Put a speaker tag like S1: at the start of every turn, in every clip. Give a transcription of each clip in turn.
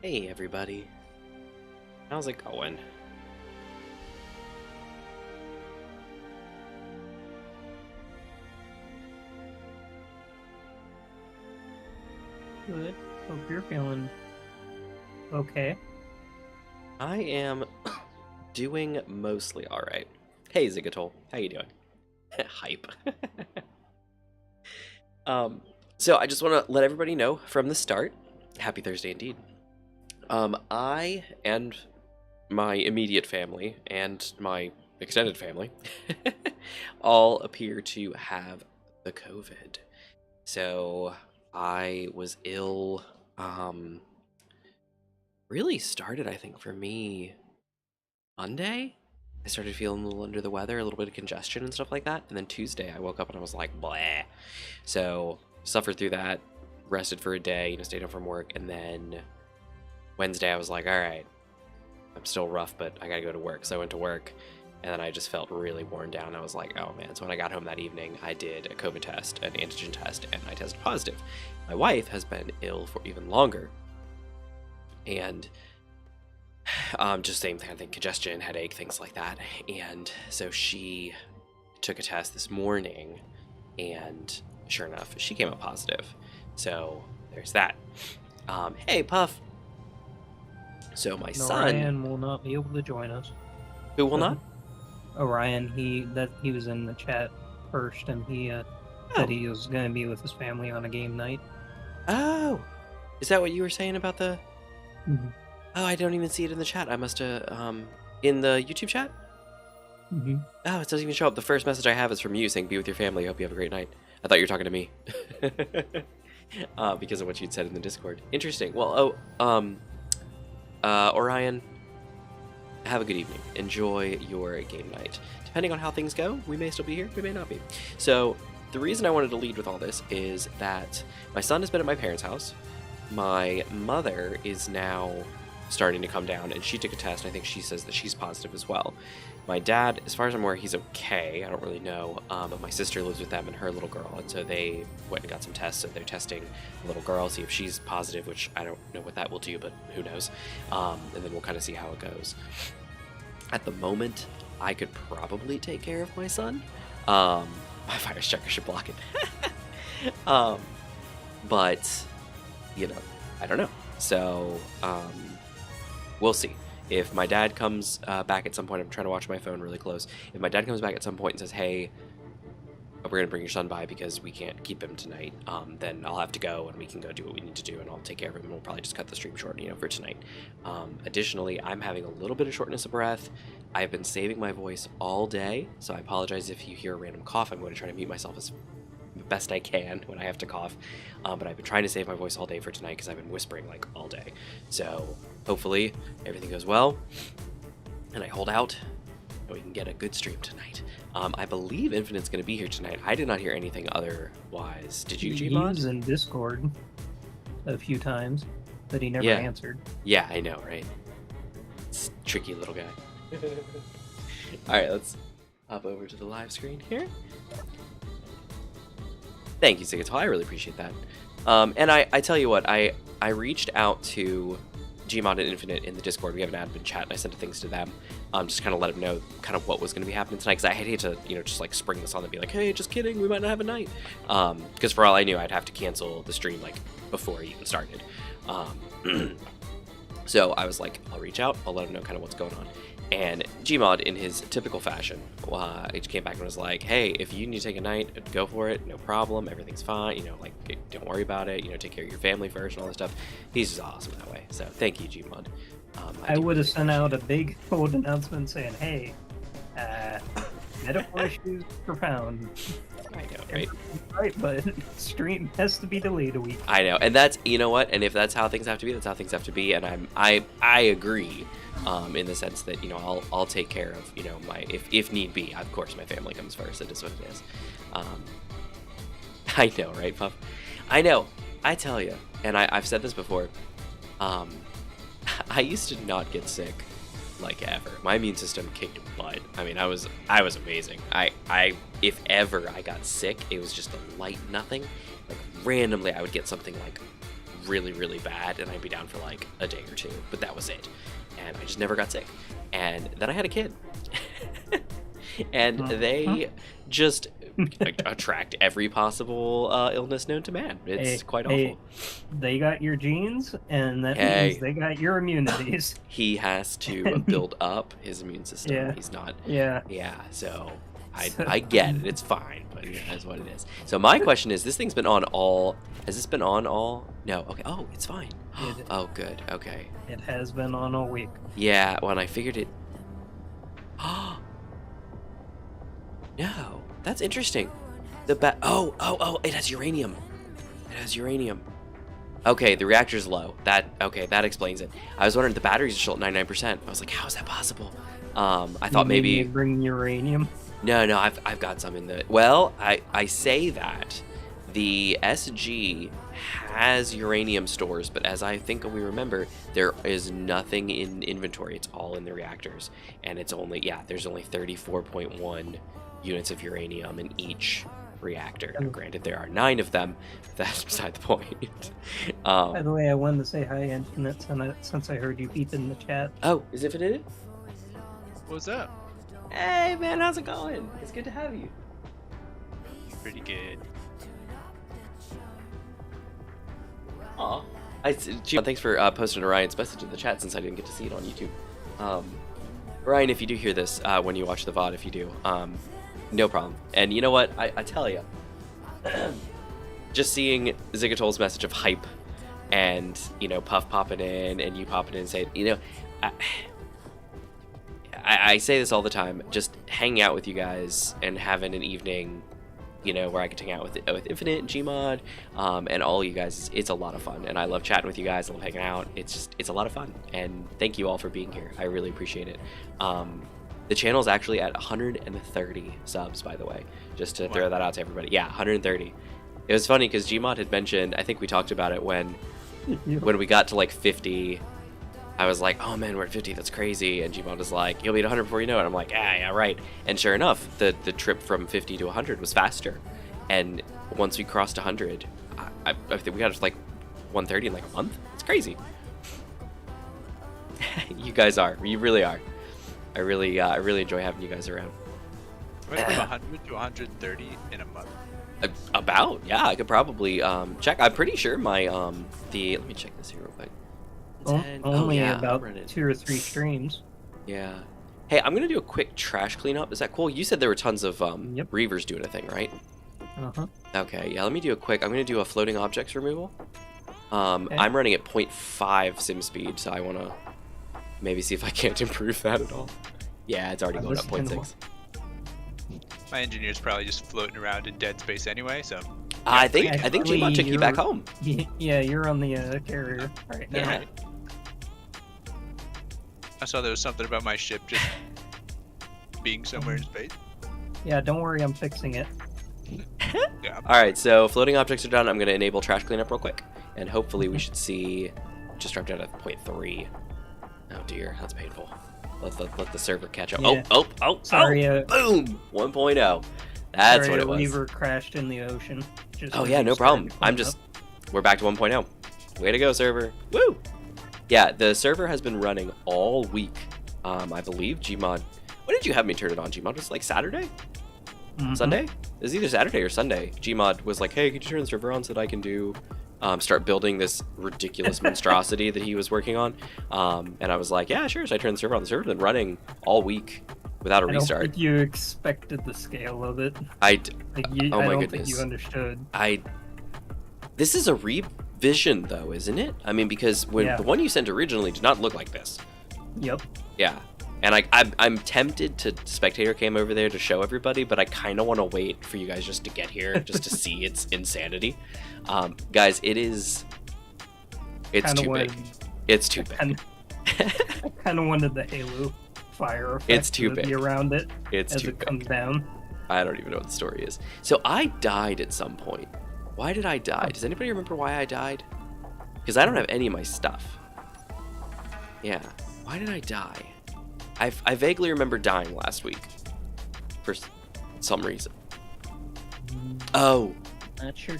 S1: Hey everybody, how's it going?
S2: Good. Hope you're feeling okay.
S1: I am doing mostly alright. Hey Zigatol, how you doing? Hype. So I just want to let everybody know from the start, happy Thursday indeed. I and my immediate family and my extended family all appear to have the COVID. So I was ill, really started, I think, for me Monday. I started feeling a little under the weather, a little bit of congestion and stuff like that. And then Tuesday, I woke up and I was like, blah. So suffered through that, rested for a day, stayed home from work. And then Wednesday, I was like, all right, I'm still rough, but I gotta go to work. So I went to work, and then I just felt really worn down. I was like, oh man. So when I got home that evening, I did a COVID test, an antigen test, and I tested positive. My wife has been ill for even longer. And just same kind of thing, congestion, headache, things like that. And so she took a test this morning, and sure enough, she came up positive. So there's that. Hey, Puff. So my son,
S2: Orion will not be able to join us.
S1: who will not?
S2: Orion, he was in the chat first, and he said he was going to be with his family on a game night.
S1: Oh, is that what you were saying about the?
S2: Mm-hmm.
S1: Oh, I don't even see it in the chat. I must have in the YouTube chat.
S2: Mm-hmm.
S1: Oh, it doesn't even show up. The first message I have is from you saying, "Be with your family. Hope you have a great night." I thought you were talking to me because of what you'd said in the Discord. Interesting. Well, Orion, have a good evening. Enjoy your game night. Depending on how things go, we may still be here, we may not be. So the reason I wanted to lead with all this is that my son has been at my parents' house. My mother is now starting to come down, and she took a test. I think she says that she's positive as well. My dad, as far as I'm aware, he's okay. I don't really know, but my sister lives with them and her little girl, and so they went and got some tests. So they're testing the little girl, see if she's positive, which I don't know what that will do, but who knows. And then we'll kind of see how it goes. At the moment, I could probably take care of my son. My virus checker should block it. But, I don't know. So, we'll see. If my dad comes back at some point, I'm trying to watch my phone really close. If my dad comes back at some point and says, hey, we're going to bring your son by because we can't keep him tonight, then I'll have to go and we can go do what we need to do, and I'll take care of him, and we'll probably just cut the stream short, for tonight. Additionally, I'm having a little bit of shortness of breath. I've been saving my voice all day, so I apologize if you hear a random cough. I'm going to try to mute myself as best I can when I have to cough, but I've been trying to save my voice all day for tonight because I've been whispering like all day. So hopefully everything goes well and I hold out and we can get a good stream tonight. I believe Infinite's going to be here tonight. I did not hear anything otherwise. Did you, Gmod?
S2: He was in Discord a few times, but he never answered.
S1: Yeah, I know, right? It's a tricky little guy. Alright, let's hop over to the live screen here. Thank you, Zigatol. I really appreciate that. And I tell you what, I reached out to Gmod and Infinite in the Discord. We have an admin chat, and I sent things to them, just kind of let them know kind of what was going to be happening tonight, because I hate to, just like spring this on and be like, hey, just kidding, we might not have a night. Because for all I knew, I'd have to cancel the stream like before it even started. So I was like, I'll reach out, I'll let them know kind of what's going on. And Gmod, in his typical fashion, he came back and was like, hey, if you need to take a night, go for it, no problem, everything's fine, don't worry about it, take care of your family first and all this stuff. He's just awesome that way, so thank you, Gmod.
S2: I would have sent out a big old announcement saying, hey, medical issues profound.
S1: I know, right?
S2: Right, but stream has to be delayed a week.
S1: I know, and that's, what, and if that's how things have to be, that's how things have to be, and I agree. In the sense that I'll take care of my if need be. Of course, my family comes first. It is what it is. I know, right, Puff? I know. I tell you, and I've said this before. I used to not get sick like ever. My immune system kicked butt. I mean, I was amazing. If ever I got sick, it was just a light nothing. Like randomly, I would get something like really, really bad, and I'd be down for like a day or two, but that was it. And I just never got sick. And then I had a kid. And they just attract every possible illness known to man. It's quite awful.
S2: They got your genes, and that means they got your immunities.
S1: He has to build up his immune system.
S2: Yeah.
S1: He's not.
S2: Yeah.
S1: Yeah. So I get it. It's fine, but that's what it is. So my question is: this thing's been on all? Has this been on all? No. Okay. Oh, it's fine. Oh, good. Okay.
S2: It has been on all week.
S1: Yeah. When I figured it. No, that's interesting. The oh, it has uranium. It has uranium. Okay, the reactor's low. That explains it. I was wondering, the batteries are still at 99%. I was like, how is that possible? I thought maybe
S2: bring uranium.
S1: No, I've got some in the. Well, I say that the SG has uranium stores, but as I think we remember, there is nothing in inventory. It's all in the reactors, and it's only there's only 34.1 units of uranium in each reactor. Now, granted, there are 9 of them, but that's beside the point.
S2: By the way, I wanted to say hi, Infinite, since I heard you beep in the chat.
S1: Oh, is Infinite?
S3: What's up?
S1: Hey, man, how's it going? It's good to have you.
S3: Pretty good.
S1: Aw. Thanks for posting Orion's message in the chat since I didn't get to see it on YouTube. Ryan, if you do hear this when you watch the VOD, if you do, no problem. And you know what? I tell you, just seeing Zigatol's message of hype and, Puff popping in and you popping in and saying, I say this all the time, just hanging out with you guys and having an evening, where I can hang out with Infinite and Gmod, and all you guys. It's a lot of fun, and I love chatting with you guys. I love hanging out. It's a lot of fun, and thank you all for being here. I really appreciate it. The channel is actually at 130 subs, by the way, just to throw that out to everybody. Yeah, 130. It was funny because Gmod had mentioned, I think we talked about it when we got to like 50. I was like, oh man, we're at 50, that's crazy. And Gmod was like, you'll be at 100 before you know it. I'm like, yeah, right. And sure enough, the trip from 50 to 100 was faster. And once we crossed 100, I think we got to like 130 in like a month. It's crazy. You guys are. You really are. I really enjoy having you guys around.
S3: Went from 100 to 130 in a month.
S1: About, yeah, I could probably check. I'm pretty sure my let me check this here real quick.
S2: Only about 2 or 3 streams.
S1: Yeah. Hey, I'm gonna do a quick trash cleanup. Is that cool? You said there were tons of Reavers doing a thing, right? Okay, yeah. Let me do a quick. I'm gonna do a floating objects removal. Okay. I'm running at 0.5 sim speed, so I wanna maybe see if I can't improve that at all. Yeah, it's already going up 0.6.
S3: My engineer's probably just floating around in dead space anyway, so.
S1: I think Gmod took you back home.
S2: Yeah, you're on the carrier right now.
S1: Yeah.
S3: I saw there was something about my ship just being somewhere in space.
S2: Yeah, don't worry, I'm fixing it.
S3: Yeah.
S1: Alright, so floating objects are done. I'm going to enable trash cleanup real quick. And hopefully we should see... Just dropped down to 0.3. Oh dear, that's painful. Let the server catch up.
S2: Yeah.
S1: Oh!
S2: Sorry,
S1: Boom! 1.0. That's what it was.
S2: Reaver crashed in the ocean.
S1: Oh yeah, no problem. We're back to 1.0. Way to go, server. Woo! Yeah, the server has been running all week. I believe Gmod. When did you have me turn it on, Gmod? Was it like Saturday? Sunday? It was either Saturday or Sunday. Gmod was like, hey, could you turn the server on so that I can start building this ridiculous monstrosity that he was working on? And I was like, yeah, sure. So I turned the server on. The server's been running all week without a restart.
S2: I don't think you expected the scale of it.
S1: Oh my goodness.
S2: I don't think you understood.
S1: This is a revision, though, isn't it? I mean, because the one you sent originally did not look like this.
S2: Yep.
S1: Yeah. And I'm tempted to spectator cam over there to show everybody, but I kind of want to wait for you guys just to get here, just to see its insanity. Guys, it's too big. It's too big.
S2: I kind of wanted the Halo fire effect
S1: it's too big.
S2: Be around it
S1: it's
S2: as
S1: too
S2: it
S1: big.
S2: comes down.
S1: I don't even know what the story is. So I died at some point. Why did I die? Does anybody remember why I died? Because I don't have any of my stuff. Yeah. Why did I die? I vaguely remember dying last week. For some reason. Oh.
S2: Not sure.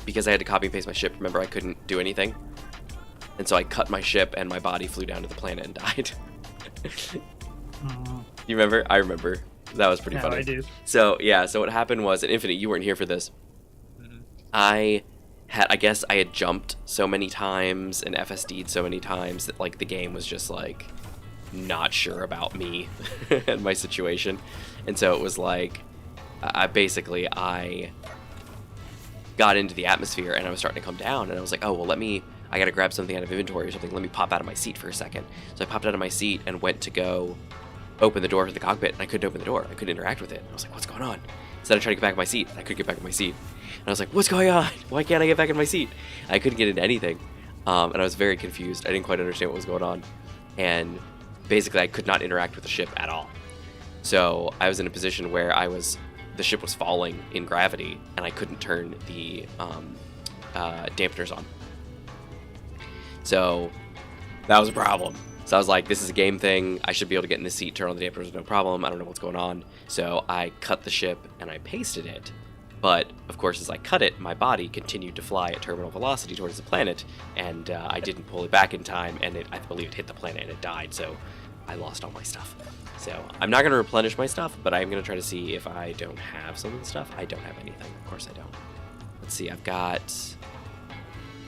S1: Because I had to copy and paste my ship, remember I couldn't do anything? And so I cut my ship and my body flew down to the planet and died. You remember? I remember. That was pretty funny.
S2: I do.
S1: So, yeah, so what happened was, at Infinite, you weren't here for this. I guess I had jumped so many times and FSD'd so many times that, like, the game was just, like, not sure about me and my situation. And so it was like, I got into the atmosphere and I was starting to come down and I was like, oh, well, I gotta grab something out of inventory or something. Let me pop out of my seat for a second. So I popped out of my seat and went to go open the door to the cockpit, and I couldn't open the door. I couldn't interact with it. I was like, what's going on? So I tried to get back in my seat, and I couldn't get back in my seat. And I was like, what's going on? Why can't I get back in my seat? I couldn't get into anything. And I was very confused. I didn't quite understand what was going on. And basically, I could not interact with the ship at all. So I was in a position where the ship was falling in gravity, and I couldn't turn the dampeners on. So that was a problem. So I was like, this is a game thing. I should be able to get in the seat, turn on the dampeners, no problem. I don't know what's going on. So I cut the ship and I pasted it. But, of course, as I cut it, my body continued to fly at terminal velocity towards the planet. And I didn't pull it back in time, and I believe it hit the planet and it died. So I lost all my stuff. So I'm not going to replenish my stuff, but I'm going to try to see if I don't have some of the stuff. I don't have anything. Of course I don't. Let's see. I've got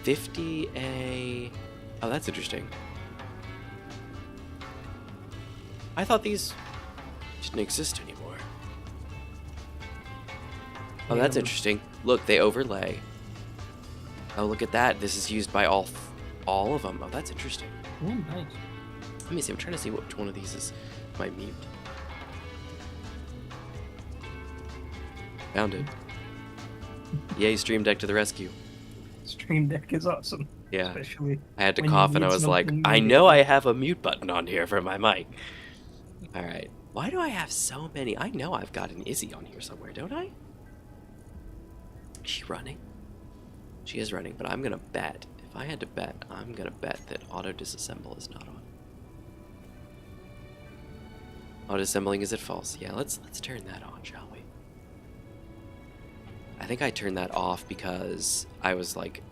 S1: 50A. Oh, that's interesting. I thought these didn't exist anymore. Oh, that's interesting. Look, they overlay. Oh, look at that. This is used by all of them. Oh, that's interesting.
S2: Oh, nice.
S1: Let me see. I'm trying to see which one of these is my mute. Found it. Yay, Stream Deck to the rescue.
S2: Stream Deck is awesome.
S1: Yeah.
S2: Especially
S1: I had to
S2: when you
S1: cough and
S2: need
S1: I was like,
S2: something
S1: I
S2: new.
S1: know I have a mute button on here for my mic. Alright. Why do I have so many? I know I've got an Izzy on here somewhere, don't I? Is she running? She is running, but I'm gonna bet. If I had to bet, I'm gonna bet that auto disassemble is not on. Auto assembling is at false. Yeah, let's turn that on, shall we? I think I turned that off because I was like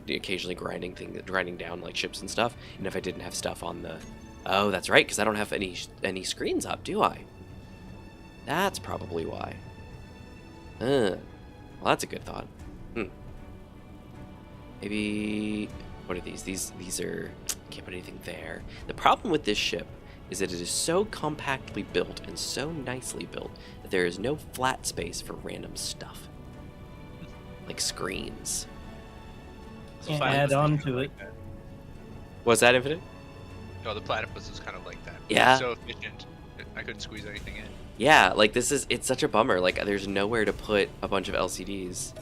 S1: occasionally grinding down like ships and stuff, and if I didn't have stuff on the... Oh, that's right, because I don't have any screens up, do I? That's probably why. Well, that's a good thought. Maybe... What are these? These are... Can't put anything there. The problem with this ship is that it is so compactly built and so nicely built that there is no flat space for random stuff. Like screens.
S2: Can't add on to it.
S1: Was that Infinite?
S3: No, the platypus is kind of like that.
S1: Yeah.
S3: It's so efficient. I couldn't squeeze anything in.
S1: Yeah, like it's such a bummer. Like there's nowhere to put a bunch of LCDs.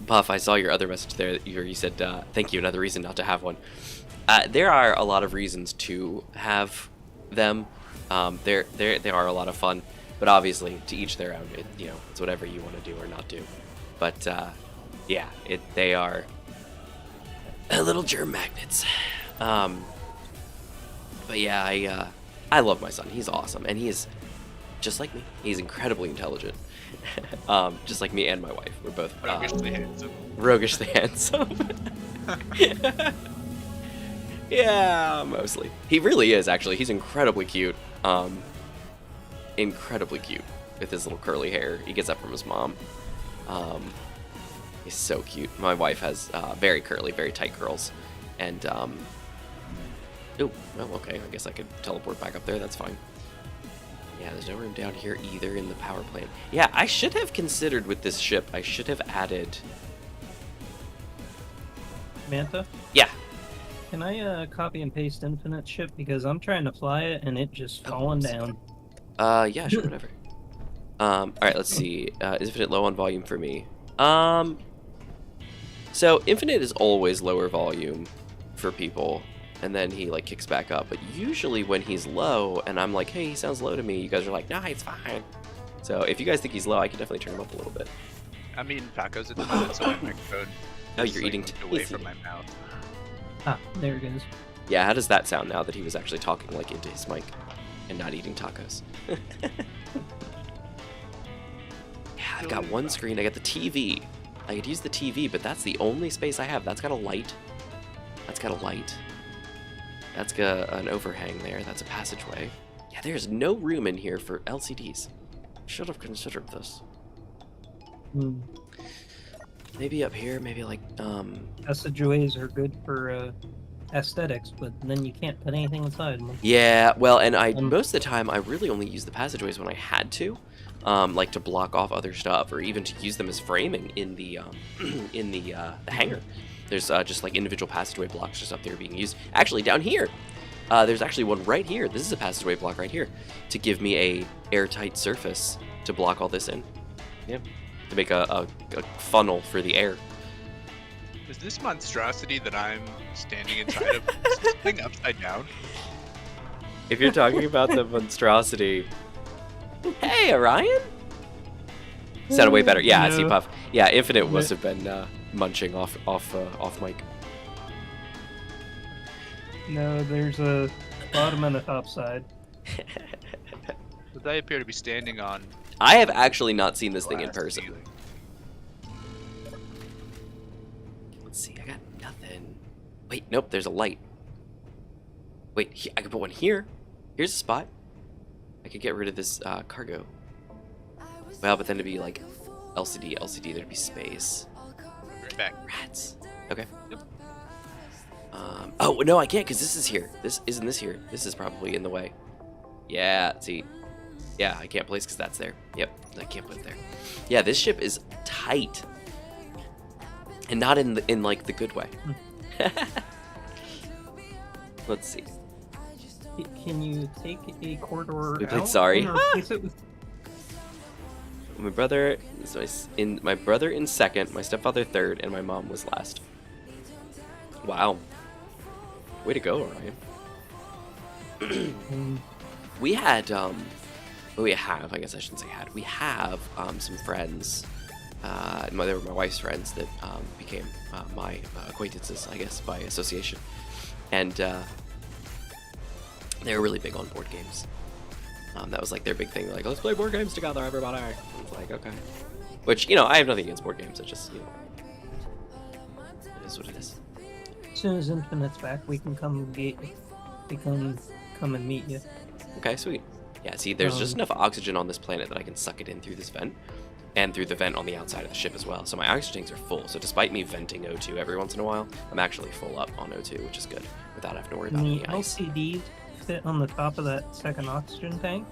S1: Puff, I saw your other message there. You said, thank you, another reason not to have one. There are a lot of reasons to have them. They are a lot of fun, but obviously to each their own. It's whatever you want to do or not do. But yeah, they are little germ magnets. But yeah, I love my son. He's awesome, and he is just like me. He's incredibly intelligent. Just like me and my wife. We're both
S3: Roguishly handsome.
S1: Roguishly handsome. Yeah, mostly. He really is, actually. He's incredibly cute. Incredibly cute with his little curly hair. He gets that from his mom. He's so cute. My wife has very curly, very tight curls. And, oh, well, okay. I guess I could teleport back up there. That's fine. Yeah, there's no room down here either in the power plant. Yeah, I should have considered with this ship, I should have added...
S2: Manta?
S1: Yeah.
S2: Can I copy and paste Infinite ship? Because I'm trying to fly it and it just falling down.
S1: Yeah, sure, whatever. Alright, let's see. Is Infinite low on volume for me? So Infinite is always lower volume for people, and then he like kicks back up. But usually when he's low, and I'm like, hey, he sounds low to me, you guys are like, nah, it's fine. So if you guys think he's low, I can definitely turn him up a little bit.
S3: I'm eating tacos at the moment, so my microphone
S1: Oh,
S3: is,
S1: you're
S3: like,
S1: eating
S3: moved away
S1: tasty.
S3: from my mouth.
S2: Ah, there it goes.
S1: Yeah, how does that sound now that he was actually talking like into his mic and not eating tacos? Yeah, I've got one screen. I got the TV. I could use the TV, but that's the only space I have. That's got a light. That's got a light. That's got an overhang there. That's a passageway. Yeah, there's no room in here for LCDs. Should have considered this. Maybe up here, maybe like,
S2: Passageways are good for aesthetics, but then you can't put anything inside them.
S1: Yeah, well, and most of the time, I really only use the passageways when I had to. Like to block off other stuff, or even to use them as framing in the the hangar. There's just like individual passageway blocks just up there being used. Actually, down here, there's actually one right here. This is a passageway block right here to give me a airtight surface to block all this in. Yeah, to make a funnel for the air.
S3: Is this monstrosity that I'm standing inside of something upside down?
S1: If you're talking about the monstrosity. Hey, Orion! Sounded way better. Yeah, I see Puff. Yeah, Infinite must have been munching off mic.
S2: No, there's a bottom and a top side.
S3: But I appear to be standing on.
S1: I have actually not seen this thing in person.
S3: Ceiling.
S1: Let's see, I got nothing. Wait, nope, there's a light. Wait, I could put one here. Here's a spot. I could get rid of this cargo. Well, but then it'd be like LCD, there'd be space.
S3: Right back.
S1: Rats. Okay.
S3: Yep.
S1: Oh, no, I can't because this is here. Isn't this here? This is probably in the way. Yeah, see. Yeah, I can't place because that's there. Yep, I can't put it there. Yeah, this ship is tight. And not in like the good way. Let's see.
S2: Can you take a corridor
S1: Oops,
S2: out?
S1: sorry.
S2: And replace it with...
S1: My brother in second, my stepfather third, and my mom was last. Wow. Way to go, Orion. We had, I guess I shouldn't say had. We have some friends. They were my wife's friends that became my acquaintances, I guess, by association. And they were really big on board games. That was like their big thing. They're like, let's play board games together, everybody. I was like, okay. Which, I have nothing against board games. It's just, it is what it is.
S2: As soon as Infinite's back, we can come get you. We can come and meet you.
S1: Okay, sweet. Yeah, see, there's just enough oxygen on this planet that I can suck it in through this vent. And through the vent on the outside of the ship as well. So my oxygen tanks are full. So despite me venting O2 every once in a while, I'm actually full up on O2, which is good. Without having to worry about
S2: Can
S1: any
S2: the
S1: ice.
S2: LCD fit on the top of that second oxygen tank?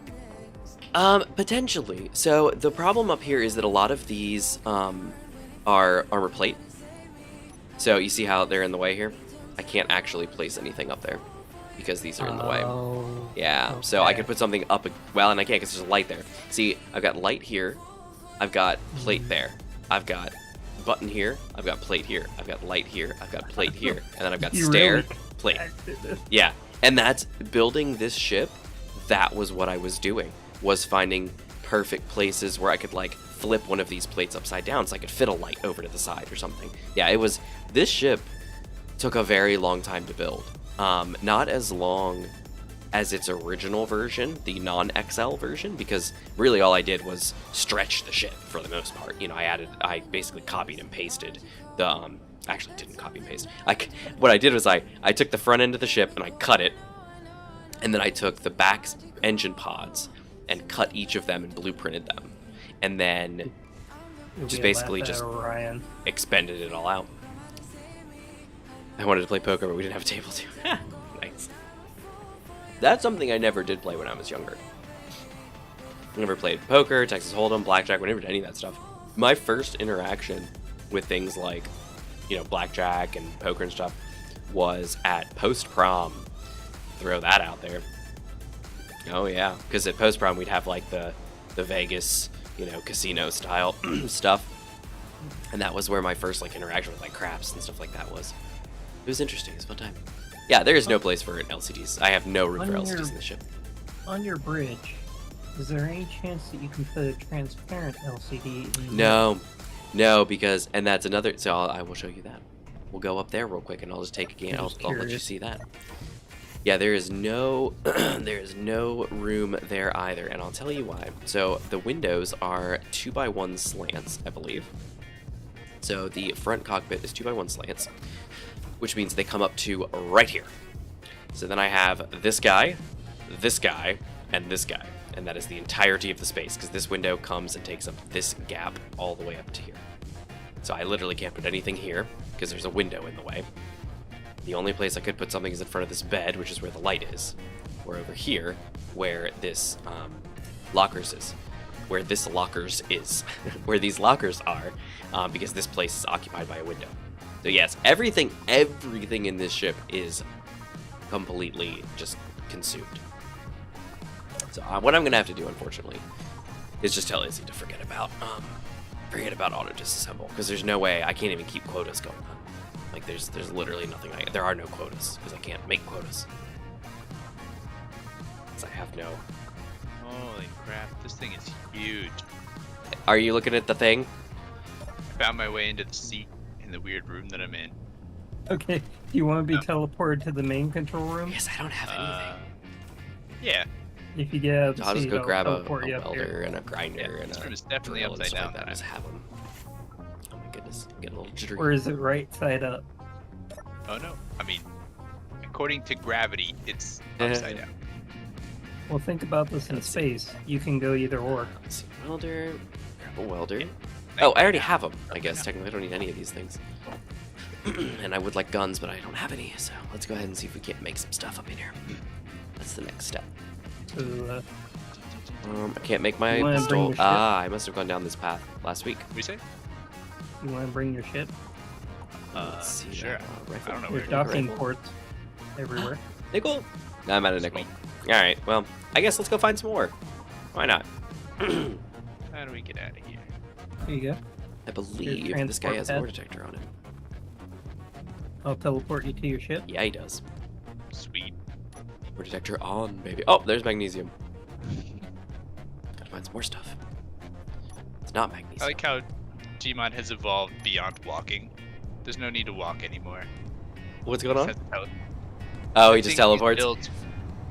S1: Potentially. So the problem up here is that a lot of these are armor plate. So you see how they're in the way here? I can't actually place anything up there because these are in the way. Yeah,
S2: okay.
S1: so I could put something up, well, and I can't because there's a light there. See, I've got light here, I've got plate there, I've got button here, I've got plate here, I've got light here, I've got plate here, and then I've got stair, plate. Yeah, and that's building this ship. That was what I was doing, was finding perfect places where I could like flip one of these plates upside down so I could fit a light over to the side or something. Yeah, it was, this ship took a very long time to build. Not as long as its original version, the non-XL version, because really all I did was stretch the ship for the most part. I basically copied and pasted the, actually didn't copy and paste. What I did was I took the front end of the ship and I cut it, and then I took the back engine pods and cut each of them and blueprinted them, and then just basically just expended it all out. I wanted to play poker, but we didn't have a table to. Nice. That's something I never did play when I was younger. I never played poker, Texas Hold'em, blackjack, we never did any of that stuff. My first interaction with things like, blackjack and poker and stuff was at post-prom. Throw that out there. Oh yeah, because at post-prom we'd have like the Vegas, casino style stuff. And that was where my first like interaction with like craps and stuff like that was. It was interesting. It was a fun time. Yeah, there is no place for LCDs. I have no room for LCDs in the ship.
S2: On your bridge, is there any chance that you can put a transparent LCD in?
S1: No, because, and that's another, so I will show you that. We'll go up there real quick and I'll just take a game. I'll let you see that. Yeah, there is no there is no room there either, and I'll tell you why. So the windows are 2x1 slants, I believe. So the front cockpit is 2x1 slants, which means they come up to right here. So then I have this guy, and this guy, and that is the entirety of the space, because this window comes and takes up this gap all the way up to here. So I literally can't put anything here, because there's a window in the way. The only place I could put something is in front of this bed, which is where the light is, or over here, where this lockers is. Where this lockers is. Where these lockers are, because this place is occupied by a window. So yes, everything in this ship is completely just consumed. So what I'm gonna have to do, unfortunately, is just tell Izzy to forget about auto disassemble, because there's no way I can't even keep quotas going on. Like there's literally nothing. There are no quotas because I can't make quotas. Because I have no.
S3: Holy crap! This thing is huge.
S1: Are you looking at the thing?
S3: I found my way into the seat in the weird room that I'm in.
S2: Okay, do you want to be teleported to the main control room?
S1: Yes, I don't have anything.
S3: Yeah.
S2: If you get out of the
S1: I'll just
S2: seat,
S1: go
S2: I'll
S1: grab a
S2: teleport you up
S1: welder
S2: here.
S1: and a grinder and
S3: this
S1: a
S3: room is definitely
S1: drill and
S3: upside
S1: stuff
S3: down.
S1: like that.
S3: That
S1: Just have them. Oh my goodness, I'm getting a little jittery.
S2: Or is it right side up?
S3: Oh no! I mean, according to gravity, it's upside down.
S2: Well, think about this in space. You can go either or.
S1: Let's see, welder, grab a welder.
S3: Yeah.
S1: Oh, I already have them. I guess technically I don't need any of these things. And I would like guns, but I don't have any. So let's go ahead and see if we can't make some stuff up in here. That's the next step.
S2: So,
S1: I can't make my
S2: You wanna bring
S1: pistol.
S2: your ship?
S1: I must have gone down this path last week.
S3: What do you say?
S2: you want to bring your ship?
S1: Let's see.
S3: Sure.
S1: Rifle.
S3: I don't know
S2: There's
S3: where
S2: docking
S1: rifle.
S2: ports everywhere.
S1: Nickel? No, I'm out of nickel. Alright, well, I guess let's go find some more. Why not?
S3: How do we get out of here?
S2: Here you go.
S1: I believe this guy
S2: transport
S1: has a
S2: pad.
S1: ore detector on him.
S2: I'll teleport you to your ship.
S1: Yeah, he does.
S3: Sweet.
S1: Ore detector on, baby. Oh, there's magnesium. Gotta find some more stuff. It's not magnesium.
S3: I like how Gmod has evolved beyond walking. There's no need to walk anymore.
S1: What's going
S3: Just
S1: on?
S3: has to tele-
S1: Oh, he
S3: the
S1: just
S3: things he's
S1: teleports?
S3: built-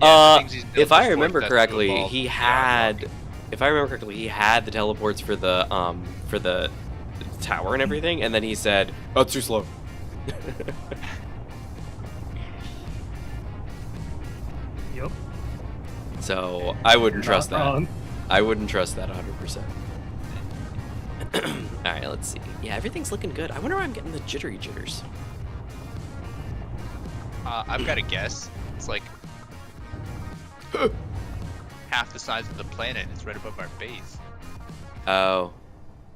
S3: yeah, the things he's built
S1: If I
S3: to
S1: remember
S3: force us to
S1: correctly,
S3: evolve
S1: he
S3: beyond
S1: had...
S3: walking.
S1: If I remember correctly, he had the teleports for the tower and everything, and then he said, "Oh, it's too slow."
S2: Yep.
S1: So I wouldn't trust
S2: Not
S1: that.
S2: wrong.
S1: I wouldn't trust that 100%. All right, let's see. Yeah, everything's looking good. I wonder why I'm getting the jittery jitters.
S3: I've got a guess. It's like half the size of the planet. It's right above our base.
S1: Oh,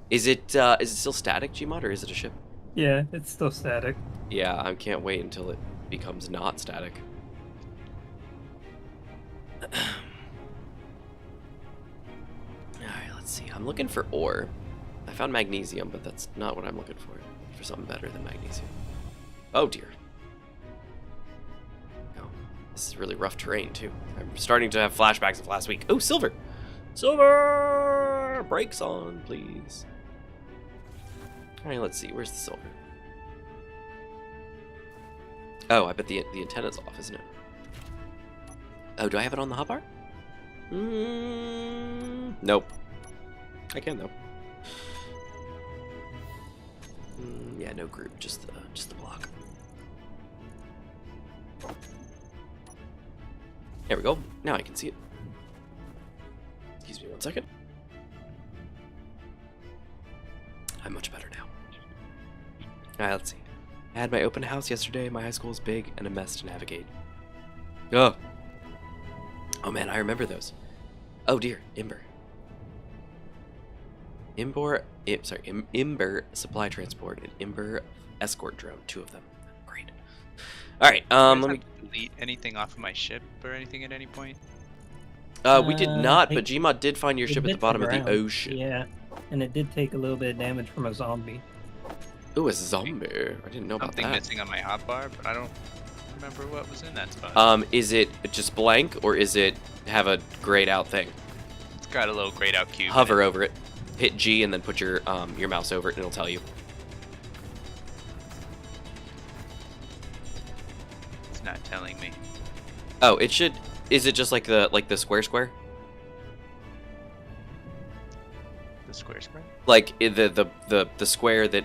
S1: is it still static, Gmod, or is it a ship?
S2: Yeah, it's still static.
S1: Yeah, I can't wait until it becomes not static. Alright, let's see. I'm looking for ore. I found magnesium, but that's not what I'm looking for. For something better than magnesium. Oh dear. Oh, this is really rough terrain too. I'm starting to have flashbacks of last week. Oh, silver! Silver! Brakes on, please. Alright, let's see. Where's the silver? Oh, I bet the antenna's off, isn't it? Oh, do I have it on the hotbar? Nope. I can though. Yeah, no group, just the block. There we go. Now I can see it. Excuse me 1 second. I'm much better now. Alright, let's see. I had my open house yesterday. My high school is big and a mess to navigate. Oh. Oh man, I remember those. Oh dear, Ember. Ember supply transport and Ember escort drone, 2 of them. Great. All right,
S3: You guys
S1: let me.
S3: have to delete anything off of my ship or anything at any point?
S1: We did not,
S2: it-
S1: but Gmod did find your
S2: It
S1: ship at
S2: hit
S1: the bottom of the
S2: ground.
S1: ocean.
S2: Yeah, and it did take a little bit of damage from a zombie.
S1: Ooh, a zombie. I didn't know about
S3: Something
S1: that.
S3: missing on my hotbar, but I don't remember what was in that spot.
S1: Is it just blank or is it have a grayed out thing?
S3: It's got a little grayed out cube. in
S1: Hover
S3: it.
S1: over it, hit G, and then put your mouse over it, and it'll tell you.
S3: It's not telling me.
S1: Oh, it should. Is it just like the square?
S3: The square.
S1: Like the square that.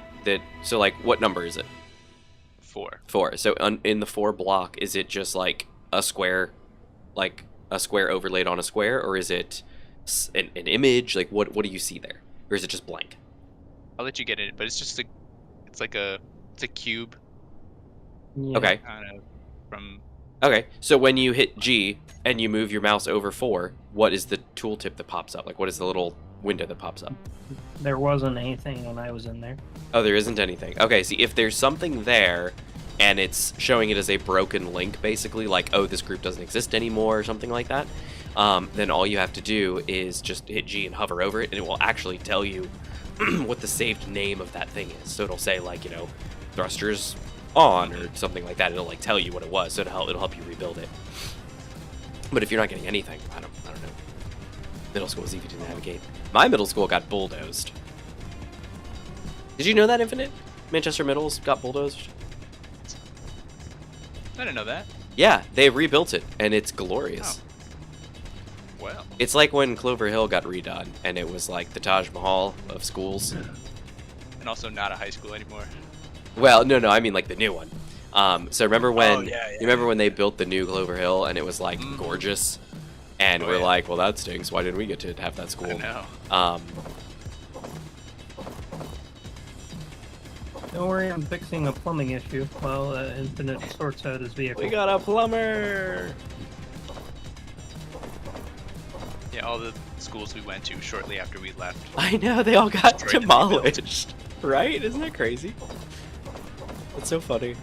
S1: So like, what number is it?
S3: 4.
S1: 4. So in the 4 block, is it just like a square, overlaid on a square, or is it an image? Like, what do you see there, or is it just blank?
S3: I'll let you get it, but it's just it's a cube.
S2: Yeah.
S1: Okay.
S3: Kind of from.
S1: Okay. So when you hit G and you move your mouse over 4, what is the tooltip that pops up? Like, what is the little window that pops up?
S2: There wasn't anything when I was in there.
S1: Oh, there isn't anything. Okay, see, if there's something there, and it's showing it as a broken link, basically, like, oh, this group doesn't exist anymore, or something like that, then all you have to do is just hit G and hover over it, and it will actually tell you what the saved name of that thing is. So it'll say, like, thrusters on, or something like that. It'll, like, tell you what it was, so it'll help you rebuild it. But if you're not getting anything, I don't know. Middle school is easy to navigate. My middle school got bulldozed. Did you know that, Infinite? Manchester Middle's got bulldozed?
S3: I didn't know that.
S1: Yeah, they rebuilt it, and it's glorious.
S3: Oh. Well.
S1: It's like when Clover Hill got redone, and it was like the Taj Mahal of schools.
S3: And also not a high school anymore.
S1: Well, no, I mean like the new one. So remember when
S3: Oh, yeah.
S1: you remember when they built the new Clover Hill, and it was like gorgeous, and
S3: Oh,
S1: we're
S3: yeah.
S1: like, well, that stinks. Why didn't we get to have that
S3: I
S1: school?
S3: know.
S2: Don't worry, I'm fixing a plumbing issue while Infinite sorts out his vehicle.
S1: We got a plumber.
S3: Yeah, all the schools we went to shortly after we left.
S1: I know, they all got
S3: Destroyed and
S1: demolished. Right? Isn't that crazy? That's so funny.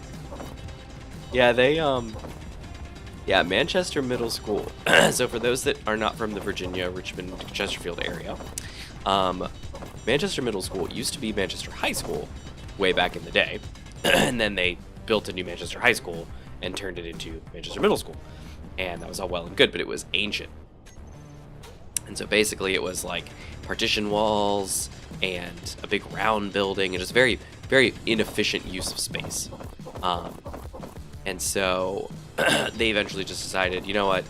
S1: Yeah, yeah, Manchester Middle School. So for those that are not from the Virginia, Richmond, Chesterfield area, Manchester Middle School used to be Manchester High School way back in the day. And then they built a new Manchester High School and turned it into Manchester Middle School. And that was all well and good, but it was ancient. And so basically it was like partition walls and a big round building, and just very, very inefficient use of space. And so they eventually just decided, you know what,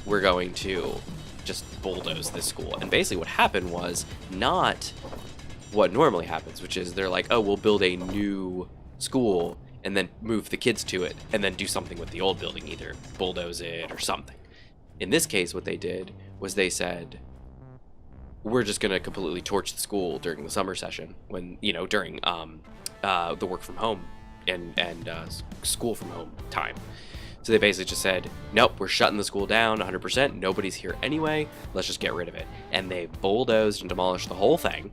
S1: we're going to just bulldoze this school. And basically what happened was not what normally happens, which is they're like, oh, we'll build a new school and then move the kids to it and then do something with the old building, either bulldoze it or something. In this case, what they did was they said, we're just going to completely torch the school during the summer session, when, during the work from home and school from home time. So they basically just said, nope, we're shutting the school down 100%. Nobody's here anyway. Let's just get rid of it. And they bulldozed and demolished the whole thing,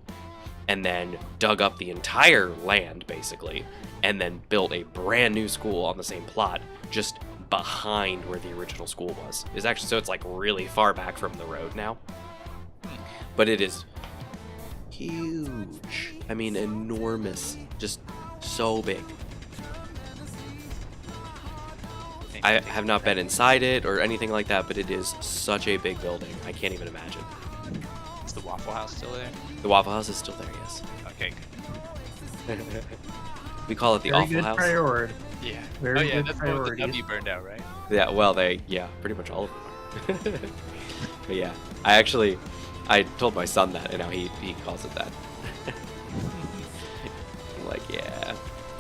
S1: and then dug up the entire land, basically, and then built a brand new school on the same plot, just behind where the original school was. So it's like really far back from the road now. But it is huge. I mean, enormous. Just so big. I have not been inside it or anything like that, but it is such a big building. I can't even imagine.
S3: Is the Waffle House still there?
S1: The Waffle House is still there, yes.
S3: Okay.
S1: We call it the
S2: Very
S1: Awful
S2: good
S1: House.
S2: priority.
S3: Yeah.
S2: Very
S3: yeah,
S2: good
S3: that's the one with the
S2: priorities.
S3: W burned out, right?
S1: Yeah, well, pretty much all of them are. But yeah, I told my son that, and now he calls it that. I'm like, yeah.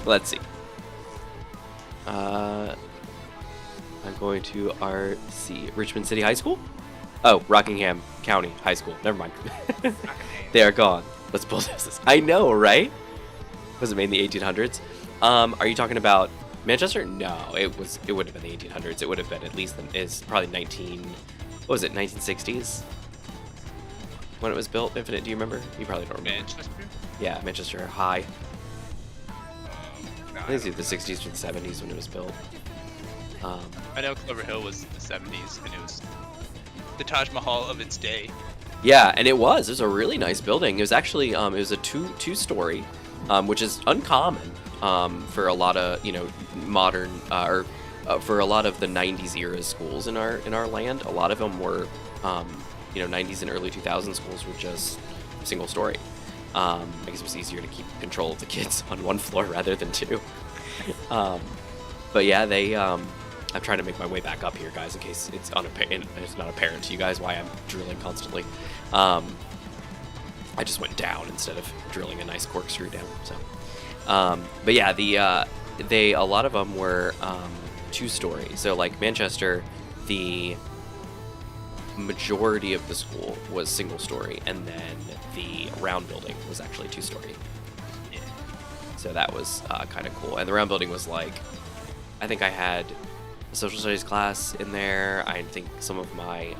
S1: Let's see. I'm going to RC, Richmond City High School? Oh, Rockingham County High School. Never mind. They are gone. Let's bulldoze this. I know, right? Was it made in the 1800s? Are you talking about Manchester? No, it wouldn't have been the 1800s. It would have been at least probably 1960s when it was built. Infinite, do you remember? You probably don't remember.
S3: Manchester?
S1: Yeah, Manchester High.
S3: No,
S1: I think it's either the 60s or the 70s when it was built.
S3: I know Clover Hill was the 70s, and it was the Taj Mahal of its day.
S1: Yeah, and it was a really nice building. It was actually it was a two-story, which is uncommon for a lot of modern for a lot of the 90s era schools in our land. A lot of them were 90s and early 2000s schools were just single story. I guess it was easier to keep control of the kids on one floor rather than two. But yeah, they I'm trying to make my way back up here, guys, in case it's not apparent to you guys why I'm drilling constantly. I just went down instead of drilling a nice corkscrew down. So, but yeah, a lot of them were 2-story. So like Manchester, the majority of the school was single-story, and then the round building was actually 2-story.
S3: Yeah.
S1: So that was kind of cool. And the round building was like, I think I had a social studies class in there. I think some of my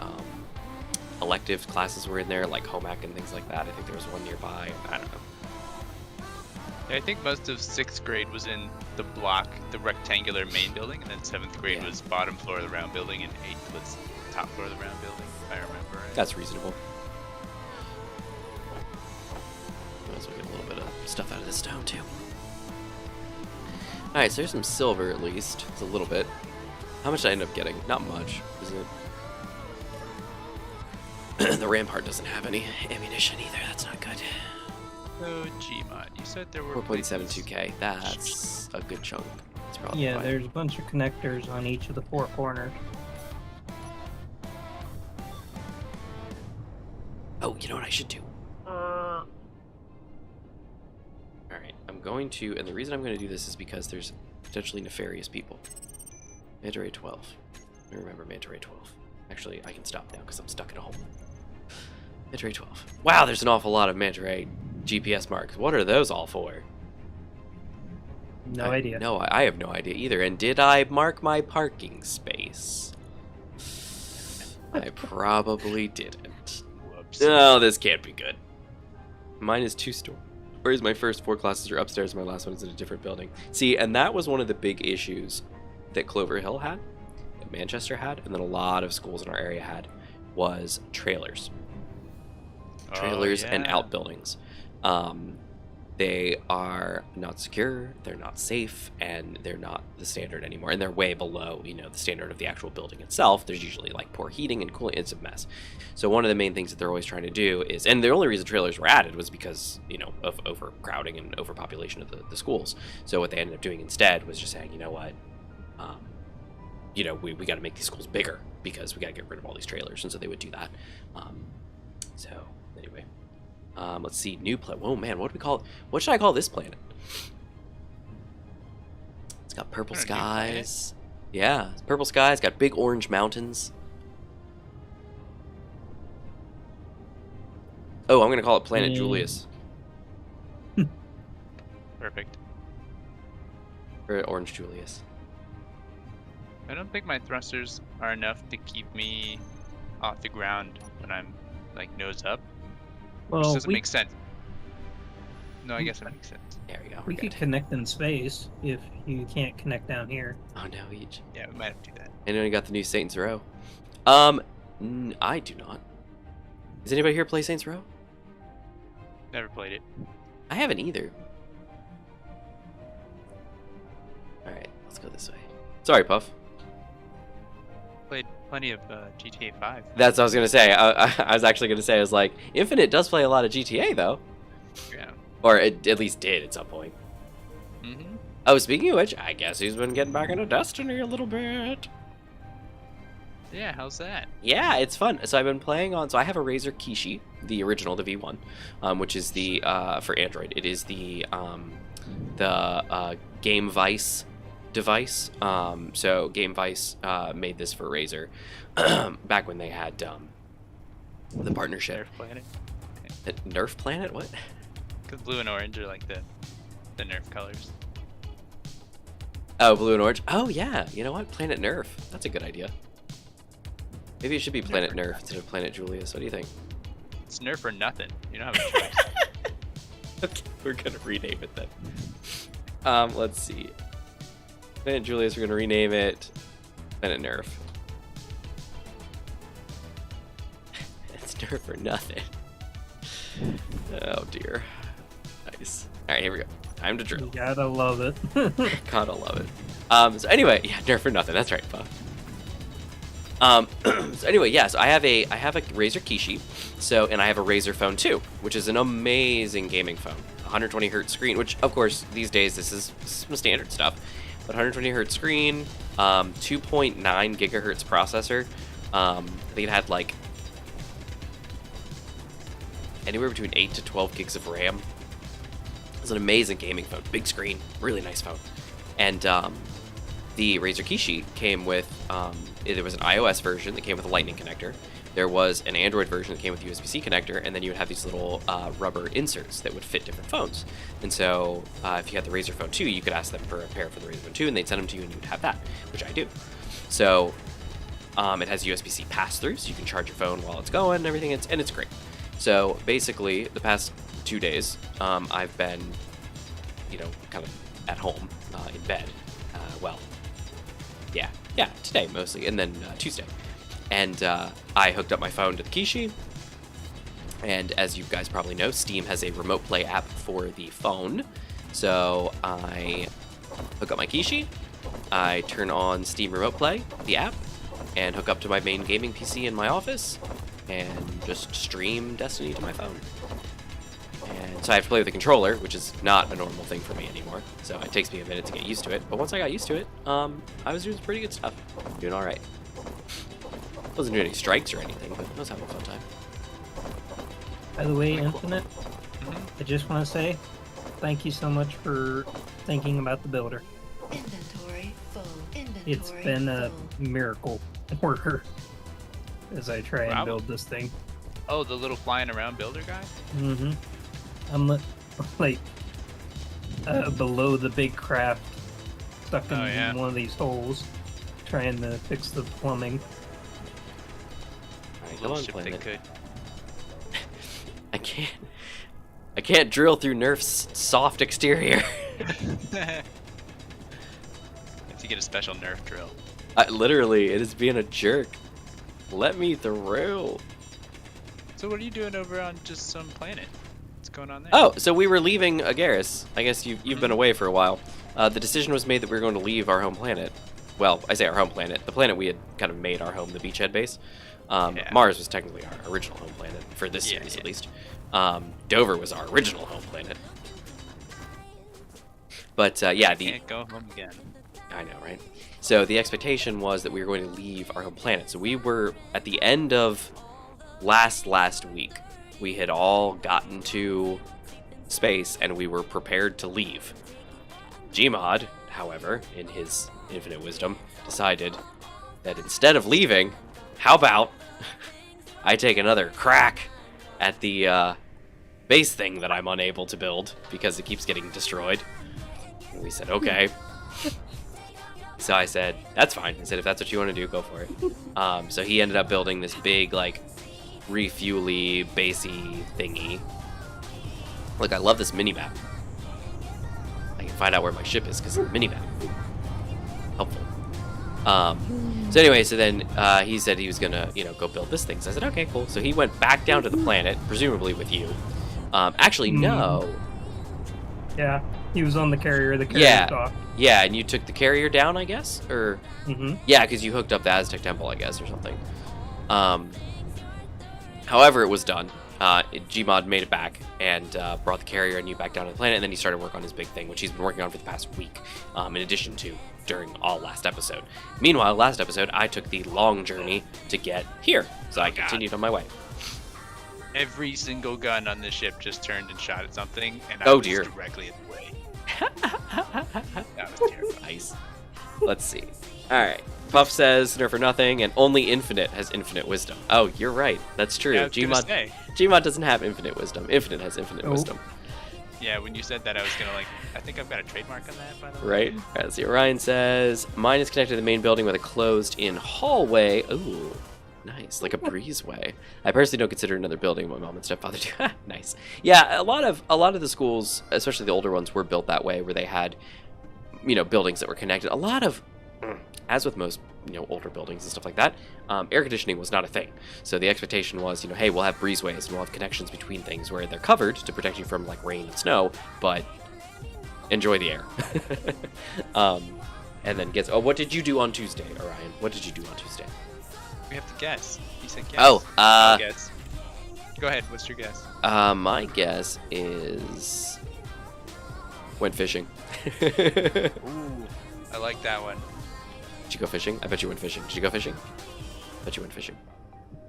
S1: elective classes were in there, like home ec and things like that. I think there was one nearby. I don't know.
S3: Yeah, I think most of 6th grade was in the rectangular main building, and then 7th grade was bottom floor of the round building, and 8th was top floor of the round building, if I remember right.
S1: That's reasonable. Might as well get a little bit of stuff out of this stone, too. Alright, so there's some silver, at least. It's a little bit. How much did I end up getting? Not much, is it? The Rampart doesn't have any ammunition either. That's not good.
S3: So, Gmod, you said there were
S1: 4.72k. That's a good chunk. That's probably
S2: Yeah,
S1: fine.
S2: there's a bunch of connectors on each of the 4 corners.
S1: Oh, you know what I should do? Alright, I'm going to, and the reason I'm going to do this is because there's potentially nefarious people. Manta Ray 12. I remember Manta Ray 12. Actually, I can stop now because I'm stuck at home. Manta Ray 12. Wow, there's an awful lot of Manta Ray GPS marks. What are those all for?
S2: No idea.
S1: No, I have no idea either. And did I mark my parking space? I probably didn't.
S3: Whoops.
S1: No, this can't be good. Mine is 2-story. Whereas my first 4 classes are upstairs, my last one is in a different building. See, and that was one of the big issues that Clover Hill had, that Manchester had, and that a lot of schools in our area had, was trailers. Trailers and outbuildings. They are not secure, they're not safe, and they're not the standard anymore. And they're way below, the standard of the actual building itself. There's usually like poor heating and cooling. It's a mess. So one of the main things that they're always trying to do is, and the only reason trailers were added was because, of overcrowding and overpopulation of the schools. So what they ended up doing instead was just saying, you know what, we got to make these schools bigger because we got to get rid of all these trailers. And so they would do that. So anyway. Let's see, new planet. Whoa, man, what do we call it? What should I call this planet? It's got purple skies. Yeah, it's purple skies. Got big orange mountains. Oh, I'm gonna call it Planet Julius.
S3: Perfect.
S1: Or Orange Julius.
S3: I don't think my thrusters are enough to keep me off the ground when I'm like nose up. Which
S2: Well,
S3: doesn't make sense. No, I guess it makes sense.
S1: There we go.
S2: we could connect in space if you can't connect down here.
S1: Oh no, each.
S3: Yeah, we might have to do that.
S1: And then we got the new Saints Row. I do not. Does anybody here play Saints Row?
S3: Never played it.
S1: I haven't either. Alright, let's go this way. Sorry, Puff.
S3: Played plenty of GTA 5.
S1: That's what I was going to say. I was actually going to say, I was like, Infinite does play a lot of GTA, though.
S3: Yeah.
S1: Or it at least did at some point.
S3: Mm-hmm.
S1: Oh, speaking of which, I guess he's been getting back into Destiny a little bit.
S3: Yeah, how's that?
S1: Yeah, it's fun. So I've been playing on... So I have a Razer Kishi, the original, the V1, which is the... for Android. It is the Game Vice device. So Game Vice made this for Razer back when they had the partnership.
S3: Nerf Planet?
S1: Nerf Planet? What?
S3: Because blue and orange are like the Nerf colors.
S1: Oh, blue and orange. Oh, yeah. You know what? Planet Nerf. That's a good idea. Maybe it should be Planet Nerf instead of Planet Julius. What do you think?
S3: It's Nerf or nothing. You don't have a choice.
S1: Okay, we're going to rename it then. Let's see. Planet Julius, we're going to rename it Planet Nerf. It's Nerf or nothing. Oh, dear. Nice. All right, here we go. Time to drill.
S2: You gotta love it.
S1: Gotta love it. So anyway, yeah, Nerf or nothing. That's right, Puff. So anyway, yeah, so I have a Razer Kishi, and I have a Razer phone 2, which is an amazing gaming phone. 120 hertz screen, which of course these days this is some standard stuff. but 120 hertz screen, 2.9 gigahertz processor. I think it had like anywhere between 8 to 12 gigs of RAM. It's an amazing gaming phone, big screen, really nice phone. And the Razer Kishi came with, there was an iOS version that came with a lightning connector. There was an Android version that came with a USB-C connector, and then you would have these little rubber inserts that would fit different phones. And so if you had the Razer Phone 2, you could ask them for a pair for the Razer Phone 2, and they'd send them to you, and you would have that, which I do. So it has USB-C pass-through, so you can charge your phone while it's going and everything, and it's great. So basically, the past 2 days, I've been, kind of at home in bed. Today mostly, and then Tuesday. And I hooked up my phone to the Kishi, and as you guys probably know, Steam has a remote play app for the phone. So I hook up my Kishi, I turn on Steam Remote Play, the app, and hook up to my main gaming PC in my office, and just stream Destiny to my phone. And so I have to play with the controller, which is not a normal thing for me anymore. So it takes me a minute to get used to it. But once I got used to it, I was doing some pretty good stuff. Doing all right. Wasn't doing any strikes or anything, but I was having a fun time.
S2: By the way, Infinite, I just want to say thank you so much for thinking about the builder.
S4: Inventory full.
S2: It's been a miracle worker as I try and build this thing.
S3: Oh, the little flying around builder guy?
S2: Mm-hmm. I'm like below the big craft, stuck in one of these holes, trying to fix the plumbing.
S1: Alright,
S3: Little ship they could.
S1: I can't drill through Nerf's soft exterior.
S3: If you get a special Nerf drill.
S1: Literally, it is being a jerk. Let me through.
S3: So what are you doing over on just some planet? What's going on there?
S1: Oh, so we were leaving Agaris. I guess you've been away for a while. The decision was made that we were going to leave our home planet. Well, I say our home planet. The planet we had kind of made our home, the beachhead base. Mars was technically our original home planet, for this series at least. Dover was our original home planet. But
S3: Can't go home again.
S1: I know, right? So the expectation was that we were going to leave our home planet. So we were at the end of last week. We had all gotten to space and we were prepared to leave. Gmod, however, in his infinite wisdom, decided that instead of leaving, how about I take another crack at the base thing that I'm unable to build because it keeps getting destroyed. And we said, okay. So I said, that's fine. I said, if that's what you want to do, go for it. So he ended up building this big, like, refuel-y, basey thingy. Look, I love this mini-map. I can find out where my ship is because of the mini-map. Helpful. So anyway, so then he said he was gonna, go build this thing. So I said, okay, cool. So he went back down to the planet, presumably with you. Actually, no.
S2: Yeah, he was on the carrier. The carrier docked.
S1: Yeah, and you took the carrier down, I guess? Or yeah, because you hooked up the Aztec Temple, I guess, or something. However, it was done. Gmod made it back and brought the carrier and you back down to the planet, and then he started work on his big thing, which he's been working on for the past week, in addition to during all last episode. Meanwhile, last episode, I took the long journey to get here, so I continued on my way.
S3: Every single gun on this ship just turned and shot at something, and I
S1: Oh,
S3: was
S1: dear.
S3: directly in the way. That was terrifying.
S1: Nice. Let's see. Alright. Puff says Nerf or nothing, and only Infinite has infinite wisdom. Oh, you're right. That's true.
S3: Yeah, I was gonna say.
S1: Gmod doesn't have infinite wisdom. Infinite has infinite wisdom.
S3: Yeah, when you said that, I was gonna I think I've got a trademark on that, by the way.
S1: Right. Let's see. Orion says, mine is connected to the main building with a closed-in hallway. Ooh. Nice, like a breezeway. I personally don't consider another building what mom and stepfather do. Nice. Yeah, a lot of the schools, especially the older ones, were built that way, where they had, buildings that were connected. A lot of, as with most, older buildings and stuff like that, air conditioning was not a thing. So the expectation was, hey, we'll have breezeways and we'll have connections between things where they're covered to protect you from like rain and snow, but enjoy the air. And then what did you do on Tuesday, Orion? What did you do on Tuesday?
S3: We have to guess. You said guess.
S1: Oh,
S3: I'll guess. Go ahead. What's your guess?
S1: My guess is went fishing.
S3: Ooh. I like that one.
S1: Did you go fishing? I bet you went fishing. Did you go fishing? I bet you went fishing.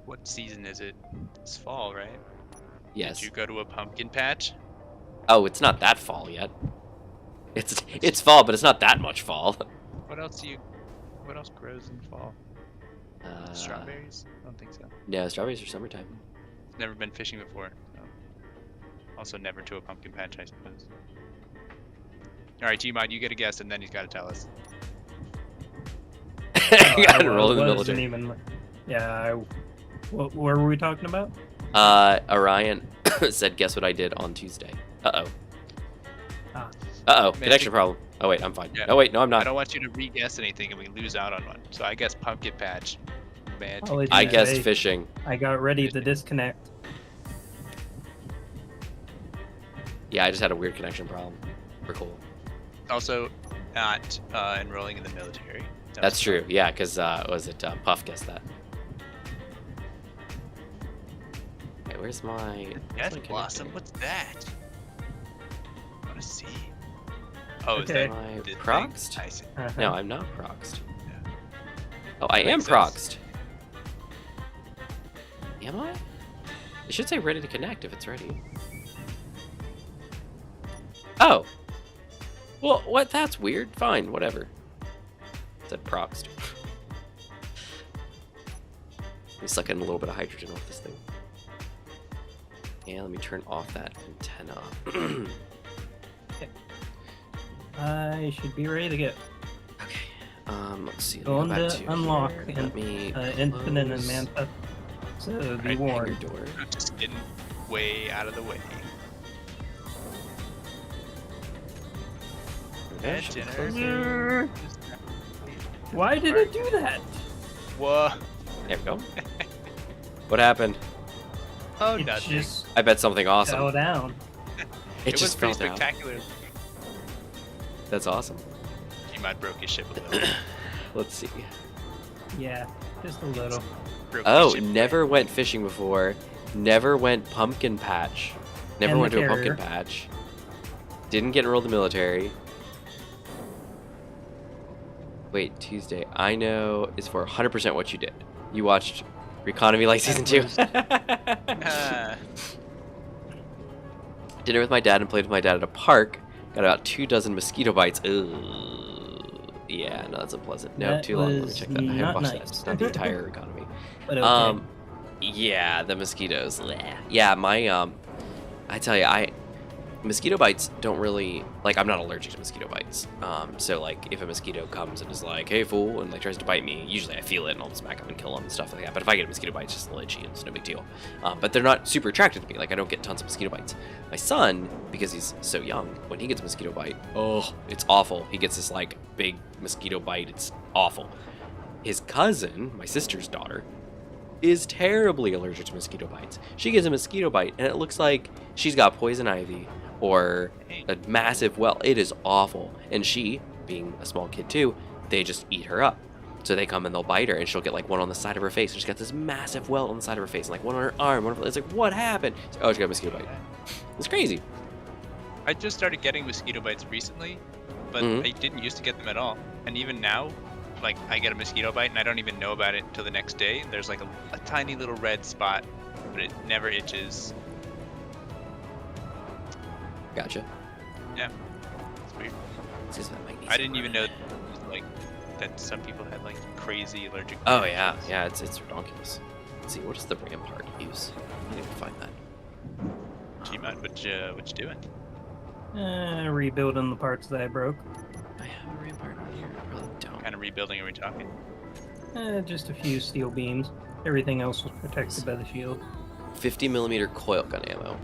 S3: What season is it? It's fall, right?
S1: Yes.
S3: Did you go to a pumpkin patch?
S1: Oh, it's not that fall yet. It's fall, but it's not that much fall.
S3: What else grows in fall? Strawberries? I don't think so.
S1: No, strawberries are summertime.
S3: Never been fishing before. So. Also never to a pumpkin patch, I suppose. Alright, Gmod, you get a guess and then he's gotta tell us.
S1: You gotta enroll in the military.
S2: What were we talking about?
S1: Orion said, guess what I did on Tuesday. Uh-oh.
S2: Ah.
S1: Uh-oh, connection problem. Oh, wait, I'm fine.
S3: Yeah.
S1: Oh, wait, no, I'm
S3: I
S1: not.
S3: don't want you to re-guess anything and we lose out on one. So I guess pumpkin patch. Magic.
S2: I'll let
S1: I
S2: you
S1: guessed
S2: say,
S1: fishing.
S2: I got ready to disconnect.
S1: Yeah, I just had a weird connection problem. We're cool.
S3: Also, not enrolling in the military.
S1: That's true, yeah, because, was it Puff guessed that? Okay, where's my...
S3: Death Blossom, what's that? I want to see. Oh, is
S2: Okay.
S3: that
S1: Am I
S3: the thing?
S1: proxed?
S3: I see.
S1: No, I'm not proxed.
S3: Yeah.
S1: Oh, I am
S3: Makes sense.
S1: proxed. Am I? It should say ready to connect if it's ready. Oh! Well, what? That's weird. Fine, whatever. It said proxed. Let me suck in a little bit of hydrogen off this thing. And let me turn off that antenna.
S2: I should be ready to go.
S1: Okay. Let's see. Let me
S2: Going
S1: go back
S2: to
S1: to
S2: unlock
S1: here.
S2: in,
S1: Let me
S2: Infinite and
S1: close
S2: Manta. So be
S3: Right,
S1: your
S2: warned.
S1: door.
S3: I'm just getting way out of the way.
S1: Okay,
S3: Head
S1: should be
S3: dinner.
S1: closing.
S2: Why did it do that?
S3: Whoa.
S1: There we go. What happened?
S3: Oh,
S2: It
S3: nothing.
S2: just
S1: I bet something awesome.
S2: fell down.
S1: It
S3: was
S1: just
S3: pretty
S1: fell down.
S3: spectacular.
S1: That's awesome.
S3: Gmod broke his ship a little.
S1: Let's see.
S2: Yeah, just a little.
S3: Broke his
S1: Oh,
S3: ship
S1: never went fishing before. Never went pumpkin patch. Never
S2: And
S1: went
S2: the
S1: to a pumpkin
S2: carrier.
S1: patch. Didn't get enrolled in the military. Wait, Tuesday. I know is for 100% what you did. You watched Reconomy like season 2. Dinner with my dad and played with my dad at a park. Got about 24 mosquito bites. Ugh. Yeah, no, that's unpleasant. No,
S2: That
S1: too long. Let me
S2: was
S1: check that. I haven't
S2: not
S1: watched
S2: nice.
S1: that. Not the entire Reconomy.
S2: But okay.
S1: Yeah, the mosquitoes. Bleh. Yeah, my I tell you, mosquito bites don't really like. I'm not allergic to mosquito bites. So like, if a mosquito comes and is like, "Hey, fool," and like tries to bite me, usually I feel it and I'll smack them and kill them and stuff like that. But if I get a mosquito bite, it's just a little itchy and it's no big deal. But they're not super attracted to me. Like I don't get tons of mosquito bites. My son, because he's so young, when he gets a mosquito bite, oh, it's awful. He gets this like big mosquito bite. It's awful. His cousin, my sister's daughter, is terribly allergic to mosquito bites. She gets a mosquito bite and it looks like she's got poison ivy or a massive well. It is awful. And she, being a small kid too, they just eat her up. So they come and they'll bite her and she'll get like one on the side of her face. And she's got this massive welt on the side of her face and like one on her arm. It's like, what happened? It's like, oh, she got a mosquito bite. It's crazy.
S3: I just started getting mosquito bites recently, but I didn't used to get them at all. And even now, like I get a mosquito bite and I don't even know about it until the next day. There's like a tiny little red spot, but it never itches.
S1: Gotcha.
S3: Yeah, it's weird.
S1: It's just that might need
S3: I
S1: some
S3: didn't even
S1: bread.
S3: know like that some people had like crazy allergic.
S1: Oh
S3: reactions.
S1: yeah, it's ridiculous. Let's see, what does the rampart use? I need to find that.
S3: Gmod, what you doing?
S2: Rebuilding the parts that I broke.
S1: I have a rampart on here. I really don't.
S3: What kind of rebuilding are we talking?
S2: Just a few steel beams. Everything else was protected by the shield,
S1: 50 millimeter coil gun ammo.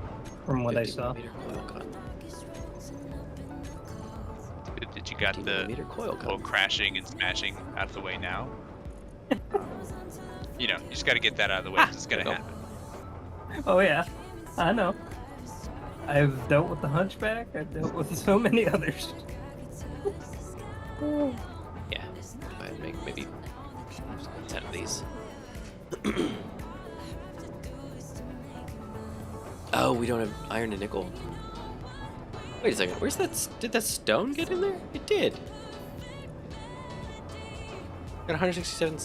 S2: from what I
S1: 50
S2: saw.
S1: millimeter coil gun.
S3: Did you got
S1: 50
S3: the
S1: millimeter coil
S3: whole
S1: gun.
S3: crashing and smashing out of the way now? You know, you just got to get that out of the way. 'Cause it's gonna
S1: there you
S3: happen.
S2: Oh yeah, I know. I've dealt with the Hunchback. I've dealt with so many others.
S1: Yeah, I'd make maybe 10 of these. Oh, we don't have iron and nickel. Wait a second, where's that? Did that stone get in there? It did. Got 167,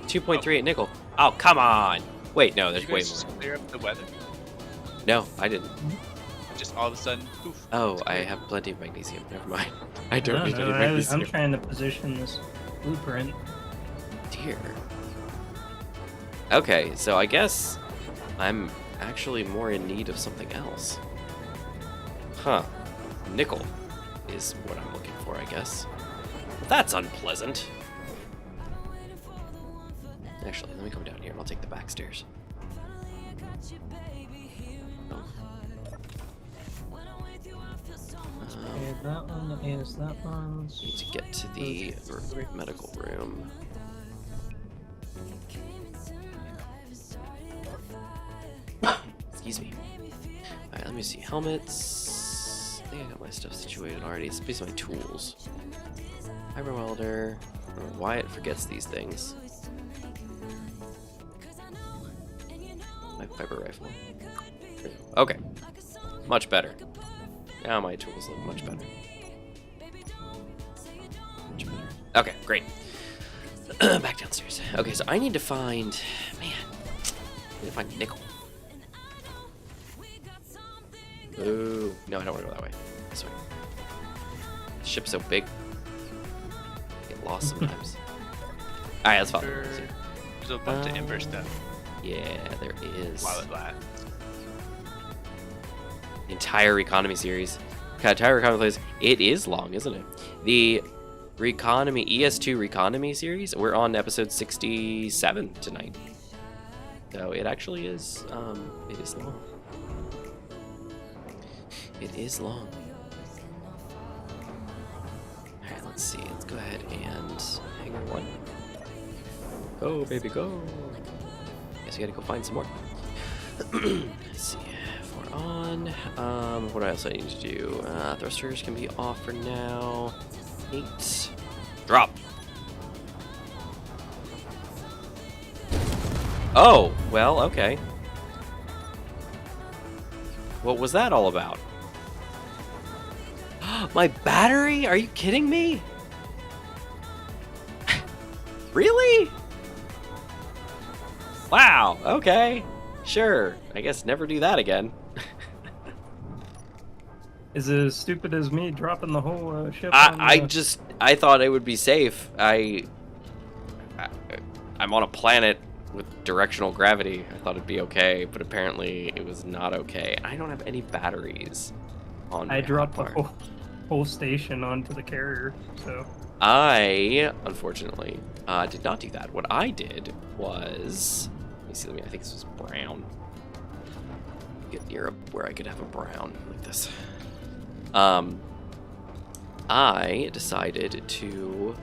S1: 2.38 nickel. Oh, come on. Wait, no,
S3: Did
S1: there's
S3: you
S1: way
S3: guys just
S1: more.
S3: clear up the weather?
S1: No, I didn't.
S3: Just all of a sudden, poof.
S1: Oh,
S3: it's
S1: I
S3: clear.
S1: have plenty of magnesium. Never mind. I don't
S2: No,
S1: need
S2: no,
S1: any magnesium.
S2: I'm trying to position this blueprint.
S1: Dear. Okay, so I guess I'm actually more in need of something else. Huh. Nickel is what I'm looking for, I guess. Well, that's unpleasant. Actually, let me come down here and I'll take the back stairs. Oh.
S2: Okay, that one is that one.
S1: Need to get to the medical room. Excuse me. Alright, let me see. Helmets. I think I got my stuff situated already. It's basically my tools. Fiber welder. I don't know why it forgets these things. My fiber rifle. Okay. Much better. Now my tools look much better. Much better. Okay, great. Back downstairs. Okay, so I need to find... Man. I need to find nickel. Ooh. No, I don't want to go that way. This way. The ship's so big. I get lost sometimes. Alright, let's follow.
S3: There's a bunch of Ember stuff
S1: Yeah, there is.
S3: while it lasts.
S1: Entire Reconomy series. Entire Reconomy plays. It is long, isn't it? The Reconomy ES2 Reconomy series. We're on episode 67 tonight. So it actually is. It is long. It is long. All right, let's see. Let's go ahead and hangar one. Go, baby, go. Guess we gotta go find some more. Let's see. If we're on. What else I need to do? Thrusters can be off for now. 8. Drop. Oh, well, okay. What was that all about? My battery? Are you kidding me? Really? Wow, okay. Sure. I guess never do that again.
S2: Is it as stupid as me dropping the whole ship? on
S1: I thought it would be safe. I'm on a planet with directional gravity. I thought it'd be okay, but apparently it was not okay. I don't have any batteries on my
S2: I dropped the
S1: hotbar.
S2: whole station onto the carrier, so.
S1: I, unfortunately, did not do that. What I did was... Let me see, I think this was brown. Get near where I could have a brown like this. I decided to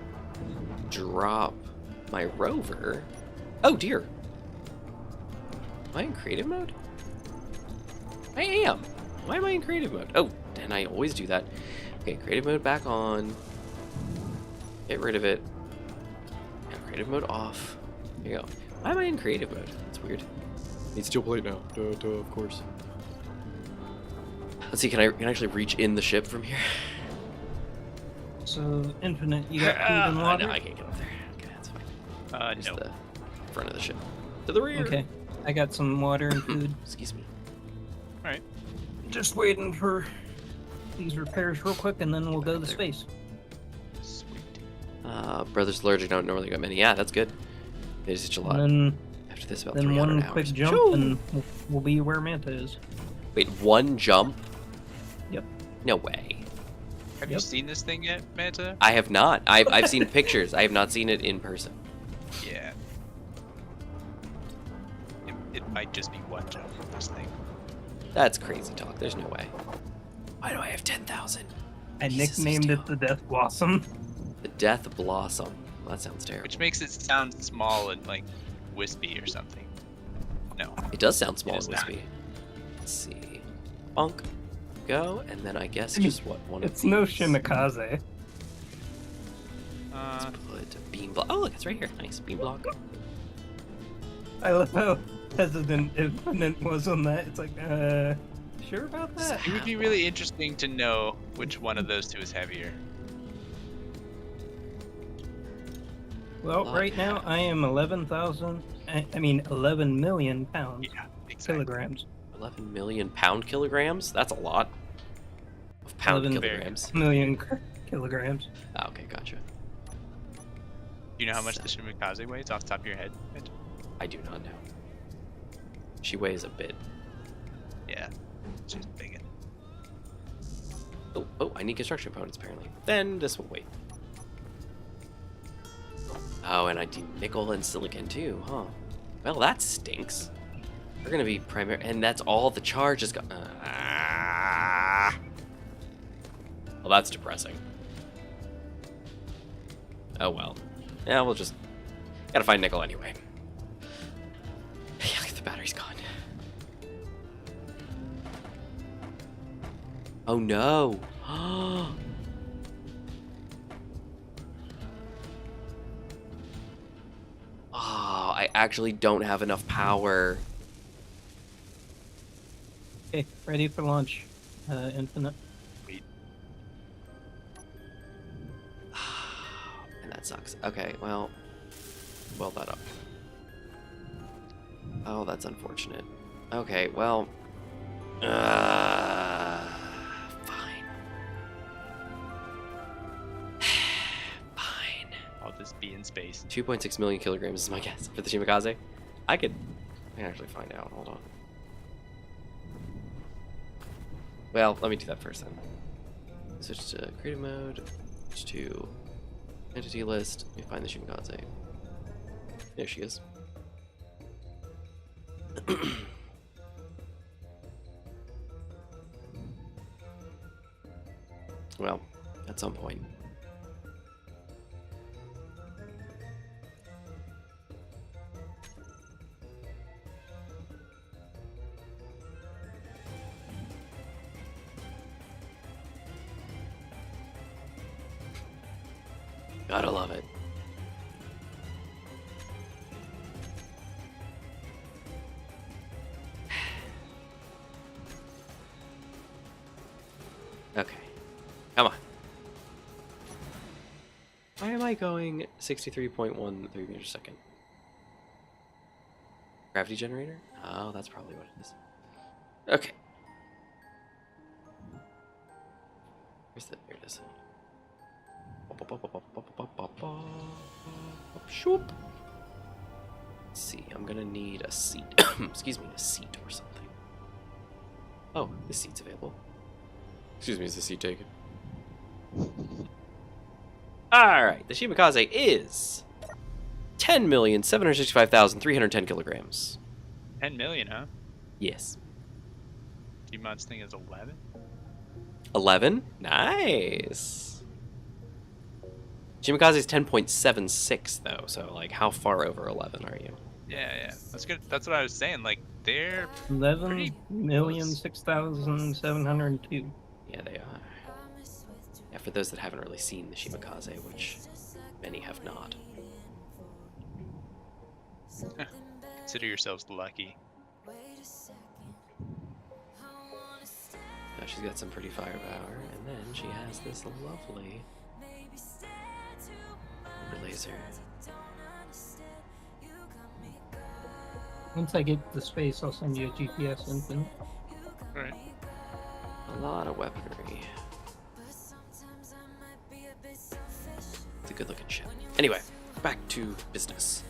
S1: drop my rover. Oh dear. Am I in creative mode? I am. Why am I in creative mode? Oh, and I always do that. Okay, creative mode back on. Get rid of it. Now creative mode off. There you go. Why am I in creative mode? That's weird. Need steel plate now. Duh, of course. Let's see, can I actually reach in the ship from here?
S2: So, Infinite, you got food and water?
S1: No, I can't get up there. Okay, that's fine. Just
S3: No.
S1: the front of the ship. To the rear.
S2: Okay, I got some water and food.
S1: Excuse me.
S3: Alright.
S2: Just waiting for these repairs real quick, and then we'll go to space.
S3: Sweet.
S1: Brothers Allergic don't normally got many. Yeah, that's good. They just a lot.
S2: And
S1: After this, about
S2: then
S1: 300
S2: one
S1: hours.
S2: quick jump,
S1: Shoo!
S2: and we'll be where Manta is.
S1: Wait, one jump?
S2: Yep.
S1: No way.
S3: Have you
S2: Yep.
S3: seen this thing yet, Manta?
S1: I have not. I've seen pictures. I have not seen it in person.
S3: Yeah. It might just be one jump from this thing.
S1: That's crazy talk. There's no way. Why do I have 10,000?
S2: I
S1: Jesus,
S2: nicknamed
S1: still.
S2: it the Death Blossom.
S1: The Death Blossom. Well, that sounds terrible.
S3: Which makes it sound small and like wispy or something. No.
S1: It does sound small
S3: It
S1: and
S3: is not.
S1: wispy. Let's see. Bonk. Go, and then I guess just what one
S2: It's
S1: of
S2: no
S1: these.
S2: Shimikaze.
S1: Let's put a beam block. Oh, look, it's right here. Nice beam block.
S2: I love how hesitant Infinite was on that. It's like, sure about that?
S3: It would be really interesting to know which one of those two is heavier.
S2: Well, right now I am 11,000. I mean 11 million pounds.
S3: Yeah, exactly.
S2: Kilograms.
S1: 11 million pound kilograms? That's a lot. Of pound
S2: 11
S1: kilograms.
S2: million kilograms.
S1: Oh, okay, gotcha.
S3: Do you know how much the Shimikaze weighs off the top of your head?
S1: I do not know. She weighs a bit.
S3: Yeah, she's big.
S1: Oh, I need construction components apparently. Then this will wait. Oh, and I need nickel and silicon too, huh? Well, that stinks. We're gonna be primary, and that's all the charge is got. Well, that's depressing. Oh well. Yeah, we'll just gotta find nickel anyway. Yeah, the battery's gone. Oh no. Oh, I actually don't have enough power.
S2: Okay, ready for launch. Infinite.
S3: Wait.
S1: And that sucks. Okay, well, weld that up. Oh, that's unfortunate. Okay, well, fine. Fine.
S3: I'll just be in space.
S1: 2.6 million kilograms is my guess for the Shimikaze. I can actually find out. Hold on. Well, let me do that first then. Switch to creative mode. Switch to entity list. Let me find the Shimikaze. There she is. Well, at some point. Gotta love it. Okay. Come on. Why am I going 63.13 meters a second? Gravity generator? Oh, that's probably what it is. Okay. Where's the... Here it is. Shoop. Let's see, I'm gonna need a seat. Excuse me, a seat or something. Oh, this seat's available. Excuse me, is the seat taken? Alright, the Shimikaze is 10,765,310 kilograms.
S3: 10 million, huh?
S1: Yes.
S3: Gmod's thing is 11?
S1: 11? Nice. Shimikaze is 10.76 though, so like how far over 11 are you?
S3: Yeah. That's good. That's what I was saying. Like, they're
S2: 11,006,702.
S1: Yeah, they are. Yeah, for those that haven't really seen the Shimikaze, which many have not.
S3: Consider yourselves lucky.
S1: Now she's got some pretty firepower, and then she has this lovely laser.
S2: Once I get the space, I'll send you a GPS Infinite.
S3: Alright.
S1: A lot of weaponry. It's a good looking ship. Anyway, back to business.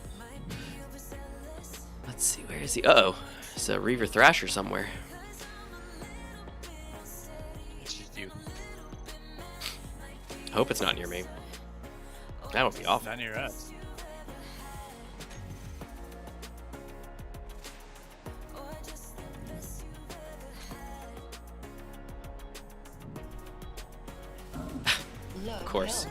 S1: Let's see, where is he? Uh-oh. It's a Reaver Thrasher somewhere.
S3: It's just you.
S1: I hope it's not near me. That would be awful.
S3: Not near us.
S1: Of course.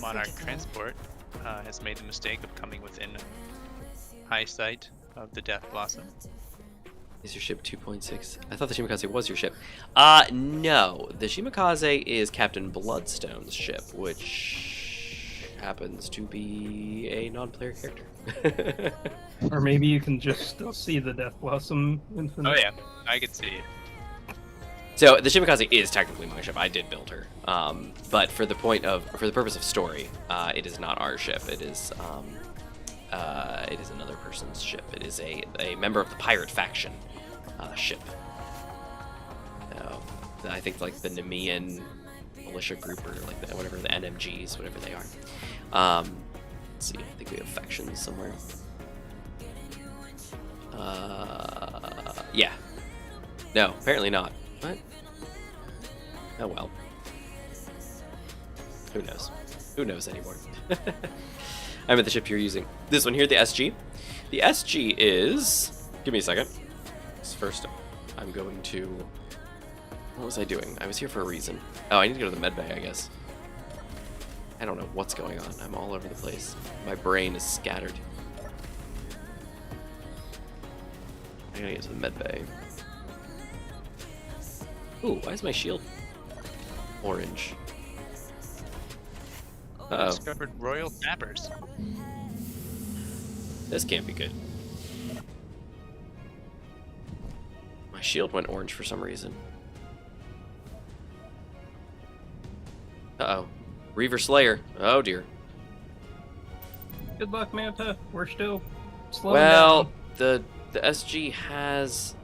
S3: Monarch Transport has made the mistake of coming within high sight of the Death Blossom.
S1: Is your ship 2.6? I thought the Shimikaze was your ship. No. The Shimikaze is Captain Bloodstone's ship, which happens to be a non-player character.
S2: Or maybe you can just still see the Death Blossom Infinite.
S3: Oh yeah, I could see it.
S1: So the Shimikaze is technically my ship. I did build her, but for the purpose of story, it is not our ship. It is another person's ship. It is a member of the pirate faction ship. I think like the Nemean militia group or like whatever the NMGs, whatever they are. Let's see. I think we have factions somewhere. Yeah. No, apparently not. What? Oh well. Who knows? Who knows anymore? I'm at the ship you're using. This one here, the SG. The SG is... Give me a second. First, I'm going to... What was I doing? I was here for a reason. Oh, I need to go to the med bay, I guess. I don't know what's going on. I'm all over the place. My brain is scattered. I gotta get to the med bay. Ooh, why is my shield orange? Uh-oh.
S3: Discovered royal tappers.
S1: This can't be good. My shield went orange for some reason. Uh-oh. Reaver Slayer. Oh, dear.
S2: Good luck, Manta. We're still slowing
S1: Well,
S2: down.
S1: the SG has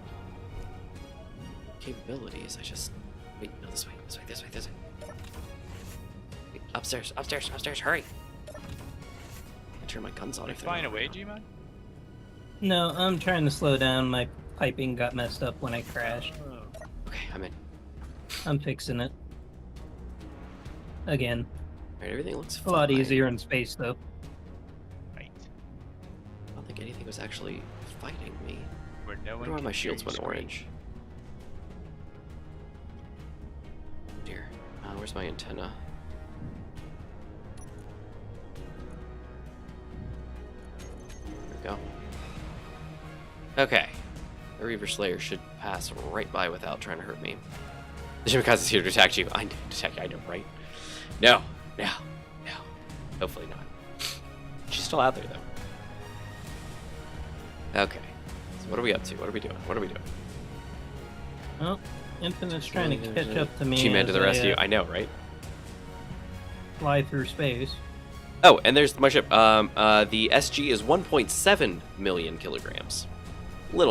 S1: capabilities. I just... Wait, no, this way. Wait, upstairs, hurry. I turn my guns on
S3: Are you
S1: if they're
S3: flying
S1: not
S3: away,
S1: around.
S3: Gmod?
S2: No, I'm trying to slow down. My piping got messed up when I crashed.
S1: Okay, I'm in.
S2: I'm fixing it. Again.
S1: Alright, everything looks
S2: A lot
S1: fine.
S2: easier in space, though.
S3: Right.
S1: I don't think anything was actually fighting me.
S3: Where no
S1: I
S3: one
S1: wonder why
S3: can
S1: my
S3: hear
S1: shields
S3: you
S1: went
S3: scream.
S1: orange. Dear. Where's my antenna? There we go. Okay. The Reaver Slayer should pass right by without trying to hurt me. The Shimikaze is here to attack you. I know, right? No. Hopefully not. She's still out there, though. Okay. So what are we up to? What are we doing?
S2: Well, Infinite's trying to catch up to me.
S1: G-Man to
S2: as
S1: the
S2: I,
S1: rescue. I know, right?
S2: Fly through space.
S1: Oh, and there's my ship. The SG is 1.7 million kilograms.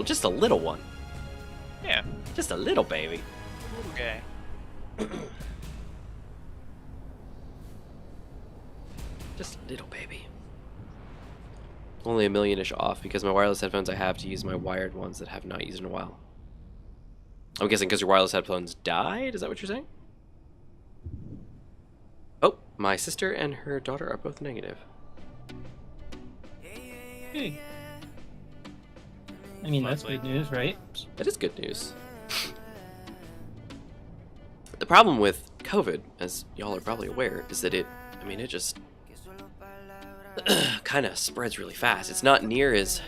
S1: Just a little one.
S3: Yeah.
S1: Just a little baby.
S3: Okay.
S1: Just a little baby. Only a million-ish off because my wireless headphones I have to use my wired ones that I have not used in a while. I'm guessing because your wireless headphones died? Is that what you're saying? Oh, my sister and her daughter are both negative.
S2: Hey. I mean, that's
S3: Lovely.
S2: good news, right?
S1: That is good news. The problem with COVID, as y'all are probably aware, is that it just kind of spreads really fast. It's not near as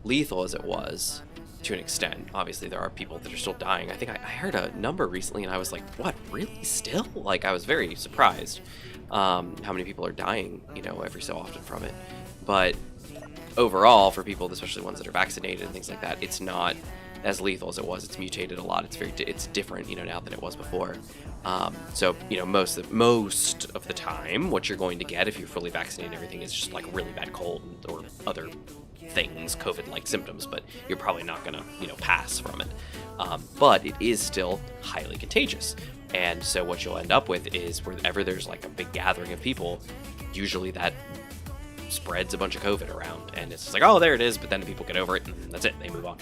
S1: lethal as it was, to an extent. Obviously, there are people that are still dying. I think I heard a number recently, and I was like, what, really still? Like, I was very surprised how many people are dying, every so often from it. But overall, for people, especially ones that are vaccinated and things like that, it's not as lethal as it was. It's mutated a lot. It's different, now than it was before. So, most of the time, what you're going to get if you're fully vaccinated and everything is just like really bad cold or other things, COVID-like symptoms, but you're probably not gonna, pass from it. But it is still highly contagious. And so what you'll end up with is wherever there's like a big gathering of people, usually that spreads a bunch of COVID around, and it's just like, oh, there it is, but then people get over it, and that's it, they move on.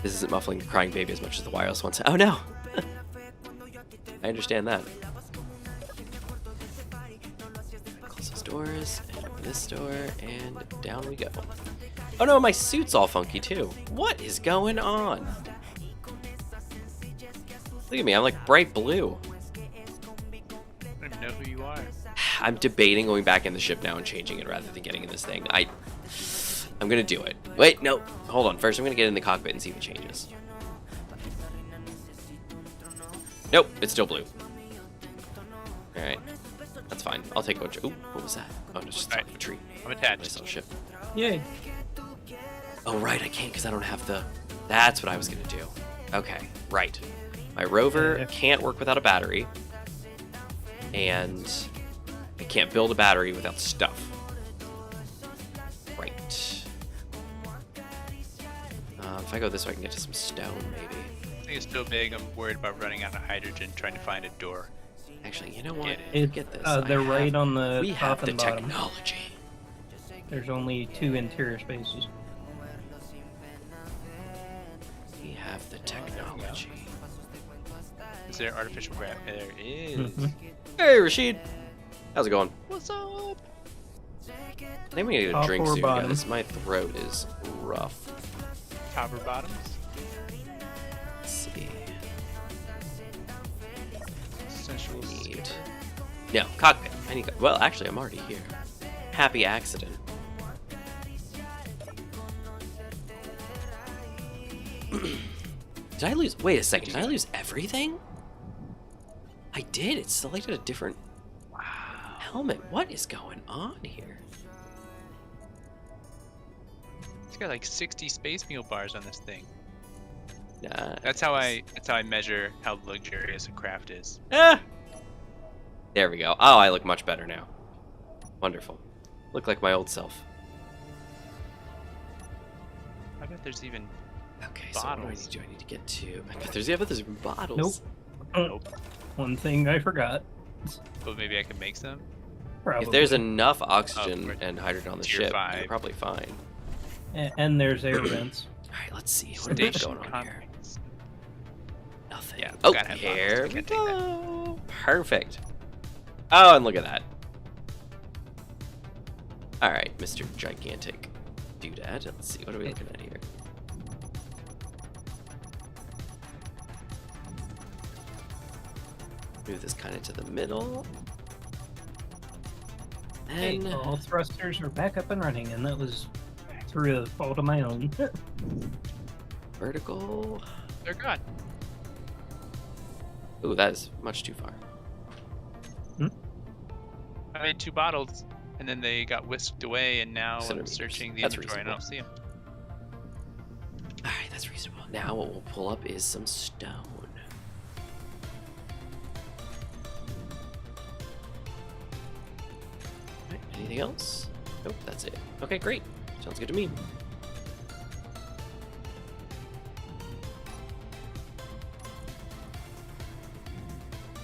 S1: This isn't muffling the crying baby as much as the wireless ones. Oh no! I understand that. Close those doors, and open this door, and down we go. Oh no, my suit's all funky too. What is going on? Look at me, I'm like bright blue.
S3: I don't even know who you are.
S1: I'm debating going back in the ship now and changing it rather than getting in this thing. I'm gonna do it. Wait, no, hold on. First, I'm gonna get in the cockpit and see if it changes. Nope, it's still blue. All right, that's fine. I'll take a bunch. Ooh, what was that? Oh, it's just a tree.
S3: I'm
S1: I
S3: attached.
S1: saw a ship.
S2: Yay.
S1: Oh right, I can't because I don't have the. That's what I was gonna do. Okay, right. My rover
S2: Yeah.
S1: can't work without a battery, and I can't build a battery without stuff. Right. If I go this way, I can get to some stone, maybe.
S3: I think it's so big, I'm worried about running out of hydrogen trying to find a door.
S1: Actually, you know what?
S2: It,
S1: Get this.
S2: they're right on the
S1: We
S2: top
S1: have the
S2: and bottom.
S1: technology.
S2: There's only 2 interior spaces.
S1: We have the technology.
S3: Is there artificial gravity? There is.
S2: Mhm.
S1: Hey, Rashid. How's it going?
S3: What's up?
S1: I think we need a
S2: Top
S1: drink
S2: or
S1: soon,
S2: bottom?
S1: guys. My throat is rough.
S3: Top or bottoms?
S1: Let's see.
S3: Sensual
S1: Need.
S3: skipper.
S1: No, cockpit. I need. Well, actually, I'm already here. Happy accident. Did I lose? Wait a second. Did I lose everything? I did. It selected a different helmet. What is going on here?
S3: It's got like 60 space mule bars on this thing.
S1: Nah.
S3: That's how I measure how luxurious a craft is.
S1: Ah! There we go. Oh, I look much better now. Wonderful. Look like my old self.
S3: I bet there's even
S1: Okay, so what do I
S3: bottles.
S1: need to do? I need to get to. I bet there's bottles.
S2: Nope.
S3: Nope.
S2: One thing I forgot.
S3: But maybe I can make some.
S2: Probably.
S1: If there's enough oxygen
S3: we're
S1: and hydrogen on the
S3: tier
S1: ship,
S3: 5.
S1: you're probably fine.
S2: And there's air vents.
S1: All right, let's see. What do we have
S3: Station
S1: going on here?
S3: contents.
S1: Nothing.
S3: Yeah,
S1: Oh,
S3: gotta have bottles.
S1: here
S3: I
S1: we
S3: can't take that.
S1: go. Perfect. Oh, and look at that. All right, Mr. Gigantic Doodad. Let's see. What are we looking at here? Move this kind of to the middle.
S2: Hey,
S1: And
S2: all thrusters are back up and running, and that was through a fault of my own.
S1: vertical.
S3: They're gone.
S1: Ooh, that is much too far.
S3: I made 2 bottles, and then they got whisked away, and now I'm
S1: Centimeters.
S3: searching the
S1: That's
S3: inventory and I don't see them.
S1: All right, that's reasonable. Now what we'll pull up is some stone. Alright, anything else? Nope, that's it. Okay, great. Sounds good to me.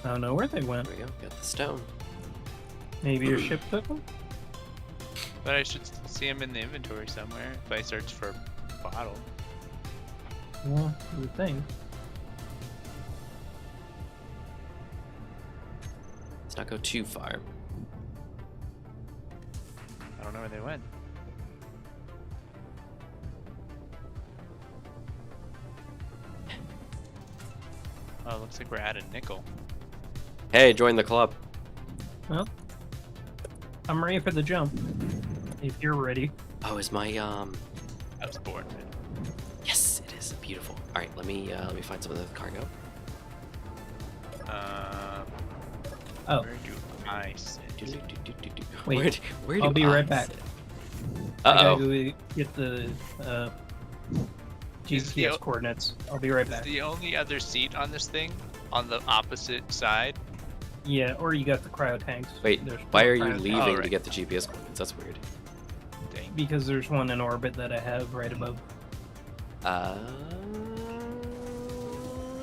S2: I don't know where they went.
S1: There we go. Got the stone.
S2: Maybe your ship took them?
S3: But I should see them in the inventory somewhere if I search for bottle.
S2: Well, you would think.
S1: Let's not go too far.
S3: I don't know where they went. Oh, looks like we're at a nickel.
S1: Hey, join the club.
S2: Well, I'm ready for the jump. If you're ready.
S1: Oh, is my
S3: I was bored.
S1: Yes, it is beautiful. All right, let me find some of the cargo.
S2: Oh,
S3: Where do I sit?
S2: Wait,
S1: where do
S2: I'll be
S1: I
S2: right back.
S1: sit?
S2: I
S1: Uh-oh.
S2: gotta go get the
S3: Is the
S2: GPS
S3: o-
S2: coordinates. I'll be right
S3: Is
S2: back.
S3: the only other seat on this thing on the opposite side?
S2: Yeah, or you got the cryo tanks.
S1: Wait,
S2: There's
S1: why
S2: four
S1: are you
S2: cryo tanks.
S1: leaving
S3: Oh,
S1: to
S3: right.
S1: get the GPS coordinates? That's weird.
S3: Dang.
S2: Because there's one in orbit that I have right above
S1: Uh,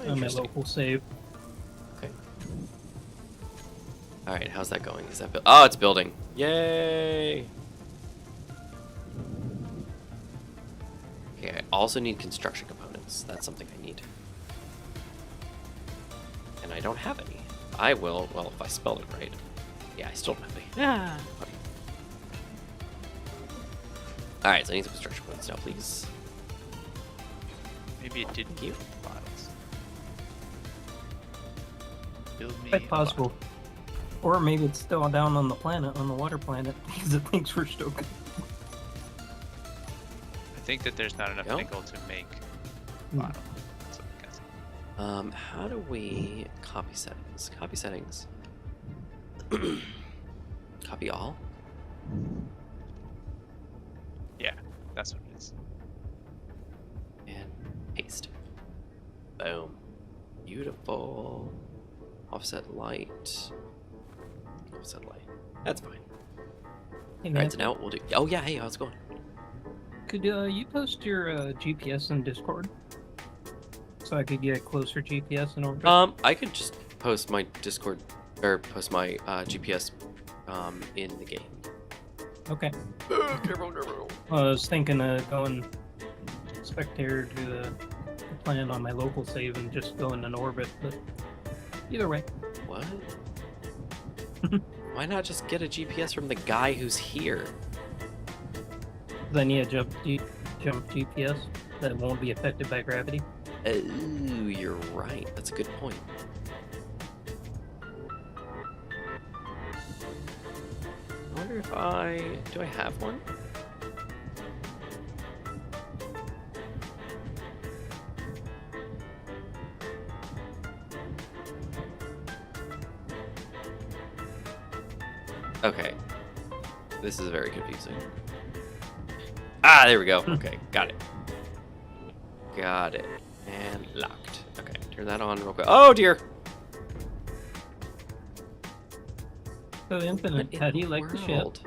S2: on my
S1: interesting.
S2: local save.
S1: Okay. All right, how's that going? Is that oh, it's building. Yay! Okay, I also need construction components. That's something I need. And I don't have any. I will, well, if I spelled it right. Yeah, I still don't have any. Ah. Okay. All right, so I need some construction components now, please.
S3: Maybe it didn't
S1: Thank you.
S3: bottles. Build me
S2: Quite
S3: a
S2: possible. Or maybe it's still down on the planet, on the water planet, because it thinks we're still good.
S3: I think that there's not enough
S1: No?
S3: nickel to make
S2: Hmm.
S3: bottle. That's what I'm guessing.
S1: How do we copy settings? Copy settings. Copy all?
S3: Yeah, that's what it is.
S1: And paste. full. Offset light. Offset light. That's fine.
S2: Hey,
S1: All
S2: man,
S1: right, so now we'll do. Oh yeah, hey, how's it going?
S2: could you post your GPS in Discord so I could get a closer GPS in orbit?
S1: I could just post my Discord or post my GPS in the game.
S2: Okay.
S1: Careful.
S2: Well, I was thinking of going spectator to the plan on my local save and just going in orbit, but either way.
S1: What? Why not just get a GPS from the guy who's here?
S2: Then you jump GPS that won't be affected by gravity.
S1: Oh, you're right. That's a good point. I wonder if do I have one? Okay. This is very confusing. Ah, there we go. Okay, got it. Got it. And locked. Okay, turn that on real quick. Oh dear!
S2: So Infinite,
S1: What in
S2: how do you like the ship?
S1: world?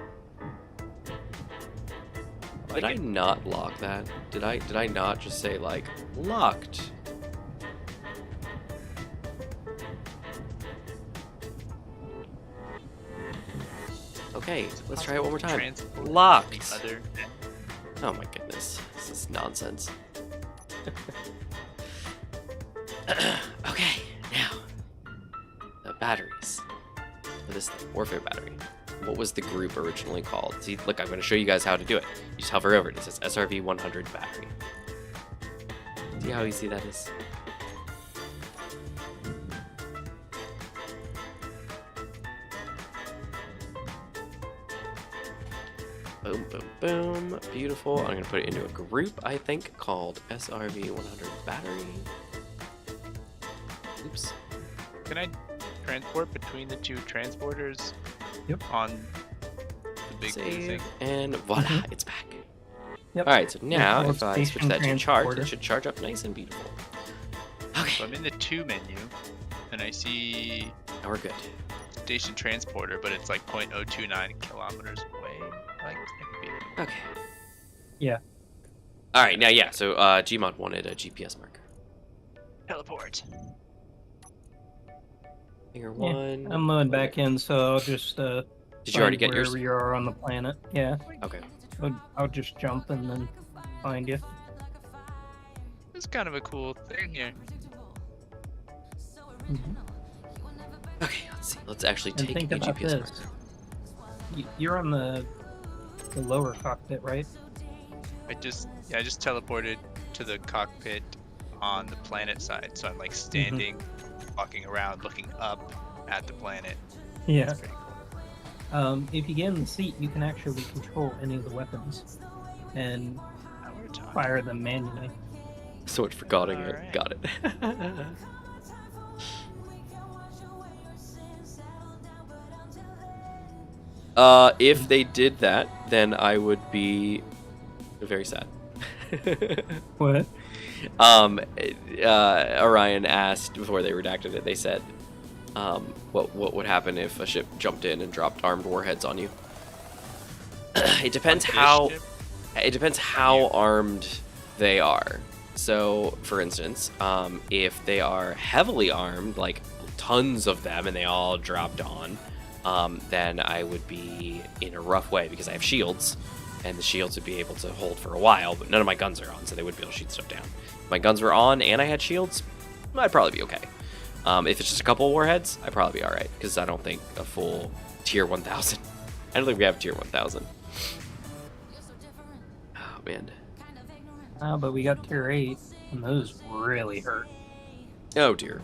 S1: Did I not lock that? Did I not just say like locked? Okay, let's try it one more time.
S3: Transport
S1: Locked.
S3: the other-
S1: Oh my goodness, this is nonsense. Okay, now the batteries for this thing, warfare battery. What was the group originally called? See, look, I'm going to show you guys how to do it. You just hover over it. It says SRV 100 battery. See how easy that is? Boom, boom, boom. Beautiful. I'm going to put it into a group, I think, called SRV 100 battery. Oops.
S3: Can I transport between the two transporters?
S2: Yep.
S3: On the big blue
S1: Save,
S3: thing.
S1: and voila, it's back.
S2: Yep.
S1: Alright, so now
S2: Well,
S1: if I switch
S2: station
S1: that to charge,
S2: transporter.
S1: it should charge up nice and beautiful. Okay,
S3: So I'm in the 2 menu, and I see
S1: now we're good.
S3: station transporter, but it's like 0.029 kilometers away. Like, that could be
S1: Okay.
S2: Yeah.
S1: Alright, now yeah, so Gmod wanted a GPS marker.
S3: teleport.
S1: Finger
S2: Yeah,
S1: one.
S2: I'm loading back in, so I'll just
S1: Did you already get yours?
S2: wherever you are on the planet. Yeah,
S1: Okay.
S2: I'll just jump and then find you.
S3: It's kind of a cool thing here.
S2: Mhm.
S1: Okay, let's see. Let's actually
S2: And
S1: take
S2: think
S1: a
S2: about
S1: GPS
S2: this.
S1: marker.
S2: You're on the lower cockpit, right?
S3: I just teleported to the cockpit on the planet side, so I'm like standing, walking around, looking up at the planet.
S2: Yeah.
S3: It's pretty cool.
S2: If you get in the seat, you can actually control any of the weapons and
S3: Now we're talking.
S2: fire them manually.
S1: So much for godding it.
S3: Alright.
S1: Got it. If they did that, then I would be very sad.
S2: What?
S1: Orion asked before they redacted it. They said, what would happen if a ship jumped in and dropped armed warheads on you? It depends
S3: On this
S1: how.
S3: ship?
S1: It depends how armed they are. So, for instance, if they are heavily armed, like tons of them, and they all dropped on, then I would be in a rough way because I have shields, and the shields would be able to hold for a while, but none of my guns are on, so they wouldn't be able to shoot stuff down. If my guns were on and I had shields, I'd probably be okay. If it's just a couple warheads, I'd probably be alright, because I don't think a full tier 1000. I don't think we have tier 1000. Oh, man.
S2: But we got tier 8, and those really hurt.
S1: Oh, dear.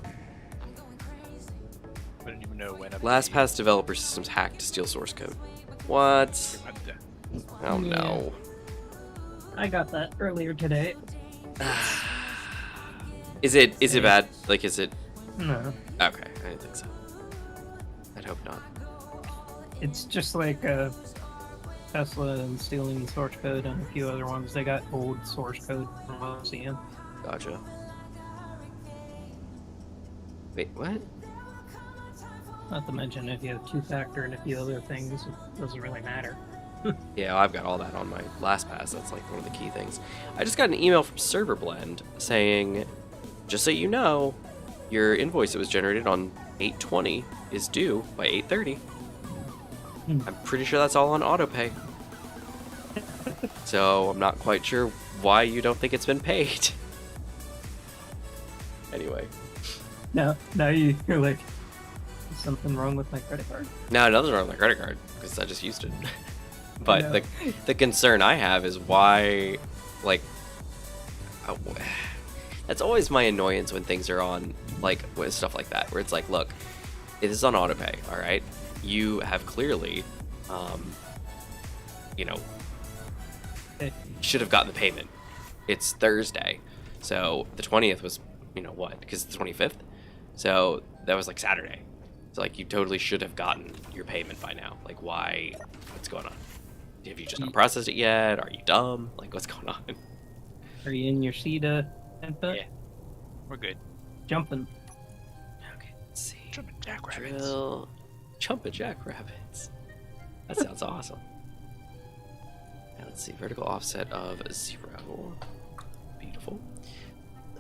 S3: I don't even know when.
S1: LastPass developer systems hacked to steal source code. What? Oh, no.
S2: I got that earlier today.
S1: Is it bad? Like, is it...
S2: No,
S1: Okay, I didn't think so. I'd hope not.
S2: it's just like Tesla and stealing source code and a few other ones. They got old source code from what I'm seeing.
S1: Gotcha. Wait, what?
S2: Not to mention if you have two-factor and a few other things, it doesn't really matter.
S1: Yeah, I've got all that on my LastPass. That's like one of the key things. I just got an email from ServerBlend saying, just so you know, your invoice that was generated on 8/20 is due by 8/30. I'm pretty sure that's all on autopay. So I'm not quite sure why you don't think it's been paid. Anyway.
S2: Now you're like, is something wrong with my credit card?
S1: No, nothing's wrong with my credit card because I just used it. But
S2: No.
S1: the concern I have is why, like, that's always my annoyance when things are on, like, with stuff like that, where it's like, look, it is on autopay, all right? You have clearly, you know, should have gotten the payment. It's Thursday, so the 20th was, you know what? Because it's the 25th, so that was like Saturday. So like, you totally should have gotten your payment by now. Like, why? What's going on? Have you just not processed it yet? Are you dumb? Like, what's going on?
S2: Are you in your CETA input?
S3: Yeah. We're good.
S2: Jumping.
S1: Okay, let's see.
S3: Jumping jackrabbits.
S1: Drill. Jumping jackrabbits. That sounds awesome. Now let's see. Vertical offset of 0. Beautiful.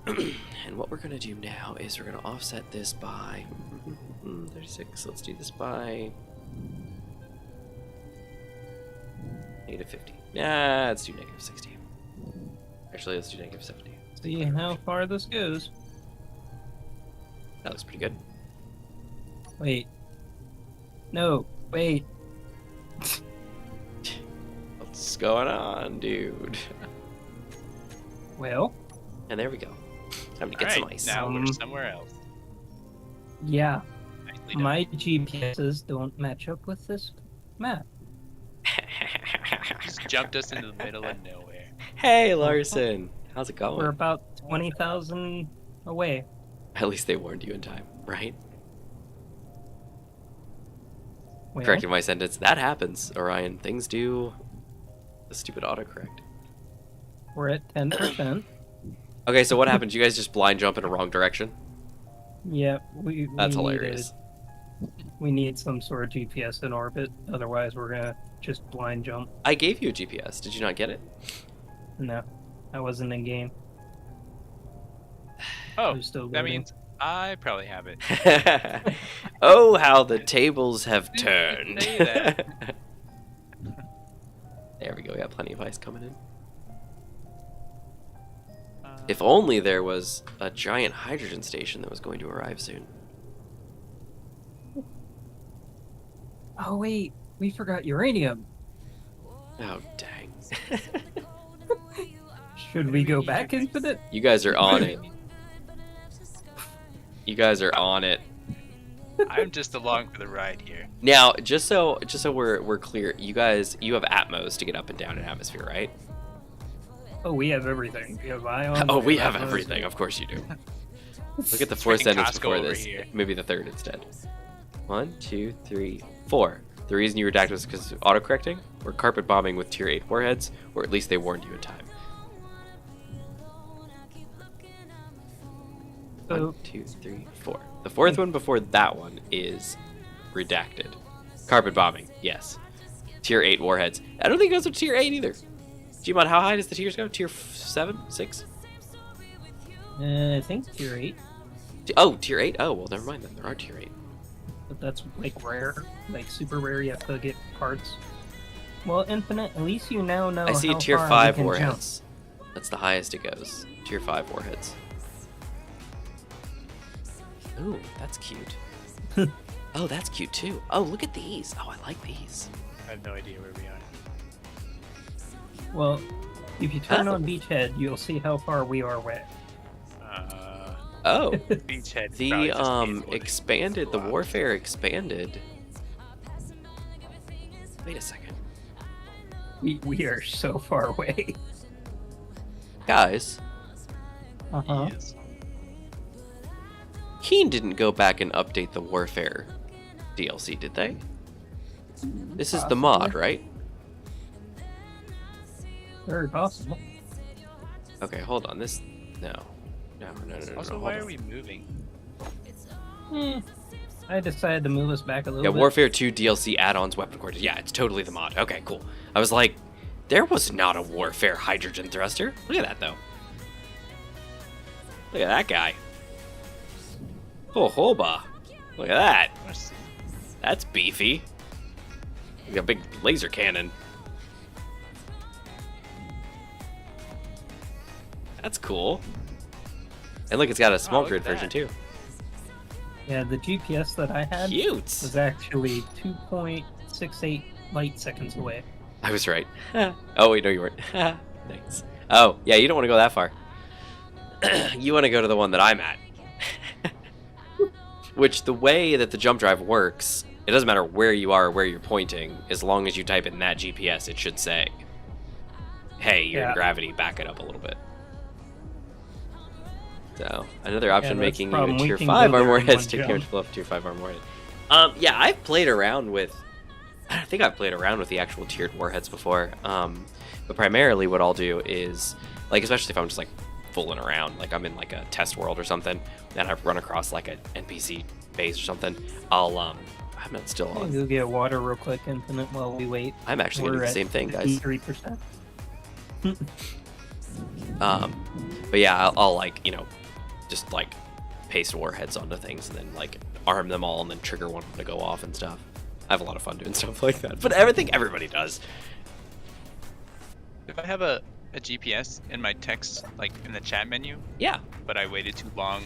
S1: And what we're going to do now is we're going to offset this by 36. Let's do this by -50. Nah, let's do -60. Actually, let's do -70.
S2: See how far this goes.
S1: That looks pretty good.
S2: Wait. No, wait.
S1: What's going on, dude?
S2: Well,
S1: And there we go. Time to get some
S3: Alright,
S1: ice.
S3: now we're somewhere else.
S2: yeah,
S3: Nicely done.
S2: my GPSs don't match up with this map.
S3: Just jumped us into the middle of nowhere.
S1: Hey, Larson. How's it going?
S2: We're about 20,000 away.
S1: At least they warned you in time, right?
S2: Well,
S1: Correcting my sentence. That happens, Orion. Things do the stupid autocorrect.
S2: we're at 10%.
S1: Okay, so what happened? You guys just blind jump in the wrong direction?
S2: Yeah,
S1: That's
S2: we
S1: hilarious.
S2: We need some sort of GPS in orbit, otherwise we're gonna just blind jump.
S1: I gave you a GPS. Did you not get it?
S2: No, I wasn't in game.
S3: Oh,
S2: We're still
S3: that
S2: loading.
S3: means I probably have it.
S1: Oh, how the tables have
S3: Didn't
S1: turned.
S3: say that.
S1: There we go. We got plenty of ice coming in. If only there was a giant hydrogen station that was going to arrive soon.
S2: Oh wait, we forgot uranium.
S1: Oh, dang.
S2: Should we go back Infinite?
S1: You guys are on it. You guys are on it.
S3: I'm just along for the ride here.
S1: Now, just so we're clear, you have Atmos to get up and down in atmosphere, right?
S2: Oh, we have everything. We have ions.
S1: Oh, we have
S2: Atmos.
S1: everything. Of course you do. Look at the fourth
S3: freaking
S1: sentence
S3: Costco
S1: before
S3: over
S1: this.
S3: here.
S1: Maybe the third instead. 1, 2, 3, 4. The reason you redacted was because of autocorrecting, or carpet bombing with tier 8 warheads, or at least they warned you in time.
S2: So,
S1: 1, 2, 3, 4. The fourth one before that one is redacted. Carpet bombing, yes. Tier 8 warheads. I don't think it goes to tier 8 either. Gmod, how high does the tiers go? Tier 7? 6?
S2: I think tier 8,
S1: Oh, tier 8? Oh, well, never mind then. There are tier 8.
S2: but that's like rare, like super rare. You have to get parts. Well, Infinite, at least you now know.
S1: I see
S2: how
S1: tier
S2: far
S1: 5
S2: we can
S1: warheads. That's the highest it goes. Tier 5 warheads. Ooh, that's cute. Oh, that's cute too. Oh, look at these. Oh, I like these.
S3: I have no idea where we are.
S2: Jump. Well, if you turn
S1: Oh.
S2: on Beachhead, you'll see how far we are away.
S1: Oh,
S3: Beachhead.
S1: the expanded, the warfare expanded. Wait a second.
S2: We are so far away.
S1: Guys,
S2: Uh-huh.
S3: Yes.
S1: Keen didn't go back and update the warfare DLC, did they? This is the mod, right?
S2: Very possible.
S1: Okay, hold on. This... No. No.
S3: Also,
S1: hold
S3: why
S1: on.
S3: are we moving?
S2: I decided to move us back a little
S1: Yeah,
S2: bit.
S1: Warfare 2 DLC add-ons weapon quarters. Yeah, it's totally the mod. Okay, cool. I was like, there was not a Warfare hydrogen thruster. Look at that, though. Look at that guy. Oh, hoba. Look at that. That's beefy. Like a big laser cannon. That's cool. And look, it's got a small
S3: look
S1: grid
S3: at that.
S1: version, too.
S2: Yeah, the GPS that I had
S1: Cute.
S2: was actually 2.68 light seconds away.
S1: I was right. Oh, wait, no, you weren't. Nice. Oh, yeah, you don't want to go that far. You want to go to the one that I'm at. Which, the way that the jump drive works, it doesn't matter where you are or where you're pointing, as long as you type it in that GPS, it should say, hey, you're in gravity, back it up a little bit. So, another option making you a tier 5 armor head to cancel off tier 5 armor head. Yeah, I've played around with, I think I've played around with the actual tiered warheads before. But primarily what I'll do is, like, especially if I'm just like fooling around, like I'm in like a test world or something, and I've run across like an NPC base or something, I'm not still on.
S2: Go get water real quick, Infinite, while we wait.
S1: I'm actually gonna do the same thing, guys.
S2: 3%.
S1: But yeah, I'll like, you know, just like paste warheads onto things and then like arm them all and then trigger one to go off and stuff. I have a lot of fun doing stuff like that, but I think everybody does.
S3: If I have a GPS in my text, like in the chat menu,
S1: Yeah.
S3: but I waited too long,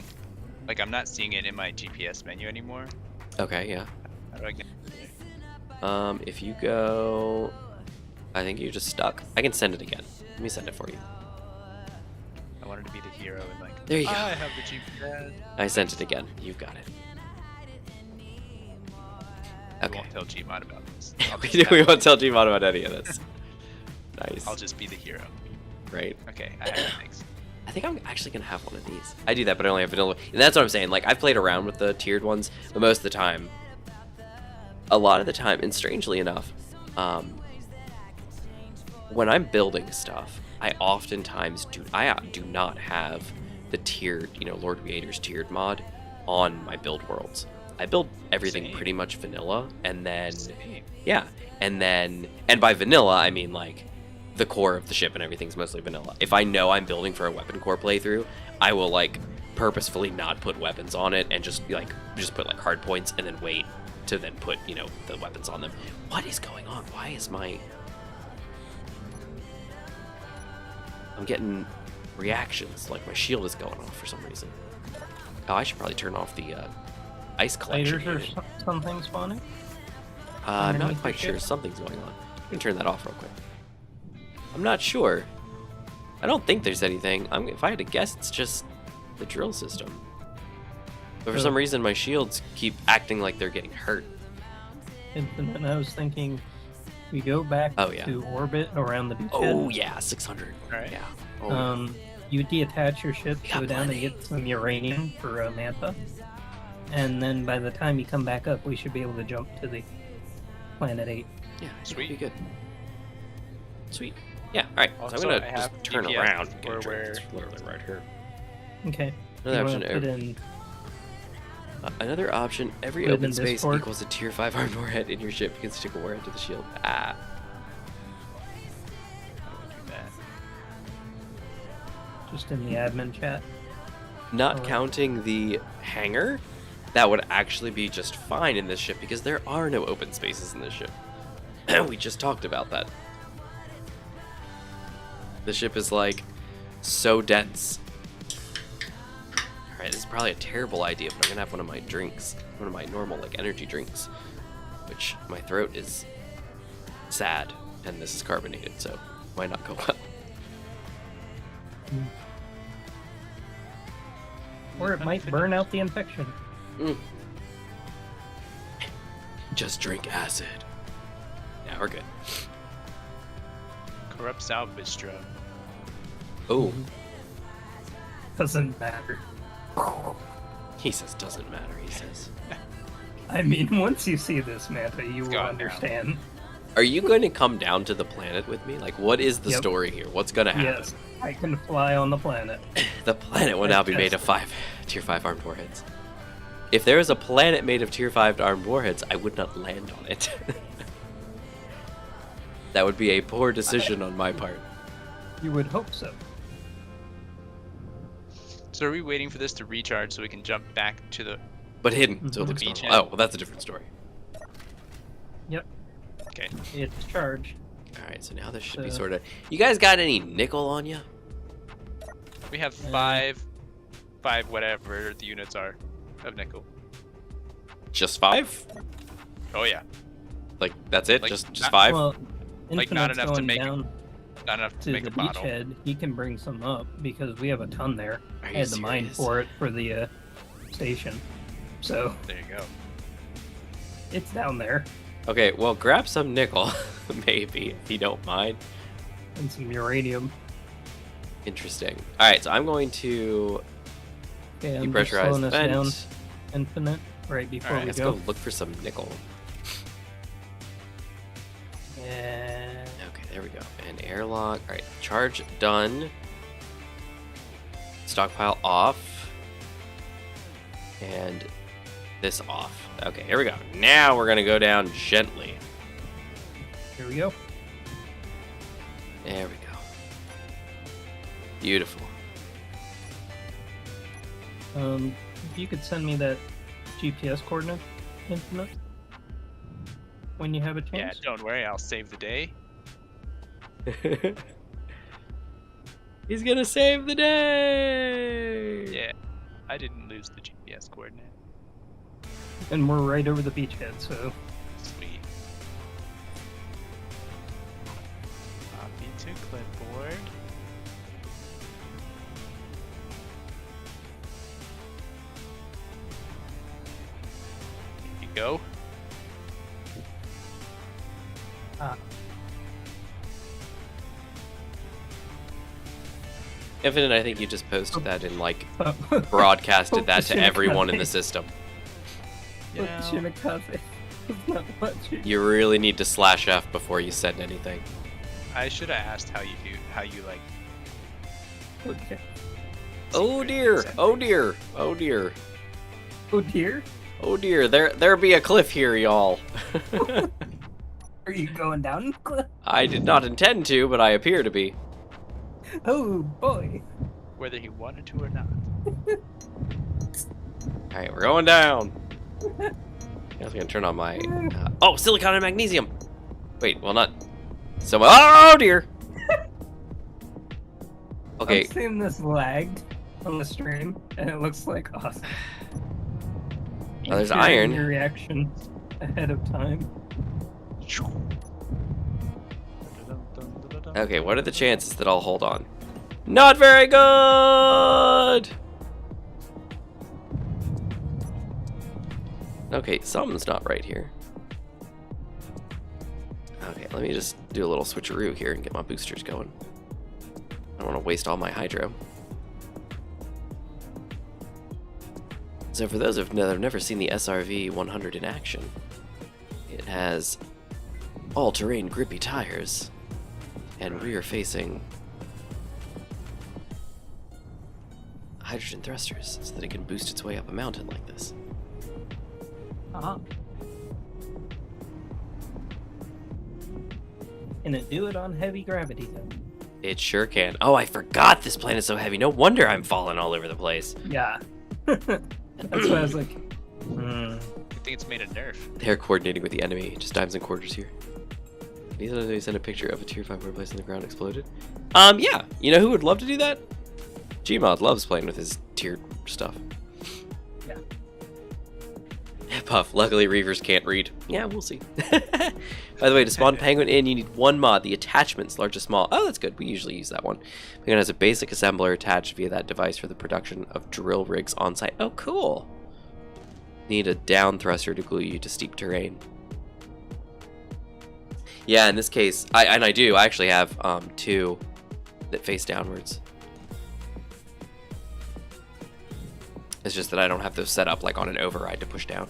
S3: like I'm not seeing it in my GPS menu anymore.
S1: Okay, yeah.
S3: How do I get
S1: If you go, I think you're just stuck. I can send it again. Let me send it for you.
S3: I wanted to be the hero and like,
S1: There you go.
S3: I have the GPS.
S1: I sent it again. You've got it.
S3: I
S1: Okay.
S3: won't tell Gmod about this.
S1: We won't tell Gmod about any of this. Nice.
S3: I'll just be the hero.
S1: Right.
S3: Okay, I have it, thanks.
S1: I think I'm actually gonna have one of these. I do that, but I only have vanilla. And that's what I'm saying. Like, I've played around with the tiered ones, but most of the time, a lot of the time, and strangely enough, when I'm building stuff, I oftentimes do not have the tiered, you know, Lord Creator's tiered mod on my build worlds. I build everything
S3: Same.
S1: pretty much vanilla, and then
S3: Same.
S1: yeah, and by vanilla I mean like the core of the ship and everything's mostly vanilla. If I know I'm building for a weapon core playthrough, I will like purposefully not put weapons on it and just put like hard points and then wait to then put, you know, the weapons on them. What is going on? Why is I'm getting reactions, like my shield is going off for some reason. Oh, I should probably turn off the ice collection.
S2: Spiders or something spawning?
S1: I'm not
S2: underneath
S1: quite
S2: the
S1: sure.
S2: ship?
S1: Something's going on. We can turn that off real quick. I'm not sure. I don't think there's anything. If I had to guess, it's just the drill system. But for some reason, my shields keep acting like they're getting hurt.
S2: Infinite, and I was thinking we go back
S1: Oh, yeah.
S2: to orbit around the beachhead.
S1: Oh yeah, 600.
S3: Alright.
S1: Yeah. Oh,
S2: You detach your ship,
S1: We got
S2: go down
S1: plenty.
S2: and get some uranium for Manta, and then by the time you come back up, we should be able to jump to the Planet 8.
S1: yeah.
S3: Sweet.
S1: Be good. Sweet. Yeah. All right. So
S3: Also,
S1: I'm gonna
S3: I
S1: just
S3: have
S1: turn
S3: GPS
S1: around. and
S3: for
S1: get a drink.
S3: where-
S1: It's literally right here.
S2: Okay.
S1: Another
S2: You
S1: option.
S2: wanna put in
S1: Another option. Every
S2: Put it
S1: open
S2: in
S1: space
S2: Discord.
S1: equals a tier 5 armor warhead in your ship. You can stick a warhead to the shield. Ah.
S3: How do I do that?
S2: just in the admin chat.
S1: Not
S2: Oh.
S1: counting the hangar, that would actually be just fine in this ship because there are no open spaces in this ship. We just talked about that. The ship is like so dense. Alright, this is probably a terrible idea, but I'm gonna have one of my drinks, one of my normal like energy drinks, which my throat is sad, and this is carbonated, so might not go well.
S2: Or it might burn out the infection.
S1: Just drink acid. Yeah, we're good.
S3: Corrupt Sal Bistro.
S1: Oh,
S2: Doesn't matter.
S1: he says doesn't matter, he says.
S2: I mean, once you see this, Manta, you will
S3: go now.
S2: understand.
S1: Are you going to come down to the planet with me? Like, what is the
S2: Yep.
S1: story here? What's going to happen?
S2: Yes, I can fly on the planet.
S1: The planet will now be made of
S2: Fantastic.
S1: 5 tier 5 armed warheads. If there was a planet made of tier 5 armed warheads, I would not land on it. That would be a poor decision on my part.
S2: You would hope so.
S3: So are we waiting for this to recharge so we can jump back to the...
S1: But hidden, so it looks
S3: Beachhead.
S1: normal. Oh, well, that's a different story.
S2: Yep.
S3: Okay.
S2: It's charged.
S1: Alright, so now this should be
S2: So-
S1: sorted. You guys got any nickel on you?
S3: We have five whatever the units are of nickel.
S1: Just 5?
S3: Oh yeah.
S1: Like, that's it?
S3: Like,
S1: just
S3: not-
S1: 5?
S2: Well,
S3: Like, not
S2: Infinite's
S3: enough to
S2: going
S3: make
S2: down
S3: Not enough to
S2: to
S3: make
S2: the
S3: a bottle.
S2: beachhead. He can bring some up because we have a ton there.
S1: Are
S2: I
S1: you
S2: had to mine
S1: serious?
S2: for it for the station. So
S3: There you go.
S2: it's down there.
S1: Okay, well, grab some nickel, maybe, if you don't mind.
S2: And some uranium.
S1: Interesting. Alright, so I'm going to
S2: Okay, I'm just
S1: depressurize
S2: slowing
S1: the
S2: us down.
S1: vent.
S2: Infinite right before
S3: Alright,
S2: we
S1: Let's
S2: go.
S1: go look for some nickel.
S2: Yeah.
S1: Okay, there we go. And airlock. Alright, charge done. Stockpile off. And this off. Okay, here we go. Now we're gonna go down gently.
S2: Here we go.
S1: There we go. Beautiful.
S2: If you could send me that GPS coordinate, Infinite, when you have a
S3: Yeah,
S2: chance.
S3: don't worry, I'll save the day.
S1: He's gonna save the day!
S3: Yeah, I didn't lose the GPS coordinate.
S2: And we're right over the beachhead, so
S3: Sweet. Copy to clipboard. Here you go.
S1: Infinite, I think you just posted that and, like,
S2: uh,
S1: broadcasted that to
S2: Shimakaze.
S1: everyone in the system.
S3: You know,
S2: Shimakaze is not watching.
S1: You really need to slash F before you send anything.
S3: I should have asked how you like.
S2: Okay.
S1: Oh
S3: secret
S1: dear!
S3: send
S1: Oh
S3: things.
S1: dear! Oh dear!
S2: Oh dear.
S1: Oh dear! There be a cliff here, y'all.
S2: Are you going down, Cliff?
S1: I did not intend to, but I appear to be.
S2: Oh boy.
S3: Whether he wanted to or not.
S1: Alright, we're going down. I was gonna turn on my. Oh, silicon and magnesium! Wait, well, not. So. Oh dear! Okay,
S2: I'm seeing this lagged on the stream, and it looks like awesome.
S1: Oh, there's
S2: Sharing
S1: iron.
S2: Your reaction ahead of time.
S1: okay, what are the chances that I'll hold on? Not very good! Okay, something's not right here. Okay, let me just do a little switcheroo here and get my boosters going. I don't want to waste all my hydro. So for those that have never seen the SRV 100 in action, it has all-terrain grippy tires and rear-facing hydrogen thrusters so that it can boost its way up a mountain like this.
S2: Uh-huh. Can it do it on heavy gravity though?
S1: It sure can. Oh, I forgot this planet's so heavy. No wonder I'm falling all over the place.
S2: Yeah. That's why I was like,
S3: I think it's made a nerf.
S1: They're coordinating with the enemy. Just dimes and quarters here. These are they sent a picture of a tier 5 place in the ground exploded. Yeah. You know who would love to do that? Gmod loves playing with his tiered stuff.
S2: yeah.
S1: Puff. Luckily, Reavers can't read. Yeah, we'll see. By the way, to spawn Penguin in, you need one mod, the attachments, large to small. Oh, that's good. We usually use that one. Penguin has a basic assembler attached via that device for the production of drill rigs on site. Oh, cool. Need a down thruster to glue you to steep terrain. Yeah, in this case, I actually have two that face downwards. It's just that I don't have those set up like on an override to push down.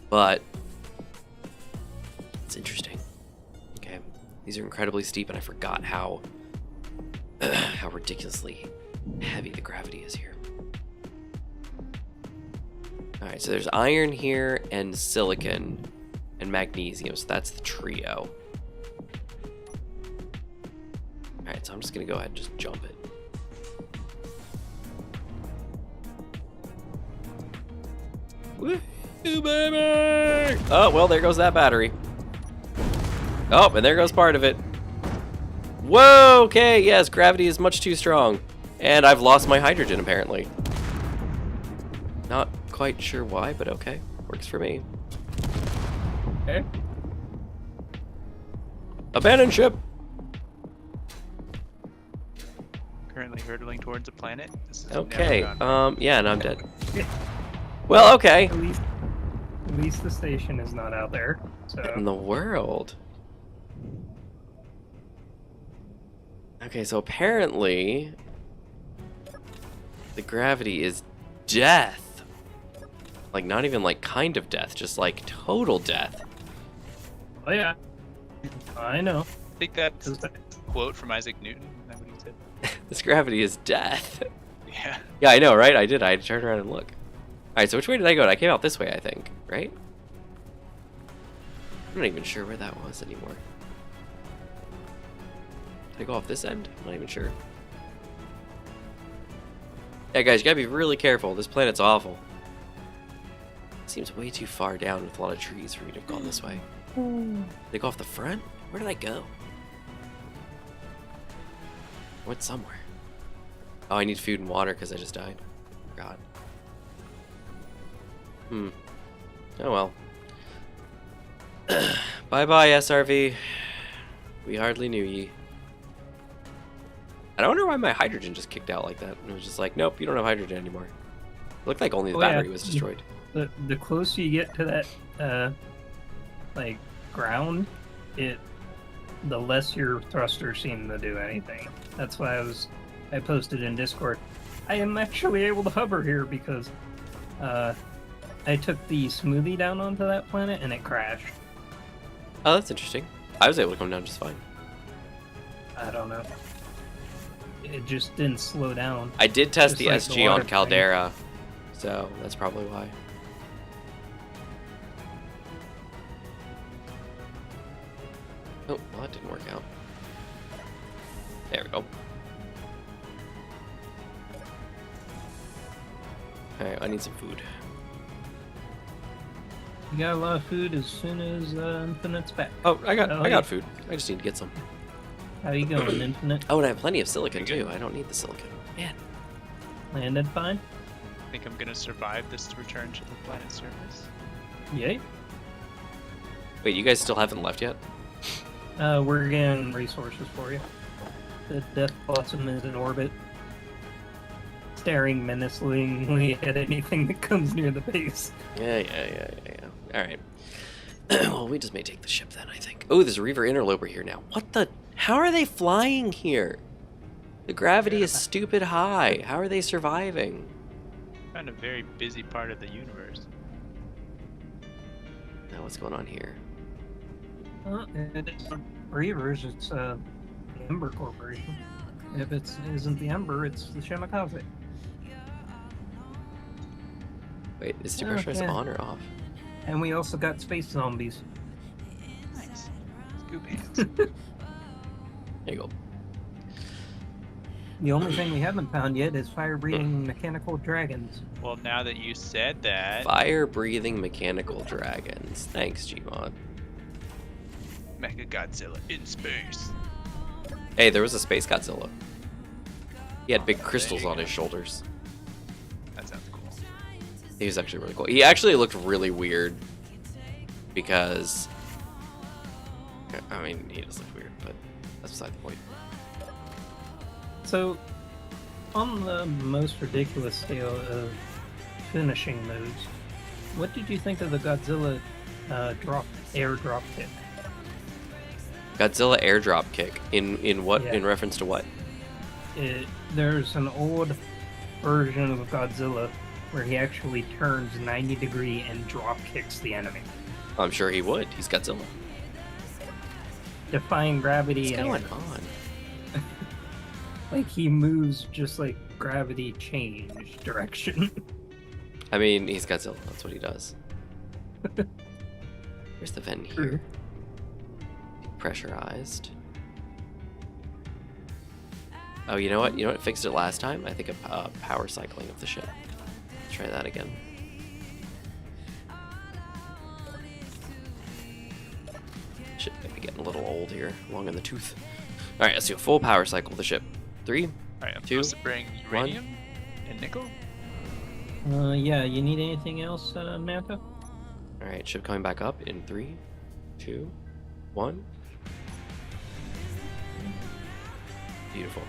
S1: But it's interesting. Okay, these are incredibly steep, and I forgot how how ridiculously heavy the gravity is here. Alright, so there's iron here and silicon and magnesium, so that's the trio. Alright, so I'm just gonna go ahead and just jump it. Woohoo, baby! Oh, well, there goes that battery. Oh, and there goes part of it. Whoa, okay, yes, gravity is much too strong. And I've lost my hydrogen, apparently. Not quite sure why, but okay. Works for me.
S2: Okay.
S1: Abandon ship!
S3: Currently hurtling towards a planet. This is
S1: Okay,
S3: never gone.
S1: yeah, and I'm dead. Well, okay.
S2: At least the station is not out there. So
S1: In the world. Okay, so apparently the gravity is death. Like, not even like kind of death, just like total death.
S2: oh yeah, I know.
S3: I think that's a quote from Isaac Newton. Is that what he said?
S1: This gravity is death.
S3: Yeah.
S1: Yeah, I know, right? I did. I had to turn around and look. Alright, so which way did I go? I came out this way, I think, right? I'm not even sure where that was anymore. Did I go off this end? I'm not even sure. Yeah, guys, you gotta be really careful. This planet's awful. Seems way too far down with a lot of trees for me to have gone this way. Did I go off the front? Where did I go? I went somewhere. Oh, I need food and water because I just died. God. Oh well. Bye-bye, SRV. We hardly knew ye. I don't wonder why my hydrogen just kicked out like that. It was just like, nope, you don't have hydrogen anymore. It looked like only the battery was destroyed.
S2: The closer you get to that, like ground, the less your thrusters seem to do anything. That's why I posted in Discord. I am actually able to hover here because, I took the smoothie down onto that planet and it crashed.
S1: Oh, that's interesting. I was able to come down just fine.
S2: I don't know. It just didn't slow down.
S1: I did test
S2: Just
S1: the
S2: like
S1: SG
S2: the
S1: on
S2: water thing.
S1: Caldera, so that's probably why. Oh, well, that didn't work out. There we go. Alright, I need some food.
S2: You got a lot of food as soon as Infinite's back.
S1: Oh, I got
S2: yeah.
S1: food. I just need to get some.
S2: How you going, Infinite?
S1: Oh, and I have plenty of silicon too. I don't need the silicon. Man.
S2: Landed fine?
S3: I think I'm gonna survive this return to the planet's surface.
S2: Yay.
S1: Wait, you guys still haven't left yet?
S2: We're getting resources for you. The Death Blossom is in orbit, staring menacingly at anything that comes near the base.
S1: Yeah. Alright. Well, we just may take the ship then, I think. Oh, there's a Reaver Interloper here now. What the? How are they flying here? The gravity is stupid high. How are they surviving?
S3: Found a very busy part of the universe.
S1: Now, what's going on here?
S2: It isn't Reavers, it's the Ember Corporation. If it isn't the Ember, it's the Shimakaze.
S1: Wait, is depressurized
S2: yeah.
S1: on or off?
S2: And we also got space zombies.
S3: Nice. Scoop hands.
S1: There you go.
S2: The only thing we haven't found yet is fire-breathing mechanical dragons.
S3: Well, now that you said that,
S1: Fire-breathing mechanical dragons. Thanks, Gmod.
S3: Mecha Godzilla in space.
S1: Hey, there was a Space Godzilla. He had big crystals on his shoulders.
S3: That sounds cool.
S1: He was actually really cool. He actually looked really weird because, I mean, he does look weird, but that's beside the point.
S2: So, on the most ridiculous scale of finishing moves, what did you think of the Godzilla airdrop kick?
S1: Godzilla airdrop kick in what?
S2: Yeah.
S1: In reference to what?
S2: There's an old version of Godzilla where he actually turns 90 degree and drop kicks the enemy,
S1: I'm sure he would. He's Godzilla.
S2: defying gravity.
S1: What's
S2: and
S1: going
S2: air.
S1: on?
S2: Like he moves just like gravity change direction.
S1: I mean, he's Godzilla. That's what he does. Here's the vent here. Pressurized. Oh, you know what? You know what fixed it last time? I think a power cycling of the ship. Let's try that again. Ship might be getting a little old here, long in the tooth. All right, let's do a full power cycle of the ship. 3,
S3: All right, I'm
S1: 2,
S3: supposed to bring uranium and nickel.
S2: Yeah, you need anything else, Manta?
S1: All right, ship coming back up in 3, 2, 1. Beautiful.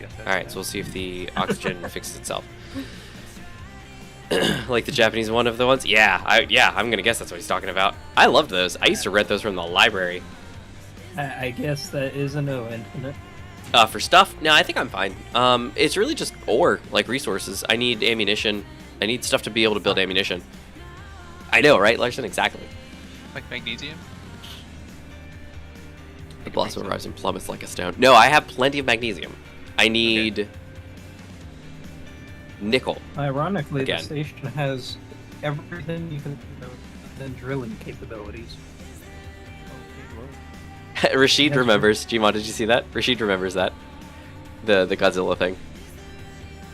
S3: Yes,
S1: All right, so we'll see if the oxygen fixes itself. Like the Japanese one of the ones? Yeah, I'm gonna guess that's what he's talking about. I loved those. I used to rent those from the library.
S2: I guess that is a no infinite.
S1: For stuff? No, I think I'm fine. It's really just ore, like resources. I need ammunition. I need stuff to be able to build ammunition. I know, right, Larson? Exactly.
S3: Like magnesium?
S1: The blossom arrives and plummets like a stone. No, I have plenty of magnesium. I need nickel.
S2: Ironically,
S1: Again.
S2: the station has everything you can know than drilling capabilities.
S1: Rashid remembers. Gmod, did you see that? Rashid remembers that. The Godzilla thing.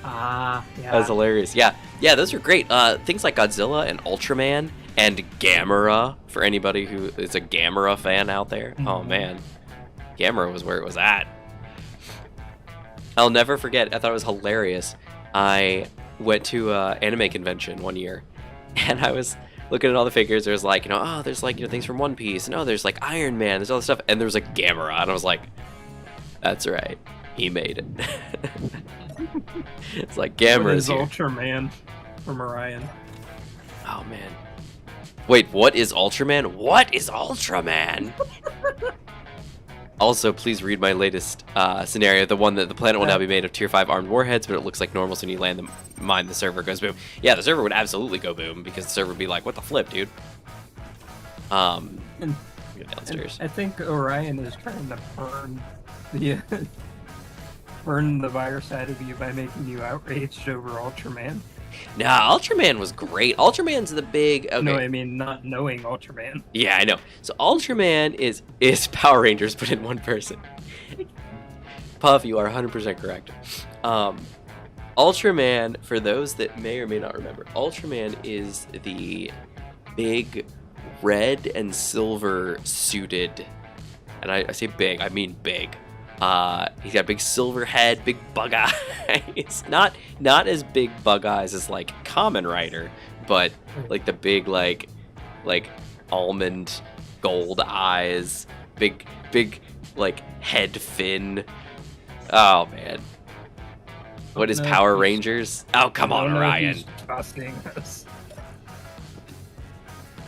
S2: Ah, yeah.
S1: That was hilarious. Yeah, those are great. Things like Godzilla and Ultraman and Gamera, for anybody who is a Gamera fan out there. Oh man, Gamera was where it was at. I'll never forget. I thought it was hilarious. I went to an anime convention one year, and I was looking at all the figures. There's like, oh, there's like, things from One Piece, and oh, there's like Iron Man. There's all this stuff, and there's like Gamera, and I was like, that's right, he made it. It's like Gamera's here.
S2: Ultraman from Orion.
S1: Oh man. Wait, what is Ultraman? What is Ultraman? Also, please read my latest scenario, the one that the planet will now be made of tier 5 armed warheads, but it looks like normal, so when you land them, mine, the server goes boom. Yeah, the server would absolutely go boom, because the server would be like, what the flip, dude? Go downstairs.
S2: I think Orion is trying to burn the virus out of you by making you outraged over Ultraman.
S1: Nah, Ultraman was great. Ultraman's the big... Okay.
S2: No, I mean not knowing Ultraman.
S1: Yeah, I know. So Ultraman is Power Rangers put in one person. Puff, you are 100% correct. Ultraman, for those that may or may not remember, Ultraman is the big red and silver suited, and I say big, I mean big. He's got big silver head, big bug eyes. Not as big bug eyes as like Kamen Rider, but like the big like almond gold eyes, big like head fin. Oh man. What is Power Rangers? Oh come on, Orion. He's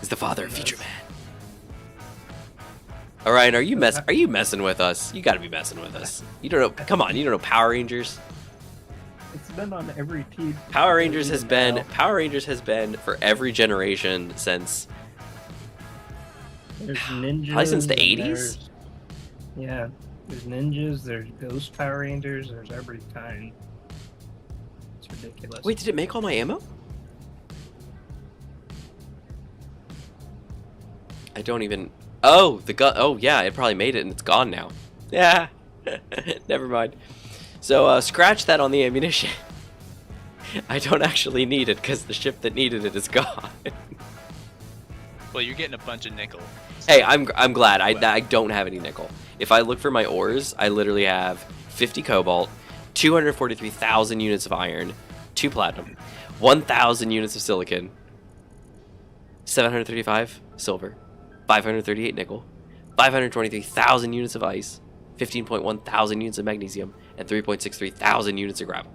S1: the father of Future Man. Orion, are you messing with us? You gotta be messing with us. You don't know. Come on, you don't know Power Rangers.
S2: It's been on every TV.
S1: Power Rangers has been for every generation since.
S2: There's ninjas.
S1: Probably since the 80s.
S2: Yeah, there's ninjas. There's Ghost Power Rangers. There's every kind. It's ridiculous.
S1: Wait, did it make all my ammo? I don't even. Oh, the gun. Oh, yeah, it probably made it and it's gone now. Yeah, never mind. So, scratch that on the ammunition. I don't actually need it because the ship that needed it is gone.
S3: Well, you're getting a bunch of nickel.
S1: Hey, I'm glad. I don't have any nickel. If I look for my ores, I literally have 50 cobalt, 243,000 units of iron, 2 platinum, 1,000 units of silicon, 735 silver, 538 nickel, 523,000 units of ice, 15.1 thousand units of magnesium, and 3.63 thousand units of gravel.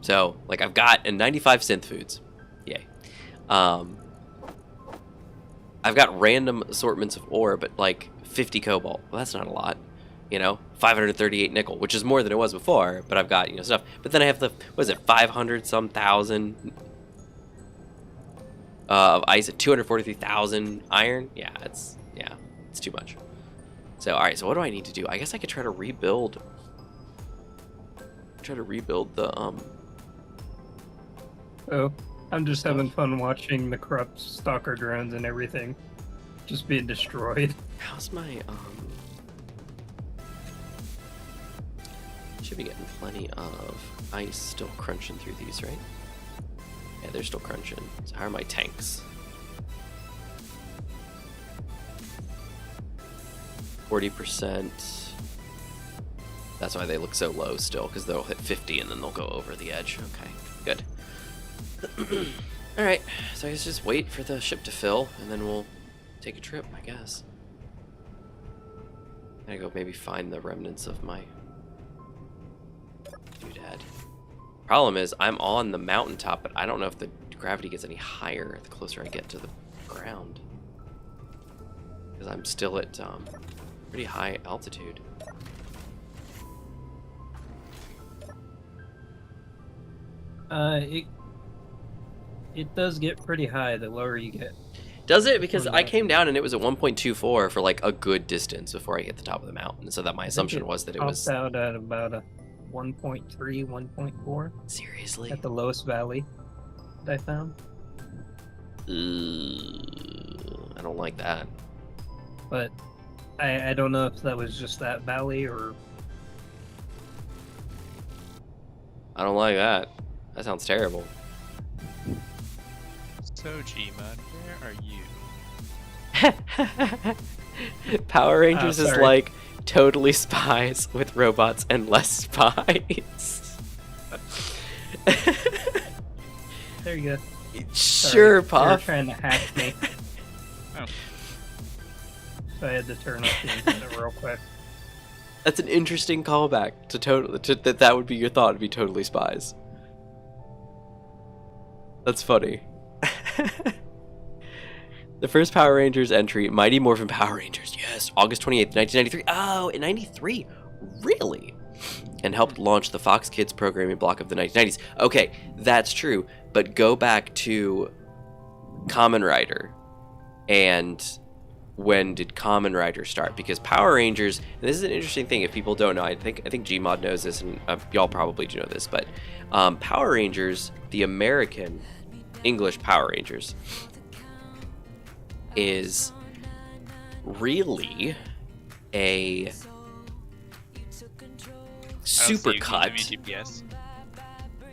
S1: So, like, I've got 95 synth foods. Yay. I've got random assortments of ore, but like 50 cobalt. Well, that's not a lot. 538 nickel, which is more than it was before, but I've got, stuff. But then I have 500 some thousand of ice at 243,000 iron. Yeah, it's too much. So, all right, so what do I need to do? I guess I could try to rebuild the
S2: Oh, I'm just having fun watching the corrupt stalker drones and everything just being destroyed.
S1: How's my should be getting plenty of ice still crunching through these, right? Yeah, they're still crunching. So how are my tanks? 40%. That's why they look so low still, because they'll hit 50 and then they'll go over the edge. Okay, good. Alright, so I guess just wait for the ship to fill, and then we'll take a trip, I guess. I gotta go maybe find the remnants of my doodad. Problem is, I'm on the mountaintop, but I don't know if the gravity gets any higher the closer I get to the ground. Because I'm still at pretty high altitude.
S2: It does get pretty high the lower you get.
S1: Does it? Because I came down and it was at 1.24 for like a good distance before I hit the top of the mountain. So that my assumption was that it was
S2: out at about a 1.3, 1.4
S1: seriously
S2: at the lowest valley that I found.
S1: I don't like that.
S2: But I don't know if that was just that valley or.
S1: I don't like that. That sounds terrible.
S3: So, Gmod, where are you?
S1: Power Rangers is
S2: sorry.
S1: like totally spies with robots and less spies.
S2: There you go.
S1: Sure,
S2: Sorry,
S1: Puff.
S2: They were trying to hack me.
S3: Oh.
S2: So I had to turn off the internet real quick.
S1: That's an interesting callback to that would be your thought, would be totally spies. That's funny. The first Power Rangers entry, Mighty Morphin Power Rangers, yes, August 28th, 1993. Oh, in 93? Really? And helped launch the Fox Kids programming block of the 1990s. Okay, that's true, but go back to Kamen Rider. And when did Kamen Rider start? Because Power Rangers, and this is an interesting thing if people don't know, I think Gmod knows this, and y'all probably do know this, but Power Rangers, the American English Power Rangers, is really a supercut.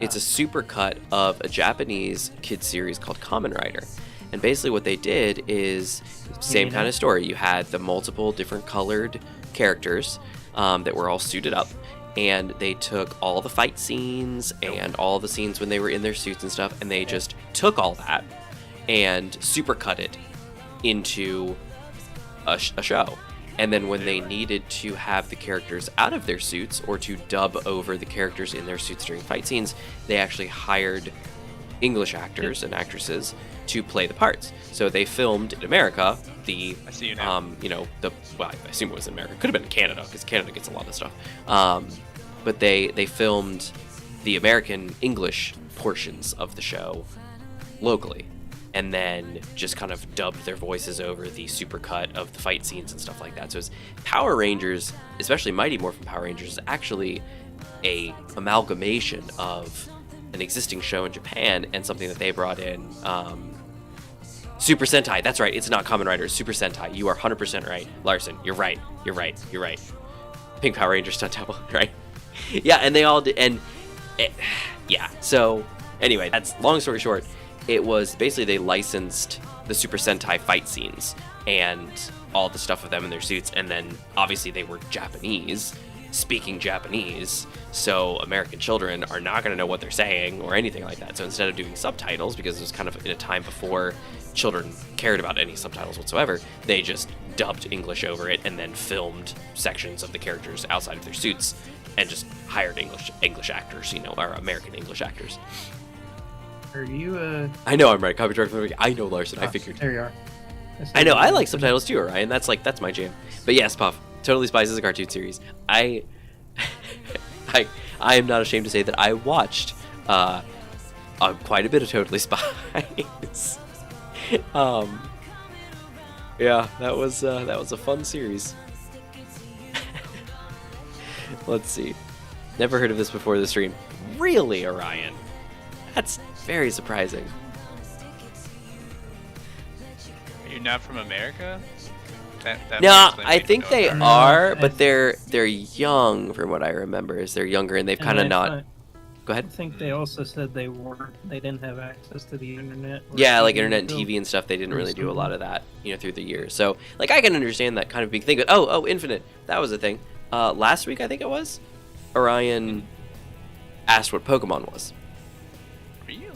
S1: It's a supercut of a Japanese kid series called Kamen Rider. And basically what they did is same kind of story. You had the multiple different colored characters that were all suited up, and they took all the fight scenes and all the scenes when they were in their suits and stuff, and they just took all that and supercut it into a show. And then when they needed to have the characters out of their suits or to dub over the characters in their suits during fight scenes, they actually hired English actors and actresses to play the parts. So they filmed in America the,
S3: I see you now.
S1: well, I assume it was in America. Could have been in Canada, because Canada gets a lot of stuff. But they filmed the American English portions of the show locally, and then just kind of dubbed their voices over the supercut of the fight scenes and stuff like that. So it's Power Rangers, especially Mighty Morphin Power Rangers, is actually a amalgamation of an existing show in Japan and something that they brought in. Super Sentai, that's right, it's not Kamen Rider, it's Super Sentai. You are 100% right. Larson, you're right. Pink Power Ranger stunt double, right? Yeah, and they all did, yeah, so anyway, that's long story short. It was basically they licensed the Super Sentai fight scenes and all the stuff of them in their suits, and then obviously they were Japanese, speaking Japanese, so American children are not going to know what they're saying or anything like that. So instead of doing subtitles, because it was kind of in a time before children cared about any subtitles whatsoever, they just dubbed English over it and then filmed sections of the characters outside of their suits and just hired English actors, or American English actors.
S2: Are you
S1: I know I'm right. Copy direct from the movie. I know, Larson. I figured.
S2: There you are.
S1: I know. I like subtitles too, Ryan. That's my jam. But yes, Puff. Totally Spies is a cartoon series. I am not ashamed to say that I watched quite a bit of Totally Spies. Yeah, that was a fun series. Let's see. Never heard of this before the stream. Really, Orion? Very surprising.
S3: Are you not from America? That
S1: No,
S3: explains why
S1: I
S3: you
S1: think
S3: don't
S1: they
S3: know.
S1: are, but they're young from what I remember. Is they're younger and they've kind of
S2: And
S1: not. Go
S2: I
S1: ahead.
S2: think they also said they didn't have access to the internet. or
S1: Yeah, like
S2: TV
S1: internet and
S2: until-
S1: TV and stuff, they didn't
S2: or
S1: really do a
S2: something.
S1: lot of that, through the years. So, like, I can understand that kind of big thing. But oh, Infinite, that was a thing. Last week I think it was, Orion asked what Pokemon was.
S3: Really?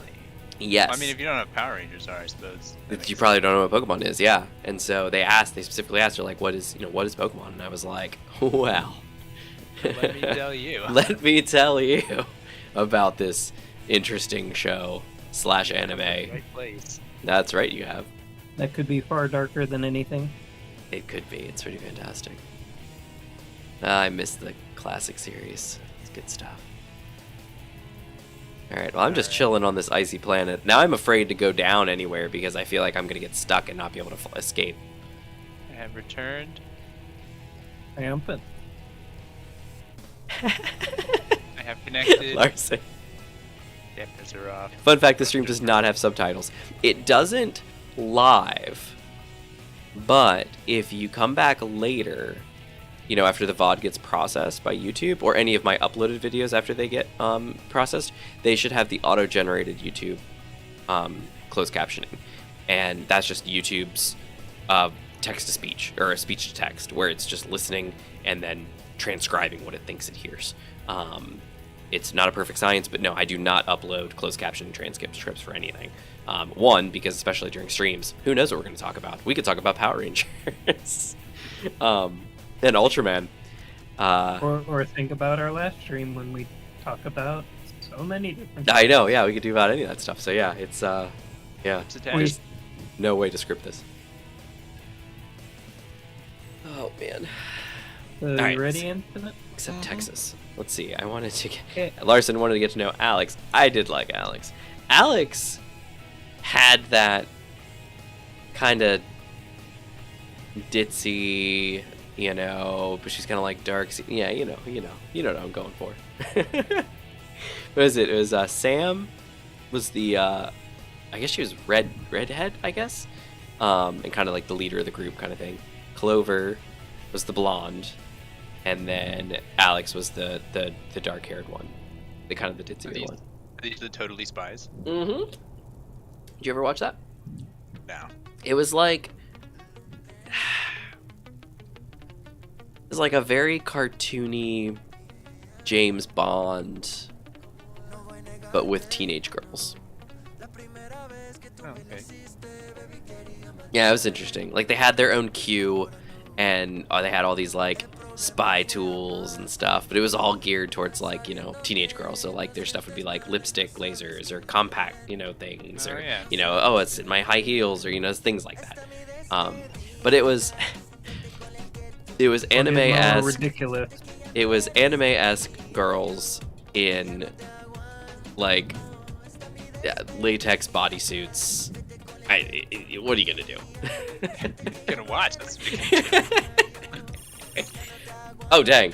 S1: Yes.
S3: I mean, if you don't know what Power Rangers are, I suppose. that makes
S1: You probably don't know what Pokemon is, yeah. And so they specifically asked her, like, what is Pokemon? And I was like, well,
S3: sense. Let me tell you.
S1: let me tell you about this interesting show / anime.
S3: Right place.
S1: That's right, you have.
S2: That could be far darker than anything.
S1: It could be. It's pretty fantastic. I miss the classic series. It's good stuff. Alright, well, I'm just chilling on this icy planet. Now I'm afraid to go down anywhere because I feel like I'm going to get stuck and not be able to escape.
S3: I have returned.
S2: Triumphant.
S3: I have connected.
S1: Larson.
S3: Dampers are off.
S1: Fun fact, the stream does not have subtitles. It doesn't live, but if you come back later, after the VOD gets processed by YouTube, or any of my uploaded videos after they get processed, they should have the auto-generated YouTube closed captioning. And that's just YouTube's text-to-speech, or speech-to-text, where it's just listening and then transcribing what it thinks it hears. It's not a perfect science, but no, I do not upload closed caption transcripts for anything. One, because especially during streams, who knows what we're going to talk about? We could talk about Power Rangers. And Ultraman.
S2: Or think about our last stream when we talk about so many different.
S1: I know, yeah, we could do about any of that stuff. So yeah, it's yeah,
S3: It's attached.
S1: there's no way to script this. Oh man.
S2: So
S1: Alright,
S2: you ready, Infinite?
S1: Except Texas. Let's see. I wanted to
S2: Okay.
S1: Larson wanted to get to know Alex. I did like Alex. Alex had that kind of ditzy, but she's kind of like dark. Yeah, you know what I'm going for. What is it? It was Sam was the I guess she was redhead, I guess, and kind of like the leader of the group kind of thing. Clover was the blonde, and then Alex was the dark-haired one, the kind of the ditzy one.
S3: Are these the Totally Spies?
S1: Mm-hmm. Did you ever watch that?
S3: No.
S1: It was like a very cartoony James Bond, but with teenage girls.
S3: Oh, okay.
S1: Yeah, it was interesting. Like, they had their own queue, and they had all these like spy tools and stuff, but it was all geared towards like teenage girls. So like their stuff would be like lipstick lasers or compact things, or
S3: yeah.
S1: it's in my high heels, or things like that. But it was anime-esque.
S2: Ridiculous.
S1: It was anime-esque girls in like latex bodysuits. What are you gonna do?
S3: You're gonna watch. That's what you're gonna do.
S1: Oh dang!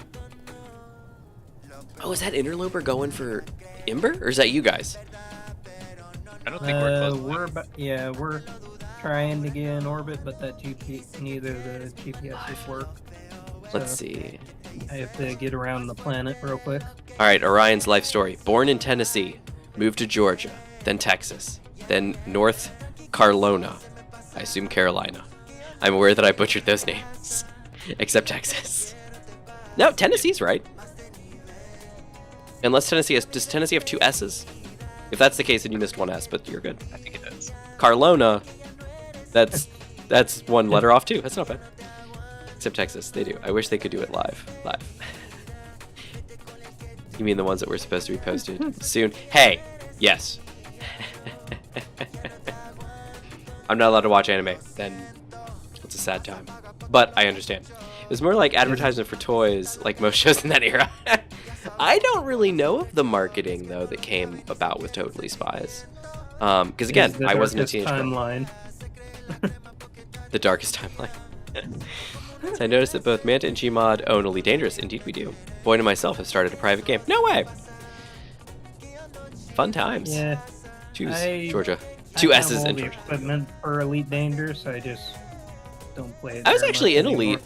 S1: Oh, is that Interloper going for Ember, or is that you guys?
S3: I don't think we're close.
S2: We're trying to get in orbit, but that neither the GPSs work.
S1: Let's
S2: So
S1: see.
S2: I have to get around the planet real quick.
S1: All right, Orion's life story. Born in Tennessee, moved to Georgia, then Texas, then North Carolina. I assume Carolina. I'm aware that I butchered those names, except Texas. No, Tennessee's right. Unless does Tennessee have 2 S's? If that's the case, then you missed 1 S, but you're good.
S3: I think it does.
S1: Carlona, that's 1 letter off too. That's not bad. Except Texas, they do. I wish they could do it live. You mean the ones that were supposed to be posted soon? Hey, yes. I'm not allowed to watch anime. Then it's a sad time. But I understand. It was more like advertisement for toys, like most shows in that era. I don't really know of the marketing though that came about with Totally Spies. Because again, I wasn't a teenage girl.
S2: timeline.
S1: The darkest timeline. So I noticed that both Manta and Gmod own Elite Dangerous. Indeed we do. Boyd and myself have started a private game. No way! Fun times.
S2: Yeah.
S1: Two's
S2: I-
S1: Georgia.
S2: I
S1: Two
S2: have
S1: S's
S2: all
S1: in
S2: the
S1: Georgia.
S2: equipment for Elite Dangerous. I just don't play it.
S1: I was
S2: very
S1: actually
S2: much
S1: in
S2: anymore.
S1: Elite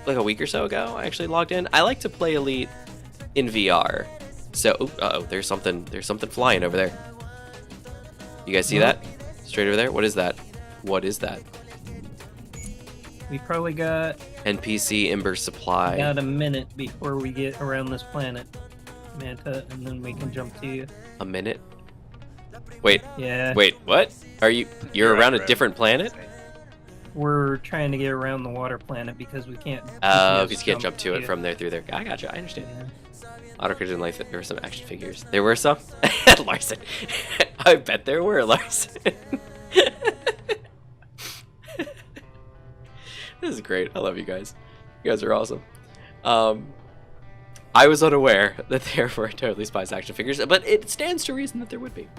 S1: like a week or so ago. I actually logged in. I like to play Elite in VR. So, there's something flying over there. You guys see that? Straight over there? What is that? What is that?
S2: We probably got
S1: NPC Ember Supply.
S2: a minute before we get around this planet, Manta, and then we can jump to you.
S1: A minute? Wait,
S2: Yeah.
S1: wait, what? You're
S3: You're
S1: around
S3: right,
S1: a different planet?
S2: We're trying to get around the water planet because we can't.
S1: Oh,
S2: just
S1: because you can't jump to it
S2: you.
S1: from there through there. I gotcha, I understand.
S2: Yeah.
S1: Autocrit didn't like that there were some action figures. There were some? Larson. I bet there were, Larson. This is great. I love you guys. You guys are awesome. I was unaware that there were Totally Spies action figures, but it stands to reason that there would be.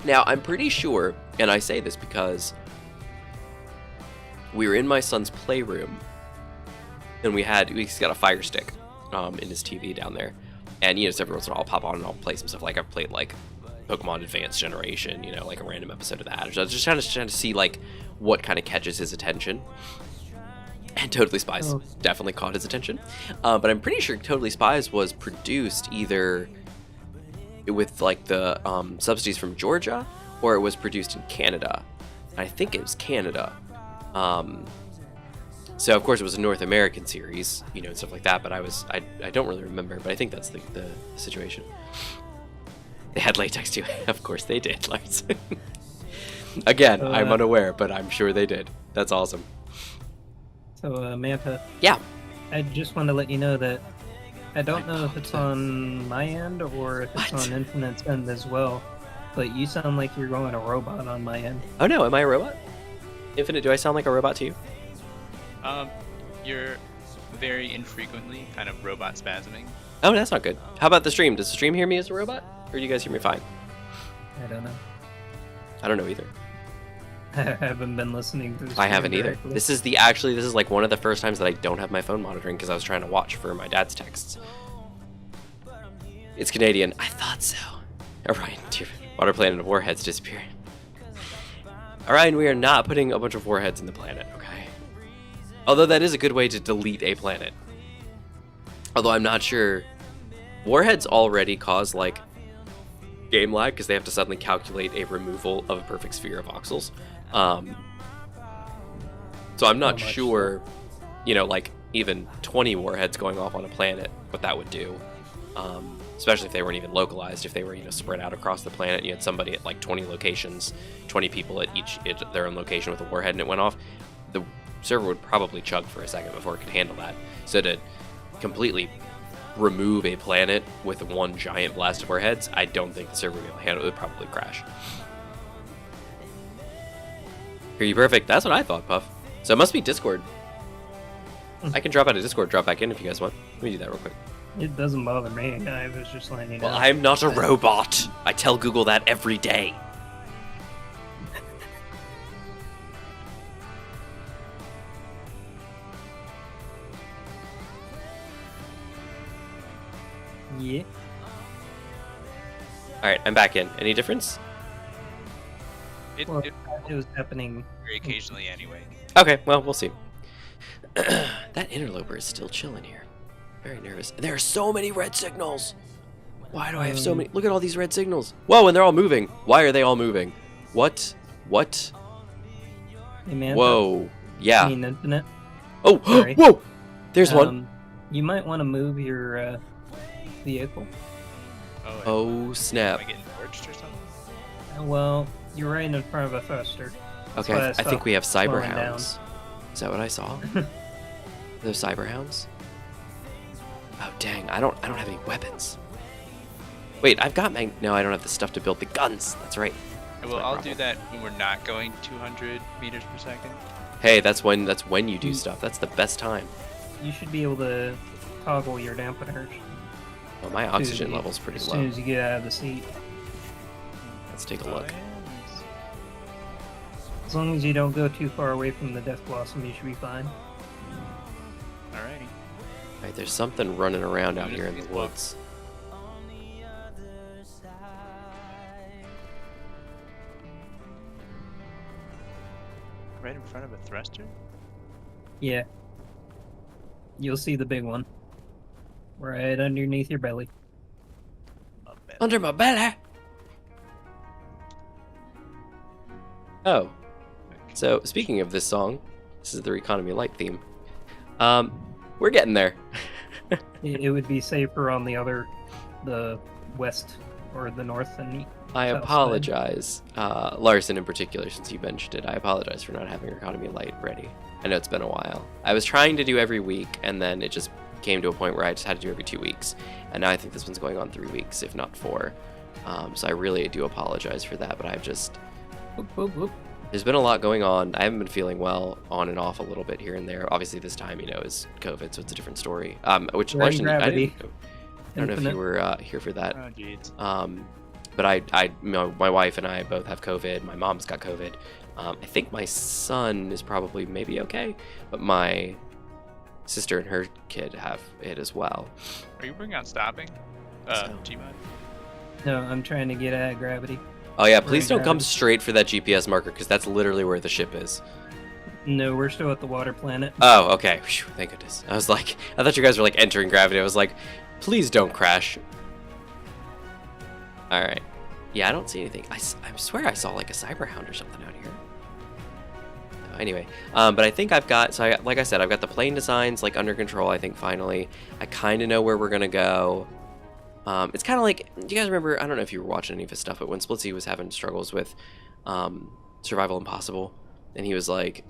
S1: Now, I'm pretty sure, and I say this because we were in my son's playroom, and he's got a Fire Stick in his TV down there, and so every once in a while I'll pop on and I'll play some stuff. Like I've played like Pokemon Advanced Generation, like a random episode of that. So I was just trying to see like what kind of catches his attention. And Totally Spies definitely caught his attention. But I'm pretty sure Totally Spies was produced either with like the subsidies from Georgia, or it was produced in Canada. I think it was Canada. So of course it was a North American series, and stuff like that. But I don't really remember. But I think that's the situation. They had latex too. Of course they did, Lars. Again, I'm unaware, but I'm sure they did. That's awesome.
S2: So, Manta.
S1: Yeah.
S2: I just want to let you know that I don't know if it's on my end or if it's on Infinite's end as well, but you sound like you're going a robot on my end.
S1: Oh no, am I a robot? Infinite, do I sound like a robot to you?
S3: You're very infrequently kind of robot spasming.
S1: Oh, that's not good. How about the stream? Does the stream hear me as a robot? Or do you guys hear me fine?
S2: I don't know.
S1: I don't know either.
S2: I haven't been listening to this.
S1: I haven't either. This is like one of the first times that I don't have my phone monitoring because I was trying to watch for my dad's texts. It's Canadian. I thought so. Orion, dear water planet of warheads disappearing. Orion, we are not putting a bunch of warheads in the planet, okay? Although that is a good way to delete a planet. Although I'm not sure. Warheads already cause like game lag because they have to suddenly calculate a removal of a perfect sphere of voxels. So I'm not sure, like even 20 warheads going off on a planet, what that would do. Especially if they weren't even localized, if they were spread out across the planet. You had somebody at like 20 locations, 20 people at their own location with a warhead, and it went off. The server would probably chug for a second before it could handle that. So to completely remove a planet with one giant blast of warheads, I don't think the server would be able to handle it. It would probably crash. Hear you perfect. That's what I thought, Puff. So it must be Discord. I can drop out of Discord, drop back in if you guys want. Let me do that real quick.
S2: It doesn't bother me. I was just letting you know.
S1: Well, I'm not a robot. I tell Google that every day.
S2: Yeah.
S1: Alright, I'm back in. Any difference?
S3: It
S2: Well, it was happening.
S3: very occasionally anyway.
S1: Okay, well, we'll see. That interloper is still chilling here. Very nervous. There are so many red signals! Why do I have so many? Look at all these red signals. Whoa, and they're all moving. Why are they all moving? What? What?
S2: Hey, man.
S1: Whoa.
S2: I
S1: Yeah.
S2: mean, Infinite.
S1: Oh,
S2: Sorry.
S1: whoa! There's one.
S2: You might want to move your vehicle.
S1: Oh,
S3: Am
S1: snap.
S3: I getting torched or something?
S2: Well, you're right in front of a thruster. That's
S1: Okay,
S2: why
S1: I think
S2: stopped
S1: we have cyber
S2: slowing down.
S1: hounds. Is that what I saw? Those cyber hounds? Oh dang, I don't have any weapons. Wait, I've got no, I don't have the stuff to build the guns. That's right.
S3: Well,
S1: my
S3: I'll
S1: problem.
S3: do that when we're not going 200 meters per second.
S1: Hey, that's when you do stuff. That's the best time.
S2: You should be able to toggle your dampeners
S1: Oh, my oxygen level's pretty
S2: as
S1: low.
S2: soon as you get out of the seat.
S1: Let's take a
S3: Oh,
S1: look.
S3: yeah.
S2: As long as you don't go too far away from the Death Blossom, you should be fine.
S3: Alrighty.
S1: Alright, there's something running around out here in the
S3: Notice these
S1: woods.
S3: Right in front of a thruster?
S2: Yeah. You'll see the big one. Right underneath your belly.
S3: Oh, man.
S1: Under my belly. Oh. So, speaking of this song, this is the Reconomy Light theme. We're getting there.
S2: It would be safer on the west or the north and
S1: I
S2: south
S1: apologize, Larson in particular, since you mentioned it. I apologize for not having Reconomy Light ready. I know it's been a while. I was trying to do every week, and then it just came to a point where I just had to do every 2 weeks. And now I think this one's going on 3 weeks, if not 4. So I really do apologize for that, but I've just...
S2: Whoop, whoop, whoop.
S1: There's been a lot going on. I haven't been feeling well, on and off a little bit here and there. Obviously, this time, is COVID, so it's a different story. Which Larson,
S2: Gravity.
S1: I don't know if you were here for that.
S3: Oh, jeez.
S1: But my wife and I both have COVID. My mom's got COVID. I think my son is probably maybe okay, but my sister and her kid have it as well.
S3: Are you bringing out stopping? Gmod?
S2: No, I'm trying to get at gravity.
S1: Oh yeah, please don't
S2: Right,
S1: come
S2: right.
S1: straight for that GPS marker, because that's literally where the ship is.
S2: No, we're still at the water planet.
S1: Oh, okay. Phew, thank goodness. I thought you guys were like entering gravity. I was like, please don't crash. All right. Yeah, I don't see anything. I swear I saw like a cyberhound or something out here. Anyway, but I think I've got, like I said, I've got the plane designs like under control. I think finally, I kind of know where we're gonna go. It's kind of like, do you guys remember? I don't know if you were watching any of his stuff, but when Splitsy was having struggles with Survival Impossible, and he was like,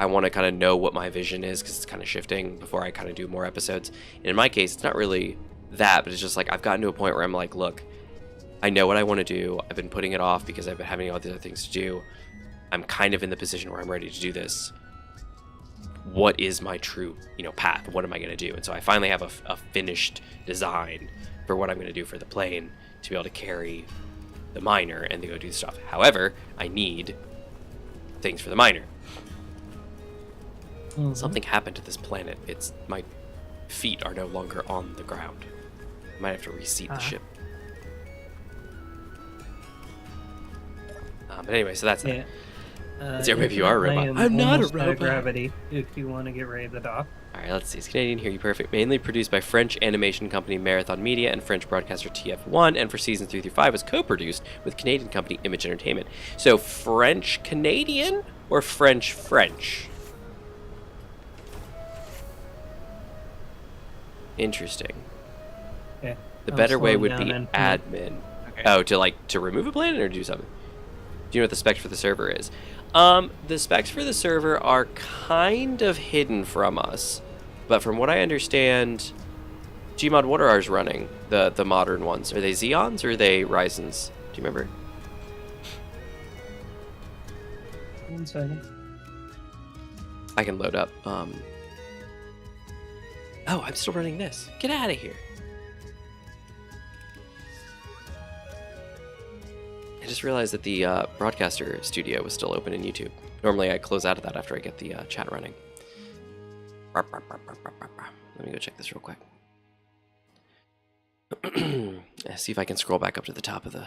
S1: I want to kind of know what my vision is because it's kind of shifting before I kind of do more episodes. And in my case, it's not really that, but it's just like I've gotten to a point where I'm like, look, I know what I want to do. I've been putting it off because I've been having all these other things to do. I'm kind of in the position where I'm ready to do this. What is my true, path? What am I going to do? And so I finally have a finished design for what I'm going to do for the plane to be able to carry the miner and to go do stuff. However, I need things for the miner.
S2: Mm-hmm.
S1: Something happened to this planet. My feet are no longer on the ground. I might have to reseat the ship. But anyway, so that's it. Or maybe you are a robot. I'm not a robot.
S2: Gravity, if you want to get ready to dock.
S1: All right, let's see. It's Canadian, hear you perfect. Mainly produced by French animation company Marathon Media and French broadcaster TF1, and for seasons 3 through 5 was co-produced with Canadian company Image Entertainment. So French Canadian or French French? Interesting.
S2: Okay.
S1: The
S2: I'm
S1: better way
S2: slowing
S1: would
S2: down
S1: be
S2: and-
S1: admin.
S3: Okay.
S1: Oh, to remove a planet or do something? Do you know what the specs for the server is? The specs for the server are kind of hidden from us, but from what I understand, Gmod, what are ours running? The modern ones. Are they Xeons or are they Ryzens? Do you remember?
S2: 1 second.
S1: I can load up. Oh, I'm still running this. Get out of here. I just realized that the broadcaster studio was still open in YouTube. Normally I close out of that after I get the chat running. Let me go check this real quick. See if I can scroll back up to the top of the...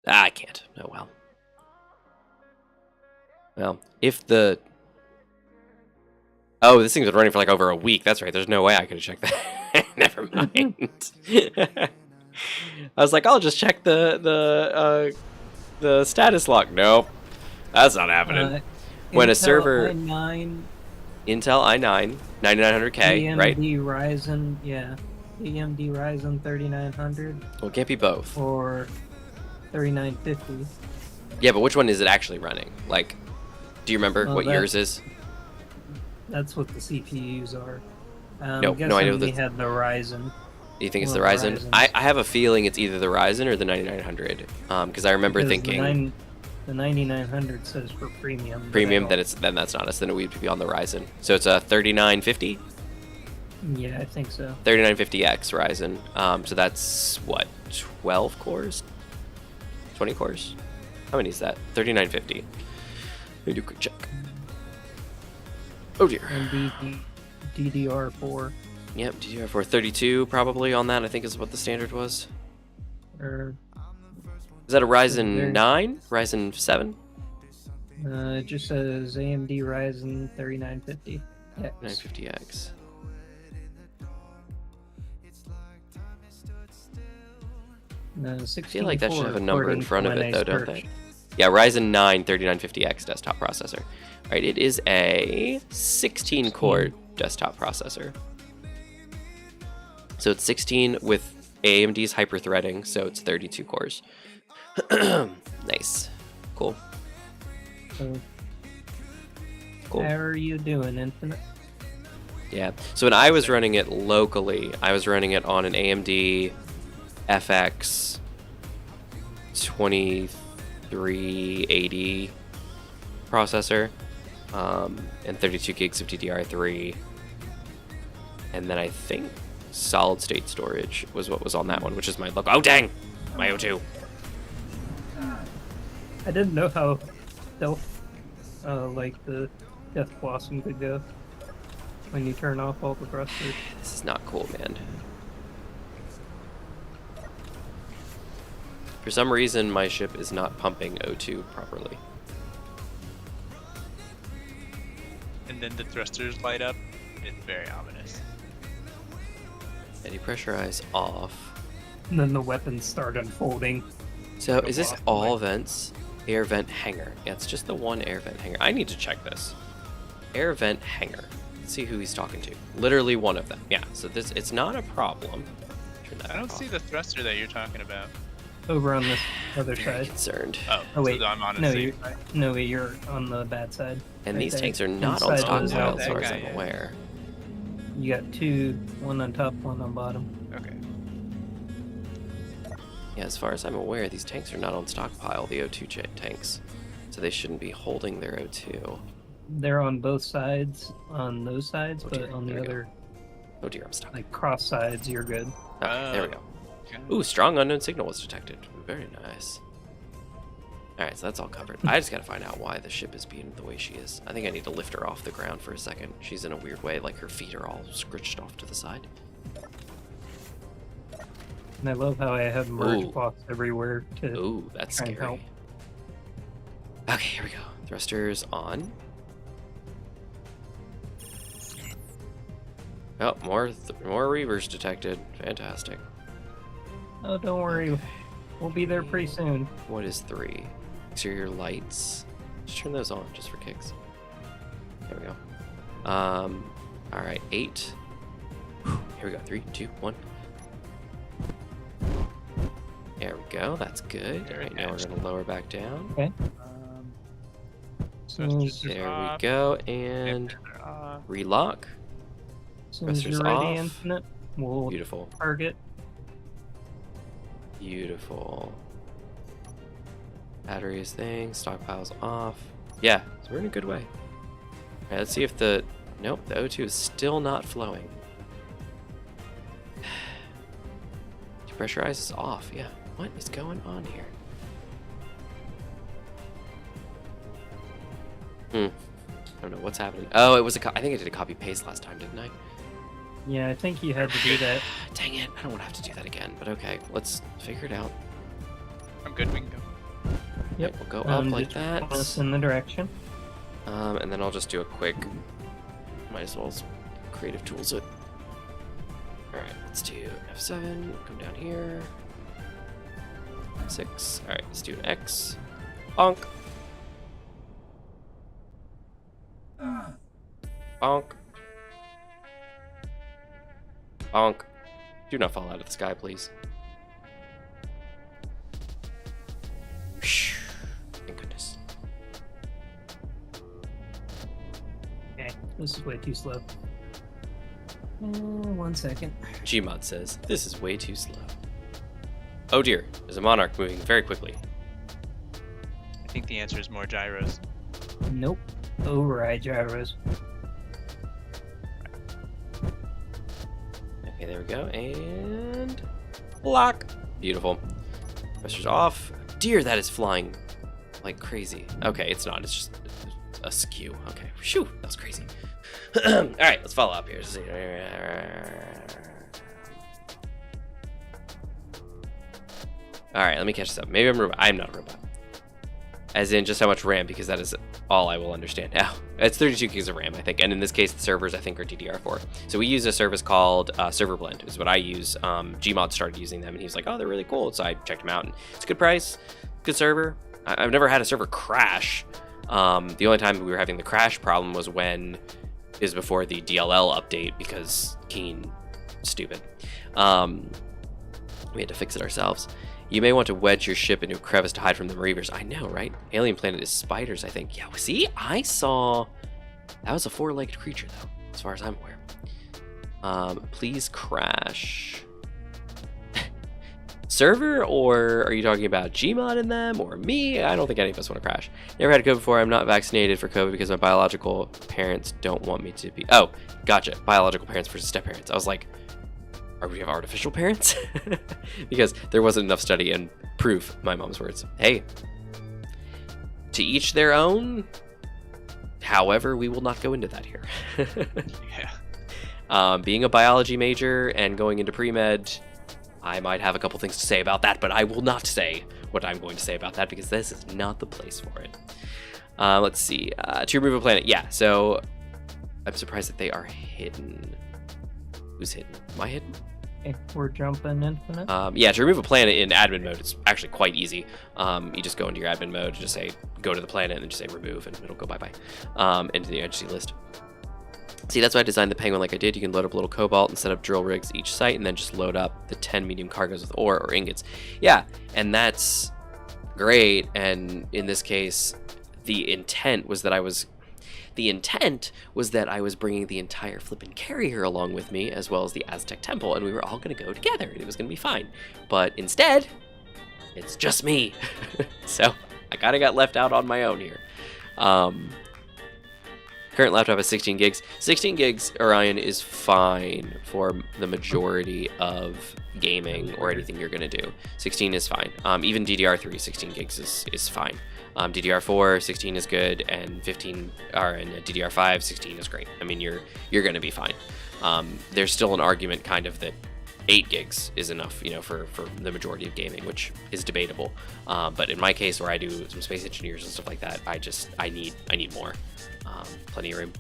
S1: I can't. Oh, well. Well, if the... Oh, this thing's been running for like over a week. That's right. There's no way I could have checked that. Never mind. I was like, I'll just check the status log. Nope, that's not happening. When a server
S2: i9,
S1: Intel i9 9900K, right?
S2: AMD Ryzen, AMD Ryzen 3900
S1: Well, it can't be both.
S2: or 3950.
S1: Yeah, but which one is it actually running? Like, do you remember
S2: Well,
S1: what yours is?
S2: That's what the CPUs are.
S1: No, I know
S2: they
S1: that-
S2: had the Ryzen.
S1: Do you think it's
S2: Well,
S1: the Ryzen?
S2: Ryzens.
S1: I have a feeling it's either the Ryzen or the 9900. Because I remember
S2: Because
S1: thinking
S2: the 9900 says for premium. but
S1: premium,
S2: I
S1: then that's not us. Then we'd be on the Ryzen. So it's a 3950,
S2: Yeah, I think so.
S1: 3950X Ryzen. So that's what, 12 cores, 20 cores. How many is that? 3950. Let me do a quick check. Oh dear.
S2: And DDR4
S1: Yep, DDR4 32 probably on that. I think is what the standard was.
S2: or
S1: Is that a Ryzen
S2: Very-
S1: 9? Ryzen 7?
S2: It just says AMD Ryzen 3950. X.
S1: 950X.
S2: No,
S1: I feel like that should have a
S2: 16
S1: number in front of it, though, don't they? Yeah, Ryzen 9 3950X desktop processor. All right, it is a 16-core desktop processor. So it's 16 with AMD's hyper-threading, so it's 32 cores. Nice. Cool.
S2: So,
S1: Cool.
S2: how are you doing, Infinite?
S1: Yeah. So when I was running it locally, I was running it on an AMD FX 2380 processor, and 32 gigs of DDR3, and then I think solid state storage was what was on that one, which is my look. Oh dang, my O2.
S2: I didn't know how stealth, like the Death Blossom could go when you turn off all the thrusters.
S1: This is not cool, man. For some reason, my ship is not pumping O2 properly.
S3: And then the thrusters light up. It's very ominous.
S1: Eddy pressurize off.
S2: And then the weapons start unfolding.
S1: So is this
S2: Blossom
S1: all
S2: light.
S1: vents? Air vent hangar. Yeah, it's just the one air vent hangar. I need to check this. Air vent hangar. Let's see who he's talking to. Literally one of them. Yeah, so this it's not a problem. Turn that
S3: I don't
S1: off.
S3: see the thruster that you're talking about.
S2: Over on this other
S1: Very
S2: side.
S1: concerned.
S2: Oh wait,
S3: so I'm on
S2: no,
S3: the
S2: you're,
S3: same.
S2: no, wait, you're on the bad side.
S1: And
S2: Right
S1: these
S2: there.
S1: tanks are not on
S2: Inside those
S1: stockpile
S2: out
S1: as far as
S3: there.
S1: I'm
S3: Okay, yeah.
S1: aware.
S2: You got two, one on top, one on bottom.
S3: Okay.
S1: Yeah, as far as I'm aware, these tanks are not on stockpile, the O2 tanks. So they shouldn't be holding their O2.
S2: They're on both sides, on those sides,
S1: Oh,
S2: but
S1: dear,
S2: on the
S1: there we go.
S2: other,
S1: Oh dear, I'm stuck.
S2: like cross sides, you're good.
S1: Oh, there we go.
S3: Okay.
S1: Ooh, strong unknown signal was detected. Very nice. Alright, so that's all covered. I just gotta find out why the ship is being the way she is. I think I need to lift her off the ground for a second. She's in a weird way, like her feet are all scritched off to the side.
S2: And I love how I have merge
S1: Ooh.
S2: blocks everywhere to
S1: Ooh, that's
S2: try and
S1: scary.
S2: help.
S1: Okay, here we go. Thrusters on. Oh, more reavers detected. Fantastic.
S2: Oh, don't worry. We'll be there pretty soon.
S1: What is 3? Exterior lights. Just turn those on, just for kicks. There we go. Alright, 8. Whew, here we go. 3, 2, 1. There we go. That's good.
S3: Very
S1: Alright, now we're
S3: nice.
S1: gonna lower back down.
S2: Okay.
S3: Thrusters are
S1: There we
S3: off,
S1: go. And
S3: dampers are off.
S1: relock.
S2: As soon as
S1: Thrusters
S2: you're ready,
S1: off.
S2: Infinite, we'll
S1: Beautiful.
S2: target.
S1: Beautiful. Batteries thing, stockpiles off. Yeah, so we're in a good way. Alright, let's see if the... Nope, the O2 is still not flowing. Depressurize is off, yeah. What is going on here? I don't know what's happening. Oh, it was a I think I did a copy-paste last time, didn't I?
S2: Yeah, I think you had to do that.
S1: Dang it, I don't want to have to do that again, but okay, let's figure it out.
S3: I'm good. We can go.
S2: Yep.
S1: We'll go up like
S2: just
S1: that.
S2: point us in the direction.
S1: And then I'll just do a quick, might as well creative tools it. Alright, let's do F7, come down here. 6, alright, let's do an X. Bonk. Bonk. Bonk. Do not fall out of the sky, please. Thank goodness.
S2: Okay, this is way too slow. 1 second.
S1: Gmod says, this is way too slow. Oh dear, there's a monarch moving very quickly.
S3: I think the answer is more gyros.
S2: Nope. Override gyros.
S1: Okay, there we go, and lock. Beautiful. Thrusters off. Dear, that is flying like crazy. Okay, it's not. It's just askew. Okay, phew, that was crazy. All right, let's follow up here. All right, let me catch this up. Maybe I'm a robot. I'm not a robot. As in just how much RAM, because that is all I will understand now. It's 32 gigs of RAM, I think, and in this case, the servers, I think, are DDR4. So we use a service called Server Blend, is what I use. Gmod started using them, and he was like, oh, they're really cool. So I checked them out, and it's a good price, good server. I've never had a server crash. The only time we were having the crash problem was before the DLL update, because Keen, stupid. We had to fix it ourselves. You may want to wedge your ship into a crevice to hide from the Reavers. I know, right? Alien planet is spiders, I think. Yeah, see? I saw... That was a 4-legged creature, though, as far as I'm aware. Please crash. Server, or are you talking about Gmod in them, or me? I don't think any of us want to crash. Never had COVID before. I'm not vaccinated for COVID because my biological parents don't want me to be... Oh, gotcha. Biological parents versus step parents. I was like... Are we have artificial parents? Because there wasn't enough study and proof, my mom's words. Hey, to each their own. However, we will not go into that here.
S3: Yeah.
S1: Being a biology major and going into pre-med, I might have a couple things to say about that, but I will not say what I'm going to say about that because this is not the place for it. Let's see. To remove a planet. Yeah, so I'm surprised that they are hidden. Who's hidden? Am I hidden?
S2: Okay, we're jumping infinite.
S1: Yeah, to remove a planet in admin mode, it's actually quite easy. You just go into your admin mode, just say go to the planet, and then just say remove, and it'll go bye-bye into the entity list. See, that's why I designed the Penguin like I did. You can load up a little cobalt and set up drill rigs each site, and then just load up the 10 medium cargoes with ore or ingots. Yeah, and that's great. And in this case, the intent was that I was bringing the entire flippin' carrier along with me, as well as the Aztec temple, and we were all going to go together, and it was going to be fine. But instead, it's just me. So I kind of got left out on my own here. Current laptop has 16 gigs. 16 gigs, Orion, is fine for the majority of gaming or anything you're going to do. 16 is fine. Even DDR3, 16 gigs is fine. DDR4, 16 is good, and 15, and DDR5, 16 is great. I mean, you're going to be fine. There's still an argument kind of that 8 gigs is enough, for the majority of gaming, which is debatable. But in my case, where I do some space engineers and stuff like that, I need more. Plenty of room.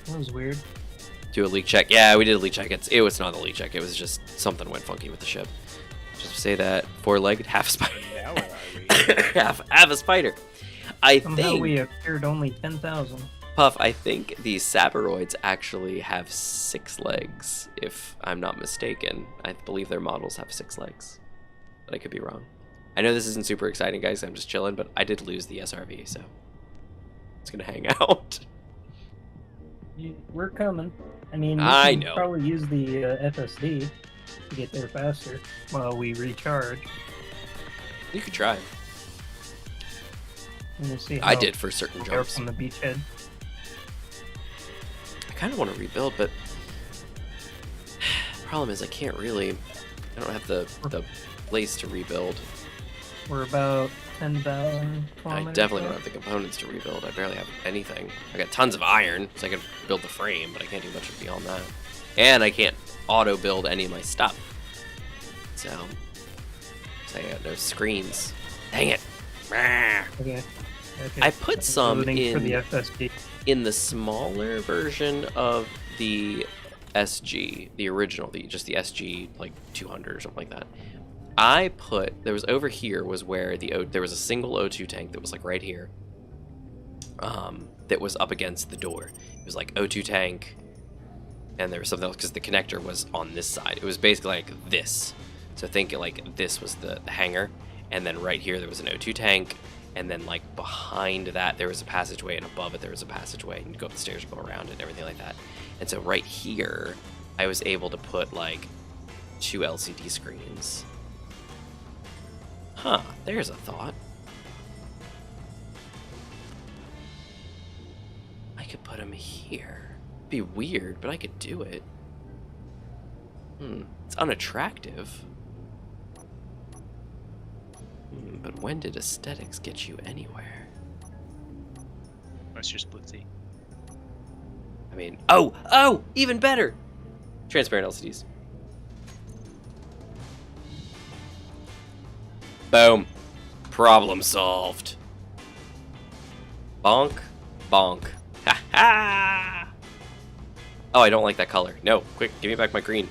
S2: That was weird.
S1: Do a leak check. Yeah, we did a leak check. It was not a leak check. It was just something went funky with the ship. Just say that 4-legged, half a spider.
S3: Now where are we?
S1: half a spider.
S2: Somehow we appeared only 10,000.
S1: Puff, I think these Saberoids actually have 6 legs, if I'm not mistaken. I believe their models have 6 legs, but I could be wrong. I know this isn't super exciting, guys. I'm just chilling, but I did lose the SRV, so it's gonna hang out.
S2: We're coming. I mean,
S1: I
S2: we can
S1: know.
S2: probably use the FSD to get there faster while we recharge.
S1: You could try.
S2: And we'll see
S1: I
S2: how
S1: did for certain
S2: far
S1: jumps.
S2: from the beachhead.
S1: I kind of want to rebuild, but problem is I can't really. I don't have the place to rebuild.
S2: We're about 10,000
S1: I
S2: kilometers.
S1: definitely don't have the components to rebuild. I barely have anything. I got tons of iron, so I can build the frame, but I can't do much beyond that. And I can't auto build any of my stuff. So I got no screens. Dang it!
S2: Okay.
S1: I put some
S2: Loading for the
S1: in
S2: FSD.
S1: the smaller version of the SG, the original, just the SG like 200 or something like that. There was over here was where there was a single O2 tank that was like right here, that was up against the door. It was like O2 tank, and there was something else because the connector was on this side. It was basically like this. So think like this was the hangar, and then right here there was an O2 tank, and then like behind that there was a passageway, and above it there was a passageway, and you go up the stairs and go around it and everything like that. And so right here, I was able to put like 2 LCD screens. Huh, there's a thought. I could put them here. It'd be weird, but I could do it. It's unattractive. But when did aesthetics get you anywhere?
S3: What's your split C?
S1: I mean, oh, even better! Transparent LCDs. Boom. Problem solved. Bonk. Bonk. Ha ha! Oh, I don't like that color. No, quick, give me back my green.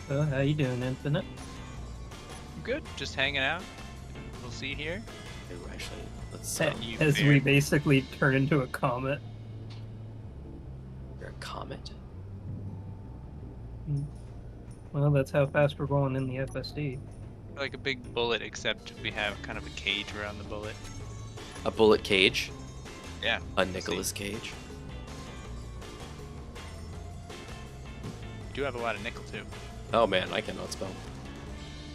S2: So, how you doing, Infinite?
S3: Good, just hanging out. We'll see here.
S1: Ooh, actually, let's
S3: You
S2: As
S3: fair.
S2: we basically turn into a comet.
S1: you're a comet.
S2: Well, that's how fast we're going in the FSD.
S3: Like a big bullet, except we have kind of a cage around the bullet.
S1: A bullet cage.
S3: Yeah.
S1: A Nicolas Cage.
S3: We do have a lot of nickel too.
S1: Oh man, I cannot spell.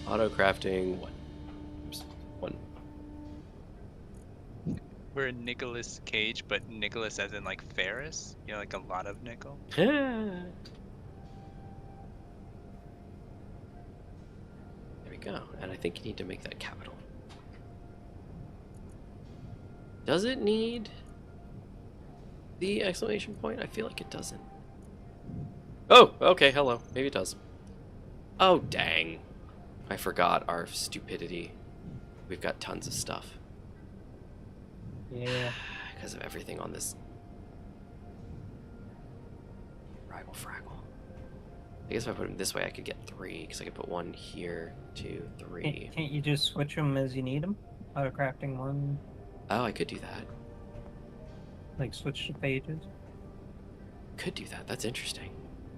S1: Auto crafting 1. Oops, 1.
S3: We're a Nicolas Cage, but Nicholas as in like Ferris. You know, like a lot of nickel.
S1: There we go. And I think you need to make that capital. Does it need the exclamation point? I feel like it doesn't. Oh, okay, hello. Maybe it does. Oh, dang. I forgot our stupidity. We've got tons of stuff.
S2: Yeah.
S1: Because of everything on this rival fraggle. I guess if I put them this way, I could get 3, because I could put 1 here, 2, 3.
S2: Can't you just switch them as you need them? Auto crafting one,
S1: Oh, I could do that.
S2: like switch the pages.
S1: Could do that. That's interesting.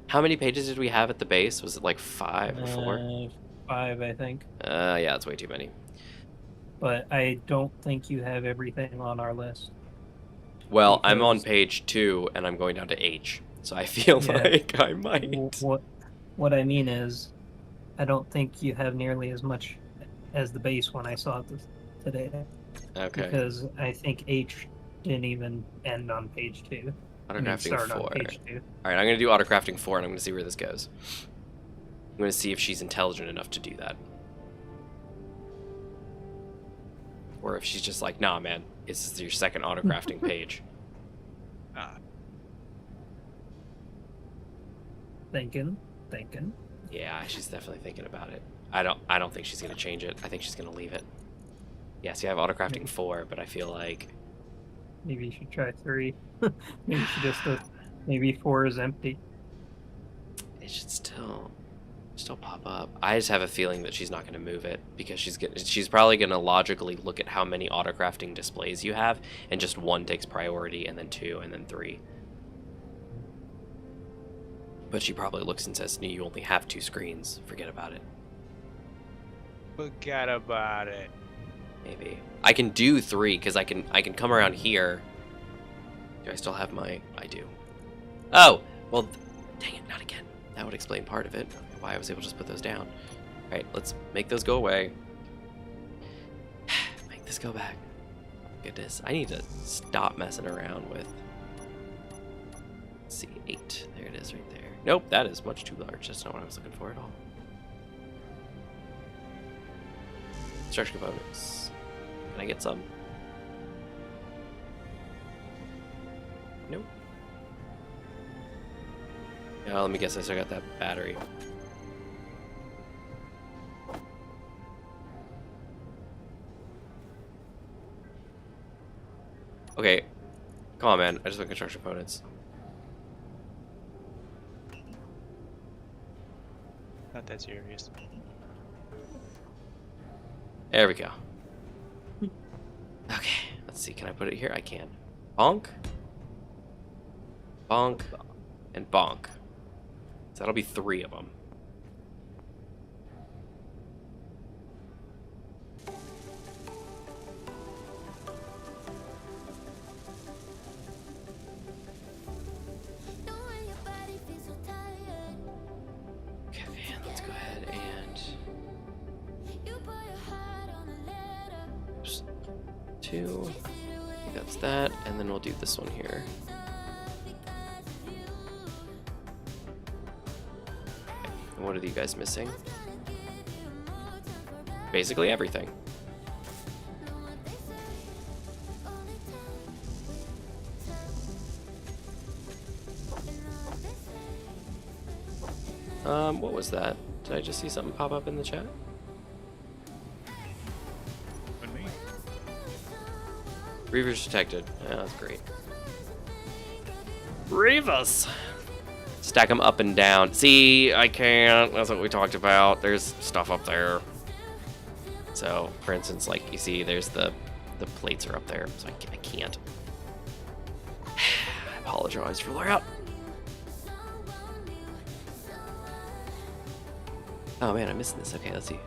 S1: How many pages did we have at the base? Was it like 5 or 4?
S2: 5, I think.
S1: Yeah, that's way too many.
S2: But I don't think you have everything on our list.
S1: Well, I'm on
S2: Because-
S1: page 2, and I'm going down to H, so I feel
S2: Yeah.
S1: like I might.
S2: What I mean is, I don't think you have nearly as much as the base one I saw today.
S1: Okay.
S2: Because I think H didn't even end on page 2.
S1: Autocrafting
S2: Start
S1: 4.
S2: on page 2.
S1: Alright, I'm going to do autocrafting 4, and I'm going to see where this goes. I'm going to see if she's intelligent enough to do that. Or if she's just like, nah, man, this is your second autocrafting page.
S3: Ah,
S2: Thinking.
S1: Yeah, she's definitely thinking about it. I don't think she's going to change it. I think she's going to leave it. Yeah, see, I have autocrafting 4, but I feel like...
S2: Maybe you should try 3. Maybe she just maybe 4 is empty.
S1: It should still pop up. I just have a feeling that she's not going to move it because she's probably going to logically look at how many autocrafting displays you have, and just 1 takes priority, and then 2, and then 3. But she probably looks and says, "No, you only have 2 screens. Forget about it."
S3: forgot about it.
S1: Maybe I can do 3 because I can come around here. Do I still have my? I do. Oh well, dang it! Not again. That would explain part of it. Why I was able to just put those down. All right, let's make those go away. Make this go back. Goodness, I need to stop messing around with. Let's see, 8. There it is, right there. Nope, that is much too large. That's not what I was looking for at all. Structure components. Can I get some? Nope. Yeah, let me guess. I still got that battery. Okay, come on, man. I just want construction components.
S3: Not that serious.
S1: There we go. Okay, let's see. Can I put it here? I can. Bonk. Bonk. And bonk. So that'll be 3 of them. Okay, let's go ahead and... Oops. 2. I think that's that. And then we'll do this one here. And what are you guys missing? Basically everything. What was that? Did I just see something pop up in the chat? Reaver's detected. Yeah, that's great. Reavers! Stack them up and down. See, I can't. That's what we talked about. There's stuff up there. So, for instance, like, you see, there's the plates are up there, so I can't. I apologize for that. Oh man, I'm missing this. Okay, let's see.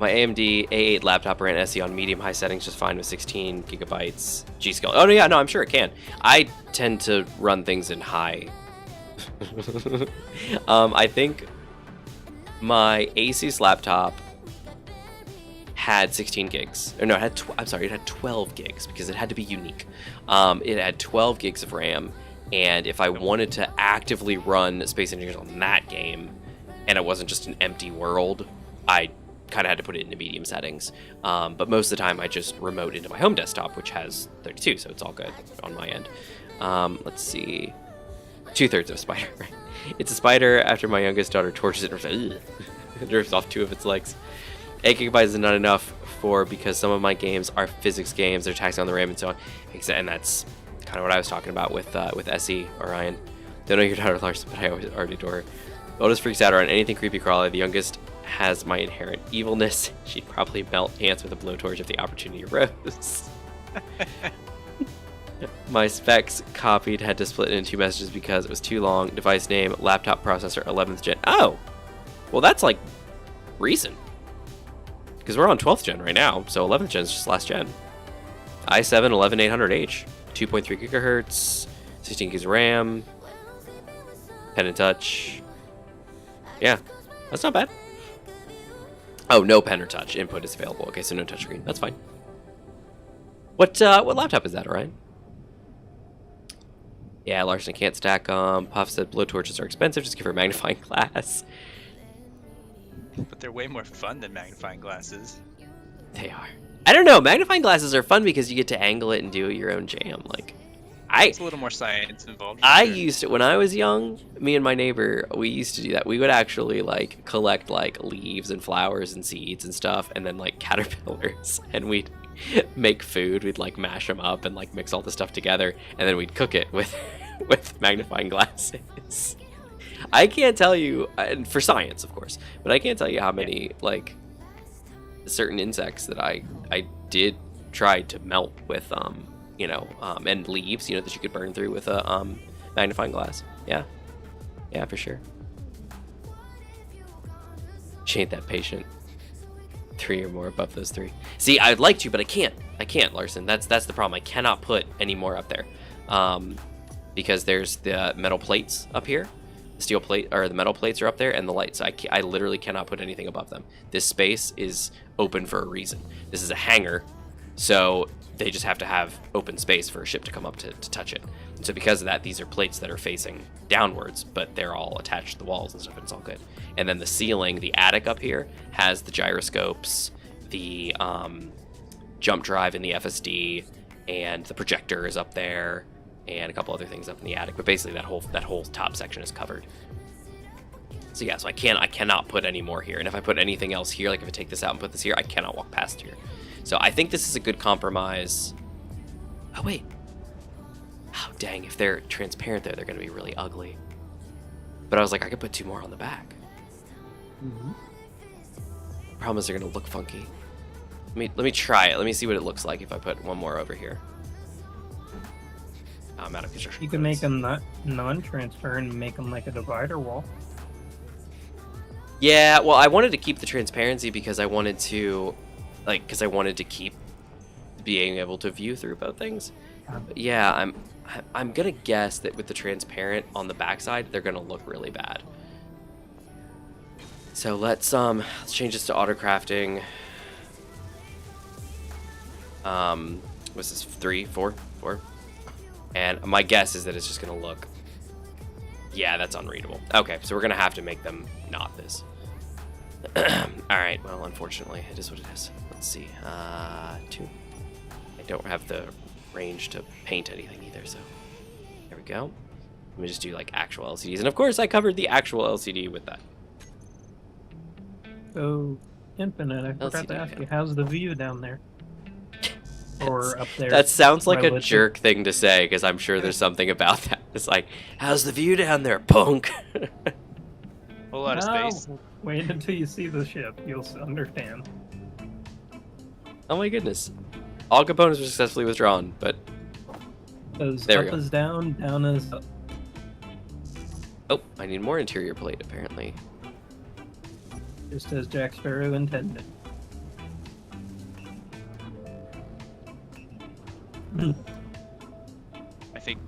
S1: My AMD A8 laptop ran SE on medium-high settings just fine with 16 gigabytes G-Skill. Oh, no, yeah, no, I'm sure it can. I tend to run things in high. I think my Asus laptop had 16 gigs. Or no, it had it had 12 gigs because it had to be unique. It had 12 gigs of RAM, and if I wanted to actively run Space Engineers on that game, and it wasn't just an empty world, I kind of had to put it into medium settings. But most of the time I just remote into my home desktop, which has 32, so it's all good on my end. Let's see. 2/3 of a spider. It's a spider after my youngest daughter tortures it and rips off 2 of its legs. 8 gigabytes is not enough because some of my games are physics games, they're taxing on the RAM and so on. And that's kind of what I was talking about with SE, Orion. Don't know your daughter Larson, but I already adore her. The oldest freaks out around anything creepy crawly. The youngest has my inherent evilness. She'd probably melt ants with a blowtorch if the opportunity arose. My specs copied had to split it into 2 messages because it was too long. Device name, laptop processor, 11th gen. Oh! Well, that's like recent. Because we're on 12th gen right now, so 11th gen is just last gen. i7 11800H, 2.3 gigahertz, 16 gigs of RAM, pen and touch. Yeah, that's not bad. Oh, no pen or touch. Input is available. Okay, so no touchscreen. That's fine. What laptop is that, Orion? Yeah, Larson can't stack them. Puff said blowtorches are expensive. Just give her a magnifying glass.
S3: But they're way more fun than magnifying glasses.
S1: They are. I don't know. Magnifying glasses are fun because you get to angle it and do your own jam. Like,
S3: It's a little more science involved.
S1: I used to, when I was young, me and my neighbor, we used to do that. We would actually like collect like leaves and flowers and seeds and stuff, and then like caterpillars, and we'd make food. We'd like mash them up and like mix all the stuff together, and then we'd cook it with magnifying glasses. I can't tell you, and for science, of course, but I can't tell you how many like certain insects that I did try to melt with and leaves, that you could burn through with a magnifying glass. Yeah, for sure. She ain't that patient. 3 or more above those 3. See, I'd like to, but I can't. I can't, Larson. That's the problem. I cannot put any more up there, because there's the metal plates up here. The steel plate or the metal plates are up there, and the lights. I literally cannot put anything above them. This space is open for a reason. This is a hangar, so they just have to have open space for a ship to come up to touch it. And so because of that, these are plates that are facing downwards, but they're all attached to the walls and stuff, and it's all good. And then the ceiling, the attic up here, has the gyroscopes, the jump drive in the FSD, and the projector is up there, and a couple other things up in the attic. But basically that whole top section is covered. So yeah, so I cannot put any more here. And if I put anything else here, like if I take this out and put this here, I cannot walk past here. So I think this is a good compromise. Oh, wait. Oh, dang. If they're transparent there, they're going to be really ugly. But I was like, I could put 2 more on the back.
S2: Mm-hmm.
S1: Problem is they're going to look funky. Let me try it. Let me see what it looks like if I put 1 more over here. Oh, I'm out of construction.
S2: You can make them not non-transparent and make them like a divider wall.
S1: Yeah, well, I wanted to keep the transparency because I wanted to... because I wanted to keep being able to view through both things. But yeah, I'm gonna guess that with the transparent on the backside, they're gonna look really bad. So let's change this to auto crafting. What's this? 3, 4? And my guess is that it's just gonna look. Yeah, that's unreadable. Okay, so we're gonna have to make them not this. Alright, well, unfortunately, it is what it is. Let's see. 2. I don't have the range to paint anything either, so there we go. Let me just do like actual LCDs. And of course, I covered the actual LCD with that.
S2: So Infinite, I forgot
S1: LCD
S2: to ask you,
S1: panel.
S2: how's the view down there? Or up there?
S1: That sounds like a
S2: relative?
S1: jerk thing to say, because I'm sure there's something about that. It's like, how's the view down there, punk?
S3: Whole lot of
S2: No,
S3: space.
S2: wait until you see the ship. You'll understand.
S1: Oh my goodness. All components were successfully withdrawn, but...
S2: Because
S1: There we
S2: up
S1: go.
S2: is down, down is up.
S1: Oh, I need more interior plate, apparently.
S2: Just as Jack Sparrow intended.
S3: I think,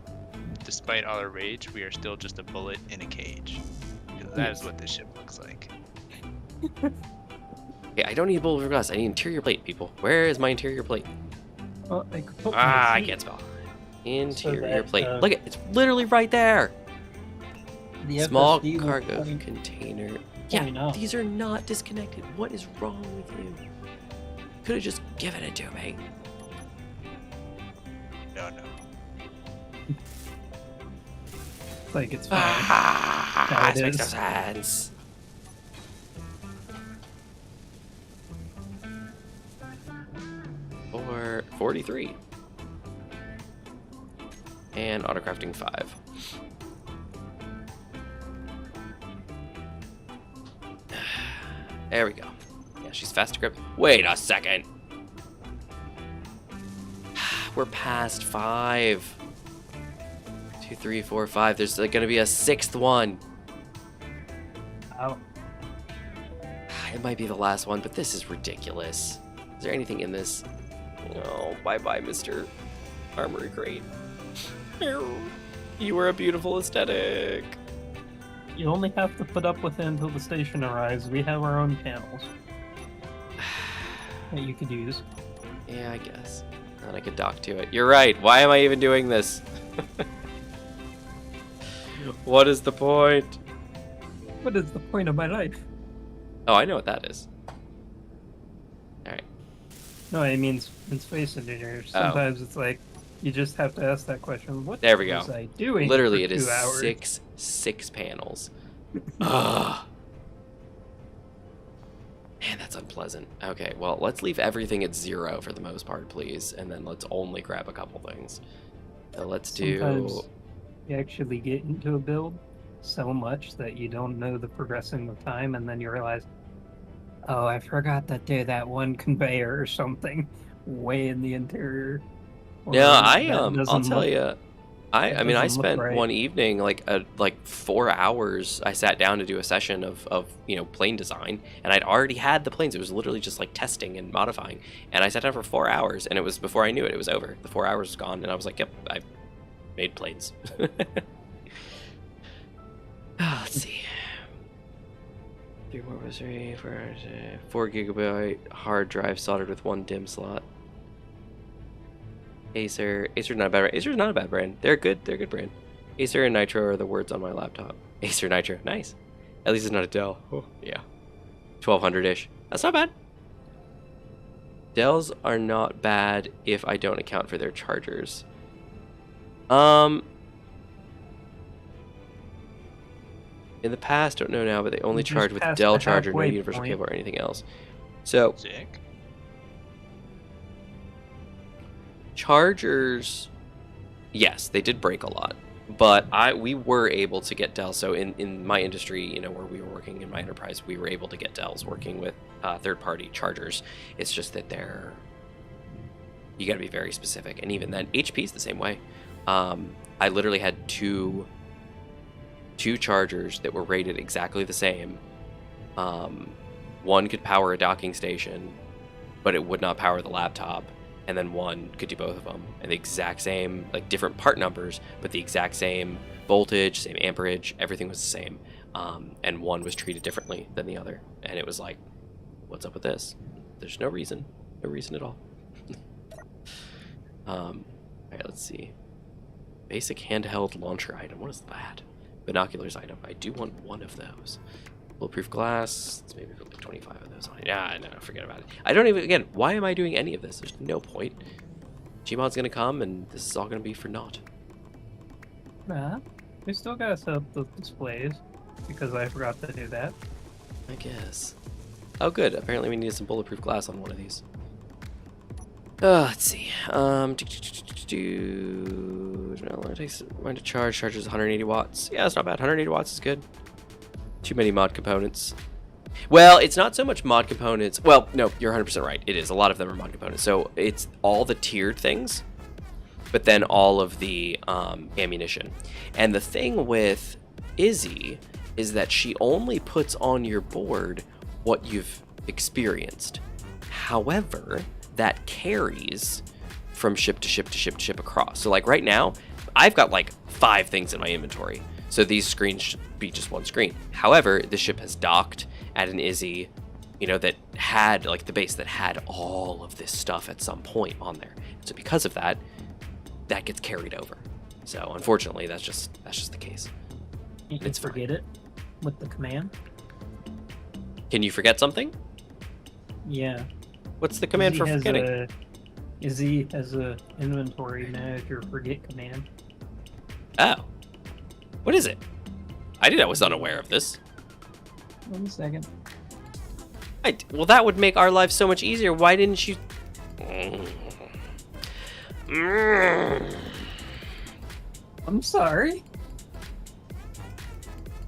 S3: despite all our rage, we are still just a bullet in a cage. Because that is what this ship looks like.
S1: Okay, I don't need bulletproof glass. I need interior plate, people. Where is my interior plate?
S2: Oh, I could put my
S1: I
S2: seat.
S1: can't spell. Interior
S2: that,
S1: plate. Look, it's literally right there.
S2: The
S1: Small
S2: FSD will
S1: cargo
S2: point-
S1: container.
S2: point
S1: Yeah,
S2: out.
S1: these are not disconnected. What is wrong with you? Could have just given it to me.
S3: No, no.
S2: It's like it's fine.
S1: Ah,
S2: How it
S1: this makes no
S2: is.
S1: sense. Or 43. And autocrafting 5. There we go. Yeah, she's fast to grip. Wait a second. We're past 5. 2, 3, 4, 5. There's like, gonna be a 6th one.
S2: Ow.
S1: It might be the last one, but this is ridiculous. Is there anything in this? Oh, bye-bye, Mr. Armory Crate. You were a beautiful aesthetic.
S2: You only have to put up with it until the station arrives. We have our own panels that you could use.
S1: Yeah, I guess. And I could dock to it. You're right. Why am I even doing this? What is the point?
S2: What is the point of my life?
S1: Oh, I know what that is. Alright.
S2: No, I mean in space engineers.
S1: Oh.
S2: Sometimes it's like you just have to ask that question. What
S1: There we go.
S2: was I doing?
S1: Literally,
S2: for
S1: it is
S2: 2 hours?
S1: six panels. Ugh. Man, that's unpleasant. Okay, well, let's leave everything at 0 for the most part, please. And then let's only grab a couple things. So let's do...
S2: Sometimes you actually get into a build so much that you don't know the progressing of time, and then you realize, oh, I forgot to do that one conveyor or something way in the interior. Or
S1: Yeah,
S2: that
S1: I'll
S2: doesn't
S1: tell
S2: look-
S1: you. I mean, I
S2: doesn't look
S1: spent
S2: right.
S1: one evening, like 4 hours. I sat down to do a session of plane design, and I'd already had the planes. It was literally just like testing and modifying. And I sat down for 4 hours, and it was before I knew it, it was over. The 4 hours was gone, and I was like, yep, I made planes. Let's see. 4 gigabyte hard drive soldered with 1 DIMM slot. Acer's not a bad brand. Acer's not a bad brand. They're good brand. Acer and Nitro are the words on my laptop. Acer Nitro, nice. At least it's not a Dell. Oh, yeah. 1200-ish. That's not bad. Dells are not bad if I don't account for their chargers. In the past, don't know now, but they only
S2: You just
S1: charge with
S2: passed
S1: Dell
S2: the
S1: charger, no
S2: halfway
S1: universal
S2: point.
S1: cable or anything else. So
S3: Sick.
S1: chargers, yes, they did break a lot, but we were able to get Dell. So in my industry, where we were working in my enterprise, we were able to get Dells working with third-party chargers. It's just that you got to be very specific, and even then, HP's the same way. I literally had two chargers that were rated exactly the same. One could power a docking station, but it would not power the laptop. And then one could do both of them, and the exact same, like different part numbers, but the exact same voltage, same amperage, everything was the same. And one was treated differently than the other. And it was like, what's up with this? There's no reason at all. All right, let's see. Basic handheld launcher item. What is that? Binoculars item. I do want one of those. Bulletproof glass. Let's maybe put like 25 of those on it. Yeah, no, forget about it. I don't even, again, why am I doing any of this? There's no point. Gmod's gonna come and this is all gonna be for naught.
S2: Nah, we still gotta set up the displays because I forgot to do that.
S1: I guess. Oh, good. Apparently we need some bulletproof glass on one of these. Let's see. How long it takes when to charge? Charges 180 watts. Yeah, that's not bad. 180 watts is good. Too many mod components. Well, it's not so much mod components. Well, no, you're 100% right. It is. A lot of them are mod components. So it's all the tiered things, but then all of the ammunition. And the thing with Izzy is that she only puts on your board what you've experienced. However, that carries from ship to ship to ship to ship across. So like right now, I've got like 5 things in my inventory. So these screens should be just one screen. However, the ship has docked at an Izzy, you know, that had like the base that had all of this stuff at some point on there. So because of that, that gets carried over. So unfortunately, that's just the case.
S2: You can forget it with the command.
S1: Can you forget something?
S2: Yeah.
S1: What's the command for forgetting?
S2: Izzy has a inventory manager forget command.
S1: Oh. What is it? I was unaware of this.
S2: 1 second.
S1: Well, that would make our lives so much easier. Why didn't you...
S2: I'm sorry.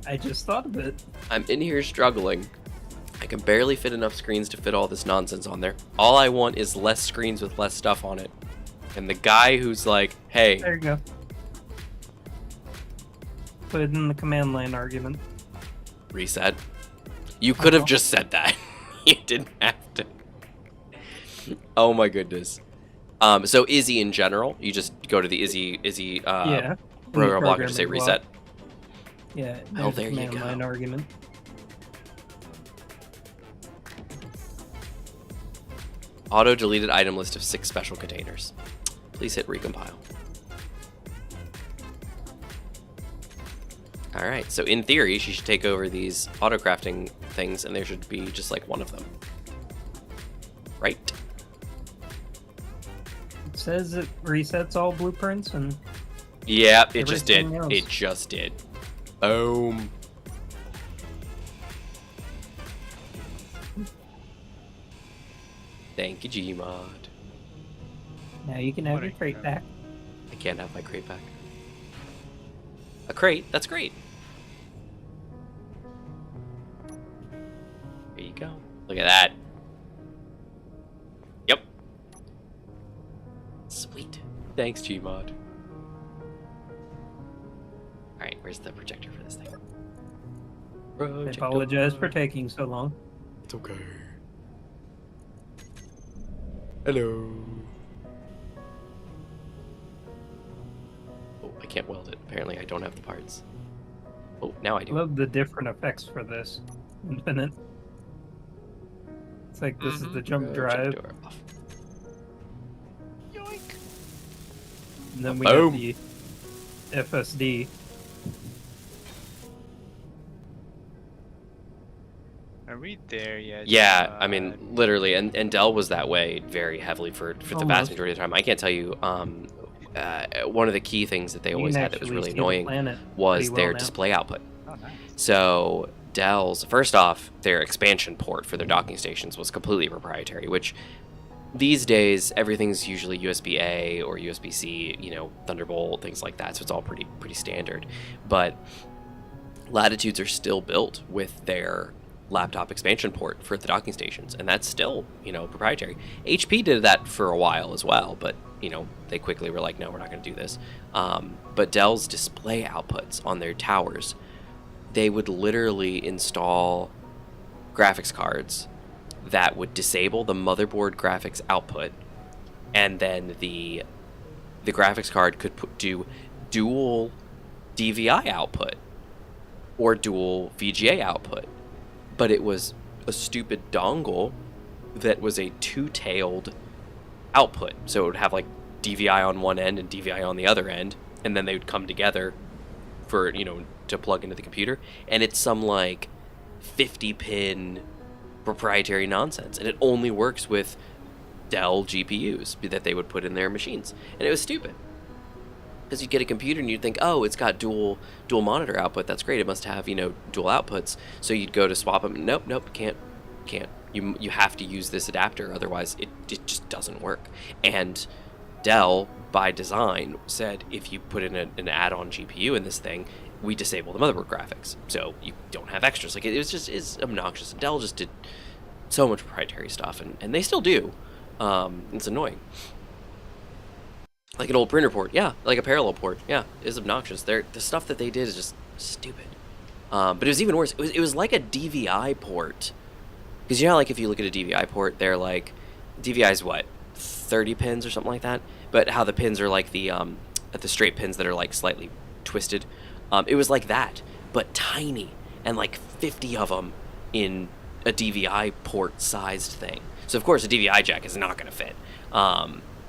S2: I just thought of it.
S1: I'm in here struggling. I can barely fit enough screens to fit all this nonsense on there. All I want is less screens with less stuff on it. And the guy who's like, hey...
S2: There you go. Put it in the command line argument.
S1: Reset. You could have just said that. You didn't have to. Oh my goodness. So Izzy in general, you just go to the Izzy program block and just say reset.
S2: Yeah.
S1: Oh, there you go.
S2: Line argument.
S1: Auto deleted item list of 6 special containers. Please hit recompile. Alright, so in theory, she should take over these auto crafting things, and there should be just like one of them. Right?
S2: It says it resets all blueprints and...
S1: Yeah, it just did.
S2: everything else.
S1: It just did. Boom. Thank you, Gmod.
S2: Now you can have your crate back.
S1: I can't have my crate back. A crate? That's great. There you go. Look at that. Yep. Sweet. Thanks, Gmod. Alright, where's the projector for this thing?
S2: I apologize for taking so long.
S1: It's okay. Hello. Oh, I can't weld it. Apparently I don't have the parts. Oh, now I
S2: I
S1: do.
S2: love the different effects for this. Infinite. It's like this is the jump drive.
S1: Projector off.
S3: Yoink.
S2: And then we
S1: Boom.
S2: have the FSD.
S3: Are we there yet?
S1: Yeah, I mean, literally, and Dell was that way very heavily for the vast
S2: Almost.
S1: majority of the time. I can't tell you, one of the key things that they
S2: You
S1: always
S2: can
S1: had that was
S2: actually
S1: really
S2: see the
S1: annoying
S2: planet
S1: was
S2: pretty well
S1: their
S2: now.
S1: display output.
S3: Oh, nice.
S1: So Dell's, first off, their expansion port for their docking stations was completely proprietary, which these days everything's usually USB-A or USB-C, you know, Thunderbolt, things like that. So it's all pretty standard. But Latitudes are still built with their laptop expansion port for the docking stations, and that's still, you know, proprietary. HP did that for a while as well, but you know, they quickly were like, no, we're not going to do this. But Dell's display outputs on their towers, they would literally install graphics cards that would disable the motherboard graphics output, and then the graphics card could do dual DVI output or dual VGA output. But it was a stupid dongle that was a 2-tailed output. So it would have like DVI on one end and DVI on the other end, and then they would come together for, you know, to plug into the computer. And it's some like 50-pin proprietary nonsense, and it only works with Dell GPUs that they would put in their machines. And it was stupid. Because you'd get a computer and you'd think, oh, it's got dual monitor output. That's great. It must have, you know, dual outputs. So you'd go to swap them. Nope, can't can't. You have to use this adapter, otherwise it just doesn't work. And Dell, by design, said if you put in an add-on GPU in this thing, we disable the motherboard graphics, so you don't have extras. Like it was just is obnoxious. Dell just did so much proprietary stuff, and they still do. It's annoying. Like an old printer port, yeah, like a parallel port, yeah, is obnoxious. The stuff that they did is just stupid. But it was even worse. It was like a DVI port. Because you know, like if you look at a DVI port, they're like, DVI is what, 30 pins or something like that. But how the pins are like the straight pins that are like slightly twisted. It was like that, but tiny, and like 50 of them in a DVI port sized thing. So of course a DVI jack is not going to fit.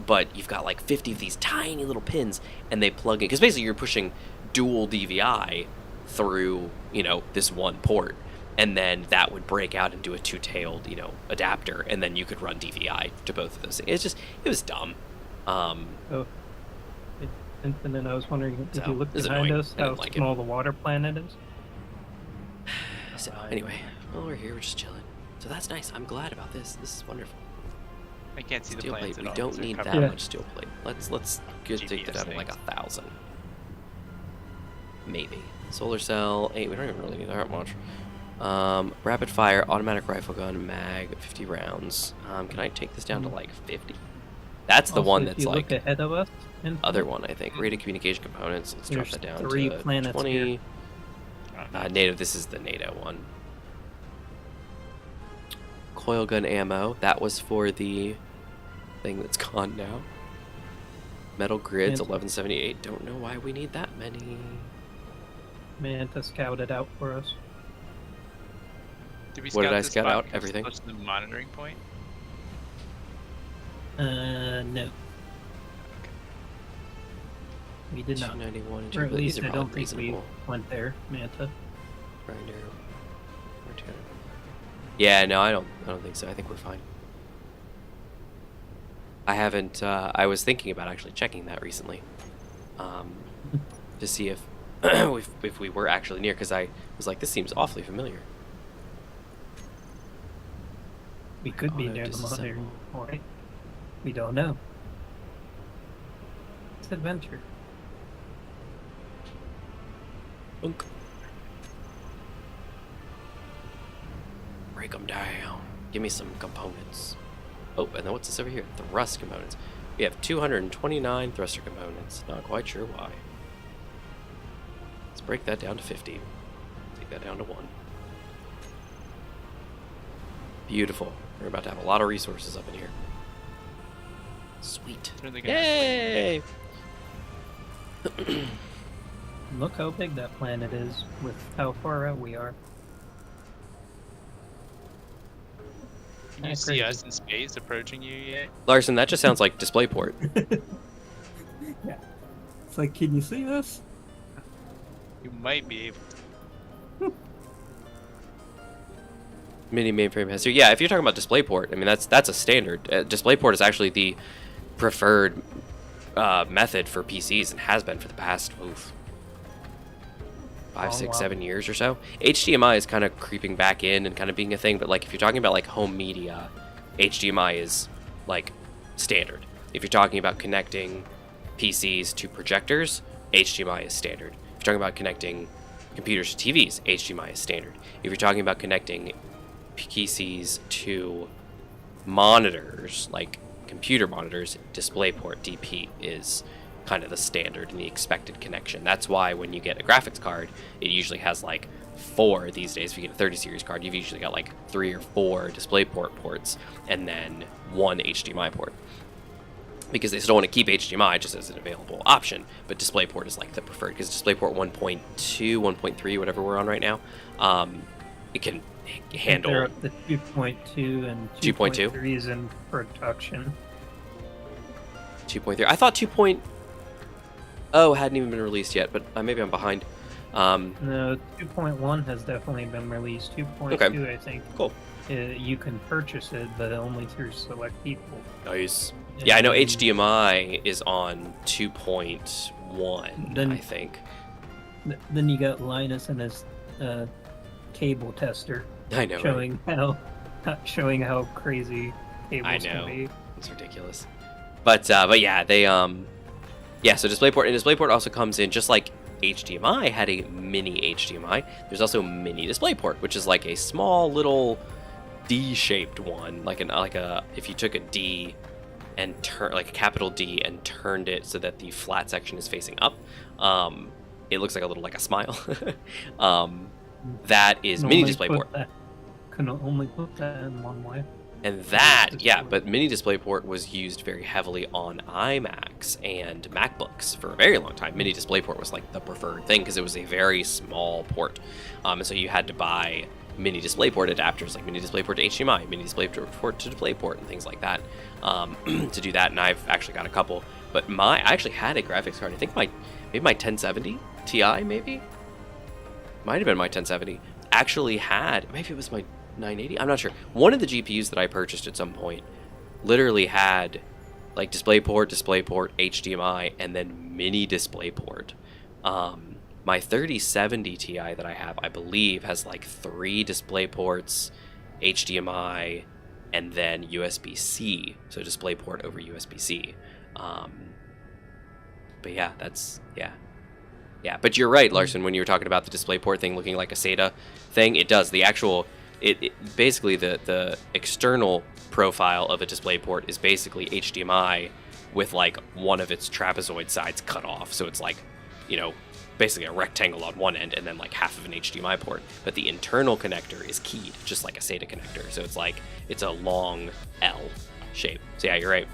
S1: But you've got like 50 of these tiny little pins, and they plug in, because basically you're pushing dual DVI through, you know, this one port, and then that would break out into a two-tailed, you know, adapter, and then you could run DVI to both of those things. It was dumb.
S2: Infinite, I was wondering, did
S1: So,
S2: you look
S1: this is
S2: behind
S1: annoying.
S2: us
S1: I
S2: how
S1: didn't like it.
S2: small the water planet is?
S1: So anyway, well, we're here, we're just chilling. So that's nice. I'm glad about this. This is wonderful.
S3: I can't see the
S1: Steel
S3: plans
S1: plate.
S3: at
S1: We
S3: all.
S1: don't
S3: They're
S1: need
S3: covered.
S1: that
S2: Yeah.
S1: much steel plate. Let's take that down to like 1,000. Maybe. Solar cell 8. We don't even really need that much. Rapid fire automatic rifle gun mag 50 rounds. Can I take this down to like 50? That's the
S2: Also,
S1: one
S2: if
S1: that's
S2: you
S1: like
S2: look ahead of us, Infinite,
S1: other one, I think. Rated communication components. Let's drop
S2: There's
S1: that down
S2: 3
S1: to
S2: planets
S1: 20.
S2: here.
S1: NATO. This is the NATO one. Coil gun ammo. That was for the thing that's gone now. Metal grids,
S2: Manta.
S1: 1178. Don't know why we need that many.
S2: Manta scouted out for us.
S3: Did we
S1: What did I
S3: this
S1: scout
S3: spot
S1: out? Everything?
S3: close to the monitoring point?
S2: No. We did not.
S1: 291 and
S2: Or at
S1: 2,
S2: least
S1: these are
S2: I don't
S1: probably
S2: think we
S1: reasonable.
S2: went there, Manta.
S1: Grinder. Yeah, no, I don't think so. I think we're fine. I haven't. I was thinking about actually checking that recently, to see if if we were actually near, because I was like, this seems awfully familiar.
S2: We could be
S1: Auto
S2: near the
S1: disassemble.
S2: monitoring point. We don't know. It's adventure.
S1: Bunk. Break them down. Give me some components. Oh, and then what's this over here? Thrust components. We have 229 thruster components. Not quite sure why. Let's break that down to 50. Take that down to 1. Beautiful. We're about to have a lot of resources up in here. Sweet.
S3: It's really gonna
S1: Yay!
S2: Look how big that planet is with how far out we are.
S3: Can you
S2: That's
S3: see
S2: crazy.
S3: us in space approaching you yet?
S1: Larson, that just sounds like DisplayPort.
S2: Yeah. It's like, can you see us?
S3: You might be able to.
S1: Mini mainframe history. Yeah, if you're talking about DisplayPort, I mean that's a standard. DisplayPort is actually the preferred method for PCs and has been for the past 5, 6,
S2: wow.
S1: 7 years or so. HDMI is kind of creeping back in and kind of being a thing, but like if you're talking about like home media, HDMI is like standard. If you're talking about connecting PCs to projectors, HDMI is standard. If you're talking about connecting computers to TVs, HDMI is standard. If you're talking about connecting PCs to monitors, like computer monitors, DisplayPort DP is kind of the standard and the expected connection. That's why when you get a graphics card, it usually has like 4 these days. If you get a 30 series card, you've usually got like 3 or 4 DisplayPort ports and then 1 HDMI port. Because they still want to keep HDMI just as an available option, but DisplayPort is like the preferred, because DisplayPort 1.2, 1.3, whatever we're on right now, it can handle.
S2: They're up to 2.2 and
S1: 2.2?
S2: 2.3 is in production.
S1: 2.3. I thought 2.0 hadn't even been released yet, but maybe I'm behind.
S2: No, 2.1 has definitely been released. 2.2,
S1: Okay.
S2: I think.
S1: Cool.
S2: You can purchase it, but only through select people.
S1: Nice. Yeah, I know
S2: And
S1: HDMI is on 2.1,
S2: Then-
S1: I think.
S2: Then you got Linus and his cable tester
S1: I know. Right?
S2: showing how showing how crazy cables
S1: I know.
S2: can be.
S1: It's ridiculous. But yeah, they yeah, so DisplayPort, and DisplayPort also comes in just like HDMI had a mini HDMI. There's also mini DisplayPort, which is like a small little D-shaped one, like a if you took a D and turn like a capital D and turned it so that the flat section is facing up, it looks like a little like a smile. That is mini DisplayPort.
S2: Can only put that in one way.
S1: And that, yeah, but mini DisplayPort was used very heavily on iMacs and MacBooks for a very long time. Mini DisplayPort was like the preferred thing because it was a very small port. And so you had to buy mini DisplayPort adapters, like mini DisplayPort to HDMI, mini DisplayPort to DisplayPort, and things like that to do that. And I've actually got a couple. But I actually had a graphics card. I think maybe my 1070 Ti, maybe? Might have been my 1070. Actually had, maybe it was my 980, I'm not sure. One of the GPUs that I purchased at some point literally had like DisplayPort, HDMI, and then mini DisplayPort. My 3070 Ti that I have, I believe, has like 3 DisplayPorts, HDMI, and then USB-C. So DisplayPort over USB-C. But yeah, yeah. But you're right, Larson, when you were talking about the DisplayPort thing looking like a SATA thing. It does. The actual It basically the external profile of a DisplayPort is basically HDMI with like one of its trapezoid sides cut off, so it's like, you know, basically a rectangle on one end and then like half of an HDMI port. But the internal connector is keyed, just like a SATA connector, so it's like it's a long L shape. So yeah, you're right.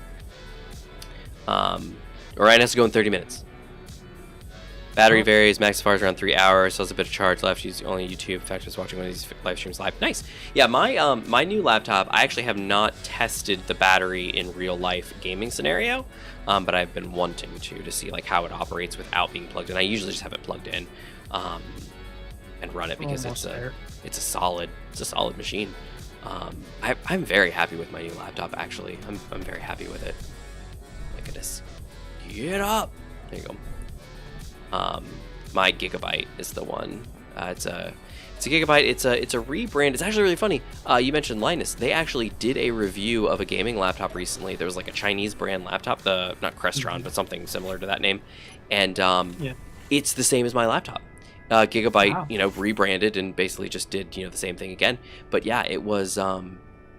S1: Orion has to go in 30 minutes. Battery varies, max far around 3 hours, still has a bit of charge left, use only YouTube. In fact, I was watching one of these live streams live. Nice. Yeah, my new laptop, I actually have not tested the battery in real life gaming scenario, but I've been wanting to see like how it operates without being plugged in. I usually just have it plugged in and run it because it's a solid machine. I'm very happy with my new laptop, actually. I'm very happy with it. Look at this. Get up. There you go. My Gigabyte is the one. It's a Gigabyte. It's a rebrand. It's actually really funny. You mentioned Linus. They actually did a review of a gaming laptop recently. There was like a Chinese brand laptop, not Crestron, but something similar to that name. And it's the same as my laptop. Gigabyte, wow. Rebranded and basically just did the same thing again. But yeah, it was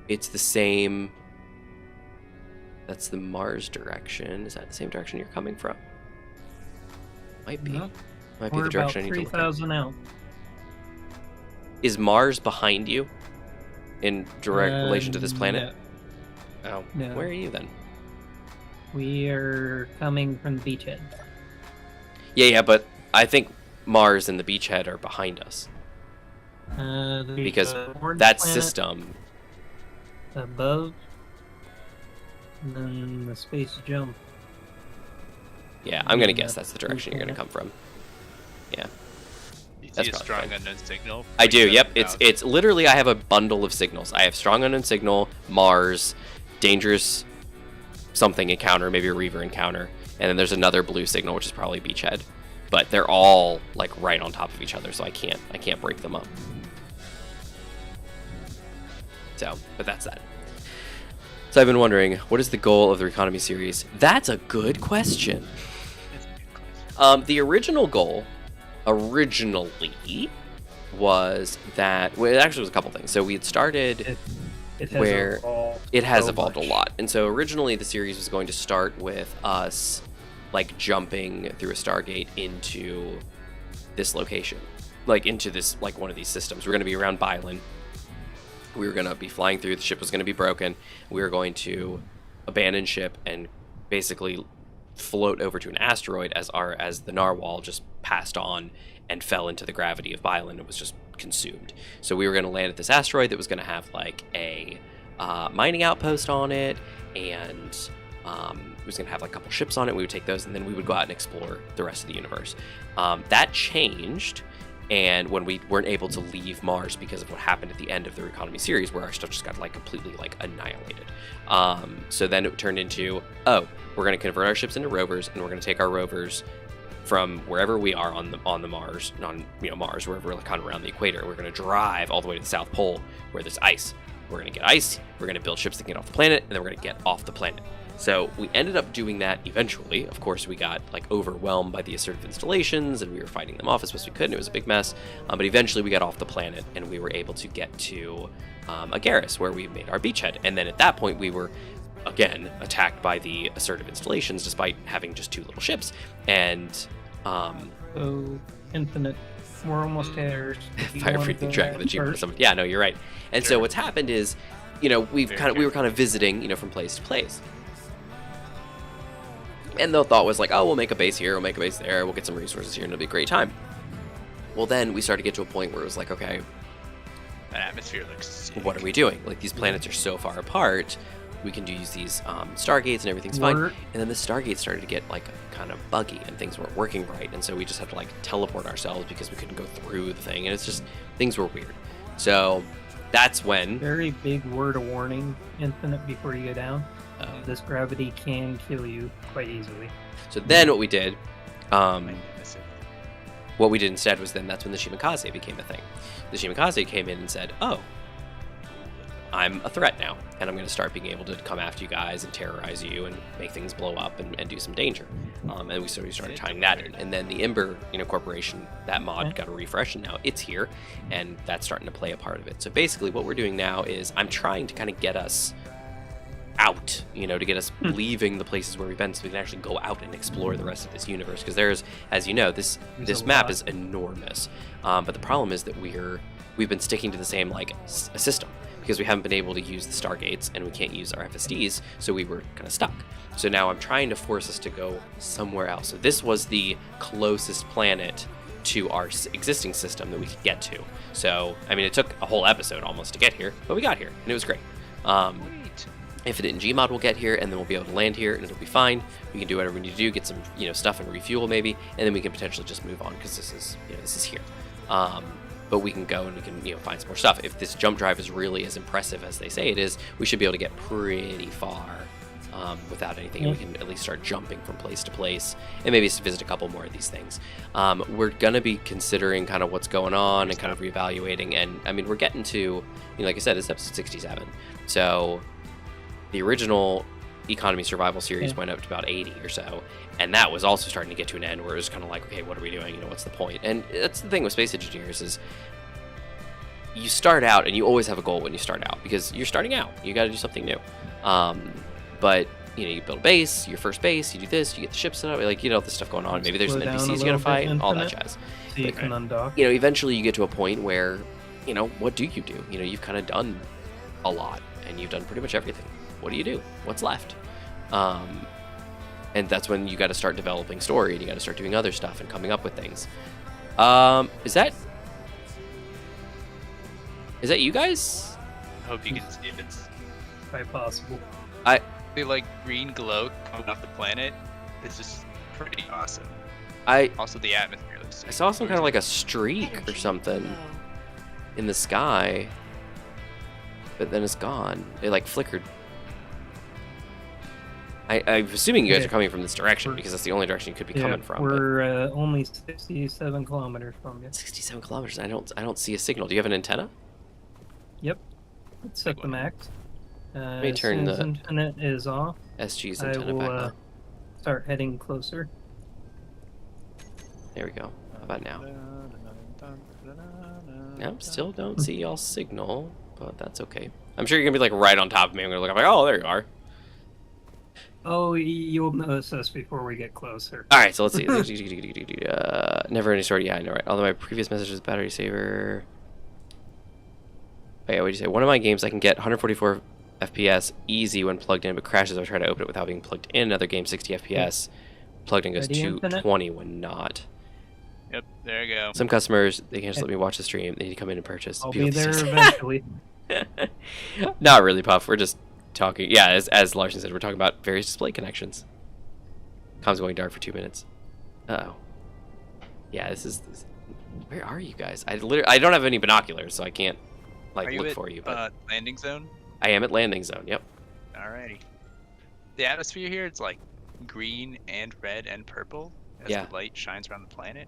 S1: it's the same. That's the Mars direction. Is that the same direction you're coming from? Might be.
S2: No.
S1: Might be the direction I need to look at.
S2: 3,000 out.
S1: Is Mars behind you in direct relation to this planet?
S2: No.
S1: Oh.
S2: No.
S1: Where are you then?
S2: We are coming from the beachhead.
S1: Yeah, but I think Mars and the beachhead are behind us. Because that system
S2: above, and then the space jump.
S1: Yeah, I'm gonna guess that's the direction you're gonna come from. Yeah.
S3: You see a strong unknown signal?
S1: I do. Yep. It's literally, I have a bundle of signals. I have strong unknown signal, Mars, dangerous something encounter, maybe a Reaver encounter, and then there's another blue signal, which is probably beachhead. But they're all like right on top of each other, so I can't break them up. So, but that's that. So I've been wondering, what is the goal of the Reconomy series? That's a good question. The original goal, originally, was that, well, it actually was a couple things. So we had started where it has evolved a lot. And so originally the series was going to start with us like jumping through a Stargate into this location, like into this, like one of these systems. We're going to be around Bylin. We were going to be flying through, the ship was going to be broken. We were going to abandon ship and basically float over to an asteroid as the narwhal just passed on and fell into the gravity of Bylin. It was just consumed. So we were going to land at this asteroid that was going to have like a mining outpost on it, and it was going to have like a couple ships on it. We would take those, and then we would go out and explore the rest of the universe. That changed, and when we weren't able to leave Mars because of what happened at the end of the Reconomy series, where our stuff just got like completely like annihilated. So then it turned into, we're going to convert our ships into rovers, and we're going to take our rovers from wherever we are on the Mars, Mars, wherever we're kind of around the equator. We're going to drive all the way to the South Pole where there's ice, we're going to get ice, we're going to build ships that can get off the planet, and then we're going to get off the planet. So we ended up doing that eventually. Of course, we got like overwhelmed by the assertive installations, and we were fighting them off as best we could, and it was a big mess. But eventually we got off the planet, and we were able to get to Agaris, where we made our beachhead. And then at that point, we were again attacked by the assertive installations, despite having just 2 little ships. And
S2: So Infinite, we're almost there.
S1: fire breathing dragon, the achievement. Yeah, no, you're right. And so what's happened is, you know, we were kind of visiting, you know, from place to place. And the thought was like, oh, we'll make a base here, we'll make a base there, we'll get some resources here, and it'll be a great time. Well, then we started to get to a point where it was like, okay,
S3: That atmosphere looks sick.
S1: what are we doing? Like, these planets are so far apart, we can use these stargates and everything's fine. And then the stargates started to get like kind of buggy and things weren't working right, and so we just had to like teleport ourselves because we couldn't go through the thing, and it's just, things were weird. So that's when
S2: Very big word of warning, Infinite, before you go down. This gravity can kill you quite easily.
S1: So then what we did,
S3: Magnificent.
S1: what we did instead was then that's when the Shimakaze became a thing. The Shimakaze came in and said, oh, I'm a threat now, and I'm going to start being able to come after you guys and terrorize you and make things blow up and do some danger. And we started tying that in. And then the Ember, you know, Corporation, that mod got a refresh, and now it's here, and that's starting to play a part of it. So basically what we're doing now is I'm trying to kind of get us out, you know, to get us leaving the places where we've been so we can actually go out and explore the rest of this universe, because there's, as you know, this map is enormous. But the problem is that we've been sticking to the same like system, because we haven't been able to use the stargates and we can't use our FSDs, so we were kind of stuck. So now I'm trying to force us to go somewhere else. So this was the closest planet to our existing system that we could get to. So I mean, it took a whole episode almost to get here, but we got here and it was great. Infinite and Gmod will get here, and then we'll be able to land here, and it'll be fine. We can do whatever we need to do, get some, you know, stuff and refuel maybe, and then we can potentially just move on, because this is, you know, this is here. But we can go and we can, you know, find some more stuff. If this jump drive is really as impressive as they say it is, we should be able to get pretty far without anything. And we can at least start jumping from place to place, and maybe visit a couple more of these things. We're gonna be considering kind of what's going on and kind of reevaluating. And I mean, we're getting to, you know, like I said, it's episode 67, so the original Economy Survival series went up to about 80 or so, and that was also starting to get to an end where it was kind of like, okay, what are we doing? You know, what's the point? And that's the thing with Space Engineers is you start out, and you always have a goal when you start out, because you're starting out. You got to do something new. But, you know, you build a base, your first base, you do this, you get the ship set up, like, you know, this stuff going on. Maybe there's some NPCs you got to fight, all that jazz.
S2: So you can undock.
S1: You know, eventually you get to a point where, you know, what do? You know, you've kind of done a lot, and you've done pretty much everything. What do you do? What's left? And that's when you got to start developing story, and you got to start doing other stuff and coming up with things. Is that you guys?
S3: I hope you can see if it's
S2: Quite possible.
S3: the like green glow coming off the planet. It's just pretty awesome.
S1: I
S3: Also, the atmosphere looks sick.
S1: saw some kind of like a streak or
S4: Energy
S1: something
S4: flow.
S1: in the sky, but then it's gone. It like flickered. I'm assuming you guys are coming from this direction, because that's the only direction you could be coming from.
S2: We're only 67 kilometers from you.
S1: 67 kilometers. I don't see a signal. Do you have an antenna?
S2: Yep. Let's set the max.
S1: me
S2: As
S1: turn
S2: soon as
S1: the
S2: Infinite is off,
S1: SG's
S2: I
S1: antenna
S2: will
S1: back on.
S2: start heading closer.
S1: There we go. How about now? Nope, still don't see y'all signal, but that's okay. I'm sure you're gonna be like right on top of me. I'm gonna look. I'm like, oh, there you are.
S2: Oh, you'll notice us before we get closer.
S1: All right, so let's see. Never any story. Yeah, I know, right? Although my previous message was battery saver. Oh, yeah, what did you say? One of my games I can get 144 FPS easy when plugged in, but crashes. I try to open it without being plugged in. Another game 60 FPS. Plugged in goes
S2: Ready, Infinite?
S1: 220 when not.
S3: Yep, there you go.
S1: Some customers, they can't just let me watch the stream. They need to come in and purchase.
S2: I'll
S1: People
S2: be there
S1: just-
S2: eventually.
S1: Not really, Puff. We're just talking. Yeah, as Larson said, we're talking about various display connections. Comms going dark for 2 minutes. Uh-oh. Yeah, this. Where are you guys? I don't have any binoculars, so I can't
S3: Are you
S1: look
S3: at,
S1: for you. But
S3: landing zone?
S1: I am at landing zone. Yep.
S3: Alrighty. The atmosphere here, it's like green and red and purple as
S1: Yeah.
S3: the light shines around the planet,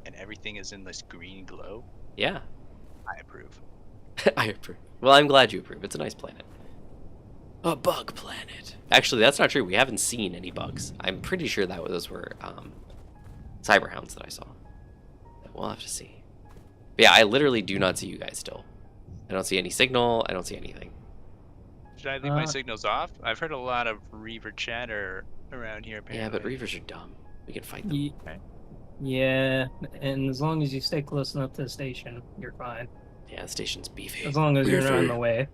S3: and everything is in this green glow.
S1: Yeah.
S3: I approve.
S1: I approve. Well, I'm glad you approve. It's a nice planet. A bug planet. Actually, that's not true. We haven't seen any bugs. I'm pretty sure that those were cyberhounds that I saw. We'll have to see. But yeah, I literally do not see you guys still. I don't see any signal. I don't see anything.
S3: Should I leave my signals off? I've heard a lot of Reaver chatter around here. Apparently.
S1: Yeah, but Reavers are dumb. We can fight them.
S3: Okay.
S2: Yeah, and as long as you stay close enough to the station, you're fine.
S1: Yeah, the station's beefy.
S2: As long as you're not in the way.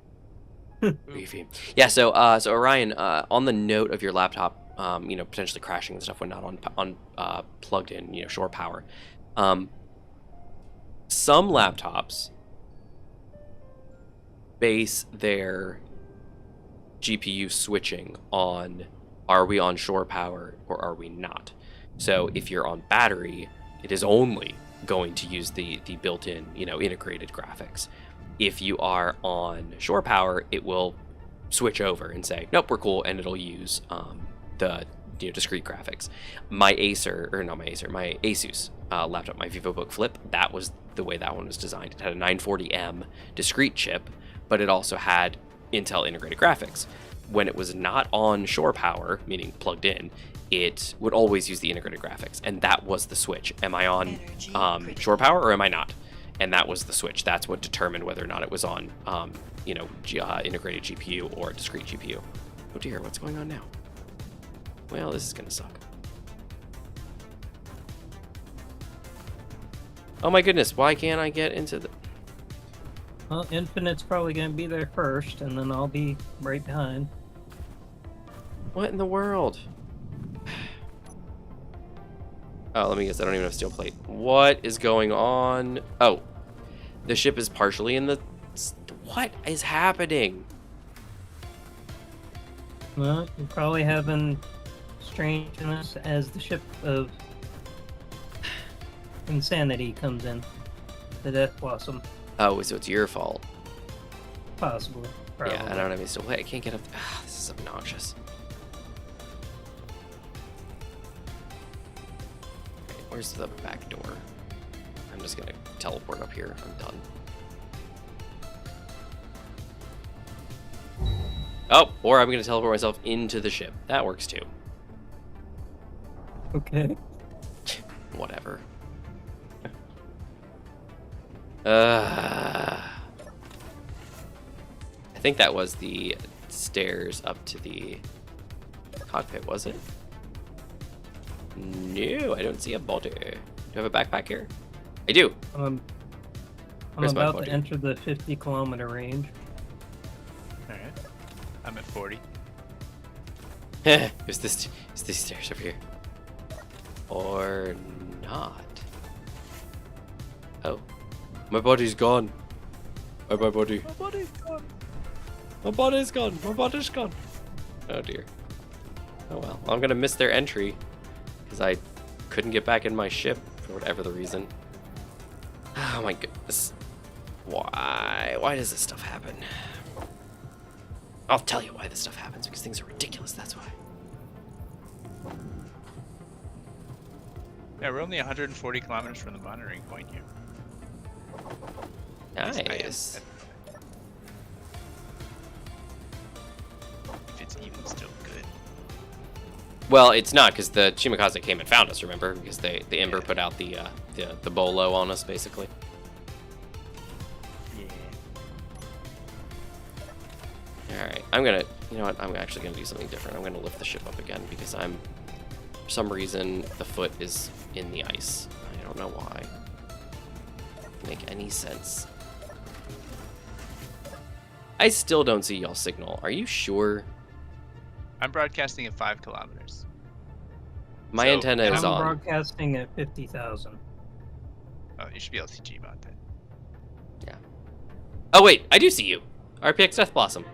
S1: Beefy. Yeah. So Orion, on the note of your laptop, potentially crashing and stuff when not on plugged in, shore power. Some laptops base their GPU switching on, are we on shore power or are we not? So if you're on battery, it is only going to use the built-in, integrated graphics. If you are on shore power, it will switch over and say, nope, we're cool, and it'll use the discrete graphics. My Asus laptop, my VivoBook Flip, that was the way that one was designed. It had a 940M discrete chip, but it also had Intel integrated graphics. When it was not on shore power, meaning plugged in, it would always use the integrated graphics, and that was the switch. Am I on shore power or am I not? And that was the switch. That's what determined whether or not it was on, integrated GPU or discrete GPU. Oh dear, what's going on now? Well, this is gonna suck. Oh my goodness, why can't I get into the...
S2: Well, Infinite's probably going to be there first, and then I'll be right behind.
S1: What in the world? Oh, let me guess, I don't even have steel plate. What is going on? Oh, the ship is partially in the... What is happening?
S2: Well, you're probably having strangeness as the ship of insanity comes in. The Death Blossom.
S1: Oh, so it's your fault.
S2: Possibly. Probably.
S1: Yeah, I don't have any steel plate. I can't get up. This is obnoxious. Okay, where's the back door? I'm just gonna teleport up here. I'm done. Oh, or I'm gonna teleport myself into the ship. That works too.
S2: Okay.
S1: Whatever. I think that was the stairs up to the cockpit, was it? No, I don't see a body. Do you have a backpack here? I do.
S2: I'm
S1: Where's my
S2: about
S1: body?
S2: to enter the 50-kilometer range.
S3: All right. I'm at 40.
S1: Is these stairs over here? Or not? Oh. My body's gone. Oh, my body.
S3: My body's gone.
S1: My body's gone. My body's gone. Oh dear. Oh well. I'm gonna miss their entry because I couldn't get back in my ship for whatever the reason. Oh my goodness. Why? Why does this stuff happen? I'll tell you why this stuff happens, because things are ridiculous, that's why.
S3: Yeah, we're only 140 kilometers from the monitoring point here.
S1: Nice.
S3: If it's even still good.
S1: Well, it's not, because the Shimakaze came and found us, remember? Because the Ember put out the bolo on us, basically.
S3: Yeah.
S1: Alright, I'm gonna, you know what, I'm actually gonna do something different. I'm gonna lift the ship up again, because for some reason, the foot is in the ice. I don't know why. Doesn't make any sense. I still don't see y'all signal. Are you sure?
S3: I'm broadcasting at 5 kilometers.
S1: My
S3: So-
S1: antenna
S2: And
S1: is
S2: I'm
S1: on.
S2: broadcasting at 50,000.
S3: Oh, you should be able to see Gmod then.
S1: Yeah. Oh wait, I do see you. RPX Death Blossom.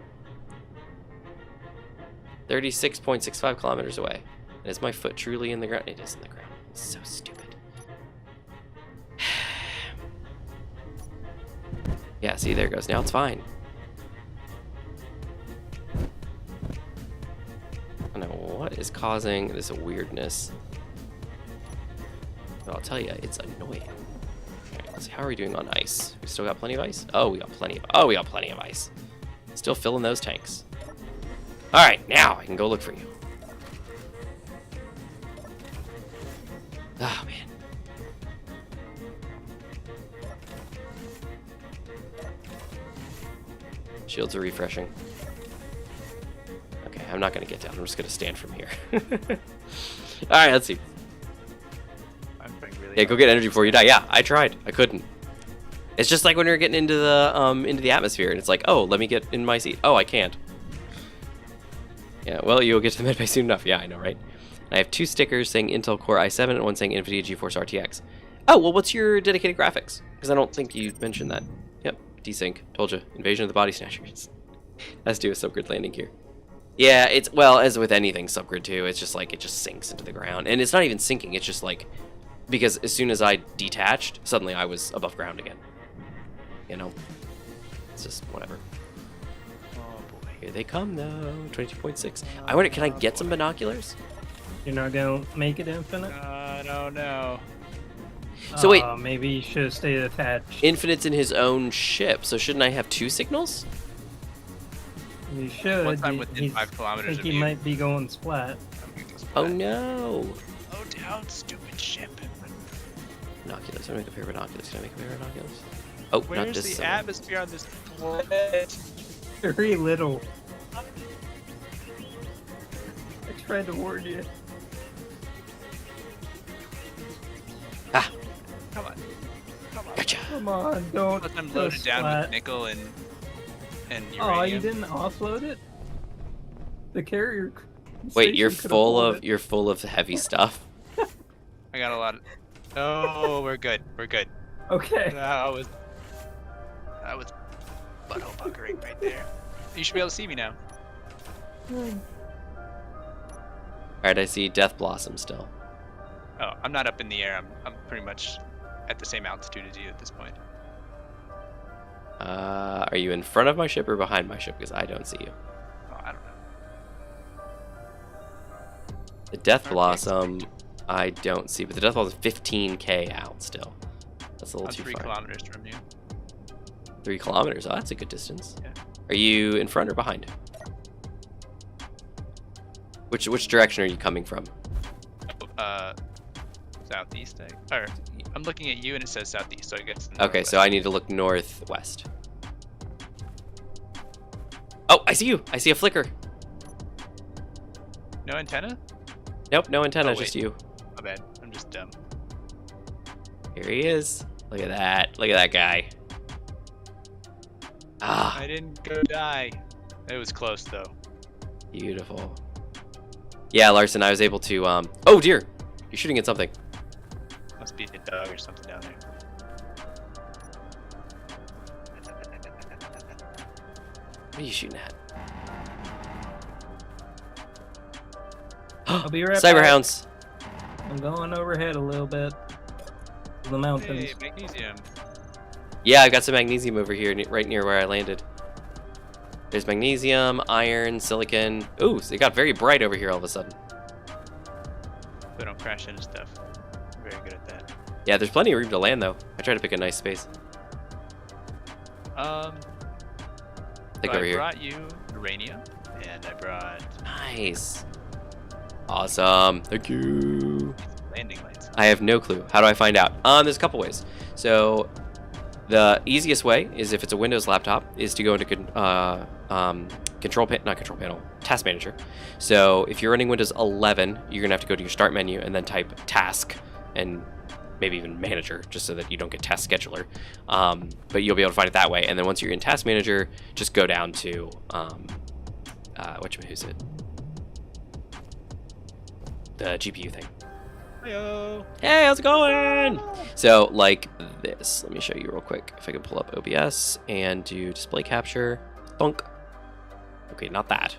S1: 36.65 kilometers away. Is my foot truly in the ground? It is in the ground. It's so stupid. Yeah, see, there it goes. Now it's fine. I don't know what is causing this weirdness. But I'll tell you, it's annoying. Okay, Let's see, how are we doing on ice? We still got plenty of ice? Oh, we got plenty of ice. Still filling those tanks. All right, now I can go look for you. Oh, man. Shields are refreshing. Okay, I'm not going to get down. I'm just going to stand from here. All right, let's see.
S3: I'm trying really
S1: Yeah, go get energy before you die. Yeah, I tried. I couldn't. It's just like when you're getting into the atmosphere, and it's like, oh, let me get in my seat. Oh, I can't. Yeah, well, you'll get to the medbay soon enough. Yeah, I know, right? I have 2 stickers saying Intel Core i7 and one saying NVIDIA GeForce RTX. Oh, well, what's your dedicated graphics? Because I don't think you mentioned that. Yep, desync. Told you. Invasion of the Body Snatchers. Let's do a subgrid landing here. Yeah, it's, well, as with anything subgrid too, it's just like, it just sinks into the ground. And it's not even sinking, it's just like, because as soon as I detached, suddenly I was above ground again. You know? It's just whatever.
S3: Oh boy.
S1: Here they come though, 22.6. I wonder, can I get some binoculars?
S2: You're not gonna make it infinite?
S3: I don't know.
S1: So wait,
S2: Maybe you should have stayed attached.
S1: Infinite's in his own ship, so shouldn't I have 2 signals?
S2: You should.
S3: Once I'm within 5
S2: I
S3: kilometers
S2: think
S3: of
S2: he
S3: you,
S2: might be going splat.
S3: I'm gonna go
S1: Oh
S3: splat.
S1: no!
S3: Slow down, stupid ship.
S1: Binoculars, I'm gonna make a pair of binoculars. Can I make a pair of binoculars? Oh, not
S3: Where's
S1: this
S3: the
S1: side.
S3: atmosphere on this planet?
S2: Very little. I tried to warn you.
S1: Ah,
S3: Come on. Come on.
S1: gotcha.
S2: Come on, don't
S3: Plus I'm
S2: go
S3: loaded down
S2: splat.
S3: with nickel and uranium.
S2: Oh, you didn't offload it? The carrier.
S1: Wait, you're
S2: station could've
S1: full
S2: pulled
S1: of
S2: it.
S1: heavy stuff.
S3: I got a lot of... Oh, we're good. We're good.
S2: Okay.
S3: That was butthole bunkering right there. You should be able to see me now.
S1: Alright, I see Death Blossom still.
S3: Oh, I'm not up in the air. I'm pretty much at the same altitude as you at this point.
S1: Are you in front of my ship or behind my ship? Because I don't see you.
S3: Oh, I don't know.
S1: The Death
S3: Okay,
S1: Blossom, I don't see, but the Death Blossom is 15k out still. That's a little
S3: I'm
S1: too
S3: 3
S1: far.
S3: kilometers from you.
S1: 3 kilometers. Oh, that's a good distance.
S3: Yeah.
S1: Are you in front or behind? Which direction are you coming from?
S3: Southeast. Or I'm looking at you and it says southeast, so I guess.
S1: Okay, so I need to look northwest. Oh, I see you. I see a flicker.
S3: No antenna?
S1: Nope, no antenna,
S3: Oh,
S1: just
S3: wait.
S1: you.
S3: My bad. I'm just dumb.
S1: Here he is. Look at that. Look at that guy. Ah,
S3: I didn't go die. It was close though.
S1: beautiful. Yeah, Larson, I was able to, oh dear. You're shooting at something.
S3: Must be a dog or something down there.
S1: What are you shooting at?
S2: I'll be right
S1: Cyber
S2: back.
S1: hounds.
S2: I'm going overhead a little bit. The mountains.
S3: Hey, magnesium.
S1: Yeah, I got some magnesium over here, right near where I landed. There's magnesium, iron, silicon. Ooh, so it got very bright over here all of a sudden.
S3: So I don't crash into stuff. I'm very good at that.
S1: Yeah, there's plenty of room to land though. I try to pick a nice space. Like
S3: So
S1: over
S3: I
S1: here.
S3: brought you uranium, and I brought
S1: Nice. Awesome. Thank you.
S3: landing lights.
S1: I have no clue. How do I find out? There's a couple ways. So the easiest way is if it's a Windows laptop is to go into task manager. So if you're running Windows 11, you're gonna have to go to your start menu and then type task and maybe even manager, just so that you don't get task scheduler. But you'll be able to find it that way. And then once you're in task manager, just go down to who's it? The GPU thing.
S3: Heyo.
S1: Hey, how's it going? So like this, let me show you real quick. If I can pull up OBS and do display capture, thunk. Okay, not that.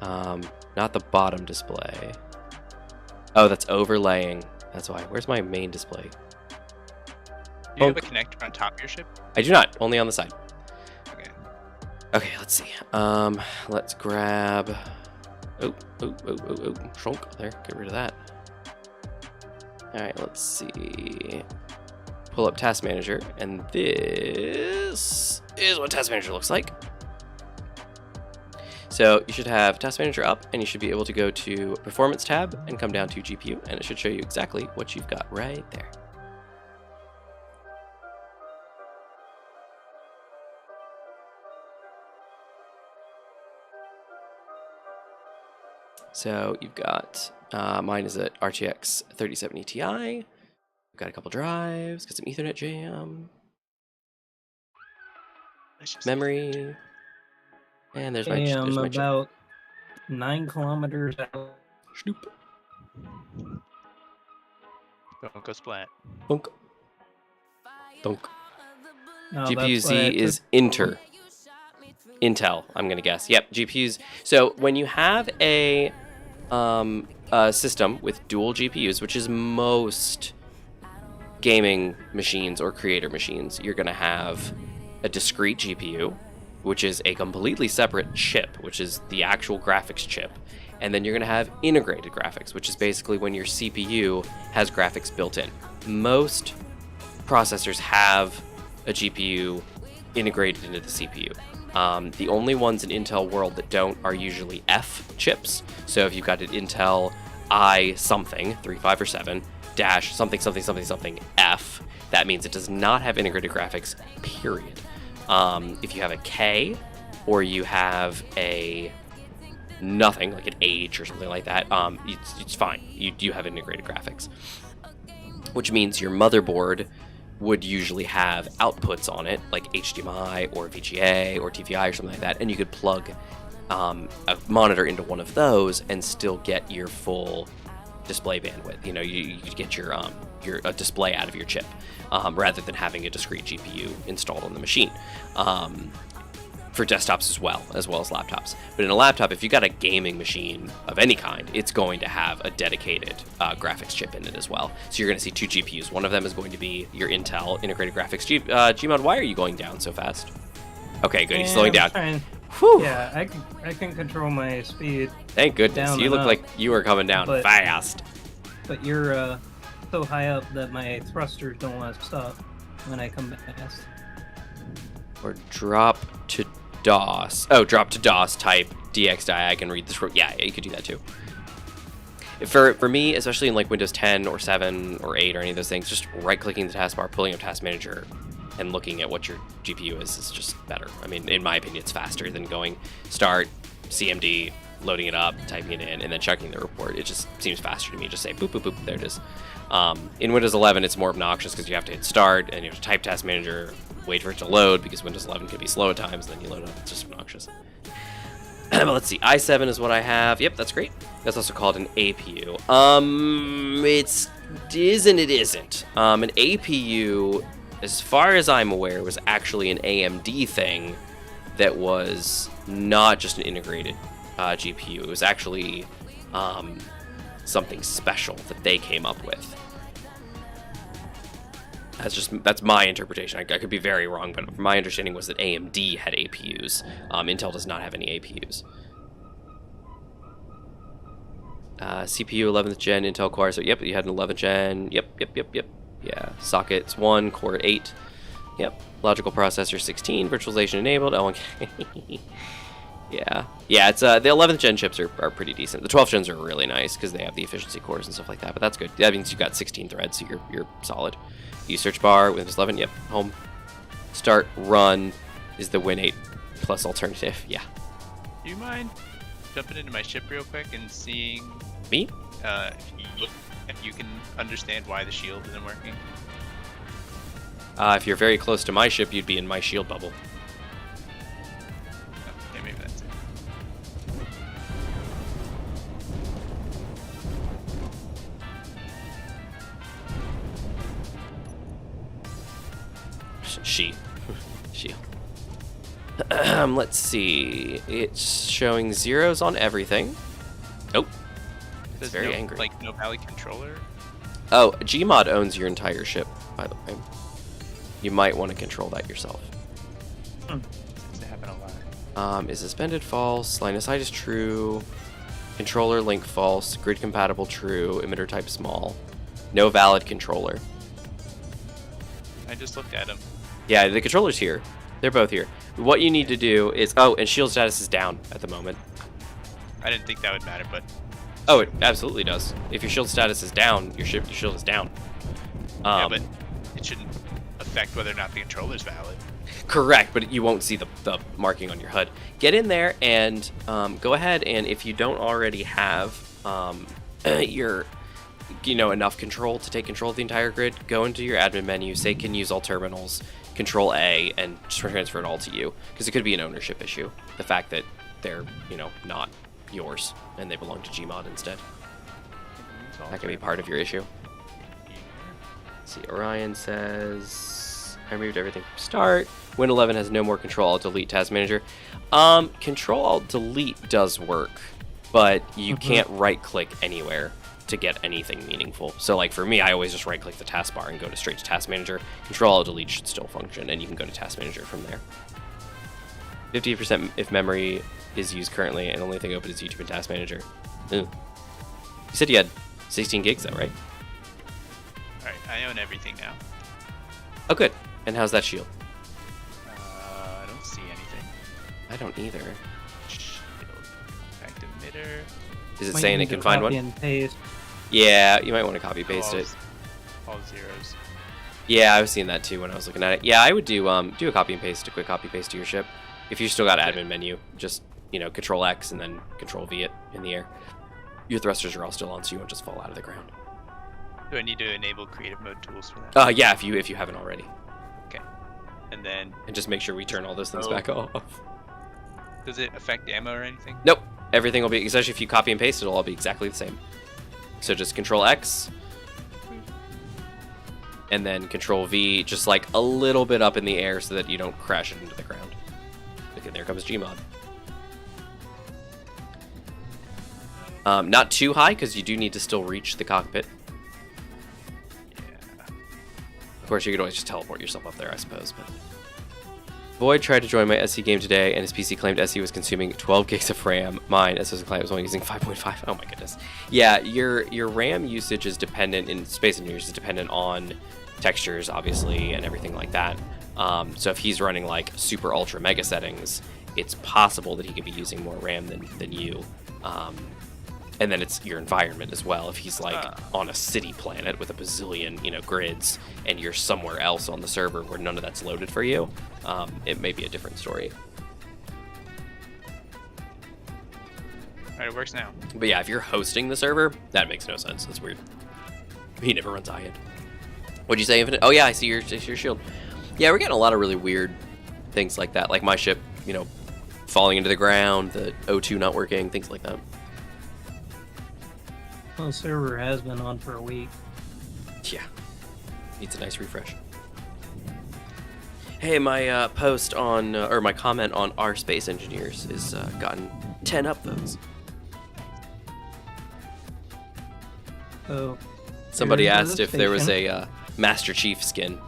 S1: Not the bottom display. Oh, that's overlaying. That's why. Where's my main display?
S3: Do you have a connector on top of your ship?
S1: I do not, only on the side.
S3: Okay.
S1: Okay, let's see. Let's grab. Oh, shrunk. There, get rid of that. All right, let's see. pull up Task Manager, and this is what Task Manager looks like. So you should have Task Manager up, and you should be able to go to Performance tab and come down to GPU, and it should show you exactly what you've got right there. So you've got, mine is at RTX 3070 Ti. We've got a couple drives, got some Ethernet jam, memory, and there's my,
S2: I'm
S1: there's my chip.
S2: about 9 kilometers out.
S1: Schnoop.
S3: Don't go splat.
S1: Bonk. Donk.
S2: No,
S1: GPU
S2: that's why I
S1: Z is
S2: took-
S1: Intel, I'm gonna guess. Yep, GPUs. So when you have a system with dual GPUs, which is most gaming machines or creator machines, you're gonna have a discrete GPU, which is a completely separate chip, which is the actual graphics chip. And then you're gonna have integrated graphics, which is basically when your CPU has graphics built in. Most processors have a GPU integrated into the CPU. The only ones in Intel world that don't are usually F chips. So if you've got an Intel i something, 3, 5, or 7, dash something, something, something, something, F, that means it does not have integrated graphics, period. If you have a K, or you have a nothing, like an H or something like that, it's fine. You have integrated graphics. Which means your motherboard would usually have outputs on it, like HDMI or VGA or TVI or something like that, and you could plug a monitor into one of those and still get your full display bandwidth. You know, you could get your display out of your chip, rather than having a discrete GPU installed on the machine. For desktops as well as laptops. But in a laptop, if you got a gaming machine of any kind, it's going to have a dedicated graphics chip in it as well. So you're going to see 2 GPUs. One of them is going to be your Intel integrated graphics. Gmod, why are you going down so fast? Okay, good. He's slowing down. Whew.
S2: Yeah, I can control my speed.
S1: Thank goodness.
S2: Down
S1: You
S2: and
S1: look
S2: up,
S1: like you are coming down
S2: but-
S1: fast.
S2: But you're so high up that my thrusters don't want to stop when I come past.
S1: Or drop to DOS. Oh, drop to DOS, type dxdiag and read this. Yeah, you could do that too. For me, especially in like Windows 10 or 7 or 8 or any of those things, just right-clicking the taskbar, pulling up Task Manager, and looking at what your GPU is just better. I mean, in my opinion, it's faster than going start, CMD, loading it up, typing it in, and then checking the report. It just seems faster to me. Just say boop, boop, boop, there it is. In Windows 11, it's more obnoxious because you have to hit start, and you have to type Task Manager, wait for it to load, because Windows 11 can be slow at times, and then you load it up. It's just obnoxious. But let's see, i7 is what I have. Yep, that's great. That's also called an APU. It is and it isn't. An APU, as far as I'm aware, was actually an AMD thing that was not just an integrated GPU. It was actually something special that they came up with. That's my interpretation. I could be very wrong, but my understanding was that AMD had APUs. Intel does not have any APUs. CPU 11th gen Intel Core. So yep, you had an 11th gen. Yep. Yeah, sockets 1, core 8. Yep, logical processor 16, virtualization enabled. L1K. Yeah, it's the 11th gen chips are pretty decent. The 12th gens are really nice because they have the efficiency cores and stuff like that. But that's good. That means you've got 16 threads, so you're solid. Use search bar, Windows 11. Yep, home. Start, run is the Win 8 plus alternative. Yeah.
S3: Do you mind jumping into my ship real quick and seeing
S1: Me?
S3: if you can understand why the shield isn't working?
S1: If you're very close to my ship, you'd be in my shield bubble.
S3: Okay, maybe that's it.
S1: Shield. Let's see. It's showing zeros on everything. Oh, it's
S3: There's
S1: very
S3: no,
S1: angry.
S3: Like no valid controller.
S1: Oh, Gmod owns your entire ship, by the way. You might want to control that yourself.
S3: Seems to happen a lot.
S1: Is suspended false? Line of sight is true. Controller link false. Grid compatible true. Emitter type small. No valid controller.
S3: I just looked at them.
S1: Yeah, the controller's here. They're both here. What you need to do is... Oh, and shield status is down at the moment.
S3: I didn't think that would matter, but
S1: Oh, it absolutely does. If your shield status is down, your shield is down.
S3: yeah, but it shouldn't affect whether or not the controller's valid.
S1: Correct, but you won't see the marking on your HUD. Get in there and go ahead, and if you don't already have your enough control to take control of the entire grid, go into your admin menu, say can use all terminals, Control A, and just transfer it all to you, because it could be an ownership issue. The fact that they're not yours and they belong to Gmod instead. That could be part of your issue. Let's see, Orion says I removed everything from start. Win 11 has no more Control Alt Delete Task Manager. Control Alt Delete does work, but you can't right click anywhere to get anything meaningful. So like for me, I always just right click the taskbar and go straight to Task Manager. Control Alt Delete should still function, and you can go to Task Manager from there. 50% if memory is used currently, and only thing open is YouTube and Task Manager. Ooh. You said you had 16 gigs though, right?
S3: Alright, I own everything now.
S1: Oh good. And how's that shield?
S3: I don't see anything.
S1: I don't either.
S3: Shield. Active emitter.
S1: Is it
S2: Might
S1: saying
S2: need
S1: it can
S2: to
S1: find
S2: copy
S1: one?
S2: and paste.
S1: Yeah, you might want to copy paste it.
S3: All zeros.
S1: Yeah, I was seeing that too when I was looking at it. Yeah, I would do a copy and paste, a quick copy paste to your ship. If you still got admin menu, just Control X and then Control V it in the air. Your thrusters are all still on, so you won't just fall out of the ground.
S3: Do I need to enable creative mode tools for that?
S1: Yeah, if you haven't already.
S3: Okay. And then
S1: And just make sure we turn all those things back off.
S3: does it affect ammo or anything?
S1: Nope. Everything will be, especially if you copy and paste, it'll all be exactly the same. So just Control X. And then Control V, just like a little bit up in the air so that you don't crash it into the ground. Okay, there comes Gmod. Not too high, because you do need to still reach the cockpit.
S3: Yeah.
S1: Of course, you could always just teleport yourself up there, I suppose. But Void tried to join my SE game today, and his PC claimed SE was consuming 12 gigs of RAM. Mine, SE client, was only using 5.5. Oh my goodness. Yeah, your RAM usage is dependent, in Space Engineers, is dependent on textures, obviously, and everything like that. So if he's running like super ultra mega settings, it's possible that he could be using more RAM than you. And then it's your environment as well. If he's like on a city planet with a bazillion, grids, and you're somewhere else on the server where none of that's loaded for you, it may be a different story.
S3: Alright, it works now.
S1: But yeah, if you're hosting the server, that makes no sense. That's weird. He never runs IAD. What'd you say, Infinite? Oh yeah, I see your shield. Yeah, we're getting a lot of really weird things like that. Like my ship, falling into the ground, the O2 not working, things like that.
S2: Well, the server has been on for a week.
S1: Yeah. Needs a nice refresh. Hey, my post on, or my comment on our Space Engineers has gotten 10 upvotes.
S2: So
S1: Somebody
S2: here's
S1: asked
S2: the
S1: if there was
S2: station.
S1: a Master Chief skin.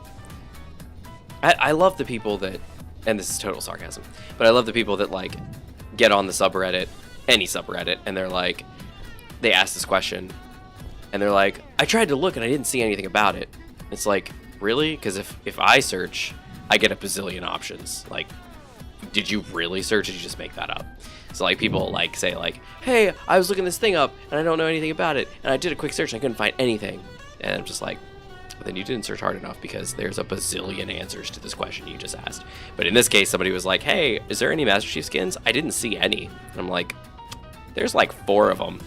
S1: I love the people that, and this is total sarcasm, but I love the people that like get on the subreddit, any subreddit, and they're like, they ask this question, and they're like, I tried to look and I didn't see anything about it. It's like, really? Because if I search, I get a bazillion options. Like, did you really search, or did you just make that up? So like people like say like, hey, I was looking this thing up and I don't know anything about it, and I did a quick search and I couldn't find anything. And I'm just like, well, then you didn't search hard enough, because there's a bazillion answers to this question you just asked. But in this case, somebody was like, hey, is there any Master Chief skins? I didn't see any. And I'm like, there's like 4 of them.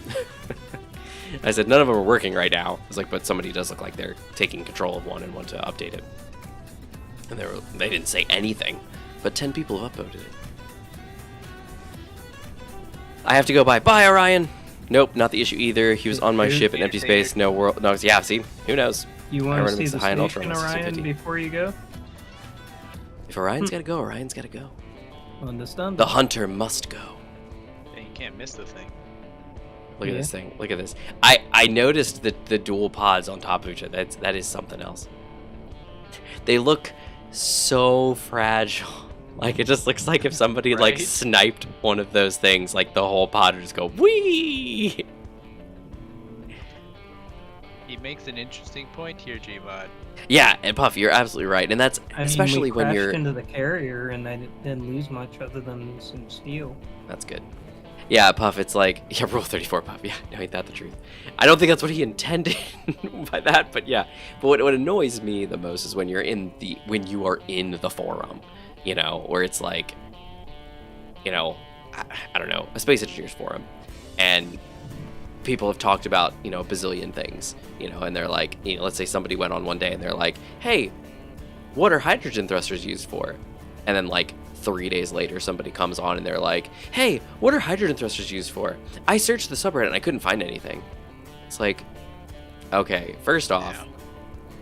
S1: I said, none of them are working right now. I was like, but somebody does look like they're taking control of one and want to update it. And they didn't say anything, but 10 people have upvoted it. I have to go by. Bye, Orion. Nope, not the issue either. He was on my ship in empty space. No world. No, yeah, see? Who knows?
S2: You want to
S1: Everyone
S2: see
S1: was
S2: the
S1: a high and ultra
S2: station,
S1: on the
S2: Orion,
S1: 1650.
S2: before you go?
S1: If Orion's got to go, Orion's got to go.
S2: Understand?
S1: The hunter must go.
S3: Yeah, you can't miss the thing.
S1: Look at this thing. Look at this. I noticed the dual pods on top of each other. That is something else. They look so fragile. Like, it just looks like if somebody like
S3: Right?
S1: sniped one of those things, like the whole pod would just go whee.
S3: he makes an interesting point here, Gmod.
S1: Yeah, and Puff, you're absolutely right, and that's
S2: I mean,
S1: especially
S2: we
S1: when
S2: crashed
S1: you're.
S2: into the carrier, and I didn't lose much other than some steel.
S1: That's good. Yeah, Puff, it's like, yeah, Rule 34, Puff. Yeah, no, ain't that the truth? I don't think that's what he intended by that, but yeah. But what annoys me the most is when you are in the forum, you know, where it's like, you know, I don't know, a space engineers forum, and people have talked about, you know, a bazillion things, you know, and they're like, you know, let's say somebody went on one day and they're like, hey, what are hydrogen thrusters used for? And then like 3 days later, somebody comes on and they're like, hey, what are hydrogen thrusters used for? I searched the subreddit and I couldn't find anything. It's like, okay, first off,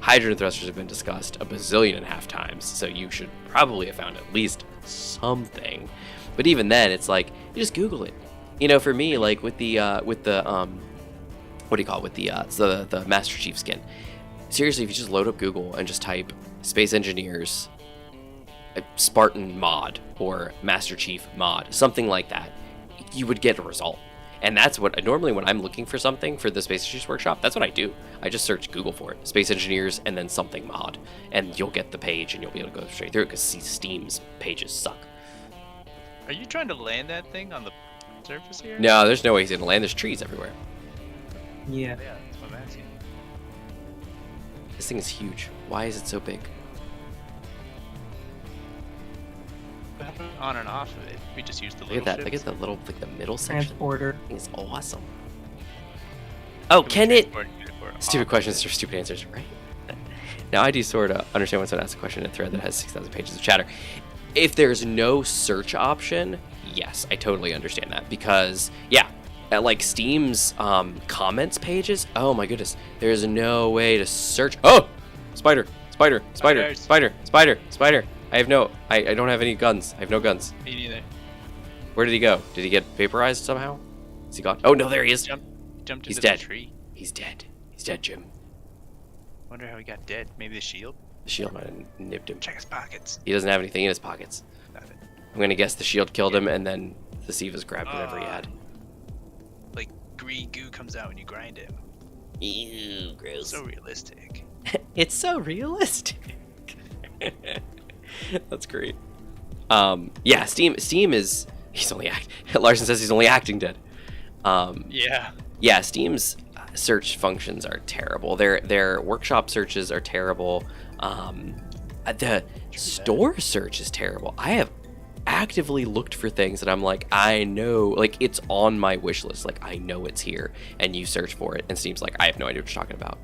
S1: hydrogen thrusters have been discussed a bazillion and a half times, so you should probably have found at least something. But even then, it's like, you just Google it. You know, for me, like with the what do you call it, with the Master Chief skin. Seriously, if you just load up Google and just type Space Engineers Spartan mod or Master Chief mod, something like that, you would get a result. And that's what normally when I'm looking for something for the Space Engineers Workshop, that's what I do. I just search Google for it, Space Engineers, and then something mod, and you'll get the page and you'll be able to go straight through it because Steam's pages suck.
S3: Are you trying to land that thing on the surface here?
S1: No, there's no way he's gonna land. There's trees everywhere.
S2: Yeah.
S3: Yeah, that's what I'm asking.
S1: This thing is huge. Why is it so big?
S3: On and off of it. We just use the
S1: Look
S3: little
S1: at that. Look
S3: ships.
S1: at the little, like the middle section.
S2: Transporter.
S1: It's awesome. Oh, can it?
S3: transport it
S1: Stupid
S3: off
S1: questions
S3: of
S1: or stupid answers, right? Now I do sort of understand when someone asks a question in a thread that has 6,000 pages of chatter. If there's no search option, yes, I totally understand that because yeah, at like Steam's comments pages, oh my goodness, there's no way to search. Oh, spider, spider, spider,
S3: Spiders.
S1: spider, spider, spider. I don't have any guns. I have no guns.
S3: it. Me neither.
S1: Where did he go? Did he get vaporized somehow? Is he gone? Oh no, there he is.
S3: Jumped
S1: He's
S3: into
S1: dead.
S3: the tree.
S1: He's dead. He's dead, Jim.
S3: Wonder how he got dead. Maybe the shield?
S1: The shield might have nipped him.
S3: Check his pockets.
S1: He doesn't have anything in his pockets.
S3: Nothing.
S1: I'm gonna guess the shield killed him, and then the Sivas grabbed whatever he had.
S3: Like green goo comes out when you grind him.
S1: Ew, gross.
S3: So realistic.
S1: It's so realistic. That's great. Yeah, Steam is he's only Larson says he's only acting dead.
S3: Yeah.
S1: Yeah, Steam's search functions are terrible. Their workshop searches are terrible. The store search is terrible. I have actively looked for things that I'm like, I know, like it's on my wish list. Like I know it's here, and you search for it, and Steam's like, I have no idea what you're talking about.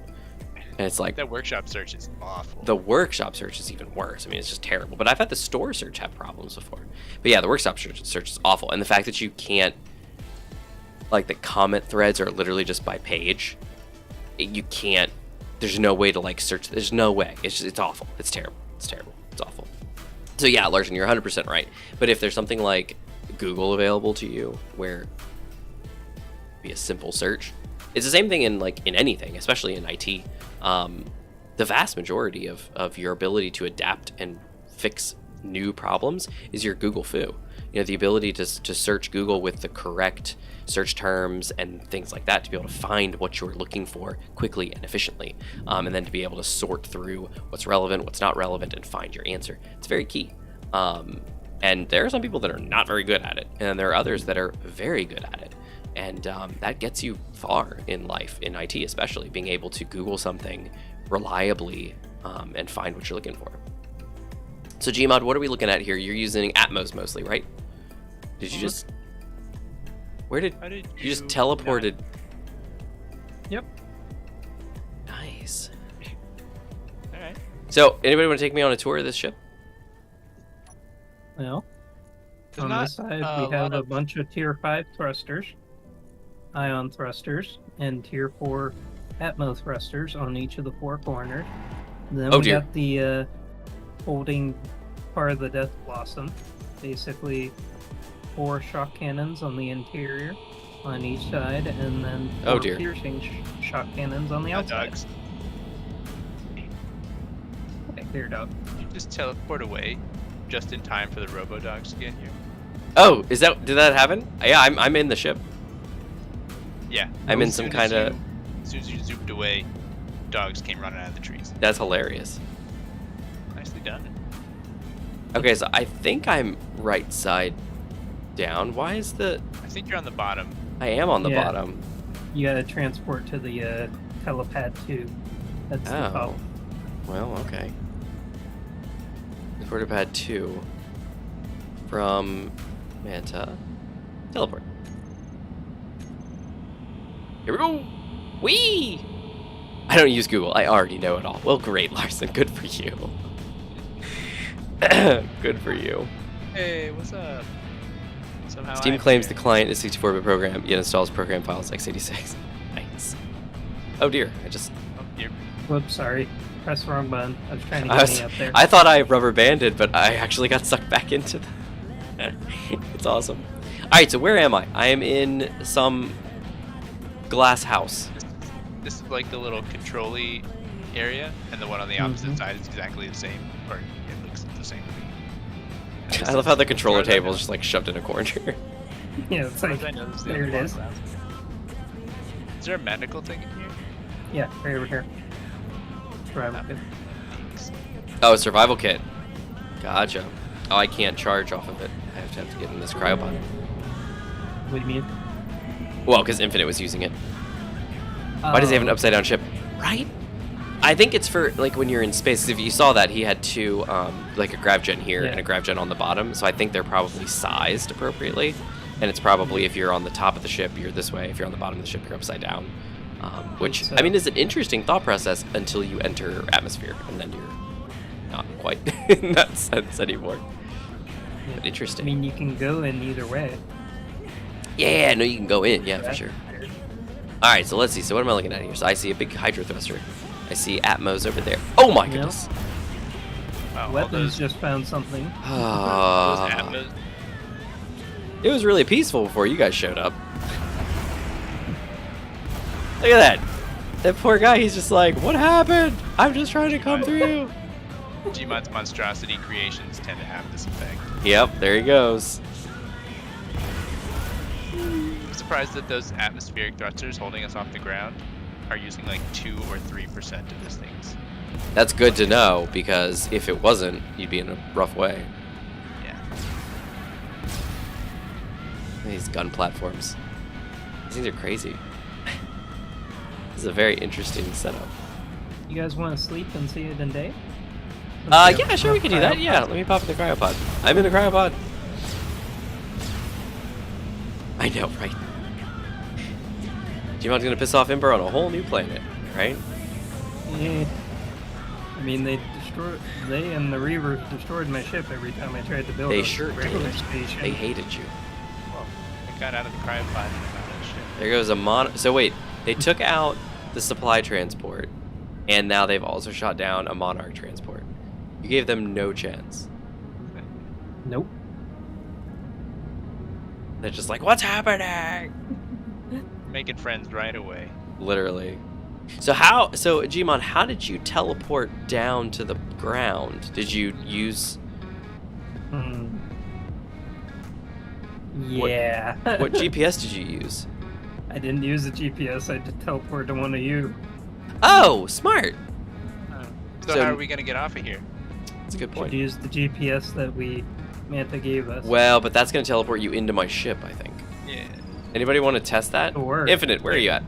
S1: And it's like
S3: That workshop search is awful.
S1: the workshop search is even worse. I mean, it's just terrible. But I've had the store search have problems before. But yeah, the workshop search is awful, and the fact that you can't, like the comment threads are literally just by page. You can't. There's no way to like search. There's no way. It's awful. It's terrible. It's terrible. It's awful. So yeah, Larson, you're 100% right. But if there's something like Google available to you, where be a simple search, it's the same thing in like in anything, especially in IT. The vast majority of your ability to adapt and fix new problems is your Google foo. You know, the ability to search Google with the correct search terms and things like that to be able to find what you're looking for quickly and efficiently, and then to be able to sort through what's relevant, what's not relevant, and find your answer. It's very key. And there are some people that are not very good at it, and there are others that are very good at it. And that gets you far in life, in IT especially, being able to Google something reliably and find what you're looking for. So Gmod, what are we looking at here? You're using Atmos mostly, right? Did you just... Where did...
S3: How did
S1: You just teleported...
S2: Yep.
S1: Nice.
S3: Alright.
S1: So, anybody want to take me on a tour of this ship?
S2: Well,
S3: There's
S2: on
S3: not
S2: this side,
S3: a
S2: we have
S3: lot
S2: a
S3: of-
S2: bunch of tier 5 thrusters, ion thrusters, and tier 4 Atmo thrusters on each of the 4 corners. Then
S1: Oh,
S2: we
S1: dear.
S2: got the holding part of the Death Blossom, basically 4 shock cannons on the interior on each side, and then 4
S1: Oh, dear.
S2: piercing shock cannons on the
S3: Hot
S2: outside.
S3: dogs.
S2: Okay, cleared out.
S3: You just teleport away just in time for the robo dogs to get here.
S1: Oh, did that happen? Yeah, I'm in the ship.
S3: Yeah.
S1: I'm in
S3: As
S1: some
S3: soon as
S1: kind of...
S3: As soon as you zoomed away, dogs came running out of the trees.
S1: That's hilarious.
S3: Nicely done.
S1: Okay, so I think I'm right side down. Why is the...
S3: I think you're on the bottom.
S1: I am on the
S2: Yeah.
S1: bottom.
S2: You gotta transport to the telepad 2. That's the
S1: Oh.
S2: problem.
S1: Well, okay. Transporter pad 2 from Manta. Teleport. Here we go! Whee! I don't use Google. I already know it all. Well, great, Larson. Good for you. Good for you.
S3: Hey, what's up? Somehow
S1: Steam
S3: I'm
S1: claims
S3: here.
S1: the client is 64-bit program, yet installs program files x86. Nice. Oh dear, I just...
S3: Oh, you're-
S2: Whoops, sorry. Pressed the wrong button. I was trying to
S1: I,
S2: get
S1: was,
S2: me up there.
S1: I thought I rubber banded, but I actually got sucked back into the... It's awesome. Alright, so where am I? I am in some glass house.
S3: This is like the little control-y area, and the one on the opposite
S2: Mhm.
S3: side is exactly the same, or it looks the same to me. And this
S1: I love how the
S3: as
S1: controller
S3: far as I
S1: table
S3: know-
S1: is just like shoved in a corner.
S2: Yeah, it's
S3: as far
S2: like,
S3: as I know, this is the
S2: there
S3: only
S2: it
S3: one
S2: is.
S3: around. Is there a medical thing in here?
S2: Yeah, right over here. Survival kit.
S3: Thanks.
S1: Oh, survival kit. Gotcha. Oh, I can't charge off of it. I have to get in this cryopod.
S2: What do you mean?
S1: Well, because Infinite was using it. Why does he have an
S2: Oh,
S1: upside down ship? Right? I think it's for like when you're in space. 'Cause if you saw that, he had two, like a grav gen here
S2: Yeah.
S1: and a grav gen on the bottom. So I think they're probably sized appropriately. And it's probably if you're on the top of the ship, you're this way. If you're on the bottom of the ship, you're upside down. Which
S2: So-
S1: I mean is an interesting thought process until you enter atmosphere, and then you're not quite in that sense anymore.
S2: yeah.
S1: But
S2: I
S1: interesting.
S2: mean, you can go in either way.
S1: Yeah, no, you can go in. Yeah, for sure. All right, so let's see. So what am I looking at here? So I see a big hydro thruster. I see Atmos over there. Oh my
S2: Yep.
S1: goodness.
S3: Wow, all
S2: Weapons
S3: those,
S2: just found something.
S3: those
S1: Ah.
S3: Atmos,
S1: It was really peaceful before you guys showed up. Look at that. That poor guy, he's just like, what happened? I'm just trying to come through.
S3: Gmod's monstrosity creations tend to have this effect.
S1: Yep, there he goes.
S3: I'm surprised that those atmospheric thrusters holding us off the ground are using like 2 or 3% of those things.
S1: That's good to know, because if it wasn't, you'd be in a rough way.
S3: Yeah.
S1: These gun platforms. These things are crazy. This is a very interesting setup.
S2: You guys want to sleep and see it in day?
S1: Yeah, sure, we can do that. Yeah, let me pop in the cryopod. I'm in the cryopod. I know, right? Gmod's gonna piss off Ember on a whole new planet, right?
S2: Yeah. I mean, they and the Reavers destroyed my ship every time I tried to build
S1: They
S2: a
S1: sure
S2: regular
S1: did.
S2: station.
S1: They hated you.
S3: Well, I got out of the cryopod and found that shit.
S1: There goes a mon. So wait, they took out the supply transport, and now they've also shot down a Monarch transport. You gave them no chance.
S2: Nope.
S1: They're just like, what's happening?
S3: Making friends right away.
S1: Literally. So Gmod, how did you teleport down to the ground? Did you use
S2: Hmm. Yeah.
S1: what GPS did you use?
S2: I didn't use the GPS. I just teleported to one of you.
S1: Oh, smart.
S3: So,
S1: So-
S3: how are we gonna get off of here?
S1: That's a good
S2: Should
S1: point.
S2: use the GPS that Manta gave us.
S1: Well, but that's gonna teleport you into my ship, I think.
S3: Yeah.
S1: Anybody want to test that?
S2: Sure.
S1: Infinite, where are you at?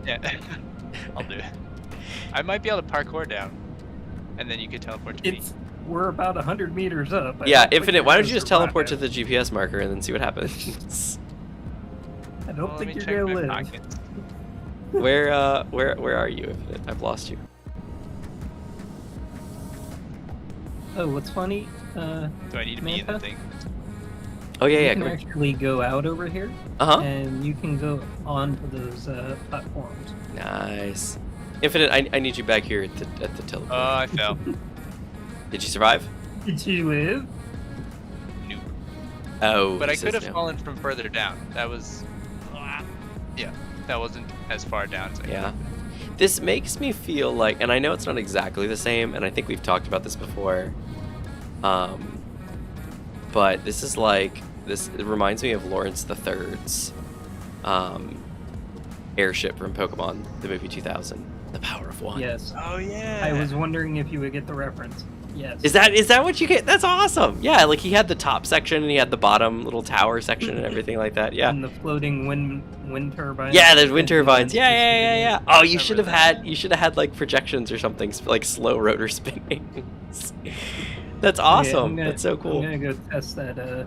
S3: Yeah. I'll do it. I might be able to parkour down, and then you could teleport to me.
S2: We're about 100 meters up. I
S1: Yeah,
S2: don't think
S1: Infinite,
S2: you're
S1: why don't
S2: gonna
S1: you just
S2: survive
S1: teleport to
S2: it.
S1: the GPS marker and then see what happens?
S2: I don't
S3: Well, let
S2: think
S3: me
S2: you're
S3: check
S2: gonna
S3: my
S2: live.
S3: pockets.
S1: where are you, Infinite? I've lost you.
S2: Oh, what's funny?
S3: Do I need to be in the
S2: Manta?
S3: thing?
S1: Oh yeah,
S2: You
S1: yeah,
S2: can
S1: great.
S2: actually go out over here,
S1: Uh-huh.
S2: and you can go onto those platforms.
S1: Nice. Infinite, I need you back here at the teleport.
S3: Oh, I fell.
S1: Did you survive?
S2: Did you live?
S3: Nope.
S1: Oh,
S3: But I
S1: he
S3: could
S1: says
S3: have
S1: no.
S3: fallen from further down. That was. Yeah, that wasn't as far down as I
S1: Yeah.
S3: could.
S1: This makes me feel like, and I know it's not exactly the same, and I think we've talked about this before, but this is like, it reminds me of Lawrence the III's airship from Pokemon, the movie 2000. The power of one.
S2: Yes.
S3: Oh yeah.
S2: I was wondering if you would get the reference. Yes.
S1: Is that what you get? That's awesome. Yeah, like he had the top section and he had the bottom little tower section and everything like that. Yeah.
S2: And the floating wind turbines.
S1: Yeah, there's wind turbines. Yeah,
S2: Yeah.
S1: yeah, yeah, yeah. Oh, you
S3: Remember
S1: should have
S3: that.
S1: had like projections or something, like slow rotor spinning. That's awesome. That's so cool.
S2: I'm gonna go test that.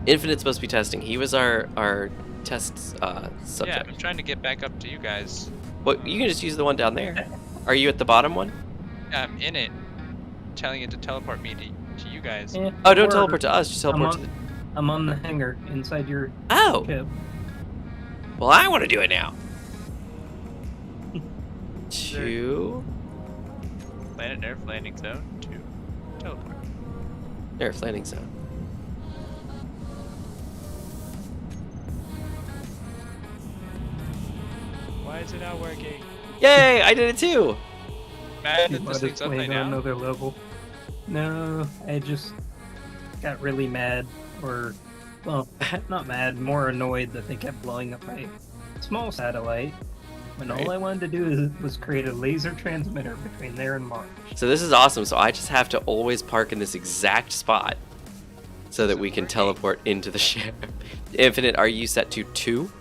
S1: Infinite's supposed to be testing. He was our test
S3: Yeah,
S1: subject.
S3: I'm trying to get back up to you guys.
S1: Well, you can just use the one down there. Are you at the bottom one?
S3: I'm in it, telling it to teleport me to you guys.
S1: Oh, don't teleport to us. Just teleport to the...
S2: I'm on the hangar inside your
S1: Oh,
S2: ship.
S1: well, I want to do it now. 2.
S3: Planet Nerf landing zone 2. Teleport.
S1: Nerf landing zone.
S3: Why is it not working?
S1: Yay! I did it too.
S3: Mad
S2: You
S3: that
S2: might
S3: this
S2: have
S3: thing's
S2: played
S3: upside
S2: on
S3: down.
S2: another level. No, I just got really mad, or well, not mad, more annoyed that they kept blowing up my small satellite. When
S1: Right.
S2: all I wanted to do was create a laser transmitter between there and Mars.
S1: So this is awesome. So I just have to always park in this exact spot so that we can teleport into the ship. Infinite, are you set to 2?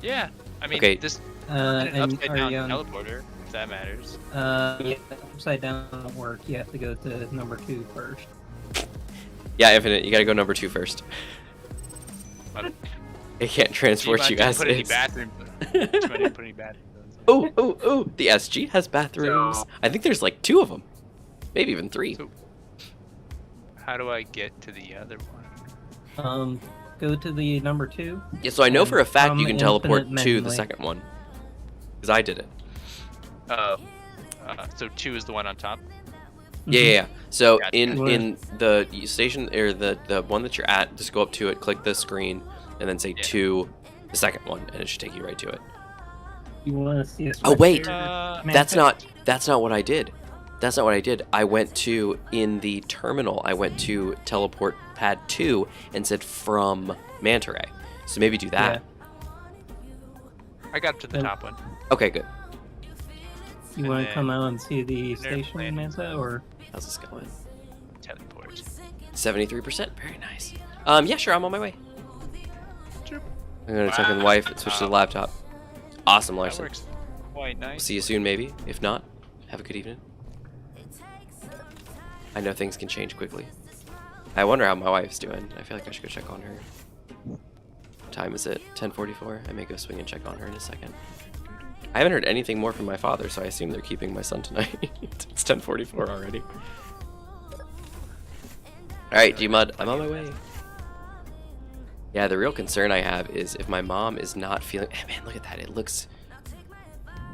S3: Yeah, I mean
S1: Okay.
S3: this
S2: And
S3: an upside
S2: are
S3: down
S2: you on,
S3: teleporter, if that matters.
S2: yeah, upside down won't work. You have to go to number 2 first.
S1: Yeah, Infinite, you gotta go number 2 first.
S3: But
S1: It can't transport you guys.
S3: Put any
S1: It's-
S3: bathroom. Put any bathrooms.
S1: Oh, oh, oh! The SG has bathrooms.
S3: So-
S1: I think there's like 2 of them, maybe even 3.
S3: So- How do I get to the other one?
S2: Go to the number 2.
S1: Yeah, so I know for a fact
S2: From
S1: you can teleport
S2: Infinite
S1: to the
S2: manually.
S1: second one, because I did it.
S3: So 2 is the one on top.
S1: Yeah, yeah, yeah. So
S3: Gotcha.
S1: in the station or the one that you're at, just go up to it, click the screen, and then say
S3: Yeah.
S1: 2, the second one, and it should take you right to it.
S2: You want to see a
S1: Oh, wait.
S2: switch here?
S1: That's not what I did. That's not what I did. I went to in the terminal. I went to teleport pad 2 and said from manta ray. So maybe do that.
S3: I got up to the
S2: Yeah.
S3: top one.
S1: Okay, good.
S2: You
S3: And
S2: want to
S3: then
S2: come out and see the
S3: they're
S2: station,
S3: planning.
S2: Manta, or
S1: How's this going?
S3: Teleport.
S1: 73%. Very nice. Yeah, sure. I'm on my way.
S3: Chirp.
S1: I'm gonna check on the wife and switch to the laptop. Awesome,
S3: That
S1: Larson.
S3: works quite nice.
S1: See you soon, maybe. If not, have a good evening. I know things can change quickly. I wonder how my wife's doing. I feel like I should go check on her. What time is it? 10:44. I may go swing and check on her in a second. I haven't heard anything more from my father, so I assume they're keeping my son tonight. It's 10:44 already. Alright, Gmod, I'm on my way. Yeah, the real concern I have is if my mom is not feeling... Hey, man, look at that. It looks...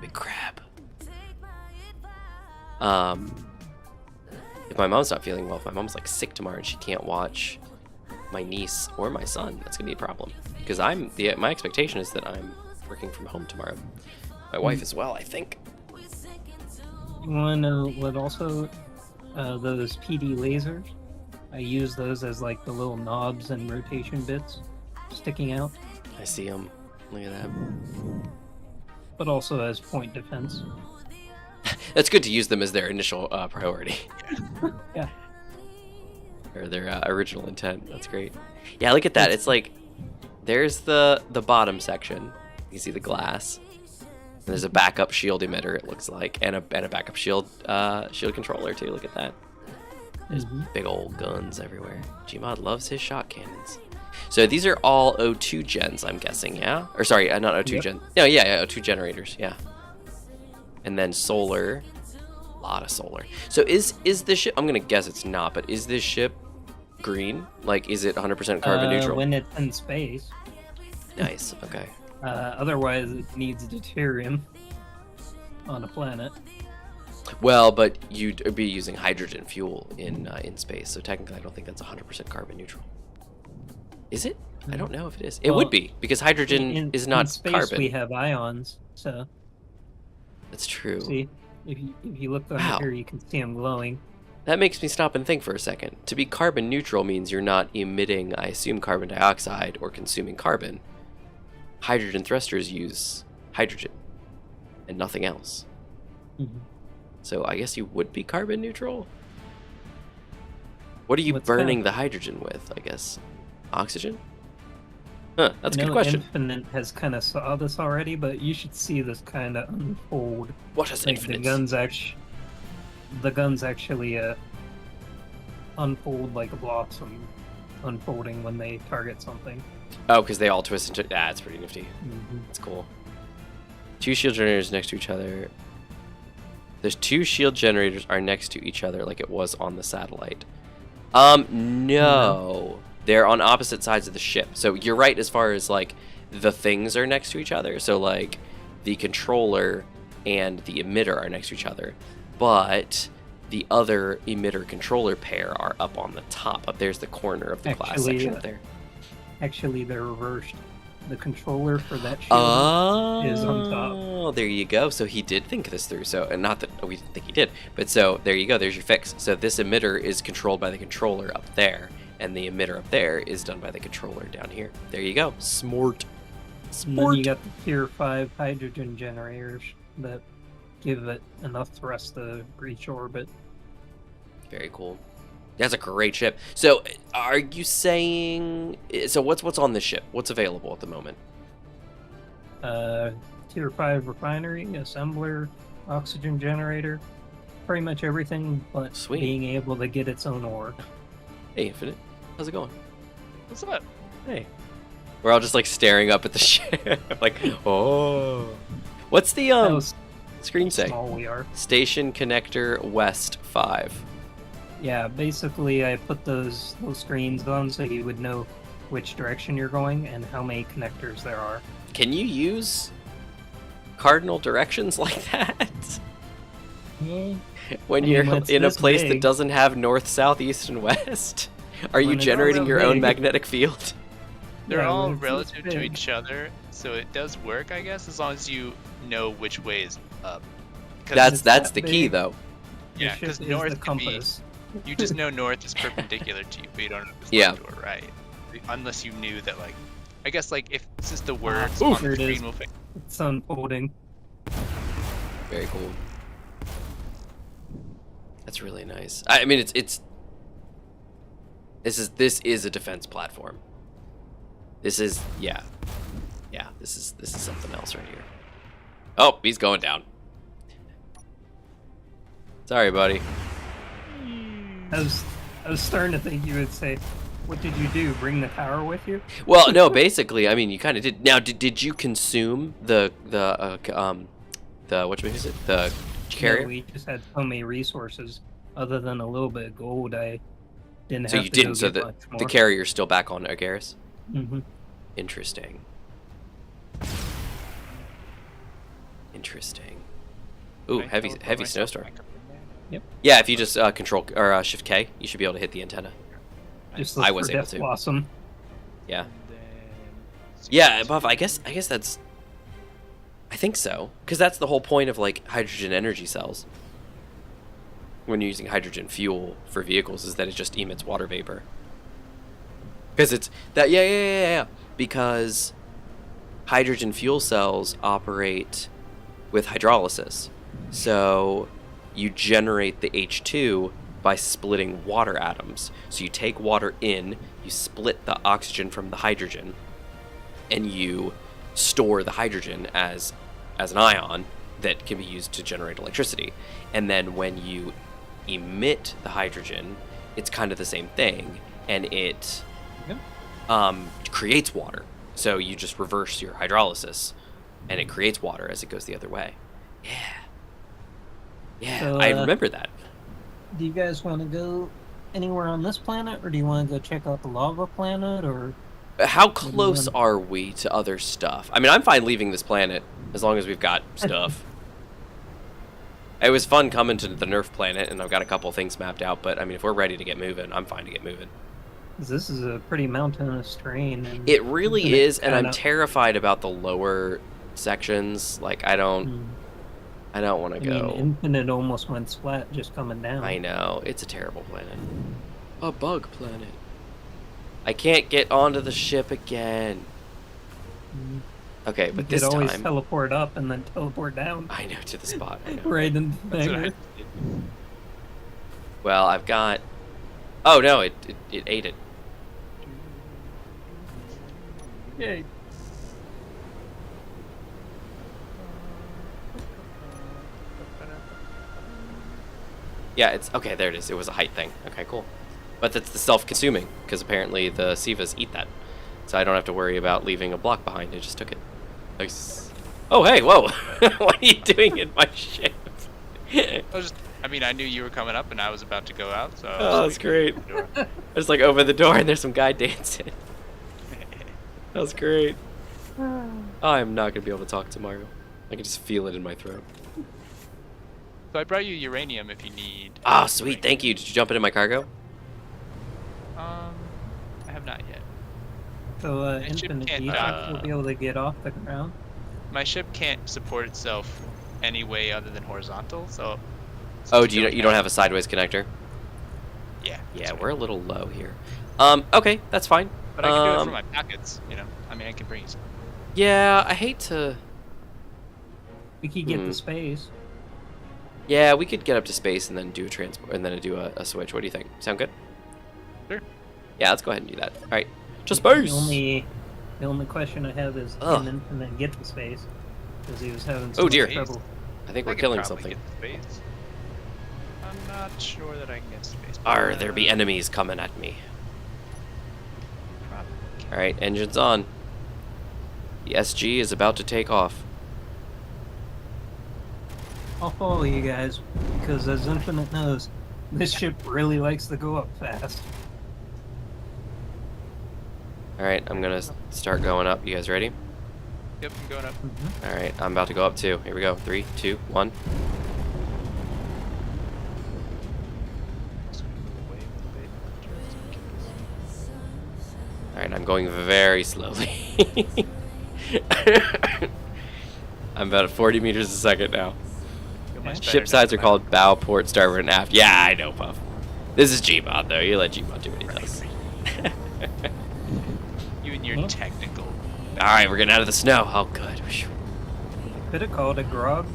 S1: Big crab. If my mom's not feeling well, if my mom's like sick tomorrow and she can't watch my niece or my son, that's gonna be a problem. Because my expectation is that I'm working from home tomorrow. My wife as well, I think.
S2: you want to know what also those PD lasers? I use those as like the little knobs and rotation bits sticking out,
S1: I see them. Look at that.
S2: but also as point defense.
S1: That's good to use them as their initial priority.
S2: Yeah.
S1: Or their original intent. That's great. Yeah, look at that. It's like there's the bottom section. You see the glass. And there's a backup shield emitter. It looks like, and a backup shield controller too. Look at that. There's big old guns everywhere. Gmod loves his shot cannons. So these are all O2 gens, I'm guessing, yeah? Or sorry, not O2
S2: Yep.
S1: gen. No, yeah, O2 generators, yeah. And then solar. A lot of solar. So is this ship, I'm gonna guess it's not, but is this ship green? Like, is it 100% carbon neutral?
S2: When it's in space.
S1: Nice, okay.
S2: Otherwise, it needs deuterium on a planet.
S1: Well, but you'd be using hydrogen fuel in space, so technically I don't think that's 100% carbon neutral. Is it? I don't know if it is. It
S2: Well,
S1: would be, because hydrogen is not
S2: in space,
S1: carbon.
S2: we have ions, so
S1: That's true.
S2: see, if you look under
S1: Wow.
S2: here, you can see them glowing.
S1: That makes me stop and think for a second. To be carbon neutral means you're not emitting, I assume, carbon dioxide or consuming carbon. Hydrogen thrusters use hydrogen. and nothing else.
S2: Mhm.
S1: So I guess you would be carbon neutral? What are you
S2: What's
S1: burning
S2: that?
S1: the hydrogen with, I guess? Oxygen? Huh, that's a
S2: I
S1: good
S2: know
S1: question.
S2: Infinite has kind of saw this already, but you should see this kind of unfold.
S1: What is
S2: Like
S1: infinite?
S2: the guns actually unfold like a blossom, unfolding when they target something.
S1: Oh, because they all twist into... Ah, it's pretty nifty.
S2: Mhm.
S1: That's cool. 2 shield generators next to each other. There's 2 shield generators are next to each other like it was on the satellite. No. They're on opposite sides of the ship. So you're right as far as, like, the things are next to each other. So, like, the controller and the emitter are next to each other. But the other emitter-controller pair are up on the top. Up there's the corner of the class
S2: Actually,
S1: section up there.
S2: Actually, they're reversed. The controller for that shield is on top.
S1: Oh, there you go. So he did think this through. So, and not that we didn't think he did, but so there you go. There's your fix. So this emitter is controlled by the controller up there, and the emitter up there is done by the controller down here. There you go. Smart.
S2: And then you got the tier 5 hydrogen generators that give it enough thrust to reach orbit.
S1: Very cool. That's a great ship. So, are you saying? So, what's on this ship? What's available at the moment?
S2: Tier 5 refinery, assembler, oxygen generator, pretty much everything but
S1: Sweet.
S2: being able to get its own ore.
S1: Hey, Infinite. How's it going?
S3: What's up?
S1: Hey. We're all just like staring up at the ship, like, oh. What's the
S2: How
S1: screen say?
S2: small we are.
S1: Station connector west 5.
S2: Yeah, basically I put those screens on so you would know which direction you're going and how many connectors there are.
S1: Can you use cardinal directions like that? When
S2: I mean,
S1: you're
S2: when it's
S1: in a
S2: this
S1: place that
S2: big-
S1: doesn't have north, south, east, and west? Are you
S2: When it's
S1: generating
S2: so
S1: your own
S2: big.
S1: magnetic field?
S3: They're
S2: Yeah,
S3: all
S2: when it's this
S3: relative to
S2: big.
S3: each other, so it does work, I guess, as long as you know which way is up. 'Cause
S1: That's
S2: that
S1: the key,
S2: big.
S1: though.
S2: The
S3: Yeah,
S2: ship
S3: 'cause
S2: is
S3: north
S2: the
S3: can be-
S2: compass.
S3: you just know north is perpendicular to you, but you don't know if it's
S1: Yeah.
S3: left or right. Unless you knew that, like, I guess, like, if it's just the
S2: Ah,
S3: words
S2: ooh,
S3: on
S2: here
S3: the
S2: it is.
S3: screen will fit.
S2: It's unfolding.
S1: Very cool. That's really nice. I mean, it's this is a defense platform. This is this is something else right here. Oh, he's going down. Sorry, buddy.
S2: I was starting to think you would say, "What did you do? Bring the tower with you?"
S1: Well, no, basically, I mean, you kind of did. Now, did you consume the what is it? The carrier?
S2: No, we just had so many resources. Other than a little bit of gold, I didn't
S1: So
S2: have
S1: you
S2: to
S1: didn't.
S2: go
S1: So
S2: get much more.
S1: the carrier's still back on Agaris.
S2: Mm-hmm.
S1: Interesting. Interesting. Ooh,
S3: Can I
S1: heavy
S3: teleport myself
S1: snowstorm.
S3: back up in there?
S2: Yep.
S1: Yeah, if you just control or shift K, you should be able to hit the antenna.
S2: Just
S1: I
S2: look
S1: was
S2: for
S1: able
S2: Death
S1: to.
S2: Blossom.
S1: Yeah.
S3: And then-
S1: Yeah, Buff. I guess that's. I think so, because that's the whole point of like hydrogen energy cells. When you're using hydrogen fuel for vehicles, is that it just emits water vapor. Because it's that yeah. Because hydrogen fuel cells operate with hydrolysis, so you generate the H2 by splitting water atoms. So you take water in, you split the oxygen from the hydrogen, and you store the hydrogen as an ion that can be used to generate electricity. And then when you emit the hydrogen, it's kind of the same thing, and it creates water. So you just reverse your hydrolysis, and it creates water as it goes the other way. Yeah,
S2: So,
S1: I remember that.
S2: Do you guys want to go anywhere on this planet, or do you want to go check out the lava planet, or?
S1: How
S2: do you
S1: close
S2: want?
S1: are we to other stuff? I mean, I'm fine leaving this planet as long as we've got stuff. It was fun coming to the Nerf planet, and I've got a couple things mapped out, but I mean, if we're ready to get moving, I'm fine to get moving.
S2: This is a pretty mountainous terrain. And
S1: It really
S2: Infinite
S1: is, and I'm
S2: kinda-
S1: terrified about the lower sections. Like, I don't want to
S2: I mean,
S1: go.
S2: Infinite almost went splat just coming down.
S1: I know, it's a terrible planet. A bug planet. I can't get onto the ship again.
S2: Mm.
S1: Okay, but
S2: You
S1: this
S2: could always
S1: time...
S2: teleport up and then teleport down.
S1: I know, to the spot. I know.
S2: Right in the
S3: That's what I
S2: hangar.
S3: did.
S1: Well, I've got... Oh, no, it ate it.
S2: Yay.
S1: Yeah, it's... Okay, there it is. It was a height thing. Okay, cool. But that's the self-consuming, because apparently the Sivas eat that. So I don't have to worry about leaving a block behind. I just took it. Nice. Oh, hey, whoa! What are you doing in my ship?
S3: I mean, I knew you were coming up, and I was about to go out, so.
S1: Oh, that's great. I just like open the door and there's some guy dancing. That was great. I'm not gonna be able to talk tomorrow. I can just feel it in my throat.
S3: So I brought you uranium if you need.
S1: Oh, sweet, thank you. Did you jump into my cargo?
S3: I have not yet.
S2: So,
S3: My ship
S2: Infinite,
S3: can't
S2: do you think
S3: die.
S2: you'll be able to get off the ground?
S3: My ship can't support itself any way other than horizontal, so.
S1: Oh, you don't have a sideways connector?
S3: Yeah.
S1: Yeah,
S3: that's
S1: we're a
S3: right.
S1: little low here. Okay, that's fine.
S3: But I can do it for my packets, you know. I mean, I can bring you some.
S1: Yeah, I hate to...
S2: We could get the space.
S1: Yeah, we could get up to space and then do a transport and then do a switch. What do you think? Sound good?
S3: Sure.
S1: Yeah, let's go ahead and do that. All right, to space.
S2: The only question I have is
S1: Ugh.
S2: can Infinite get to space? Because he was having so
S1: Oh,
S2: much
S1: dear.
S2: trouble.
S1: I think
S3: I
S1: we're
S3: could
S1: killing
S3: probably
S1: something.
S3: get to space. I'm not sure that I can get to space.
S1: Are there be enemies coming at me?
S3: Probably can.
S1: All right, engines on. The SG is about to take off.
S2: I'll follow you guys, because as Infinite knows, this ship really likes to go up fast.
S1: All right, I'm gonna start going up. You guys ready?
S3: Yep, I'm going up.
S1: All right, I'm about to go up too. Here we go. 3, 2, 1. All right, I'm going very slowly. I'm about at 40 meters a second now.
S3: Feel much better
S1: Ship
S3: now
S1: sides are
S3: than I
S1: called bow, port, starboard, and aft. Yeah, I know, Puff. This is Gmod, though. You let Gmod do what he does.
S3: You and your technical.
S1: All right, we're getting out of the snow. Oh, good. Whew.
S2: Could have called it Grog.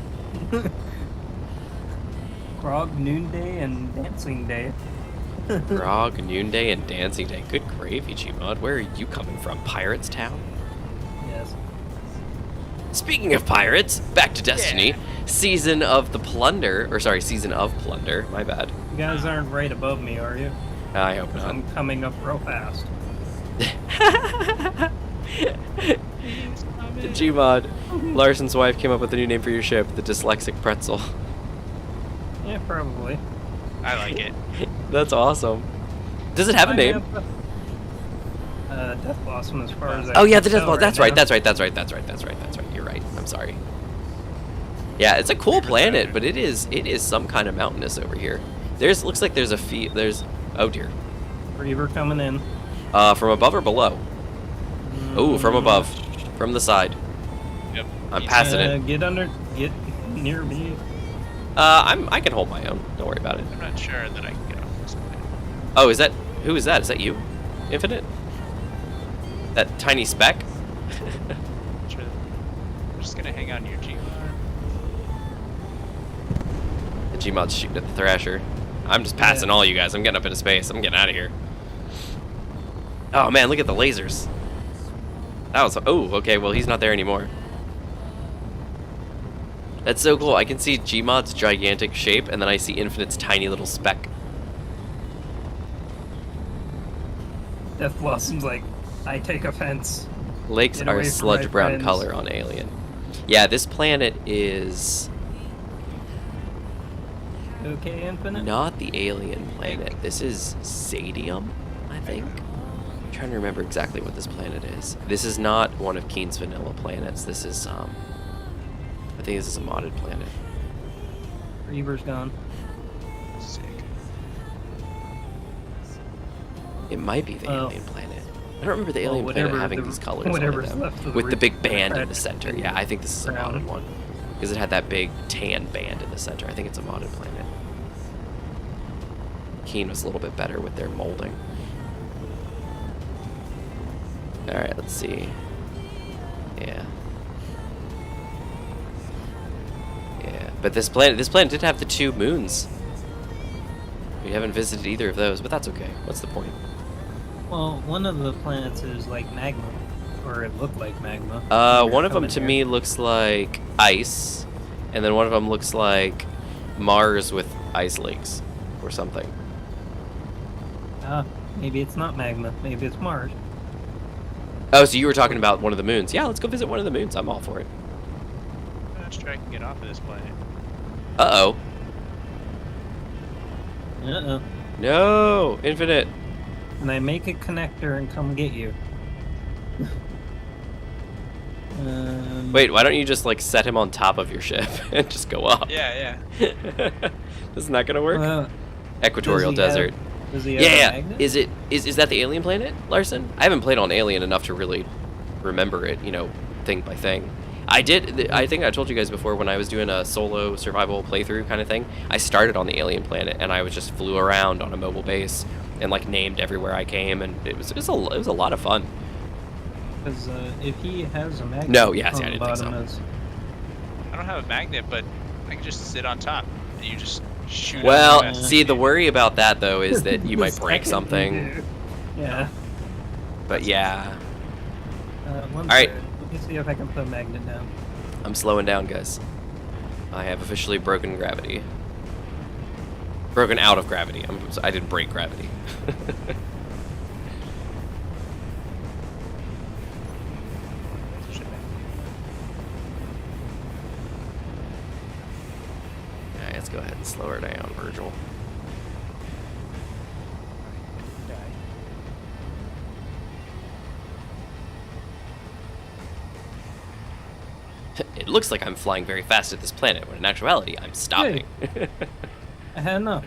S2: Grog, Noonday, and Dancing Day.
S1: Grog, Noonday, and Dancing Day. Good gravy, Gmod. Where are you coming from? Pirates Town?
S2: Yes.
S1: Speaking of pirates, back to Destiny. Season of Plunder. My bad.
S2: You guys aren't right above me, are you?
S1: I hope not.
S2: I'm coming up real fast.
S1: Gmod, Larson's wife came up with a new name for your ship, the Dyslexic Pretzel.
S2: Yeah, probably.
S3: I like it.
S1: That's awesome. Does it have a name?
S2: Death Blossom, as far as I
S1: Oh yeah,
S2: can
S1: the Death
S2: tell
S1: Ball. That's
S2: now.
S1: right. That's right. You're right. I'm sorry. Yeah, it's a cool planet, but it is some kind of mountainous over here. Looks like there's oh dear.
S2: Reaver coming in.
S1: From above or below? Oh, from above. From the side.
S3: Yep.
S1: I'm passing it.
S2: Get near me.
S1: I can hold my own. Don't worry about it.
S3: I'm not sure that I can get off this planet.
S1: Oh, who is that? Is that you? Infinite? That tiny speck?
S3: Sure. I'm just gonna hang on to your Gmod.
S1: The Gmod's shooting at the Thrasher. I'm just passing all you guys. I'm getting up into space. I'm getting out of here. Oh man, look at the lasers. That was... Oh, okay, well he's not there anymore. That's so cool. I can see Gmod's gigantic shape, and then I see Infinite's tiny little speck.
S2: Death Blossom's like, I take offense.
S1: Lakes
S2: Get
S1: are
S2: away
S1: a
S2: from
S1: sludge
S2: my
S1: brown
S2: friends.
S1: color on Alien. Yeah, this planet is
S2: Okay, Infinite?
S1: not the alien planet. This is Zadium, I think. I'm trying to remember exactly what this planet is. This is not one of Keen's vanilla planets. This is, I think this is a modded planet.
S2: Reaver's gone.
S3: Sick.
S1: It might be the
S2: Oh.
S1: alien planet. I don't remember the alien planet
S2: whatever
S1: having
S2: the-
S1: these colors on
S2: whatever's
S1: them.
S2: left of the
S1: With the big band in the
S2: red
S1: center. Yeah, I think this is a
S2: brown.
S1: modded one. Because it had that big tan band in the center. I think it's a modded planet. Keen was a little bit better with their molding. Alright, let's see. Yeah. But this planet did have the 2 moons. We haven't visited either of those, but that's okay. What's the point?
S2: Well, one of the planets is like magma, or it looked like magma.
S1: One of them to me looks like ice, and then one of them looks like Mars with ice lakes or something.
S2: Maybe it's not magma. Maybe it's Mars.
S1: Oh, so you were talking about one of the moons. Yeah, let's go visit one of the moons. I'm all for it.
S3: Let's try and get off of this planet.
S1: Uh-oh.
S2: Uh-oh.
S1: No! Infinite!
S2: And I make a connector and come get you.
S1: Wait, why don't you just, like, set him on top of your ship and just go up?
S3: Yeah.
S1: Isn't that gonna work?
S2: Well,
S1: Equatorial desert.
S2: Does he have a
S1: Yeah.
S2: magnet?
S1: Is that the alien planet, Larson? I haven't played on Alien enough to really remember it, you know, thing by thing. I think I told you guys before when I was doing a solo survival playthrough kind of thing, I started on the alien planet and I just flew around on a mobile base and like named everywhere I came, and it was a lot of fun.
S2: Because if he has a magnet,
S1: No, yeah,
S2: on
S1: see, I
S2: the
S1: didn't think so.
S2: bottom is-
S3: I don't have a magnet, but I can just sit on top and you just shoot.
S1: Well,
S3: out the
S1: see, the worry about that though is that you
S2: The
S1: might break
S2: second
S1: something.
S2: you do. Yeah.
S1: But yeah,
S2: All
S1: right.
S2: Let me see if I can put a magnet down.
S1: I'm slowing down, guys. I have officially broken gravity. Broken out of gravity. I didn't break gravity. Alright, let's go ahead and slow her down, Virgil. It looks like I'm flying very fast at this planet, when in actuality, I'm stopping.
S2: I had enough.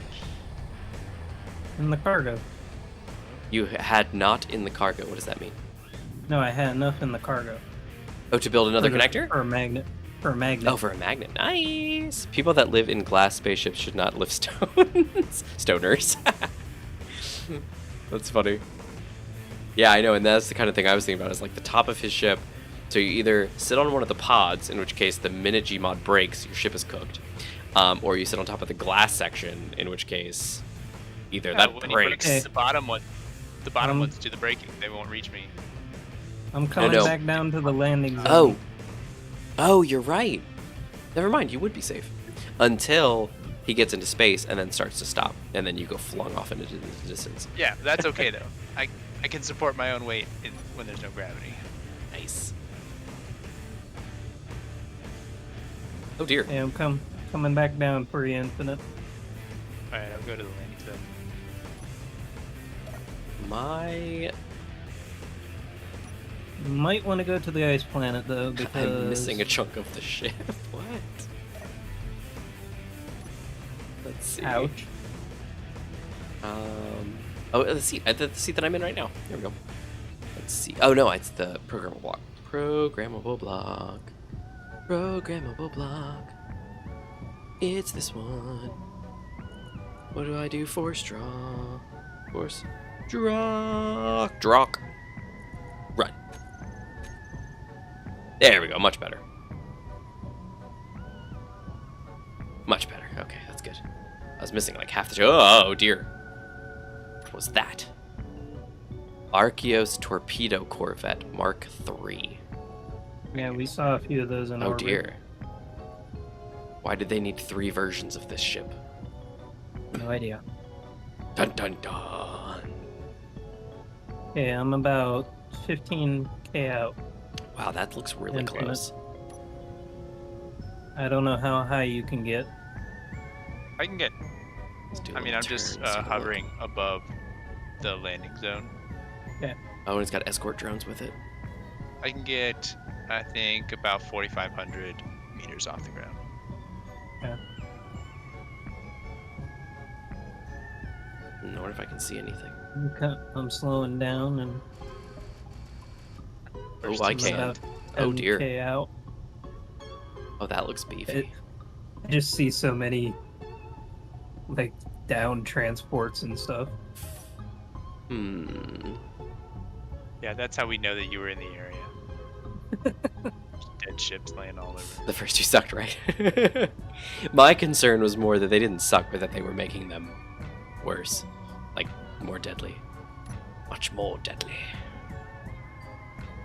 S2: In the cargo.
S1: You had not in the cargo. What does that mean?
S2: No, I had enough in the cargo.
S1: Oh, to build another
S2: For
S1: connector?
S2: For a magnet. For a magnet.
S1: Oh, for a magnet. Nice. People that live in glass spaceships should not live stones. Stoners. That's funny. Yeah, I know, and that's the kind of thing I was thinking about, is like the top of his ship. So you either sit on one of the pods, in which case the minute Gmod breaks, your ship is cooked. Or you sit on top of the glass section, in which case either that
S3: when
S1: breaks.
S3: he breaks the bottom one. The bottom ones do the breaking. They won't reach me.
S2: I'm coming
S1: no.
S2: back down to the landing zone.
S1: Oh. Oh, you're right. Never mind, you would be safe. Until he gets into space and then starts to stop. And then you go flung off into the distance.
S3: Yeah, that's okay though. I can support my own weight when there's no gravity.
S1: Nice. Oh dear.
S2: Hey, I'm coming back down for you, Infinite.
S3: Alright, I'll go to the landing zone.
S1: My...
S2: You might want to go to the ice planet though, because
S1: I'm missing a chunk of the ship. What? Let's see.
S2: Ouch.
S1: Oh, the seat that I'm in right now. There we go. Let's see. Oh no, it's the programmable block. Programmable block. Programmable block. It's this one. What do I do? Force draw. Force draw. Drock. Run. There we go. Much better. Much better. Okay, that's good. I was missing like half the show. Oh dear. What was that? Archeos Torpedo Corvette Mark III.
S2: Yeah, we saw a few of those in
S1: Oh
S2: orbit.
S1: dear. Why did they need 3 versions of this ship?
S2: No idea.
S1: Dun dun dun.
S2: Okay, I'm about 15k out.
S1: Wow, that looks really
S2: Infinite.
S1: close.
S2: I don't know how high you can get.
S3: I can get.
S1: Let's do a
S3: I mean,
S1: little
S3: I'm just
S1: turn, see what it
S3: hovering above the landing zone.
S1: Oh, and it's got escort drones with it.
S3: I can get, I think, about 4,500 meters off the ground.
S1: I wonder if I can see anything.
S2: I'm slowing down and
S1: Oh, I
S2: I'm
S1: can.
S2: about
S1: Oh dear.
S2: 10K out.
S1: Oh, that looks beefy.
S2: I just see so many like down transports and stuff.
S3: Yeah, that's how we know that you were in the area. Just dead ships laying all over.
S1: The first 2 sucked, right? My concern was more that they didn't suck, but that they were making them worse. Like, more deadly. Much more deadly.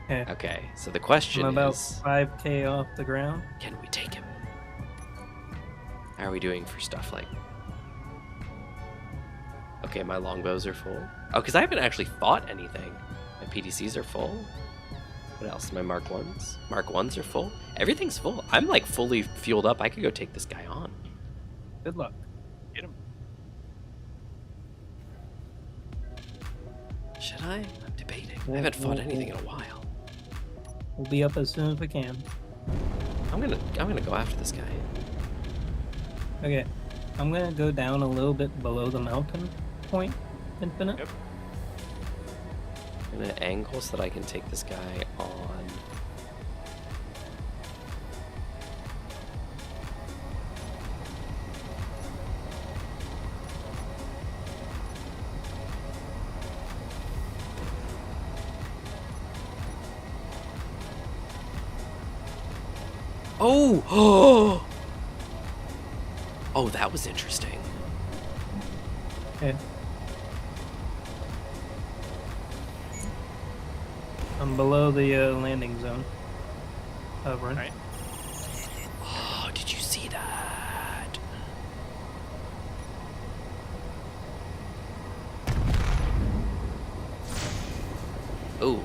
S2: Okay.
S1: Okay, so the question
S2: I'm about
S1: is...
S2: 5k off the ground.
S1: Can we take him? How are we doing for stuff like... Okay, my longbows are full. Oh, because I haven't actually fought anything. My PDCs are full. What else? My Mark 1s? Mark 1s are full. Everything's full. I'm like fully fueled up. I could go take this guy on.
S2: Good luck.
S3: Get him.
S1: Should I? I'm debating. I haven't fought anything in a while.
S2: We'll be up as soon as we can.
S1: I'm gonna go after this guy.
S2: Okay. I'm gonna go down a little bit below the mountain point, Infinite.
S3: Yep.
S1: I'm gonna angle so that I can take this guy on. Oh! Oh! Oh, that was interesting.
S2: Okay. I'm below the landing zone. Hovering.
S3: Right.
S1: Oh, did you see that? Oh,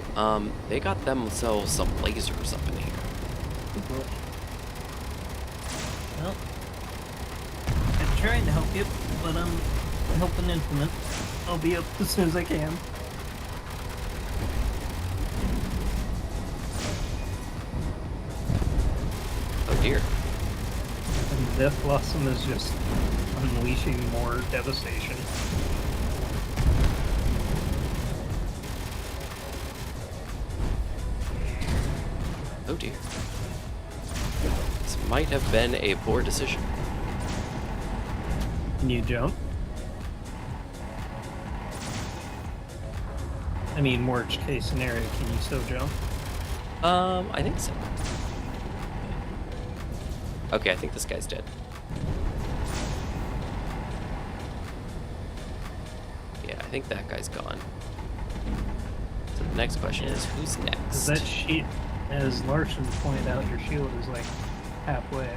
S1: they got themselves some lasers up in here.
S2: Well, I'm trying to help you, but I'm helping Infinite. I'll be up as soon as I can.
S1: Oh dear.
S2: And Death Blossom is just unleashing more devastation.
S1: Oh dear. This might have been a poor decision.
S2: Can you jump? I mean, worst case scenario, can you still jump?
S1: I think so. Okay, I think this guy's dead. Yeah, I think that guy's gone. So the next question is, who's next?
S2: 'Cause that shield, as Larson pointed out, your shield is like halfway.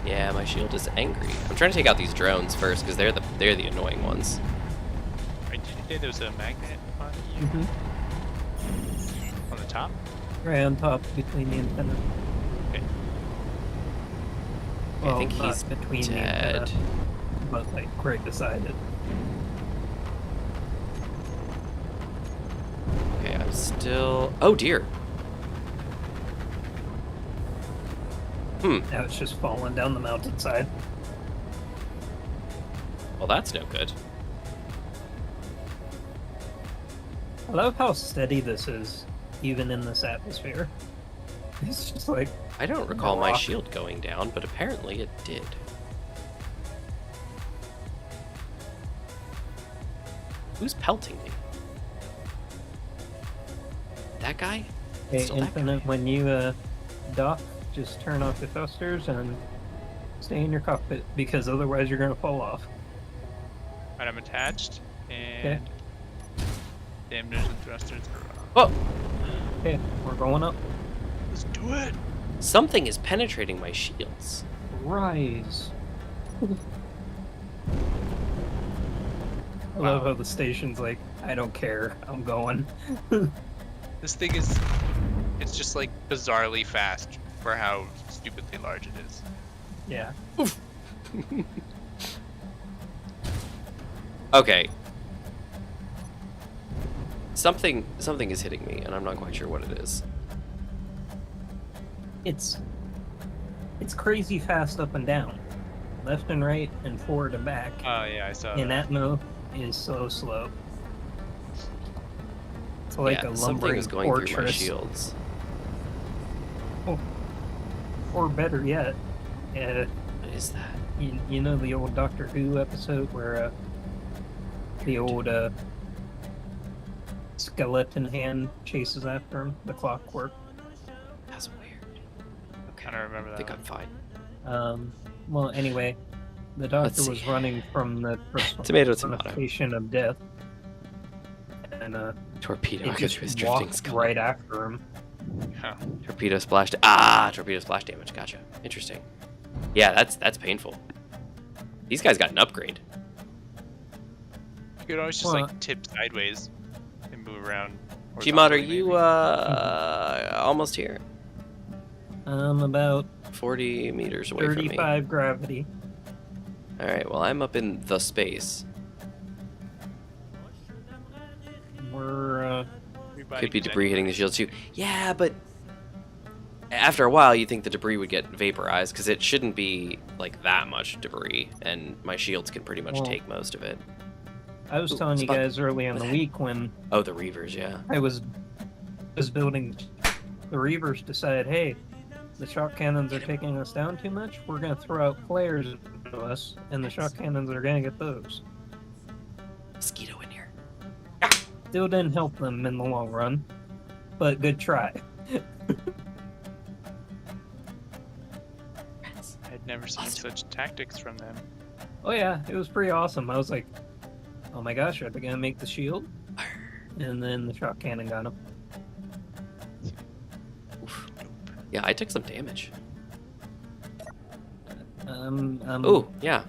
S1: Yeah, my shield is angry. I'm trying to take out these drones first because they're the annoying ones.
S3: Right, did you say there was a magnet on you?
S2: Mm-hmm.
S3: On the top?
S2: Right on top between the Infinite.
S3: Okay.
S1: I think
S2: not
S1: he's
S2: between
S1: dead.
S2: the Infinite, but like right beside it.
S1: Okay, I'm still. Oh dear.
S2: Now it's just falling down the mountainside.
S1: Well, that's no good.
S2: I love how steady this is, even in this atmosphere. It's just like
S1: I don't recall my
S2: rock.
S1: shield going down, but apparently it did. Who's pelting me? That guy?
S2: Hey,
S1: Still that
S2: Infinite,
S1: guy.
S2: when you dock, just turn off your thrusters and stay in your cockpit, because otherwise you're gonna fall off.
S3: Right, I'm attached,
S2: Okay.
S3: and damage and thrusters are off.
S1: Oh!
S2: Okay, we're going up.
S3: Let's do it!
S1: Something is penetrating my shields.
S2: Rise. I love how the station's like, I don't care, I'm going.
S3: This thing is... It's just like bizarrely fast for how stupidly large it is.
S2: Yeah.
S1: Okay. Something is hitting me, and I'm not quite sure what it is.
S2: It's crazy fast up and down. Left and right and forward and back.
S3: Oh yeah, I saw
S2: And
S3: that.
S2: Atmo is so slow. It's like
S1: yeah,
S2: a
S1: something
S2: lumbering
S1: is going through my
S2: fortress.
S1: shields.
S2: Or better yet,
S1: What is that?
S2: you know the old Doctor Who episode where the old skeleton hand chases after him, the clockwork.
S1: That's weird. Okay,
S3: I don't remember
S1: I
S3: that
S1: think
S3: one.
S1: I'm fine.
S2: Well, anyway, the doctor
S1: Let's
S2: was
S1: see.
S2: running from the
S1: Tomato.
S2: personification of death, and
S1: Torpedo.
S2: it
S1: I guess
S2: just
S1: he was drifting.
S2: walked right after him.
S3: Huh.
S1: Torpedo splash. Torpedo splash damage. Gotcha. Interesting. Yeah, that's painful. These guys got an upgrade.
S3: You could always just
S2: Well,
S3: like tip sideways and move around.
S1: Gmod, are
S3: horizontally,
S1: you
S3: maybe.
S1: almost here?
S2: About
S1: 40 meters away from me.
S2: 35 gravity.
S1: All right. Well, I'm up in the space.
S2: We're
S3: Everybody
S1: Could be
S3: connect.
S1: debris hitting the shield too. Yeah, but after a while, you think the debris would get vaporized because it shouldn't be like that much debris, and my shields can pretty much
S2: Well,
S1: take most of it.
S2: I was
S1: Ooh,
S2: telling you
S1: spot.
S2: guys early in
S1: What's
S2: the
S1: that?
S2: week when
S1: Oh, the Reavers, yeah.
S2: I was building, the Reavers decided, hey, the shock cannons are taking us down too much. We're gonna throw out flares into us, and the shock cannons are gonna get those.
S1: Mosquito in here.
S2: Still didn't help them in the long run, but good try.
S3: I'd never seen such tactics from them.
S2: Oh yeah, it was pretty awesome. I was like, oh my gosh, are they gonna make the shield? And then the shock cannon got him.
S1: Oof. Yeah, I took some damage.
S2: Oh,
S1: Yeah.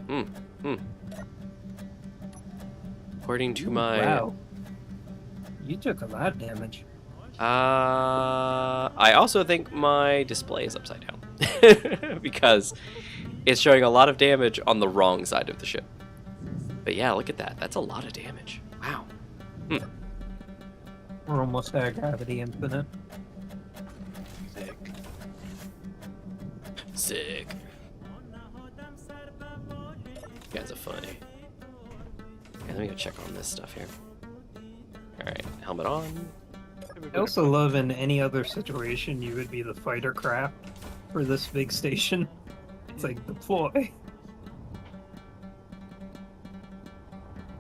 S1: According to my
S2: wow, you took a lot of damage.
S1: I also think my display is upside down because it's showing a lot of damage on the wrong side of the ship. But yeah, look at that. That's a lot of damage. Wow.
S2: We're almost at gravity infinite.
S3: Sick.
S1: Sick. You guys are funny. Okay, let me go check on this stuff here. Alright, helmet on.
S2: I also love in any other situation you would be the fighter craft for this big station. It's like deploy,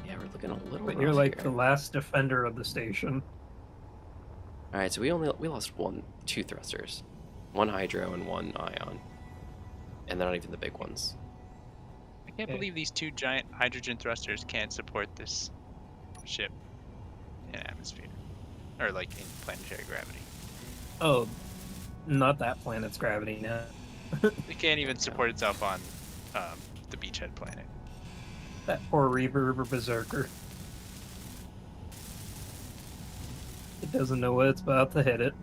S1: Yeah, we're looking a little
S2: but you're
S1: rough
S2: like
S1: here.
S2: the last defender of the station.
S1: Alright, so we lost two thrusters. One hydro and one ion. And they're not even the big ones.
S3: I can't
S2: Okay.
S3: believe these two giant hydrogen thrusters can't support this ship in atmosphere. Or like in planetary gravity.
S2: Oh, not that planet's gravity now.
S3: It can't even support itself on the beachhead planet.
S2: That poor Reaver Berserker. It doesn't know what it's about to hit it.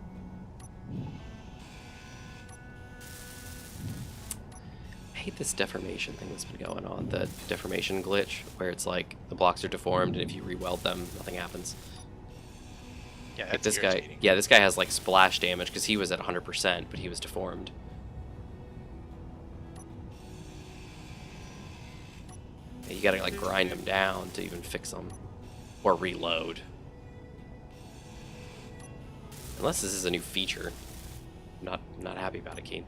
S1: I hate this deformation thing that's been going on. The deformation glitch, where it's like the blocks are deformed, and if you re-weld them, nothing happens.
S3: Yeah,
S1: Like
S3: that's
S1: this guy,
S3: irritating.
S1: yeah, this guy has like splash damage because he was at 100%, but he was deformed. You gotta like grind him down to even fix them, or reload. Unless this is a new feature. Not happy about it, Keen.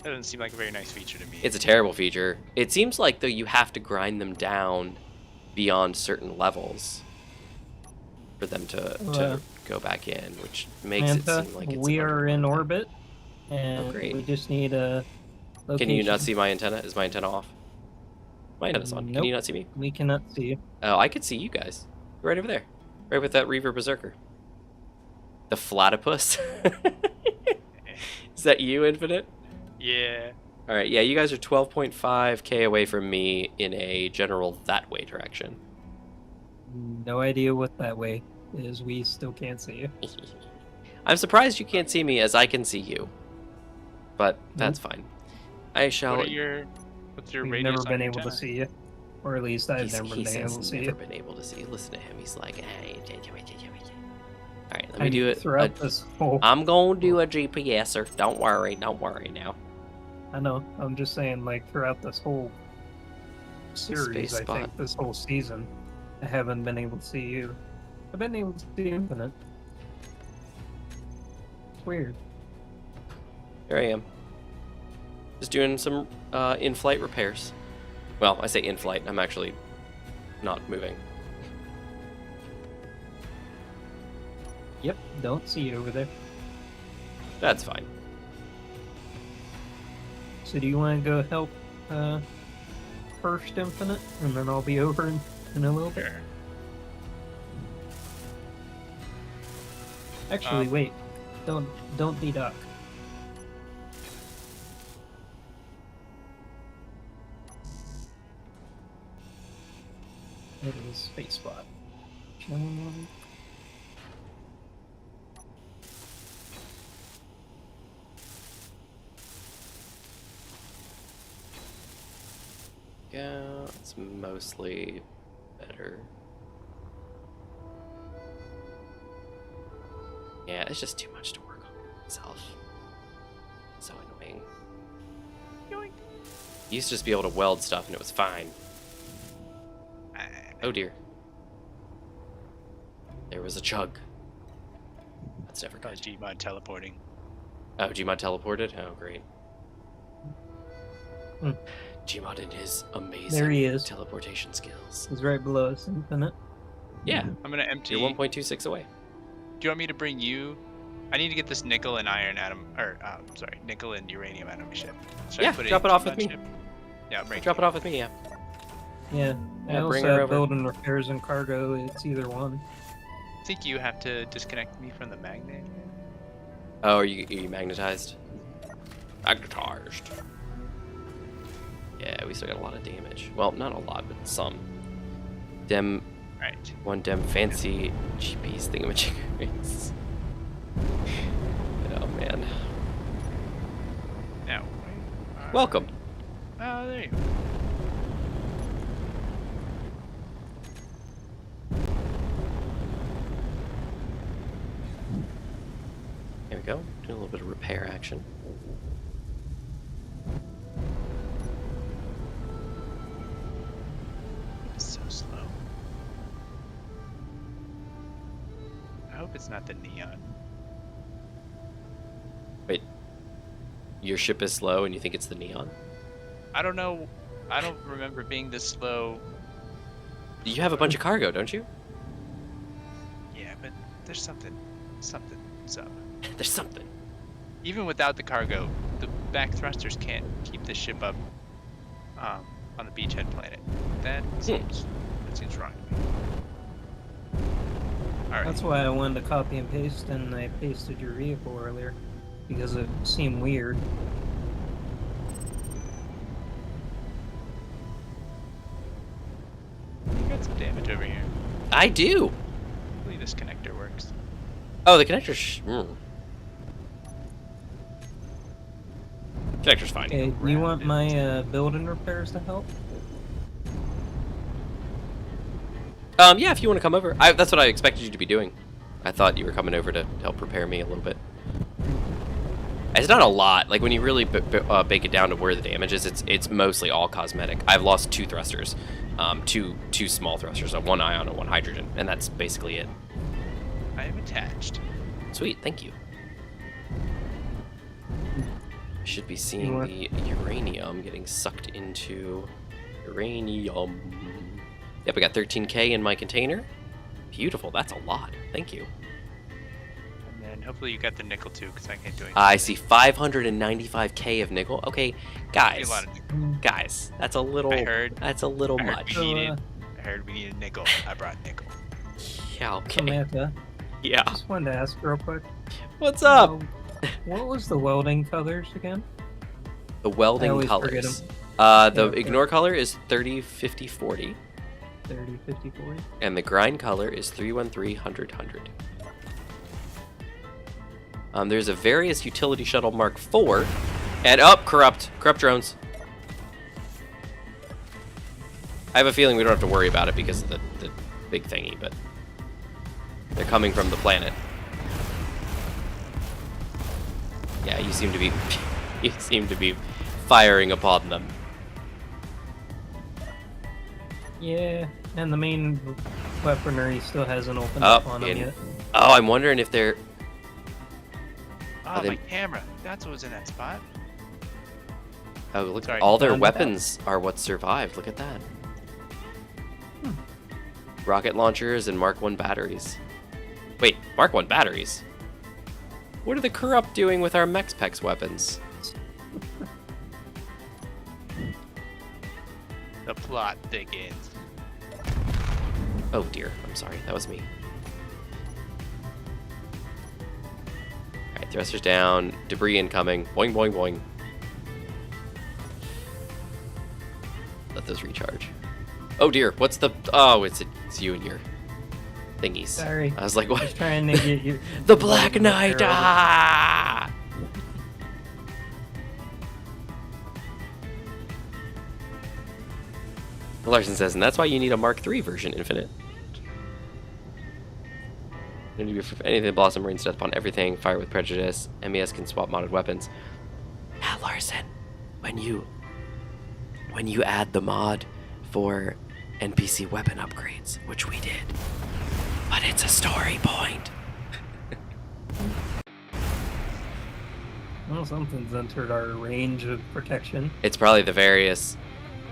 S3: That doesn't seem like a very nice feature to me.
S1: It's a terrible feature. It seems like though you have to grind them down beyond certain levels for them to go back in, which makes
S2: Manta,
S1: it seem like it's
S2: we are in orbit,
S1: Oh,
S2: and
S1: great.
S2: we just need a location.
S1: Can you not see my antenna? Is my antenna off? My antenna's on. Can
S2: Nope.
S1: you not see me?
S2: We cannot see you.
S1: Oh, I could see you guys. You're right over there. Right with that Reaver Berserker. The Flatipus. Is that you, Infinite?
S3: Yeah.
S1: Alright, yeah, you guys are 12.5k away from me in a general that way direction.
S2: No idea what that way is. We still can't see you.
S1: I'm surprised you can't see me as I can see you. But that's fine. I shall...
S3: What's your
S2: We've
S3: radius
S2: never
S3: on
S2: been
S3: your
S2: able to
S3: antenna?
S2: see you. Or at least I've
S1: He's,
S2: never
S1: he
S2: been able
S1: says
S2: to see
S1: never
S2: you.
S1: been able to see. Listen to him. He's like, hey, alright, let
S2: I
S1: me do
S2: mean,
S1: it.
S2: throughout this whole.
S1: I'm gonna do a GPSer. Don't worry now.
S2: I know. I'm just saying, like throughout this whole series,
S1: Space
S2: I
S1: spot.
S2: think this whole season, I haven't been able to see you. I've been able to see Infinite. It's weird.
S1: Here I am. Just doing some in-flight repairs. Well, I say in-flight. I'm actually not moving.
S2: Yep. Don't see you over there.
S1: That's fine.
S2: So do you want to go help first Infinite, and then I'll be over in a little bit?
S3: Sure.
S2: Actually, wait. Don't be Doc. It is space spot.
S1: Yeah, it's mostly better. Yeah, it's just too much to work on myself. So annoying.
S3: Yoink.
S1: Used to just be able to weld stuff and it was fine. Oh dear. There was a chug. That's never good.
S3: Gmod teleporting.
S1: Oh, Gmod teleported? Oh, great.
S2: Hmm.
S1: Gmod and his amazing
S2: There he is.
S1: teleportation skills.
S2: He's right below us, Infinite.
S1: Yeah,
S3: I'm gonna empty.
S1: you're 1.26 away.
S3: Do you want me to bring you? I need to get this nickel and iron atom, or sorry, nickel and uranium atom ship. Should
S1: Yeah,
S3: I put
S1: drop
S3: in
S1: it off
S3: Gmod
S1: with me.
S3: ship? Yeah, I'll bring
S1: Drop it off with me, yeah.
S2: Yeah. I
S1: Yeah,
S2: also
S1: bring her
S2: have
S1: over.
S2: building repairs and cargo. It's either one.
S3: I think you have to disconnect me from the magnet.
S1: Oh, are you magnetized? Magnetized. Yeah, we still got a lot of damage. Well, not a lot, but some. Dem,
S3: Right.
S1: one dem fancy GPs thingamajiggerings. Oh man.
S3: Now.
S1: Welcome.
S3: Oh, there you go.
S1: There we go. Doing a little bit of repair action.
S3: It's so slow. I hope it's not the neon.
S1: Wait. Your ship is slow and you think it's the neon?
S3: I don't know. I don't remember being this slow.
S1: You have a bunch of cargo, don't you?
S3: Yeah, but there's something's up.
S1: There's something.
S3: Even without the cargo, the back thrusters can't keep the ship up on the beachhead planet. That seems wrong to me. All right.
S2: That's why I wanted to copy and paste, and I pasted your vehicle earlier because it seemed weird.
S3: You got some damage over here.
S1: I do.
S3: Hopefully this connector works.
S1: Oh, the connector's... Connector's fine.
S2: Okay, do you want my building repairs to help?
S1: Yeah, if you want to come over. That's what I expected you to be doing. I thought you were coming over to help prepare me a little bit. It's not a lot. Like, when you really bake it down to where the damage is, it's mostly all cosmetic. I've lost 2 thrusters. Two small thrusters, one ion and one hydrogen, and that's basically it.
S3: I am attached.
S1: Sweet, thank you. Should be seeing the uranium getting sucked into uranium. Yep, I got 13K in my container. Beautiful, that's a lot. Thank you.
S3: And then hopefully you got the nickel too, because I can't do anything.
S1: I see 595K of nickel. Okay, guys,
S3: A lot of nickel.
S1: guys, that's a little.
S3: I heard-
S1: That's a little
S3: I heard
S1: much.
S3: I heard we needed nickel. I brought nickel.
S1: Yeah. Okay.
S2: Samantha,
S1: Yeah.
S2: just wanted to ask real quick.
S1: What's up?
S2: What was the welding colors again?
S1: The
S2: I
S1: welding
S2: always forget
S1: colors.
S2: 'em.
S1: The
S2: okay.
S1: ignore color is 30, 50, 40,
S2: 30, 50, 40.
S1: and the grind color is 313, 100, 100. There's a various utility shuttle Mark IV, and corrupt drones. I have a feeling we don't have to worry about it because of the big thingy, but they're coming from the planet. Yeah, you seem to be you seem to be firing upon them.
S2: Yeah, and the main weaponry still hasn't opened
S1: Oh,
S2: up on them yet.
S1: Oh, I'm wondering if they're...
S3: Oh,
S1: they-
S3: my camera. That's what was in that spot.
S1: Oh, look,
S3: Sorry,
S1: all their
S2: found it out.
S1: weapons are what survived. Look at that. Rocket launchers and Mark 1 batteries. Wait, Mark 1 batteries? What are the corrupt doing with our MexPex weapons?
S3: The plot thickens.
S1: Oh dear, I'm sorry, that was me. Alright, thrusters down, debris incoming. Boing, boing, boing. Let those recharge. Oh dear, what's the... Oh, it's you and your thingies.
S2: Sorry.
S1: I was like, what?
S2: Just trying to get you.
S1: The Black Knight! Ah! Larson says, and that's why you need a Mark III version, Infinite. If anything, Blossom rains death upon everything. Fire with prejudice. MES can swap modded weapons. Yeah, Larson, when you add the mod for NPC weapon upgrades, which we did, but it's a story point.
S2: Well, something's entered our range of protection.
S1: It's probably the Various,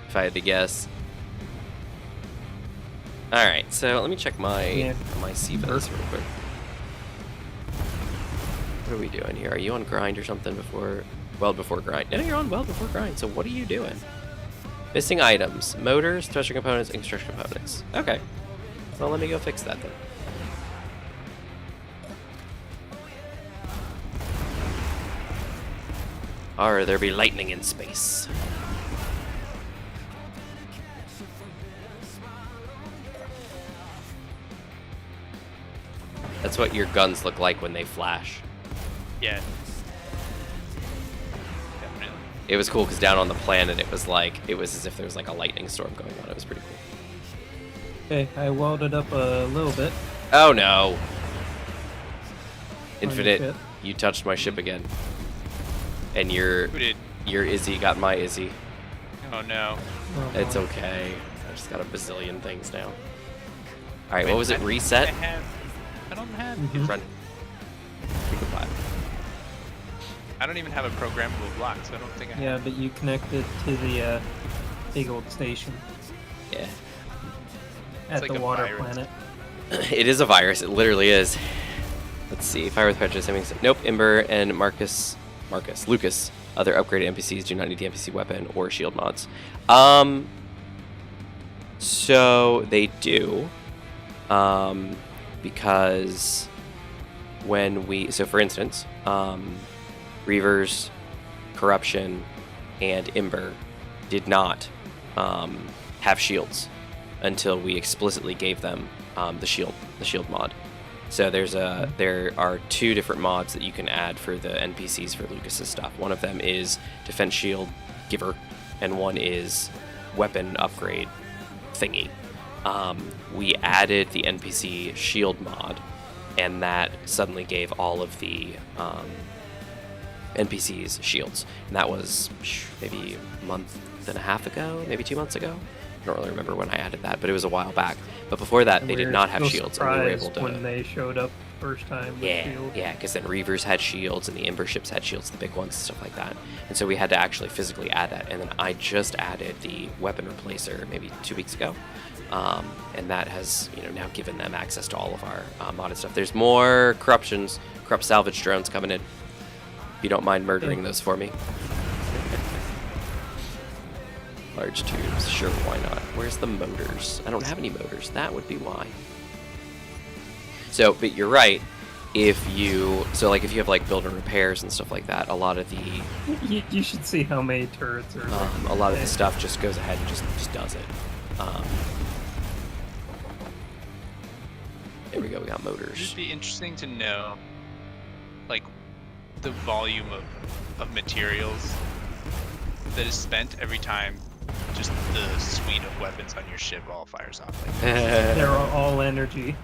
S1: if I had to guess. All right, so let me check my CVs real quick. What are we doing here? Are you on grind or something before? Weld before grind. No, you're on weld before grind. So what are you doing? Missing items: motors, thresher components, and construction components. Okay, so let me go fix that then. Or there be lightning in space. That's what your guns look like when they flash.
S3: Yeah. Definitely.
S1: It was cool because down on the planet it was as if there was like a lightning storm going on. It was pretty cool.
S2: Okay, I welded up a little bit.
S1: Oh no!
S2: On your
S1: Infinite,
S2: ship.
S1: you touched my ship again. And your
S3: Who did?
S1: Izzy got my Izzy.
S3: Oh no.
S2: Oh,
S1: It's
S2: boy.
S1: okay. I just got a bazillion things now. Alright,
S3: Wait,
S1: what was it? Reset?
S3: I don't have.
S2: Mhm.
S1: Run. Take a five.
S3: I don't even have a programmable block, so I don't think I
S2: Yeah,
S3: have.
S2: but you connected to the big old station
S1: Yeah.
S2: at
S3: like
S2: the
S3: a
S2: water
S3: virus.
S2: planet.
S1: It is a virus. It literally is. Let's see. Fire with prejudice. Nope. Ember and Lucas. Other upgraded NPCs do not need the NPC weapon or shield mods. So they do. Because so for instance, Reavers, Corruption, and Ember did not have shields until we explicitly gave them the shield mod. So there are two different mods that you can add for the NPCs for Lucas's stuff. One of them is Defense Shield Giver, and one is Weapon Upgrade thingy. We added the NPC Shield mod, and that suddenly gave all of the NPCs shields. And that was maybe a month and a half ago, maybe 2 months ago. I don't really remember when I added that, but it was a while back. But before that, they did not have shields, and we were able to.
S2: When they showed up first time. With shield.
S1: Yeah, because then Reavers had shields, and the Ember ships had shields, the big ones, and stuff like that. And so we had to actually physically add that. And then I just added the weapon replacer maybe 2 weeks ago, and that has now given them access to all of our modded stuff. There's more corrupt salvage drones coming in. If you don't mind murdering those for me. Large tubes, sure, why not? Where's the motors? I don't have any motors. That would be why. So, but you're right. If you have like build and repairs and stuff like that, a lot of the
S2: You should see how many turrets are.
S1: a lot of the stuff just goes ahead and just does it. There we go. We got
S3: It'd
S1: motors.
S3: just be interesting to know, like, the volume of materials that is spent every time just the suite of weapons on your ship all fires off. Like,
S2: They're all energy.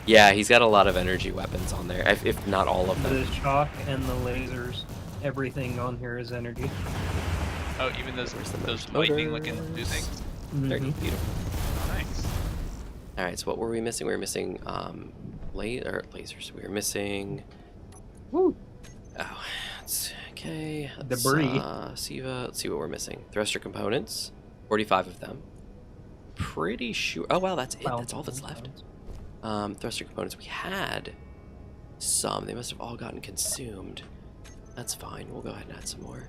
S1: Yeah, he's got a lot of energy weapons on there, if not all of them.
S2: The shock and the lasers. Everything on here is energy.
S3: oh, even those
S1: Where's the
S3: lightning-looking
S1: motors?
S3: things.
S1: Very
S2: Mhm.
S1: beautiful.
S3: Nice.
S1: All right, so what were we missing? We were missing lasers. We were missing.
S2: Woo.
S1: Oh, it's okay.
S2: Debris.
S1: Siva. Let's see what we're missing. Thruster components, 45 of them. Pretty sure. Oh wow, that's it. That's all that's left. Thruster components. We had some. They must have all gotten consumed. That's fine. We'll go ahead and add some more.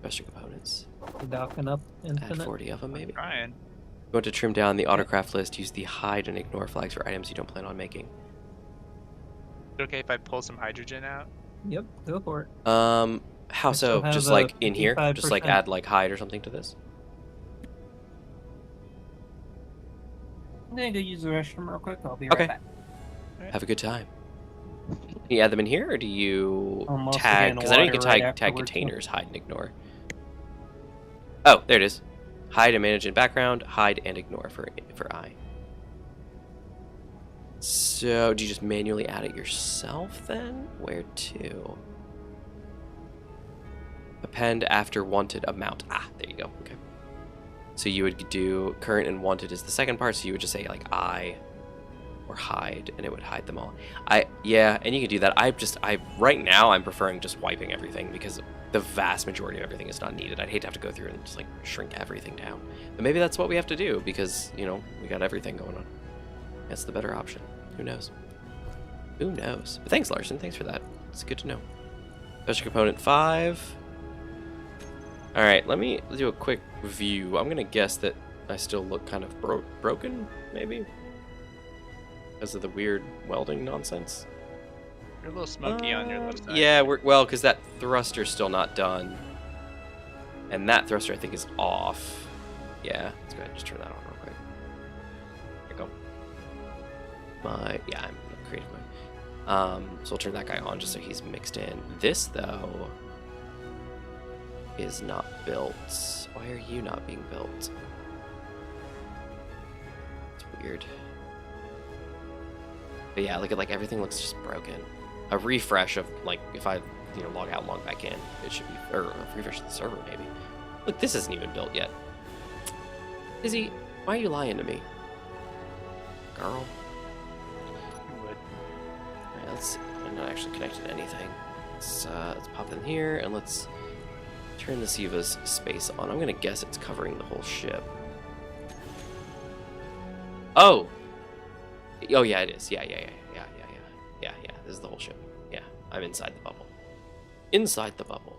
S1: Thruster components.
S2: Docking up
S1: Add
S2: Infinite.
S1: 40 of them, maybe.
S3: Trying.
S1: You want to trim down the autocraft list, use the hide and ignore flags for items you don't plan on making.
S3: Is it okay if I pull some hydrogen out?
S2: Yep, go for it.
S1: How
S2: I
S1: so?
S2: still have
S1: Just
S2: a
S1: like in here? Just like
S2: 55%.
S1: add like hide or something to this?
S2: I'm gonna go use the restroom real quick. I'll be
S1: Okay.
S2: right back.
S1: Have a good time. Do you add them in here, or do you
S2: I'm also
S1: tag?
S2: getting
S1: Because I know you can
S2: water right
S1: tag
S2: afterwards, so-
S1: containers, hide and ignore. Oh, there it is. Hide and manage in background, hide and ignore for I. So, do you just manually add it yourself then? Where to? Append after wanted amount. Ah, there you go. Okay. So you would do current and wanted is the second part, so you would just say like I or hide, and it would hide them all. Yeah, and you can do that. Right now I'm preferring just wiping everything because the vast majority of everything is not needed. I'd hate to have to go through and just like shrink everything down. But maybe that's what we have to do because, you know, we got everything going on. That's the better option. Who knows? Who knows? But thanks, Larson. Thanks for that. It's good to know. Special component 5. All right, let me do a quick view. I'm gonna guess that I still look kind of broken, maybe, because of the weird welding nonsense.
S3: You're a little smoky on your left side.
S1: Yeah, because that thruster's still not done, and that thruster I think is off. Yeah, let's go ahead and just turn that on real quick. There you go. I'm creative mode. So we'll turn that guy on just so he's mixed in. This though is not built. Why are you not being built? It's weird. But yeah, look at like everything looks just broken. A refresh of like if I log out and log back in, it should be, or a refresh of the server maybe. Look, this isn't even built yet. Izzy, why are you lying to me, girl?
S3: Would.
S1: Alright, let's see. I'm not actually connected to anything. Let's pop in here and let's turn the Siva's space on. I'm gonna guess it's covering the whole ship. Oh! Oh yeah, it is. Yeah. This is the whole ship. Yeah, I'm inside the bubble. Inside the bubble.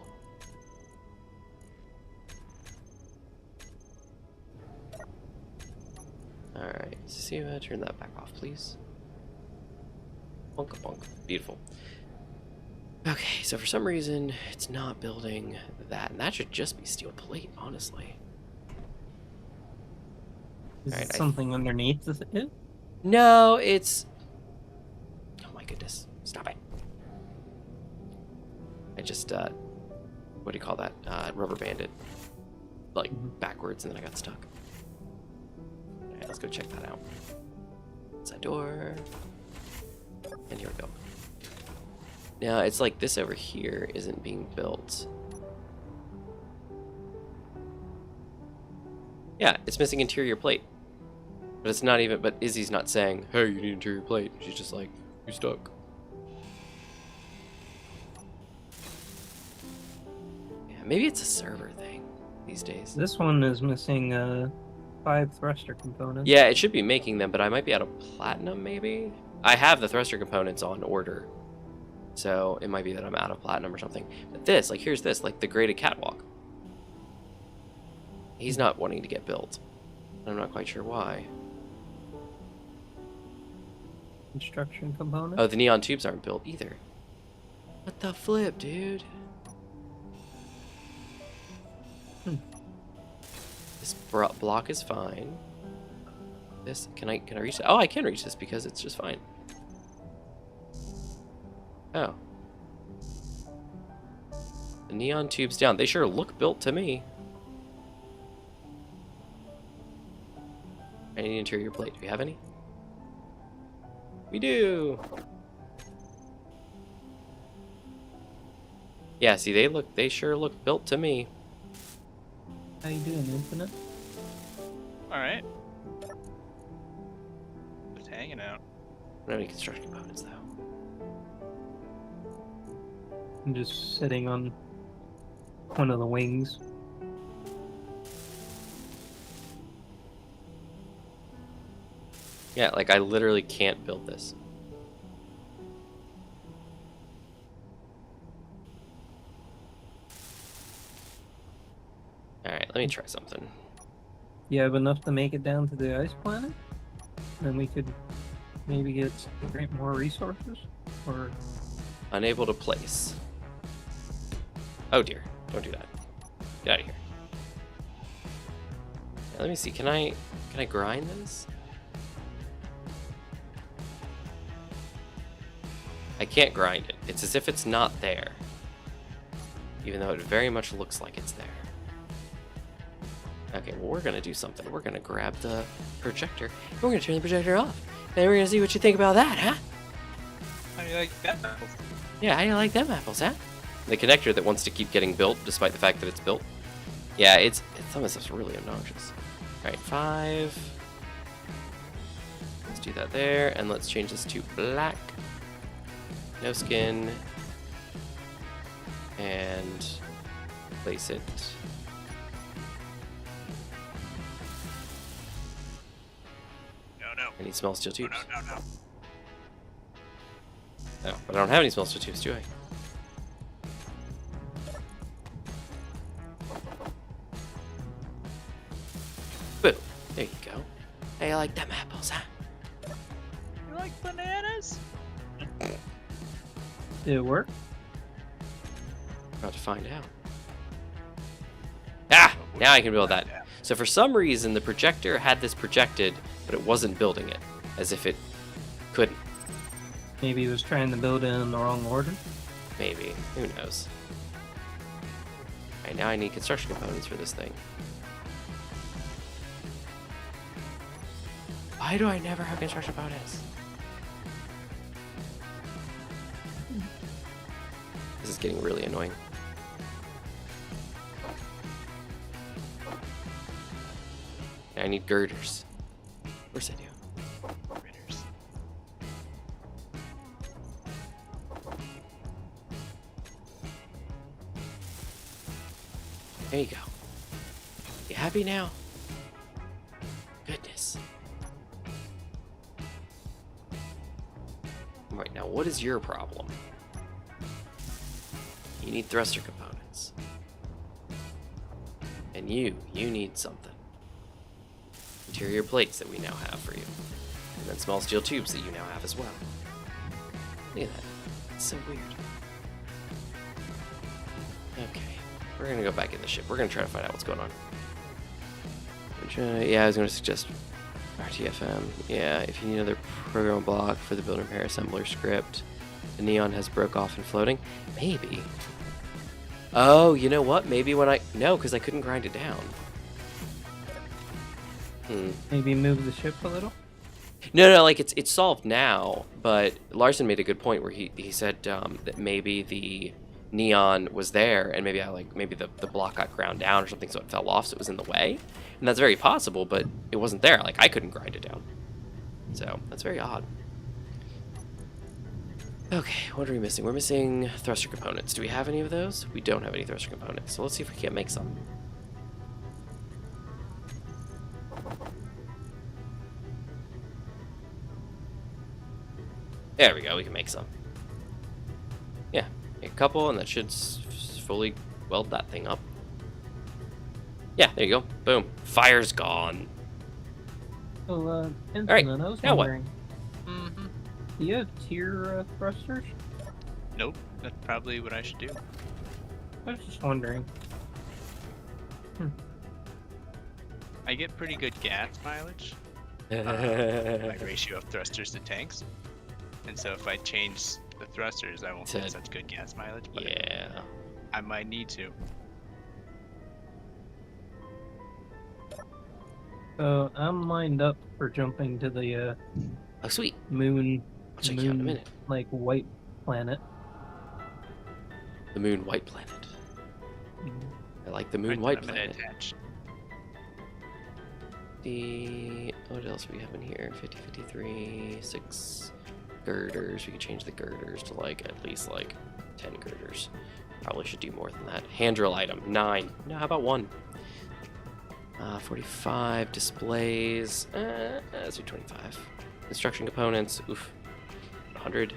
S1: Alright, Siva, turn that back off, please. Bonk, bonk. Beautiful. Okay, so for some reason, it's not building that. And that should just be steel plate, honestly.
S2: Is
S1: Alright,
S2: it something underneath it?
S1: No, it's... Oh my goodness. Stop it. I just, what do you call that? Rubber banded. Like, backwards, and then I got stuck. Alright, let's go check that out. Inside door. And here we go. Now, it's like this over here isn't being built. Yeah, it's missing interior plate. But it's not even, but Izzy's not saying, hey, you need interior plate. She's just like, you're stuck. Yeah, maybe it's a server thing these days.
S2: This one is missing 5 thruster components.
S1: Yeah, it should be making them, but I might be out of platinum, maybe? I have the thruster components on order. So it might be that I'm out of platinum or something. But this, like, here's this, like the graded catwalk. He's not wanting to get built. I'm not quite sure why.
S2: Construction component.
S1: Oh, the neon tubes aren't built either. What the flip, dude? This block is fine. This, can I reach it? Oh, I can reach this because it's just fine. Oh. The neon tubes down. They sure look built to me. I need interior plate. Do we have any? We do. Yeah, see, they sure look built to me.
S2: How you doing, Infinite?
S3: Alright. Just hanging out.
S1: I don't have any construction components though.
S2: I'm just sitting on one of the wings.
S1: Yeah, like I literally can't build this. let me try something.
S2: You have enough to make it down to the ice planet? Then we could maybe get more resources? Or
S1: Unable to place. Oh dear, don't do that. Get out of here. Now, let me see, can I grind this? I can't grind it. It's as if it's not there. Even though it very much looks like it's there. Okay, well, we're gonna do something. We're gonna grab the projector, and we're gonna turn the projector off. And we're gonna see what you think about that, huh?
S3: How do you like that apples?
S1: Yeah, how do you like them apples, huh? The connector that wants to keep getting built, despite the fact that it's built. Yeah, some of this stuff's really obnoxious. Alright, 5. Let's do that there, and let's change this to black. No skin. And place it.
S3: No.
S1: I need small steel tubes.
S3: No.
S1: No, but I don't have any small steel tubes, do I? Boom. There you go. Hey, I like them apples, huh?
S3: You like bananas?
S2: did it work?
S1: About to find out. Ah! Now I can build that. So for some reason, the projector had this projected, but it wasn't building it. As if it couldn't.
S2: Maybe he was trying to build it in the wrong order?
S1: Maybe. Who knows? Alright, now I need construction components for this thing. Why do I never have construction components? This is getting really annoying. I need girders. Of course I do.
S3: Critters.
S1: There you go. You happy now? Goodness. Right, now what is your problem? You need thruster components. And you need something. Interior plates that we now have for you. And then small steel tubes that you now have as well. Look at that. It's so weird. Okay. We're gonna go back in the ship. We're gonna try to find out what's going on. Yeah, I was gonna suggest RTFM. Yeah, if you need another program block for the build and repair assembler script, the neon has broke off and floating. Maybe. Oh, you know what? Maybe when no, because I couldn't grind it down.
S2: Maybe move the ship a little?
S1: No, like it's solved now, but Larson made a good point where he said that maybe the neon was there and maybe maybe the block got ground down or something, so it fell off, so it was in the way. And that's very possible, but it wasn't there. Like, I couldn't grind it down. So that's very odd. Okay, what are we missing? We're missing thruster components. Do we have any of those? We don't have any thruster components, so let's see if we can't make some. There we go, we can make some. Yeah, make a couple, and that should fully weld that thing up. Yeah, there you go. Boom. Fire's gone.
S2: Well, Infinite,
S1: right,
S2: I was
S1: now what?
S2: wondering, do you have tier thrusters?
S3: Nope, that's probably what I should do.
S2: I was just wondering.
S3: I get pretty good gas mileage. My ratio of thrusters to tanks. And so if I change the thrusters, I won't get such good gas mileage. But
S1: Yeah.
S3: I might need to.
S2: So I'm lined up for jumping to the
S1: Oh, sweet.
S2: moon.
S1: I'll check you out in a minute.
S2: Like white planet.
S1: The moon white planet. I like the moon white
S3: I'm gonna
S1: planet.
S3: attach.
S1: What else do we have in here? 50, 53, 6 girders. We could change the girders to at least 10 girders. Probably should do more than that. Hand drill item 9. No, how about 1? 45 displays. Let's do 25. Construction components. Oof. 100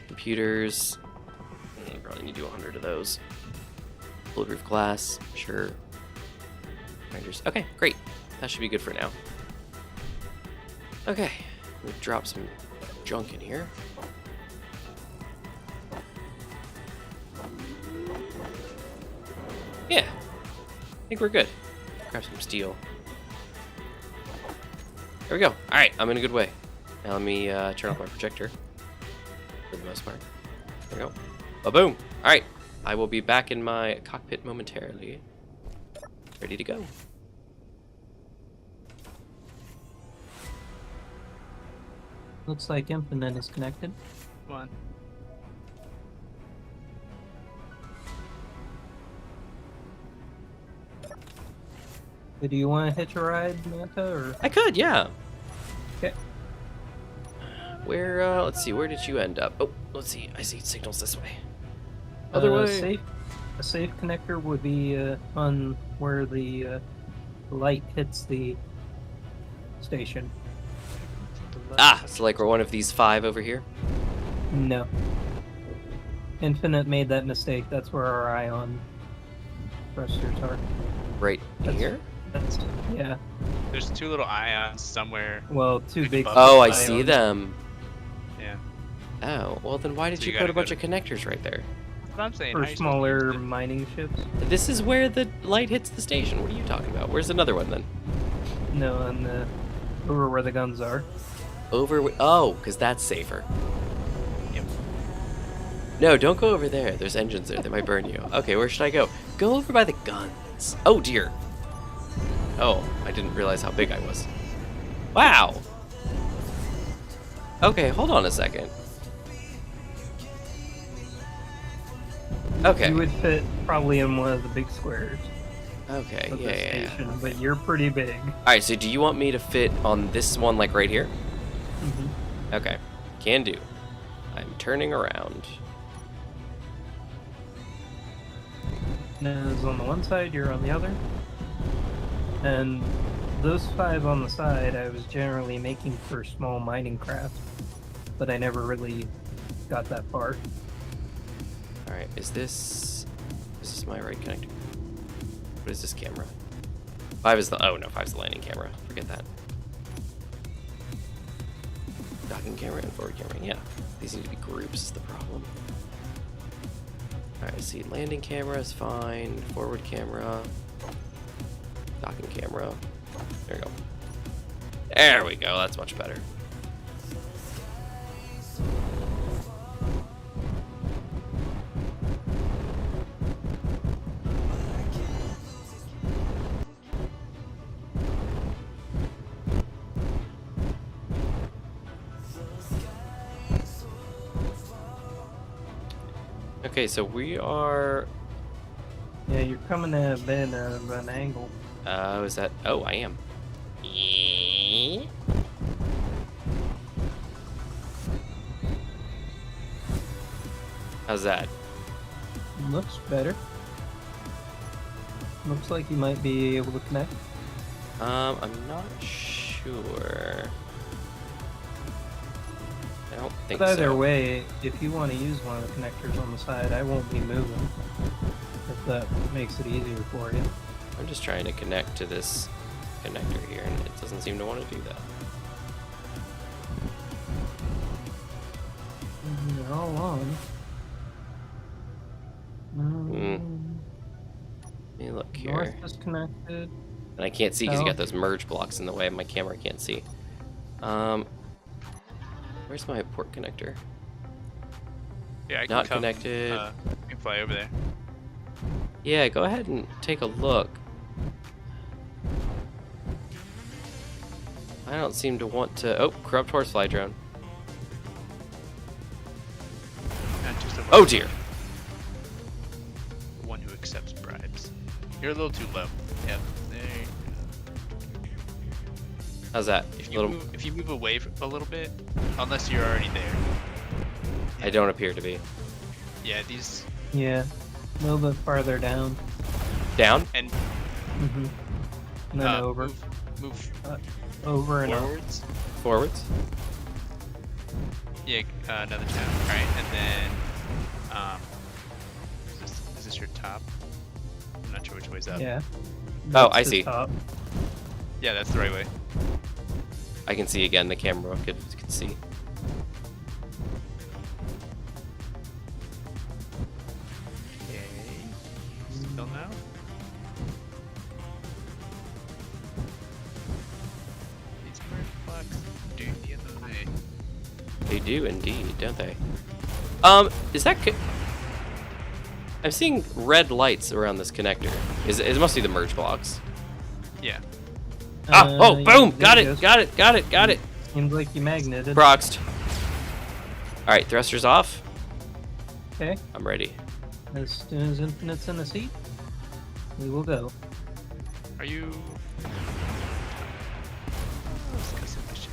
S1: computers. Probably need to do 100 of those. Bulletproof glass. Sure. connectors. Okay, great. That should be good for now. Okay, we'll drop some junk in here. Yeah, I think we're good. Grab some steel. There we go. All right, I'm in a good way. Now let me turn off my projector for the most part. There we go. Ba-boom. All right, I will be back in my cockpit momentarily. Ready to go.
S2: Looks like Infinite is connected.
S3: Come on.
S2: Do you want to hitch a ride, Manta, or?
S1: I could, yeah.
S2: Okay.
S1: Where, let's see, where did you end up? Oh, let's see, I see signals this way. Other way.
S2: A safe connector would be on where the light hits the station.
S1: Ah, so like we're one of these 5 over here?
S2: No. Infinite made that mistake. That's where our ion thrusters are.
S1: Right here?
S2: That's yeah.
S3: There's 2 little ions somewhere.
S2: Well, 2 big.
S1: Oh, I
S2: ions.
S1: see them.
S3: Yeah.
S1: Oh, well then why did
S3: So
S1: you
S3: you
S1: put a
S3: gotta
S1: bunch
S3: go
S1: of connectors right there?
S3: That's what I'm saying.
S2: For
S3: how you supposed to
S2: smaller
S3: use it?
S2: mining ships.
S1: This is where the light hits the station. What are you talking about? Where's another one then?
S2: No, on the over where the guns are.
S1: Oh, because that's safer.
S3: Yep.
S1: No, don't go over there. There's engines there. They might burn you. Okay, where should I go? Go over by the guns. Oh, dear. Oh, I didn't realize how big I was. Wow. Okay, hold on a second. Okay.
S2: You would fit probably in one of the big squares
S1: Okay,
S2: of the
S1: yeah.
S2: station, but you're pretty big.
S1: Alright, so do you want me to fit on this one, like right here?
S2: Mm-hmm.
S1: Okay, can do. I'm turning around.
S2: Nez on the one side, you're on the other. And those 5 on the side, I was generally making for small mining craft, but I never really got that far.
S1: Alright, is this my right connector? What is this camera? 5 is the, oh no, 5 is the landing camera. Forget that. Docking camera and forward camera, yeah. These need to be groups is the problem. Alright, I see landing camera is fine, forward camera, docking camera. There we go. There we go, that's much better. Okay, so we are...
S2: Yeah, you're coming at a bit of an angle.
S1: is that... Oh, I am. How's that?
S2: Looks better. Looks like you might be able to connect.
S1: I'm not sure. I don't think
S2: But either
S1: so.
S2: way, if you want to use one of the connectors on the side, I won't be moving. If that makes it easier for you.
S1: I'm just trying to connect to this connector here, and it doesn't seem to want to do that.
S2: You're all on.
S1: Let me look here.
S2: North is connected.
S1: And I can't see because you got
S2: South.
S1: those merge blocks in the way. My camera can't see. Where's my port connector?
S3: Yeah, I can
S1: Not
S3: come,
S1: connected.
S3: I can fly over there.
S1: Yeah, go ahead and take a look. I don't seem to want to... Oh, corrupt horsefly drone.
S3: Not just a
S1: Oh dear.
S3: one who accepts bribes. You're a little too low. Yep. There you go.
S1: How's that?
S3: If you move away a little bit, unless you're already there.
S1: I don't appear to be.
S3: Yeah, these
S2: Yeah, a little bit farther down.
S1: Down?
S3: and
S2: Mm-hmm. And then over.
S3: Move
S2: Over and up.
S3: forwards.
S1: Forwards?
S3: Yeah, another tab. All right, and then is this your top? I'm not sure which way's up.
S2: Yeah.
S1: Oh,
S2: That's
S1: I
S2: the
S1: see.
S2: top.
S3: Yeah, that's the right way.
S1: I can see again. The camera could see.
S3: Okay. Still now? These bird blocks do the other way.
S1: They do indeed, don't they? Is that? I'm seeing red lights around this connector. It must be the merge blocks.
S3: Yeah.
S1: Oh,
S2: Yeah,
S1: boom!
S2: there
S1: Got
S2: it
S1: it!
S2: goes.
S1: Got it!
S2: Seems like you magneted.
S1: Proxed. All right, thrusters off.
S2: Okay.
S1: I'm ready.
S2: As soon as Infinite's in the seat, we will go.
S3: Are you? Let's go some shit.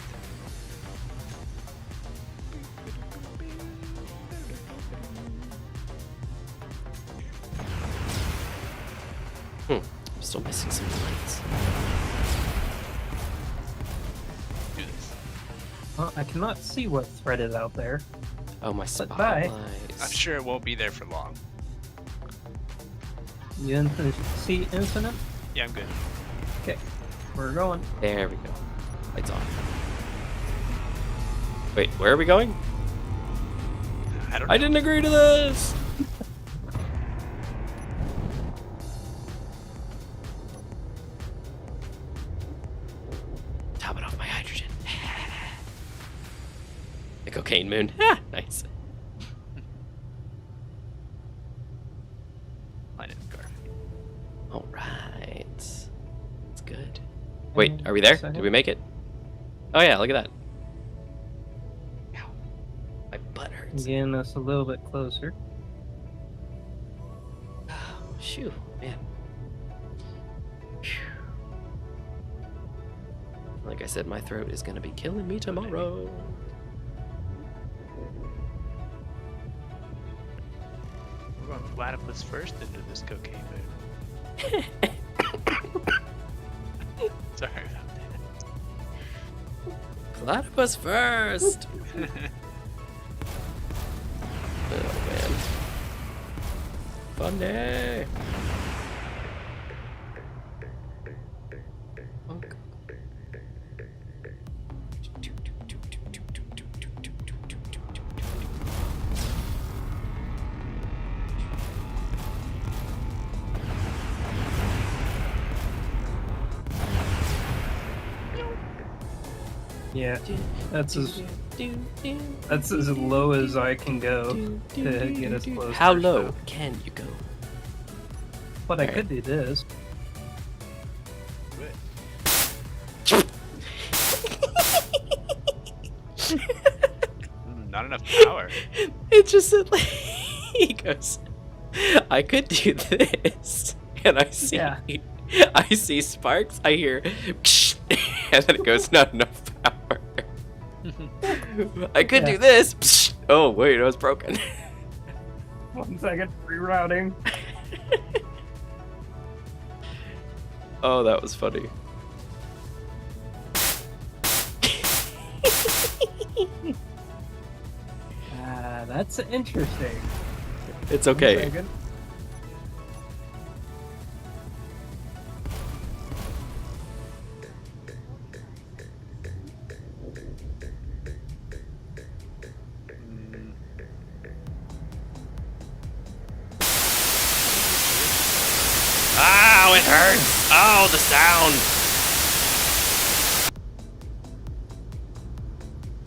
S1: I'm still missing some lights.
S3: Do this.
S2: Well, I cannot see what thread is out there.
S1: Oh, my
S2: But bye.
S1: spotlights.
S3: I'm sure it won't be there for long.
S2: You in the seat, Infinite?
S3: Yeah, I'm good.
S2: Okay. We're going.
S1: There we go. Lights on. Wait, where are we going?
S3: I don't know.
S1: I didn't agree to this. Topping off my hydrogen. The cocaine moon. Nice.
S3: Planet Garden.
S1: All right. That's good. Wait, are we there? Did we make it? Oh yeah, look at that. Ow. My butt hurts.
S2: Getting us a little bit closer.
S1: Shoo, man. Phew. Like I said, my throat is gonna be killing me tomorrow.
S3: We're going platypus first into this cocaine moon. Sorry about
S1: Platypus first!
S3: that.
S1: Oh man. Funny! Funk.
S2: Yeah, that's as low as I can go to get us closer.
S1: How low
S2: so-
S1: can you go?
S2: But I
S1: Alright.
S2: could do this.
S3: Not enough power.
S1: It just said, like, he goes, I could do this. And I see,
S2: Yeah.
S1: I see sparks, I hear, and then it goes, not enough power. I could do
S2: Yeah.
S1: this. Oh, wait, I was broken.
S2: 1 second, rerouting.
S1: Oh, that was funny.
S2: That's interesting.
S1: It's
S2: 1
S1: okay.
S2: second.
S1: Ow, it hurts. Oh, the sound.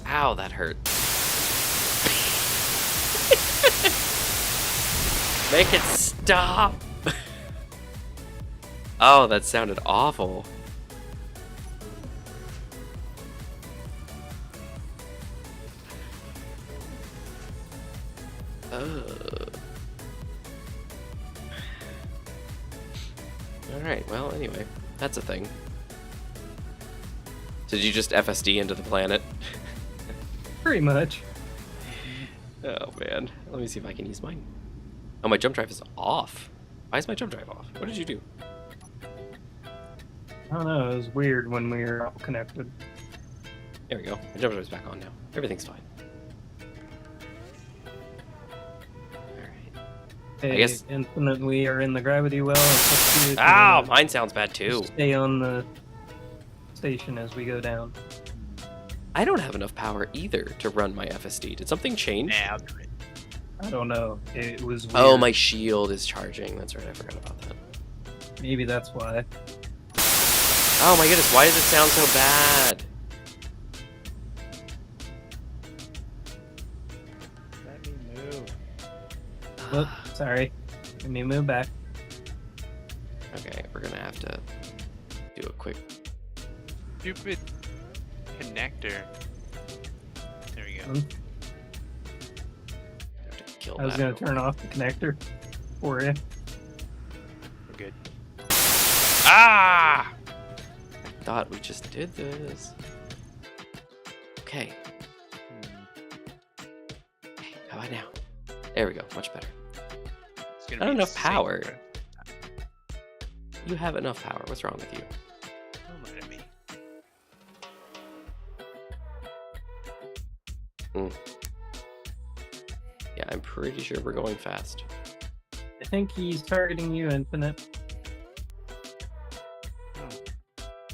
S1: Ow, that hurt. Make it stop. Oh, that sounded awful. Alright, well, anyway, that's a thing. Did you just FSD into the planet?
S2: Pretty much.
S1: Oh, man. Let me see if I can use mine. Oh, my jump drive is off. Why is my jump drive off? What did you do?
S2: I don't know, it was weird when we were all connected.
S1: There we go. My jump drive's back on now. Everything's fine. Alright.
S2: Okay,
S1: I guess-
S2: Infinite, we are in the gravity well. It's up to you to,
S1: Ow! Mine sounds bad too.
S2: stay on the station as we go down.
S1: I don't have enough power either to run my FSD. Did something change?
S3: Nah, I'll do it.
S2: I don't know. It was weird.
S1: Oh, my shield is charging. That's right, I forgot about that.
S2: Maybe that's why.
S1: Oh my goodness, why does it sound so bad?
S5: Let me move.
S2: Whoop, sorry. Let me move back.
S1: Okay, we're gonna have to do a quick...
S3: Stupid connector. There we go.
S1: have to kill
S2: I was
S1: that
S2: gonna
S1: real
S2: turn off the connector for you.
S3: We're good. Ah!
S1: I thought we just did this. Okay. Okay, how about now? There we go, much better.
S3: It's gonna
S1: Not
S3: be
S1: enough
S3: insane,
S1: power.
S3: bro.
S1: You have enough power. What's wrong with you?
S3: Don't look at me.
S1: Yeah, I'm pretty sure we're going fast.
S2: I think he's targeting you, Infinite.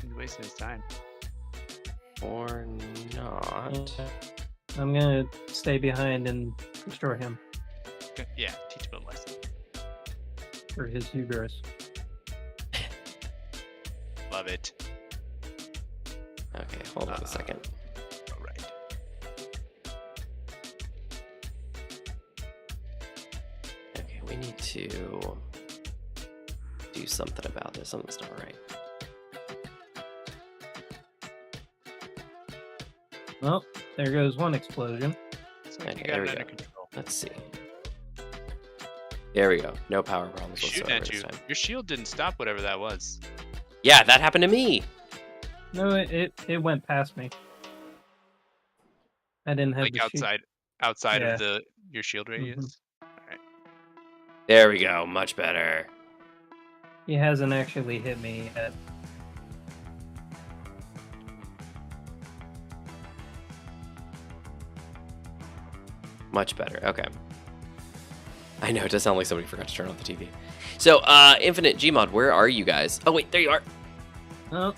S3: He's wasting his time.
S1: Or not.
S2: I'm gonna stay behind and destroy him
S3: Yeah, teach him a lesson.
S2: for his hubris.
S3: Love it.
S1: Okay, hold on a second.
S3: All right.
S1: Okay, we need to do something about this. Something's not right.
S2: Well, there goes one explosion.
S3: It's like
S1: Okay,
S3: you got
S1: there
S3: it
S1: we
S3: under
S1: go.
S3: control.
S1: Let's see. There we go. No power problems
S3: Shooting
S1: whatsoever
S3: at you.
S1: this time.
S3: Your shield didn't stop whatever that was.
S1: Yeah, that happened to me.
S2: No, it went past me. I didn't have
S3: Like
S2: the sheet.
S3: outside
S2: Yeah.
S3: of your shield radius.
S1: There we go. Much better.
S2: He hasn't actually hit me yet.
S1: Much better. Okay. I know, it does sound like somebody forgot to turn on the TV. So, Infinite Gmod, where are you guys? Oh, wait, there you are.
S2: Oh,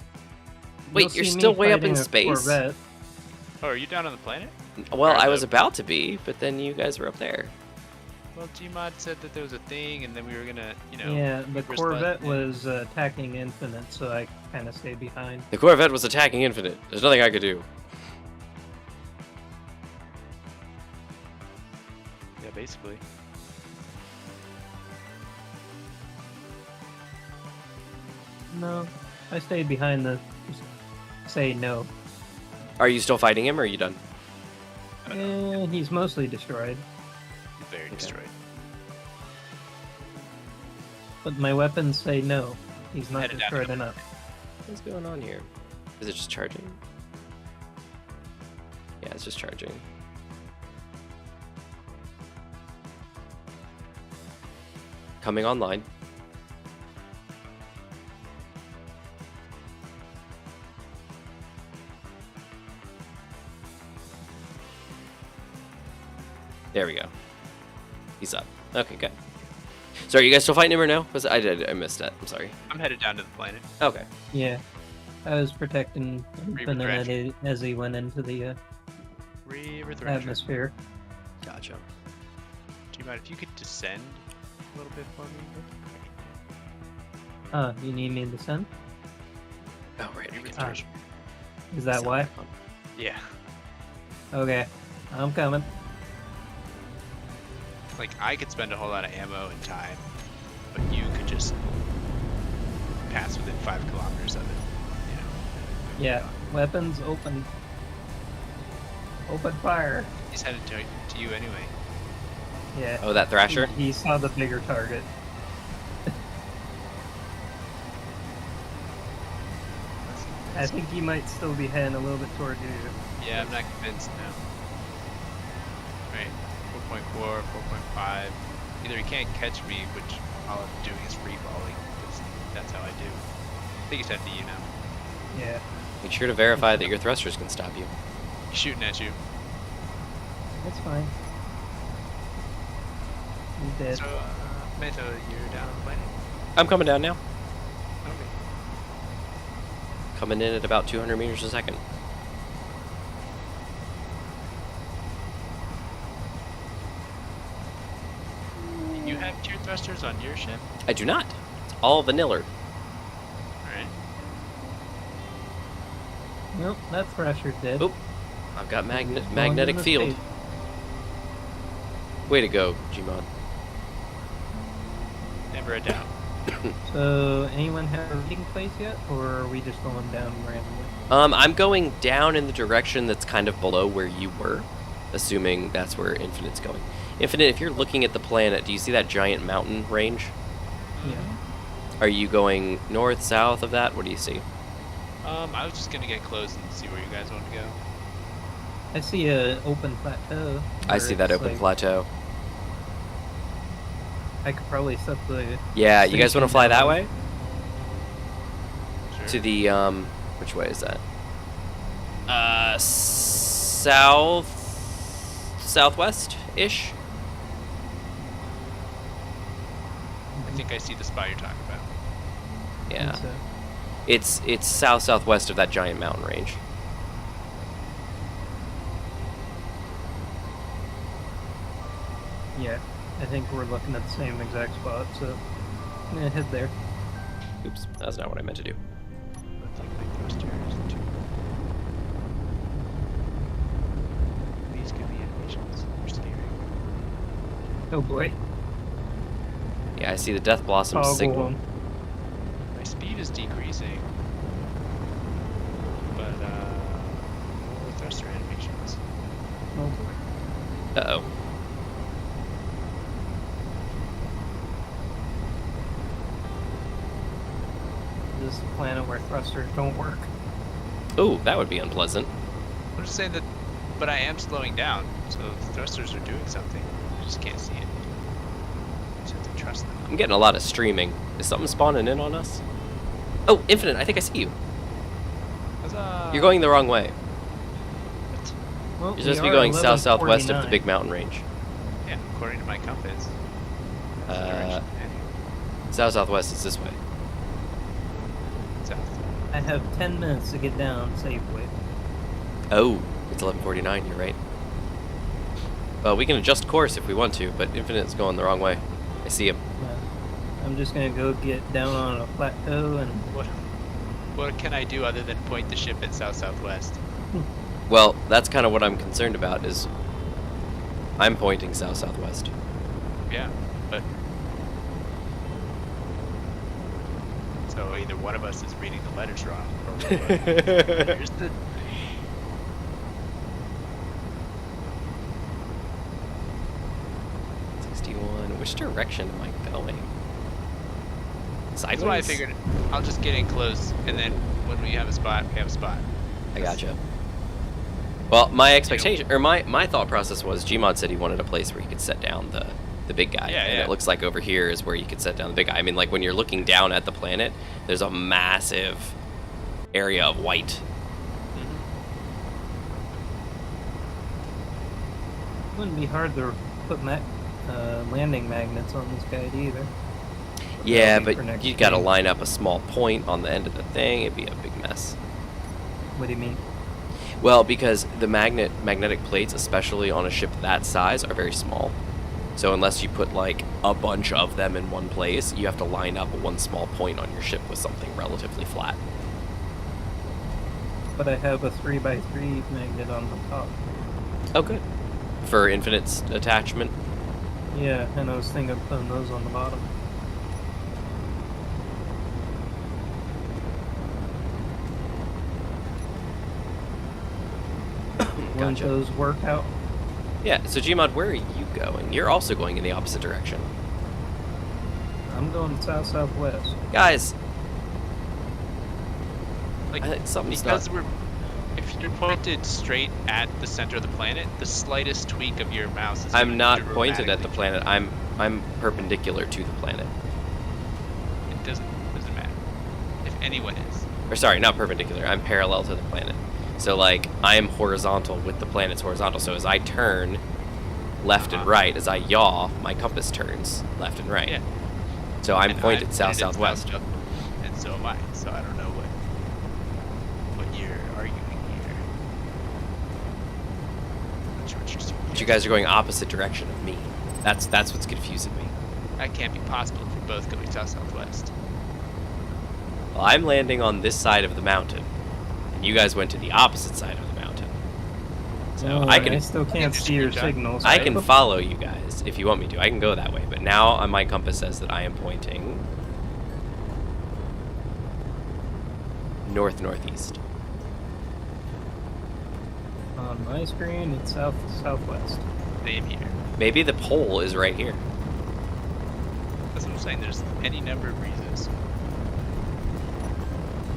S1: Wait,
S2: you'll
S1: you're
S2: see me
S1: still way up
S2: fighting
S1: in
S2: a
S1: space?
S2: Corvette.
S3: Oh, are you down on the planet?
S1: Well,
S3: Or
S1: I
S3: the-
S1: was about to be, but then you guys were up there.
S3: Well, Gmod said that there was a thing, and then we were gonna, you know.
S2: Yeah, the
S3: first
S2: Corvette
S3: button.
S2: was attacking Infinite, so I kind of stayed behind.
S1: The Corvette was attacking Infinite. There's nothing I could do.
S3: Yeah, basically.
S2: No, I stayed behind the. Say no.
S1: Are you still fighting him, or are you done?
S2: He's mostly destroyed,
S3: Very destroyed.
S2: but my weapons say no. He's not
S3: Headed down to
S2: destroyed
S3: the-
S2: enough.
S1: What's going on here? Is it just charging? Yeah, it's just charging. Coming online. There we go. He's up. Okay, good. So are you guys still fighting him or no? I missed that. I'm sorry.
S3: I'm headed down to the planet.
S1: Okay.
S2: Yeah, I was protecting Infinite as he went into the
S3: Reaver Thrasher.
S2: atmosphere.
S1: Gotcha.
S3: Do you mind if you could descend a little bit for me?
S2: You need me to send?
S1: Oh, right.
S3: Reaver
S1: Okay.
S3: Thrasher.
S2: Is that why?
S3: Yeah.
S2: Okay, I'm coming.
S3: Like, I could spend a whole lot of ammo and time, but you could just pass within 5 kilometers of it. You know?
S2: Yeah, weapons open. Open fire.
S3: He's headed to you anyway.
S2: Yeah.
S1: Oh, that Thrasher?
S2: He saw the bigger target. I think he might still be heading a little bit toward you.
S3: Yeah, I'm not convinced now. Right, 4.4, 4.5. Either he can't catch me, which all I'm doing is free falling, because that's how I do. I think he's FDU now.
S2: Yeah,
S1: Make sure to verify that your thrusters can stop you.
S3: He's shooting at you.
S2: that's fine. He's dead.
S3: So, Tomato, you're down on the planet.
S1: I'm coming down now.
S3: Okay.
S1: Coming in at about 200 meters a second.
S3: Do you have tier thrusters on your ship?
S1: I do not. It's all vanilla.
S3: Alright.
S2: Nope, that thrasher's dead.
S1: Oop. I've got
S2: Going
S1: magnetic
S2: into
S1: field.
S2: space.
S1: Way to go, Gmod.
S3: Never a doubt.
S2: So, anyone have a reading place yet, or are we just going down randomly?
S1: I'm going down in the direction that's kind of below where you were, assuming that's where Infinite's going. Infinite, if you're looking at the planet, do you see that giant mountain range?
S2: Yeah.
S1: Are you going north, south of that? What do you see?
S3: I was just gonna get close and see where you guys want to go.
S2: I see a open plateau.
S1: I see that open plateau.
S2: I could probably set the...
S1: Yeah, you guys want to fly that
S2: down.
S1: way?
S3: Sure.
S1: To the, which way is that? Southwest-ish?
S3: I think I see the spot you're talking about.
S1: Yeah.
S2: So,
S1: It's south-southwest of that giant mountain range.
S2: yeah, I think we're looking at the same exact spot, so I'm gonna head there.
S1: Oops, that's not what I meant to do.
S3: Looks like my thrusters too. These could be animations. They're scary.
S2: Oh boy.
S1: Yeah, I see the Death Blossom
S2: Toggle
S1: signal.
S2: them.
S3: My speed is decreasing, but more thruster animations.
S2: Oh boy.
S1: Uh-oh.
S2: This is a planet where thrusters don't work.
S1: Ooh, that would be unpleasant.
S3: I'm just saying that, but I am slowing down, so the thrusters are doing something. I just can't see it. Just have to trust them.
S1: I'm getting a lot of streaming. Is something spawning in on us? Oh, Infinite, I think I see you.
S3: Huzzah!
S1: You're going the wrong way.
S2: Well,
S1: You're supposed to
S2: we
S1: be
S2: are
S1: going south-southwest of the
S2: 1149.
S1: big mountain range.
S3: Yeah, according to my compass. That's the
S1: Uh,
S3: direction I'm heading.
S1: South-southwest is this way.
S3: South.
S2: I have 10 minutes to get down safely.
S1: Oh, it's 11:49, you're right. Well, we can adjust course if we want to, but Infinite's going the wrong way. I see him.
S2: I'm just gonna go get down on a plateau and...
S3: What can I do other than point the ship at south-southwest?
S1: Well, that's kind of what I'm concerned about, is I'm pointing south-southwest.
S3: Yeah, but... So either one of us is reading the letters wrong, or here's the...
S1: 61. Which direction am I going? Sideways?
S3: That's why I figured I'll just get in close, and then when we have a spot, we have a spot.
S1: I gotcha. Well, my expectation, or my thought process was, Gmod said he wanted a place where he could set down the big guy.
S3: Yeah,
S1: and
S3: yeah.
S1: it looks like over here is where you could set down the big guy. I mean, like when you're looking down at the planet, there's a massive area of white.
S2: Wouldn't be hard to put landing magnets on this guy either.
S1: Yeah,
S2: That'll be for
S1: but
S2: next
S1: you got to
S2: game.
S1: line up a small point on the end of the thing. It'd be a big mess.
S2: What do you mean?
S1: Well, because the magnetic plates, especially on a ship that size, are very small. So unless you put like a bunch of them in one place, you have to line up one small point on your ship with something relatively flat.
S2: But I have a 3x3 magnet on the top.
S1: Oh, good. For Infinite's attachment.
S2: Yeah, and I was thinking of putting those on the bottom. Wouldn't
S1: Gotcha.
S2: those work out?
S1: Yeah, so Gmod, where are you going? You're also going in the opposite direction.
S2: I'm going south-southwest.
S1: Guys,
S3: Like,
S1: I think something's
S3: because
S1: not...
S3: if you're pointed straight at the center of the planet, the slightest tweak of your mouse is
S1: I'm
S3: gonna
S1: not pointed at the
S3: dramatically
S1: planet. I'm perpendicular to the planet.
S3: It doesn't matter. If anyone is.
S1: Or sorry, not perpendicular. I'm parallel to the planet. So like I'm horizontal with the planet's horizontal. So as I turn, left and right. As I yaw, my compass turns left and right.
S3: Yeah.
S1: So I'm
S3: And
S1: pointed
S3: I'm
S1: south-southwest.
S3: south, and so am I. So I don't know what you're arguing here. Not sure what you're saying.
S1: But you guys are going opposite direction of me. That's what's confusing me.
S3: That can't be possible if we're both going south-southwest.
S1: Well, I'm landing on this side of the mountain, and you guys went to the opposite side of the mountain. So
S2: Oh,
S1: I
S2: still can't see your signals.
S1: I
S2: right?
S1: can follow you guys if you want me to. I can go that way, but now on my compass says that I am pointing north-northeast.
S2: On my screen, it's south-southwest.
S3: Same here.
S1: Maybe the pole is right here.
S3: That's what I'm saying. There's any number of reasons.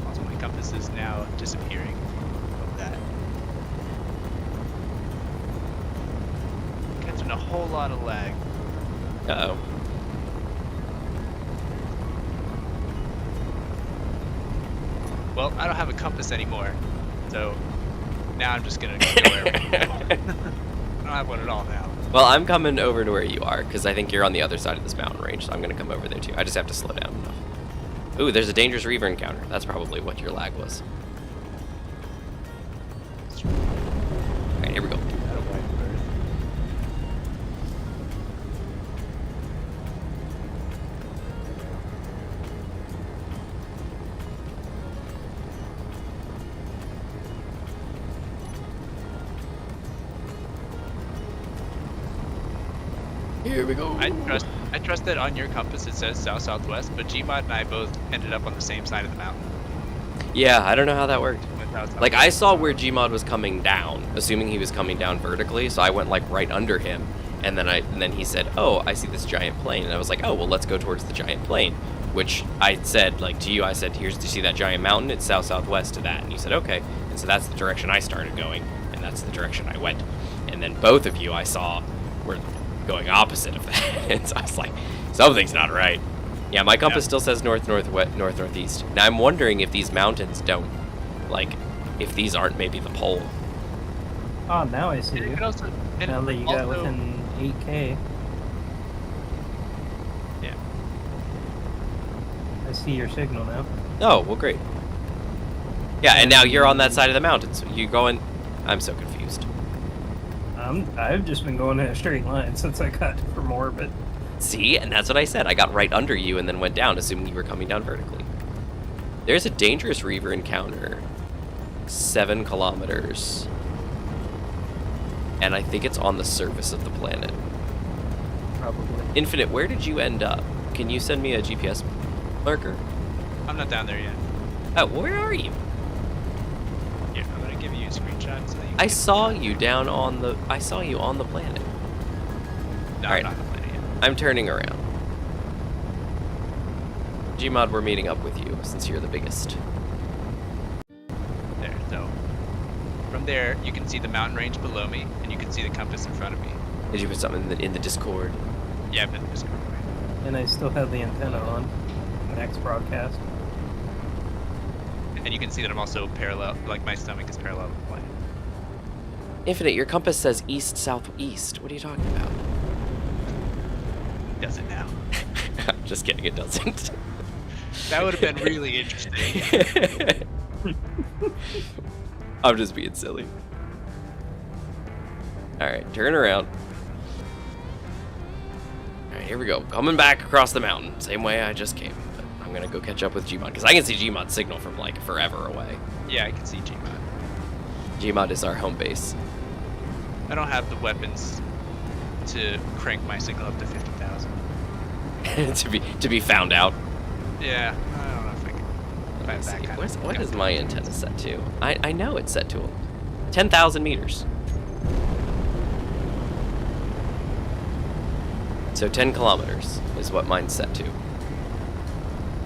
S3: Also, my compass is now disappearing from that. Catching a whole lot of lag.
S1: Uh-oh.
S3: Well, I don't have a compass anymore, so now I'm just gonna go wherever I go. I don't have one at all now.
S1: Well, I'm coming over to where you are, because I think you're on the other side of this mountain range, so I'm going to come over there too. I just have to slow down enough. Ooh, there's a dangerous Reaver encounter. That's probably what your lag was. Alright, here we go.
S5: Got a white bird.
S1: Here we go.
S3: I trust that on your compass it says south-southwest, but Gmod and I both ended up on the same side of the mountain.
S1: Yeah, I don't know how that worked.
S3: Without
S1: Like, I saw where Gmod was coming down, assuming he was coming down vertically, so I went, like, right under him, and then he said, oh, I see this giant plane, and I was like, oh, well, let's go towards the giant plane, which I said, like, to you, I said, here's, do you see that giant mountain? It's south-southwest to that, and you said, okay, and so that's the direction I started going, and that's the direction I went, and then both of you I saw were going opposite of that, and so I was like, something's not right. Yeah, my compass still says north-northeast. Now, I'm wondering if these mountains don't, like, if these aren't maybe the pole.
S2: Oh, now I see you.
S3: And also,
S2: Now that you got within 8K,
S3: yeah.
S2: I see your signal now.
S1: Oh, well, great. Yeah, and now you're on that side of the mountain, so you're going... I'm so confused.
S2: I've just been going in a straight line since I got from orbit.
S1: See, and that's what I said. I got right under you and then went down, assuming you were coming down vertically. There's a dangerous Reaver encounter. 7 kilometers. And I think it's on the surface of the planet.
S2: Probably.
S1: Infinite, where did you end up? Can you send me a GPS marker?
S3: I'm not down there yet.
S1: Oh, where are you?
S3: Here, I'm gonna give you a screenshot so that you
S1: I
S3: can-
S1: saw you down on the... I saw you on the planet.
S3: No,
S1: Alright.
S3: not on the planet yet.
S1: I'm turning around. Gmod, we're meeting up with you, since you're the biggest.
S3: There, so from there you can see the mountain range below me, and you can see the compass in front of me.
S1: Did you put something in the Discord?
S3: Yeah, but just
S2: And I still have the antenna on. Next broadcast.
S3: and you can see that I'm also parallel, like my stomach is parallel to the plane.
S1: Infinite, your compass says east, southeast. What are you talking about?
S3: Does it now?
S1: I'm just kidding, it doesn't.
S3: That would have been really interesting.
S1: I'm just being silly. Alright, turn around. Alright, here we go. Coming back across the mountain. Same way I just came. But I'm gonna go catch up with Gmod, because I can see Gmod's signal from, like, forever away.
S3: Yeah, I can see Gmod.
S1: Gmod is our home base.
S3: I don't have the weapons to crank my signal up to 50,000.
S1: to be found out.
S3: Yeah, I don't know if I can.
S1: Let me
S3: That
S1: see.
S3: kind of-
S1: What is my antenna set to? I know it's set to 10,000 meters. So 10 kilometers is what mine's set to.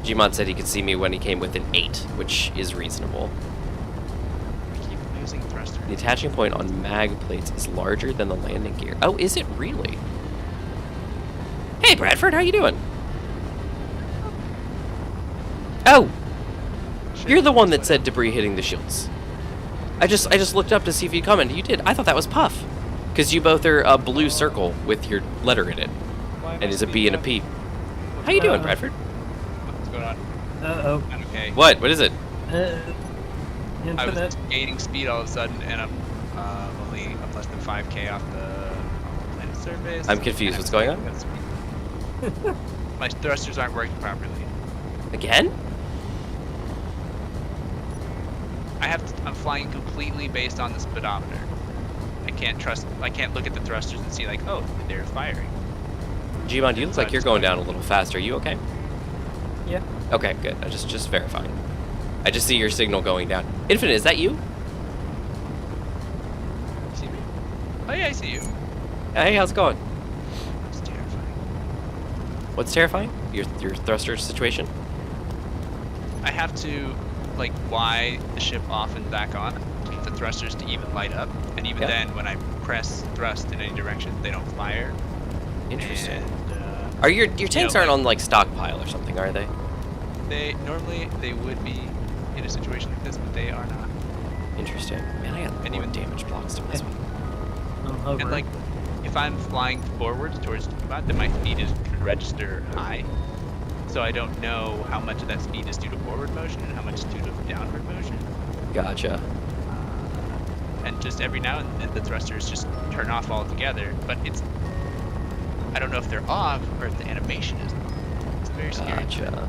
S1: Gmod said he could see me when he came within 8, which is reasonable.
S3: I keep losing thruster.
S1: The attaching point on mag plates is larger than the landing gear. Oh, is it really? Hey, Bradford, how you doing? Oh, you're the one that said debris hitting the shields. I just looked up to see if you'd comment. You did. I thought that was Puff. Because you both are a blue circle with your letter in it.
S5: Why am
S1: And
S5: I
S1: there's a B
S5: speaking
S1: and a
S5: up?
S1: P. How you doing, Bradford?
S3: What's going on?
S2: Uh-oh.
S3: I'm okay.
S1: What? What is it?
S3: I
S2: Infinite.
S3: was gaining speed all of a sudden, and I'm less than 5k off the planet surface.
S1: I'm confused. What's going on?
S3: My thrusters aren't working properly.
S1: Again?
S3: I'm flying completely based on the speedometer. I can't look at the thrusters and see like, oh, they're firing.
S1: Gmod, you look like you're going down a little faster. Are you okay?
S2: Yeah.
S1: Okay, good. I just verifying. I just see your signal going down. Infinite, is that you?
S3: You see me? Oh yeah, I see you.
S1: Hey, how's it going?
S3: It's terrifying.
S1: What's terrifying? Your thruster situation?
S3: I have to like Y the ship off and back on to get the thrusters to even light up, and even
S1: Yeah.
S3: then, when I press thrust in any direction, they don't fire.
S1: Interesting.
S3: And,
S1: Are your tanks
S3: know,
S1: aren't on like stockpile or something, are they?
S3: normally they would be in a situation like this, but they are not.
S1: Interesting. Man, I got
S3: And
S1: more
S3: even-
S1: damage blocks to this one.
S2: I'm hovering.
S3: And like, if I'm flying forward towards Gmod, then my speed is register high. So I don't know how much of that speed is due to forward motion and how much is due to downward motion.
S1: Gotcha.
S3: And just every now and then the thrusters just turn off altogether. But I don't know if they're off or if the animation is on. It's very scary.
S1: Gotcha.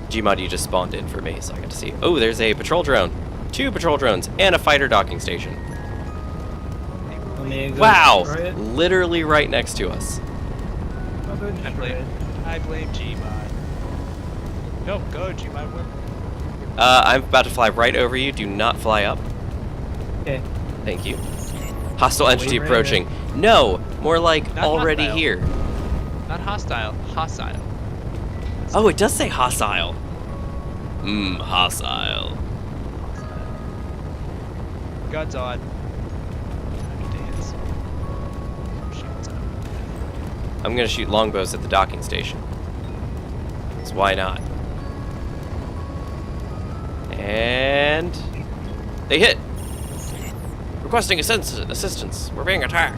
S1: Gmod, you just spawned in for me, so I got to see. Oh, there's a patrol drone. 2 patrol drones and a fighter docking station.
S2: Let me go
S1: Wow!
S2: destroy it.
S1: Literally right next to us.
S2: I'll go destroy it.
S3: I blame Gmod. No, go Gmod. Win.
S1: I'm about to fly right over you. Do not fly up.
S2: Okay.
S1: Thank you. Hostile entity
S2: Wait, right
S1: approaching. No, more like
S3: Not
S1: already
S3: hostile.
S1: here.
S3: Not hostile, hostile.
S1: Oh, it does say hostile. Hostile.
S3: God's odd. Dance. Shit.
S1: I'm gonna shoot longbows at the docking station. So why not? And they hit. Requesting assistance. We're being attacked.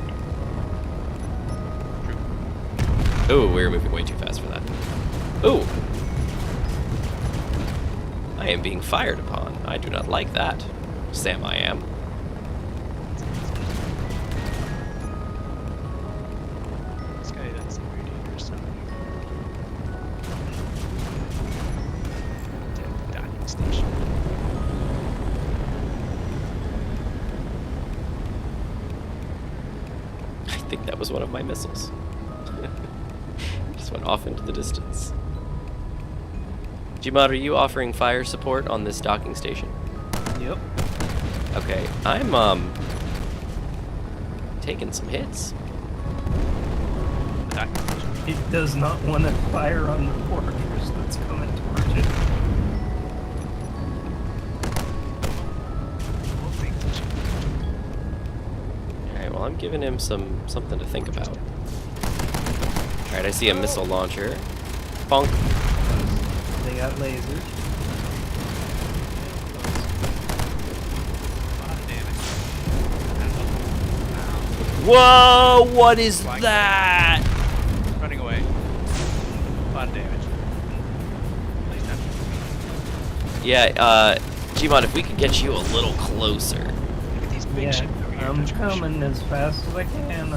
S1: Oh, we're moving way too fast for that. Oh. I am being fired upon. I do not like that. Sam, I am.
S3: This guy doesn't seem very dangerous. So. Docking station.
S1: I think that was one of my missiles. Just went off into the distance. Gmod, are you offering fire support on this docking station?
S2: Yep.
S1: Okay, I'm taking some hits.
S3: Docking station.
S2: It does not want to fire on the fortress that's coming towards it.
S3: We'll think.
S1: Alright, well I'm giving him something to think about. Alright, I see a missile launcher. Bonk.
S2: They got lasers.
S3: A lot of damage.
S1: Whoa, what is
S3: Like
S1: that?
S3: Running away. A lot of damage. At least not.
S1: Yeah, Gmod, if we could get you a little closer.
S3: Look at these big
S2: Yeah,
S3: ships over here.
S2: I'm
S3: Don't you wish-
S2: coming as fast as I can.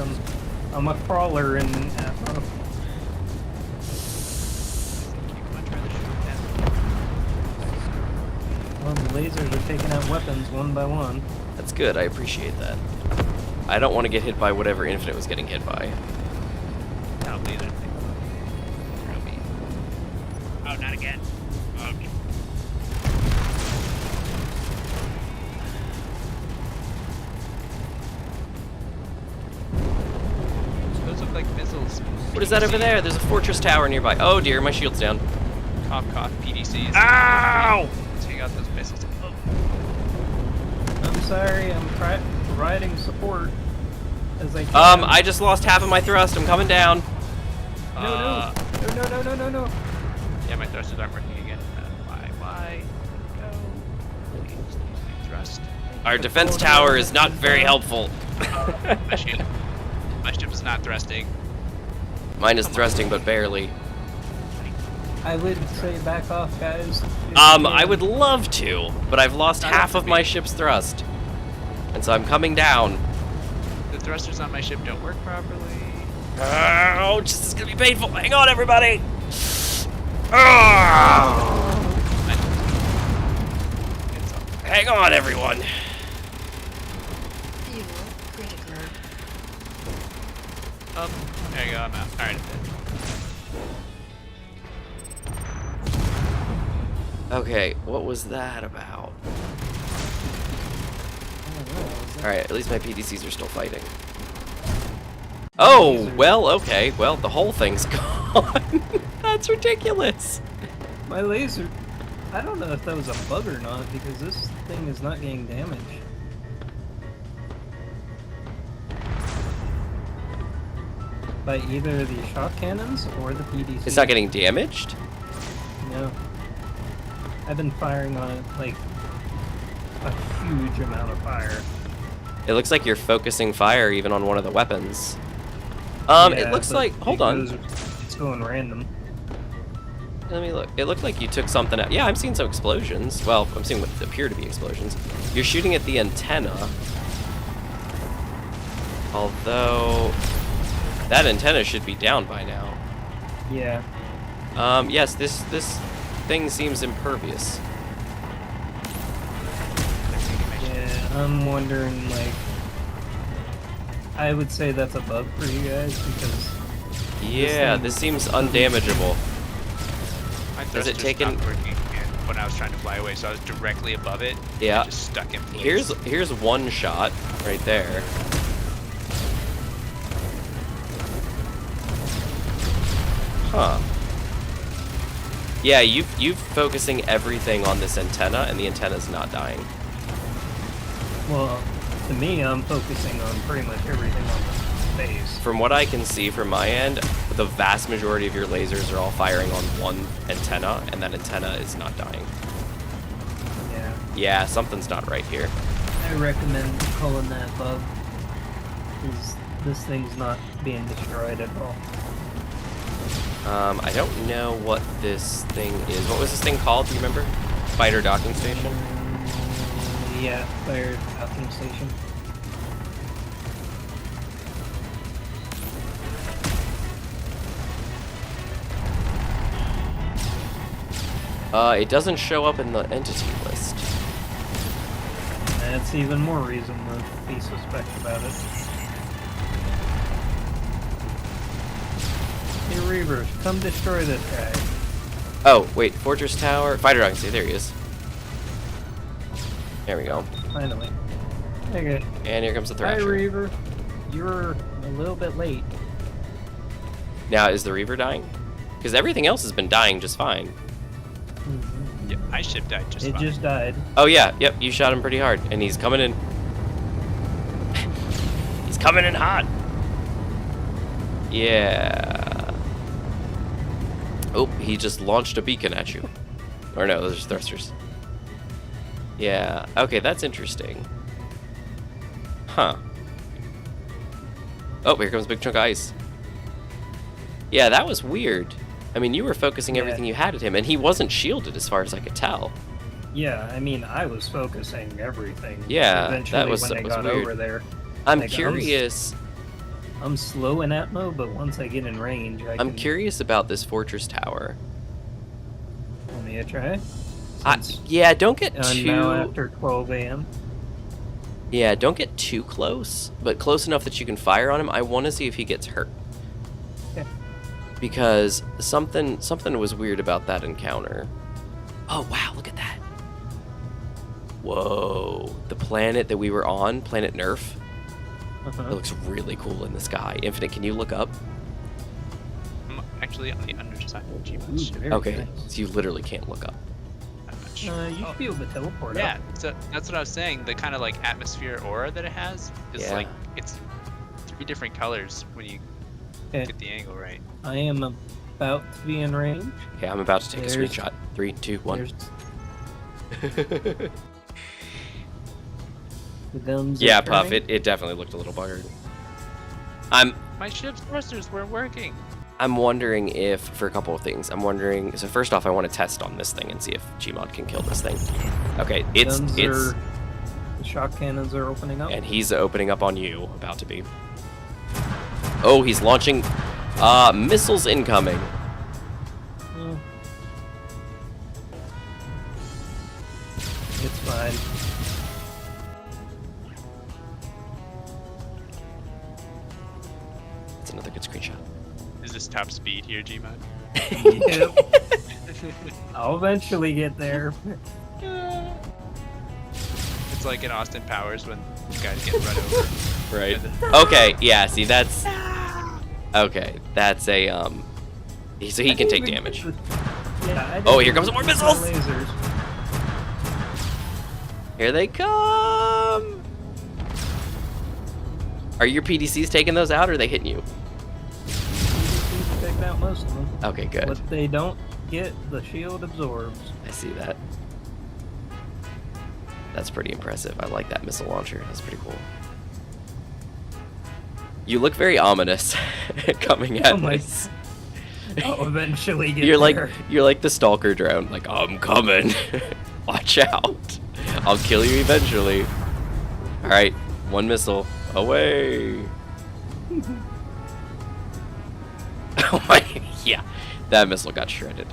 S2: I'm a crawler and
S3: You much rather shoot them.
S2: well, the lasers are taking out weapons one by one.
S1: That's good, I appreciate that. I don't want to get hit by whatever Infinite was getting hit by.
S3: I don't believe anything. Oh, not again. Okay. So those look like missiles.
S1: What is that over there? There's a fortress tower nearby. Oh dear, my shield's down.
S3: Cough, cough, PDCs.
S1: Ow!
S3: Take out those missiles. Oh.
S2: I'm sorry, I'm providing support as I can.
S1: I just lost half of my thrust. I'm coming down.
S2: No.
S3: Yeah, my thrusters aren't working again. Why? Go. Please, thrust.
S1: Our defense tower is not very helpful.
S3: My ship is not thrusting.
S1: Mine is thrusting, but barely.
S2: I would say back off, guys.
S1: I would love to, but I've lost half of my ship's thrust. And so I'm coming down.
S3: The thrusters on my ship don't work properly.
S1: Oh, this is gonna be painful. Hang on, everybody. Oh. Hang on, everyone.
S4: Fuel critical.
S3: There you go, I'm out. Alright.
S1: Okay, what was that about? Alright, at least my PDCs are still fighting. Oh, well, okay. Well, the whole thing's gone. That's ridiculous.
S2: My laser. I don't know if that was a bug or not because this thing is not getting damaged. By either the shock cannons or the PDC.
S1: It's not getting damaged?
S2: No. I've been firing on it like a huge amount of fire.
S1: It looks like you're focusing fire even on one of the weapons. It
S2: Yeah,
S1: looks
S2: but
S1: like... Hold on.
S2: It's going random.
S1: Let me look. It looked like you took something out. Yeah, I'm seeing some explosions. Well, I'm seeing what appear to be explosions. You're shooting at the antenna. Although... that antenna should be down by now.
S2: Yeah.
S1: Yes, this thing seems impervious.
S2: Yeah, I'm wondering, like... I would say that's a bug for you guys because...
S1: Yeah, this seems undamageable.
S3: My
S1: Is it
S3: thrusters
S1: taken-
S3: stopped working when I was trying to fly away, so I was directly above it.
S1: Yeah.
S3: And just stuck in place.
S1: Here's one shot right there. Huh. Yeah, you've focusing everything on this antenna, and the antenna's not dying.
S2: Well, to me, I'm focusing on pretty much everything on the base.
S1: From what I can see from my end, the vast majority of your lasers are all firing on one antenna, and that antenna is not dying.
S2: Yeah.
S1: Yeah, something's not right here.
S2: I recommend calling that bug. Because this thing's not being destroyed at all.
S1: I don't know what this thing is. What was this thing called? Do you remember? Fighter docking station?
S2: Yeah, fire docking station.
S1: It doesn't show up in the entity list.
S2: That's even more reason to be suspect about it. Hey Reavers, come destroy this guy.
S1: Oh, wait, Fortress Tower, Fighter docking station, there he is. There we go.
S2: Finally. Okay.
S1: And here comes the
S2: Hi
S1: Thrasher.
S2: Reaver. You're a little bit late.
S1: Now, is the Reaver dying? Because everything else has been dying just fine.
S3: Yeah, my ship died just
S2: It
S3: fine.
S2: just died.
S1: Oh yeah, yep, you shot him pretty hard, and he's coming in. He's coming in hot. Yeah. Oh, he just launched a beacon at you. Or no, those are thrusters. Yeah, okay, that's interesting. Huh. Oh, here comes a big chunk of ice. Yeah, that was weird. I mean, you were focusing everything you had at him, and he wasn't shielded as far as I could tell.
S2: Yeah, I mean, I was focusing everything.
S1: Yeah,
S2: Eventually,
S1: that was-
S2: when
S1: that
S2: they
S1: was
S2: got
S1: weird.
S2: over there.
S1: I'm
S2: Like,
S1: curious.
S2: I'm slow in atmo, but once I get in range, I
S1: I'm
S2: can...
S1: curious about this fortress tower.
S2: Want me to try?
S1: Yeah, don't get
S2: Now
S1: too.
S2: after 12 a.m.
S1: Yeah, don't get too close, but close enough that you can fire on him. I want to see if he gets hurt.
S2: Okay.
S1: Because something was weird about that encounter. Oh wow, look at that. Whoa, the planet that we were on, Planet Nerf. It looks really cool in the sky. Infinite, can you look up?
S3: I'm actually on the underside of the Gmod ship.
S2: Very
S1: Okay,
S2: nice.
S1: so you literally can't look up.
S3: I'm not sure.
S2: You should be able to teleport
S3: Yeah,
S2: up.
S3: so that's what I was saying. The kind of like atmosphere aura that it has is
S1: Yeah.
S3: like it's 3 different colors when you
S2: Okay.
S3: get the angle right.
S2: I am about to be in range.
S1: Okay, I'm about to take a
S2: There's-
S1: screenshot. 3, 2, 1.
S2: There's... The guns.
S1: Yeah,
S2: are
S1: Puff,
S2: turning?
S1: it definitely looked a little buggered.
S3: My ship's thrusters weren't working.
S1: I'm wondering if, for a couple of things, so first off, I want to test on this thing and see if Gmod can kill this thing. Okay,
S2: The shock cannons are opening up.
S1: and he's opening up on you, about to be. Oh, he's launching, missiles incoming.
S2: Mm. It's fine.
S1: That's another good screenshot.
S3: Is this top speed here, Gmod?
S2: Yep. I'll eventually get there.
S3: It's like in Austin Powers when guys get run over.
S1: Right. Okay, yeah, see, that's... Okay, that's a, so he can take damage.
S2: Yeah.
S1: Oh, here comes more missiles!
S2: Lasers.
S1: Here they come! Are your PDCs taking those out, or are they hitting you?
S2: Picked out most of them.
S1: Okay, good.
S2: What they don't get, the shield absorbs.
S1: I see that. That's pretty impressive. I like that missile launcher. That's pretty cool. You look very ominous coming at
S2: Oh my-
S1: this.
S2: I'll eventually get
S1: You're
S2: there.
S1: like the stalker drone. Like, I'm coming. Watch out. I'll kill you eventually. All right, one missile away. Oh my, yeah, that missile got shredded.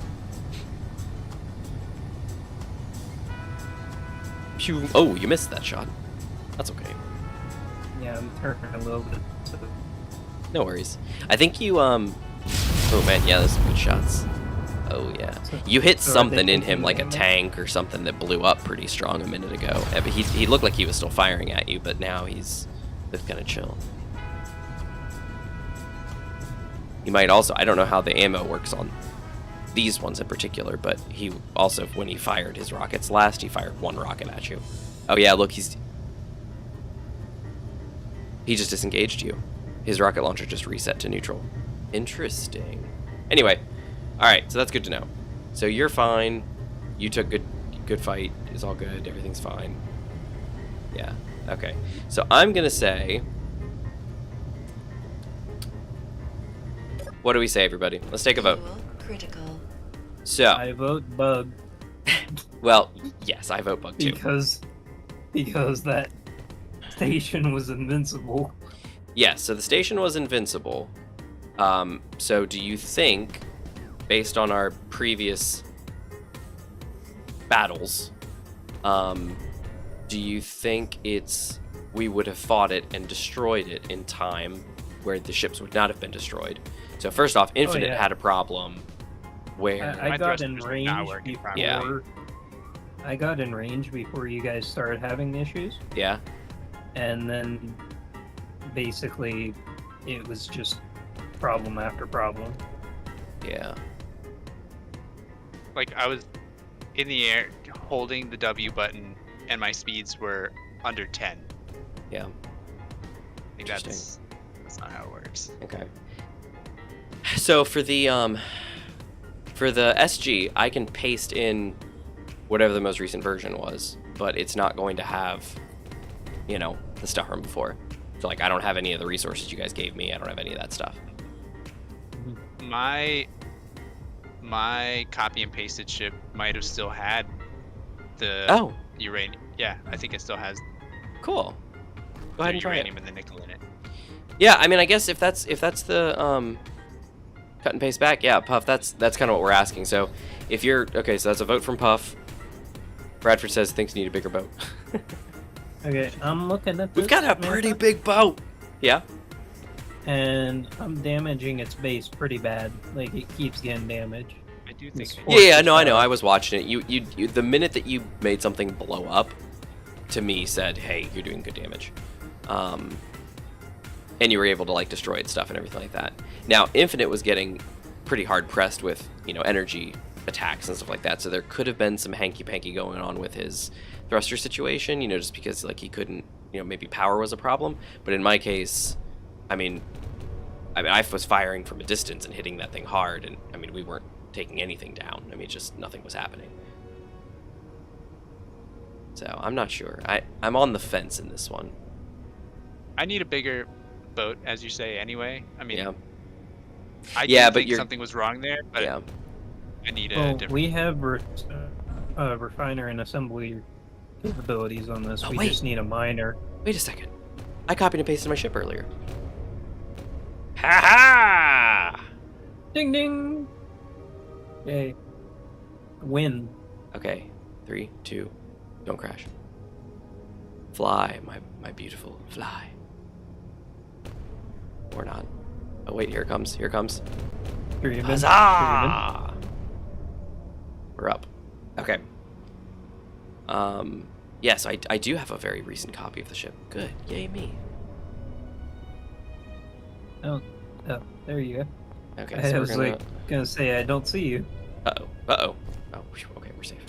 S1: Phew. Oh, you missed that shot. That's okay.
S2: Yeah, I'm turning a little bit. So
S1: No worries. I think you, oh man, yeah, those are good shots. Oh yeah. You hit
S2: So are
S1: something
S2: they
S1: in him,
S2: taking
S1: like a
S2: damage?
S1: tank or something that blew up pretty strong a minute ago. Yeah, but he looked like he was still firing at you, but now he's gonna chill. He might also, I don't know how the ammo works on these ones in particular, but he also, when he fired his rockets last, he fired one rocket at you. Oh yeah, look, he just disengaged you. His rocket launcher just reset to neutral. Interesting. Anyway, alright, so that's good to know. So you're fine. You took good fight. It's all good. Everything's fine. Yeah, okay. So I'm gonna say... What do we say, everybody? Let's take a vote.
S4: Fuel critical.
S1: So,
S2: I vote bug
S1: well, yes, I vote bug too.
S2: because that station was invincible.
S1: Yes, so the station was invincible. So do you think, based on our previous battles, do you think we would have fought it and destroyed it in time where the ships would not have been destroyed? So first off, Infinite
S2: yeah.
S1: had a problem where...
S2: I
S3: My
S2: got
S3: thrusters
S2: in
S3: were
S2: range
S3: not working
S2: before.
S3: properly.
S1: Yeah.
S2: I got in range before you guys started having issues,
S1: Yeah?
S2: and then basically it was just problem after problem.
S1: Yeah.
S3: Like I was in the air holding the W button and my speeds were under 10.
S1: Yeah.
S3: I think that's not how it works.
S1: Okay. So for the SG, I can paste in whatever the most recent version was, but it's not going to have, you know, the stuff from before. So like, I don't have any of the resources you guys gave me. I don't have any of that stuff.
S3: My copy and pasted ship might have still had the uranium. Yeah, I think it still has
S1: Cool. Go ahead
S3: the
S1: and try it.
S3: uranium and the nickel in it.
S1: Yeah, I mean, I guess if that's the cut and paste back, yeah, Puff, that's kind of what we're asking. So if you're okay, so that's a vote from Puff. Bradford says thinks you need a bigger boat.
S2: Okay, I'm looking at this.
S1: We've got a pretty
S2: map,
S1: big boat. Yeah.
S2: and I'm damaging its base pretty bad. Like it keeps getting damaged.
S3: I do think
S2: It's
S3: I-
S2: forced
S1: Yeah,
S2: to
S1: no, I know.
S2: stop.
S1: I was watching it. You the minute that you made something blow up, to me said, "Hey, you're doing good damage," and you were able to like destroy its stuff and everything like that. Now, Infinite was getting pretty hard pressed with energy attacks and stuff like that, so there could have been some hanky panky going on with his thruster situation. Just because like he couldn't, maybe power was a problem. But in my case, I mean, I was firing from a distance and hitting that thing hard, and I mean we weren't taking anything down. I mean, just nothing was happening. So I'm not sure. I'm on the fence in this one.
S3: I need a bigger boat, as you say, anyway. I mean,
S1: Yeah.
S3: I
S1: Yeah,
S3: do
S1: but
S3: think something was wrong there, but
S1: Yeah.
S3: I need a
S2: Well,
S3: different.
S2: we have refiner and assembly capabilities on this.
S1: Oh,
S2: We
S1: wait.
S2: just need a miner.
S1: Wait a second. I copied and pasted my ship earlier. Ha ha!
S2: Ding ding! Yay. Win.
S1: Okay. 3, 2, don't crash. Fly, my beautiful, fly. Or not. Oh wait, here it comes. Here it comes.
S2: Here you
S1: Huzzah! We're up. Okay. Yes, I do have a very recent copy of the ship. Good. Yay me.
S2: Oh, there you go.
S1: Okay,
S2: I
S1: so
S2: was
S1: we're
S2: gonna say I don't see you.
S1: Uh-oh. Uh-oh. Oh, phew, okay, we're safe.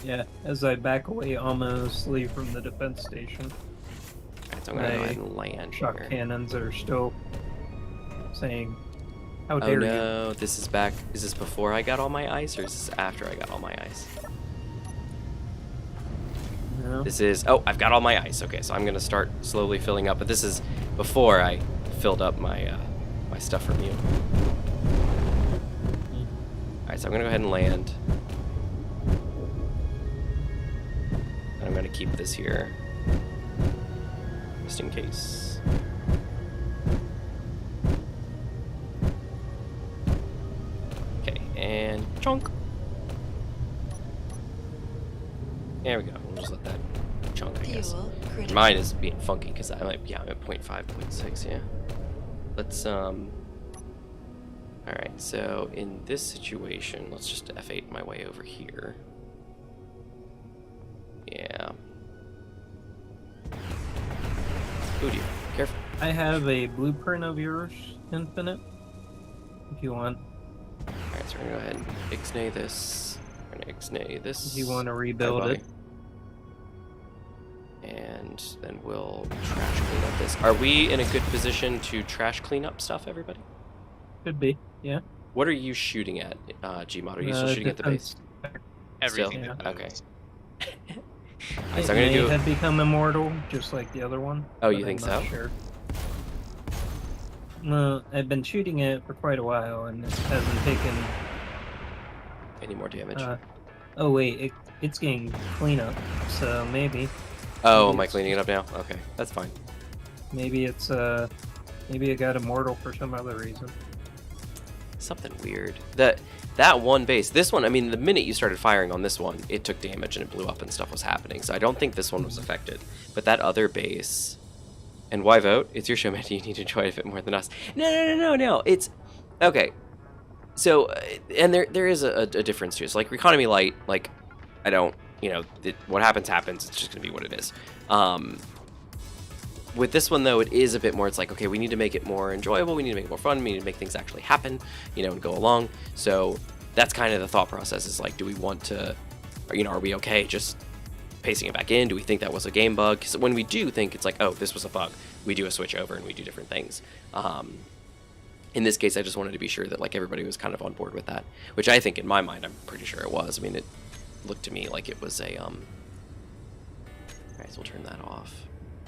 S2: Yeah, as I back away ominously from the defense station.
S1: Alright, so I'm gonna go ahead and land
S2: Shock
S1: here.
S2: cannons are still saying, "How
S1: Oh
S2: dare you!"
S1: no, this is back. Is this before I got all my ice, or is this after I got all my ice?
S2: No.
S1: This is, oh, I've got all my ice. Okay, so I'm gonna start slowly filling up, but this is before I filled up my my stuff from you. Alright, so I'm gonna go ahead and land. And I'm gonna keep this here. Just in case. Okay, and chunk. There we go. We'll just let that chunk, I guess.
S4: Fuel critical.
S1: Mine is being funky because I'm at 0.5, 0.6, yeah. Let's alright, so in this situation, let's just F8 my way over here. Yeah. Ooh, dear. Careful.
S2: I have a blueprint of yours, Infinite. If you want,
S1: Alright, so we're gonna go ahead and ixnay this. We're gonna ixnay this.
S2: if you want to rebuild
S1: Bye-bye.
S2: it.
S1: And then we'll trash clean up this. Are we in a good position to trash clean up stuff, everybody?
S2: Could be, yeah.
S1: What are you shooting at, Gmod? Are you still shooting at the base?
S2: defense.
S3: Everything
S2: Still?
S3: that
S1: Okay.
S3: moves.
S1: Alright,
S2: It
S1: so I'm gonna
S2: may
S1: do.
S2: have become immortal, just like the other one.
S1: Oh,
S2: but
S1: you think
S2: I'm not
S1: so?
S2: Sure. No, I've been shooting it for quite a while, and it hasn't taken.
S1: Any more damage?
S2: Oh wait, it's getting cleanup, so maybe
S1: Oh,
S2: maybe
S1: am I
S2: it's
S1: cleaning it up now? Okay, that's fine.
S2: maybe it's maybe it got immortal for some other reason.
S1: Something weird. That one base, this one, I mean, the minute you started firing on this one, it took damage and it blew up and stuff was happening. So I don't think this one was affected. But that other base, and why vote? It's your show, man. You need to enjoy it a bit more than us. No. It's okay. So, and there is a difference too. So like Reconomy Light, like I don't, what happens. It's just gonna be what it is. With this one, though, it is a bit more, it's like, okay, we need to make it more enjoyable, we need to make it more fun, we need to make things actually happen, and go along. So that's kind of the thought process, is like, do we want to, are we okay just pasting it back in? Do we think that was a game bug? Because when we do think it's like, oh, this was a bug, we do a switch over and we do different things. In this case, I just wanted to be sure that like everybody was kind of on board with that, which I think in my mind, I'm pretty sure it was. I mean, it looked to me like it was a, Alright, so we'll turn that off.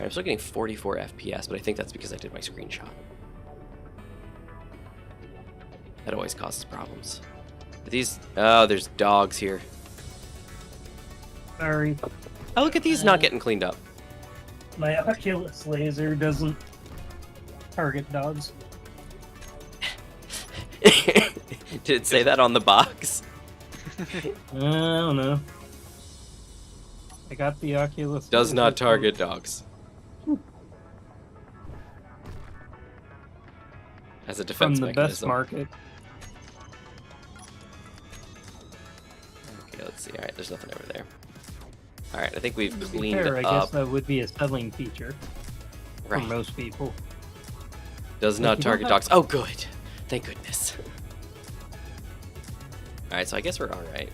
S1: I'm still getting 44 FPS, but I think that's because I did my screenshot. That always causes problems. But these... Oh, there's dogs here.
S2: Sorry,
S1: Oh, look at these not getting cleaned up.
S2: my Oculus laser doesn't target dogs.
S1: Did it say that on the box?
S2: I don't know. I got the Oculus.
S1: Does
S2: laser
S1: not
S2: from-
S1: target dogs. As a
S2: from
S1: defense
S2: the best
S1: mechanism.
S2: market.
S1: Okay, let's see. Alright, there's nothing over there. Alright, I think we've
S2: To be
S1: cleaned
S2: fair, I
S1: up.
S2: guess that would be a selling feature for
S1: Right.
S2: most people.
S1: Does
S2: Like,
S1: not
S2: you don't
S1: target
S2: have-
S1: dogs. Oh, good. Thank goodness. Alright, so I guess we're alright.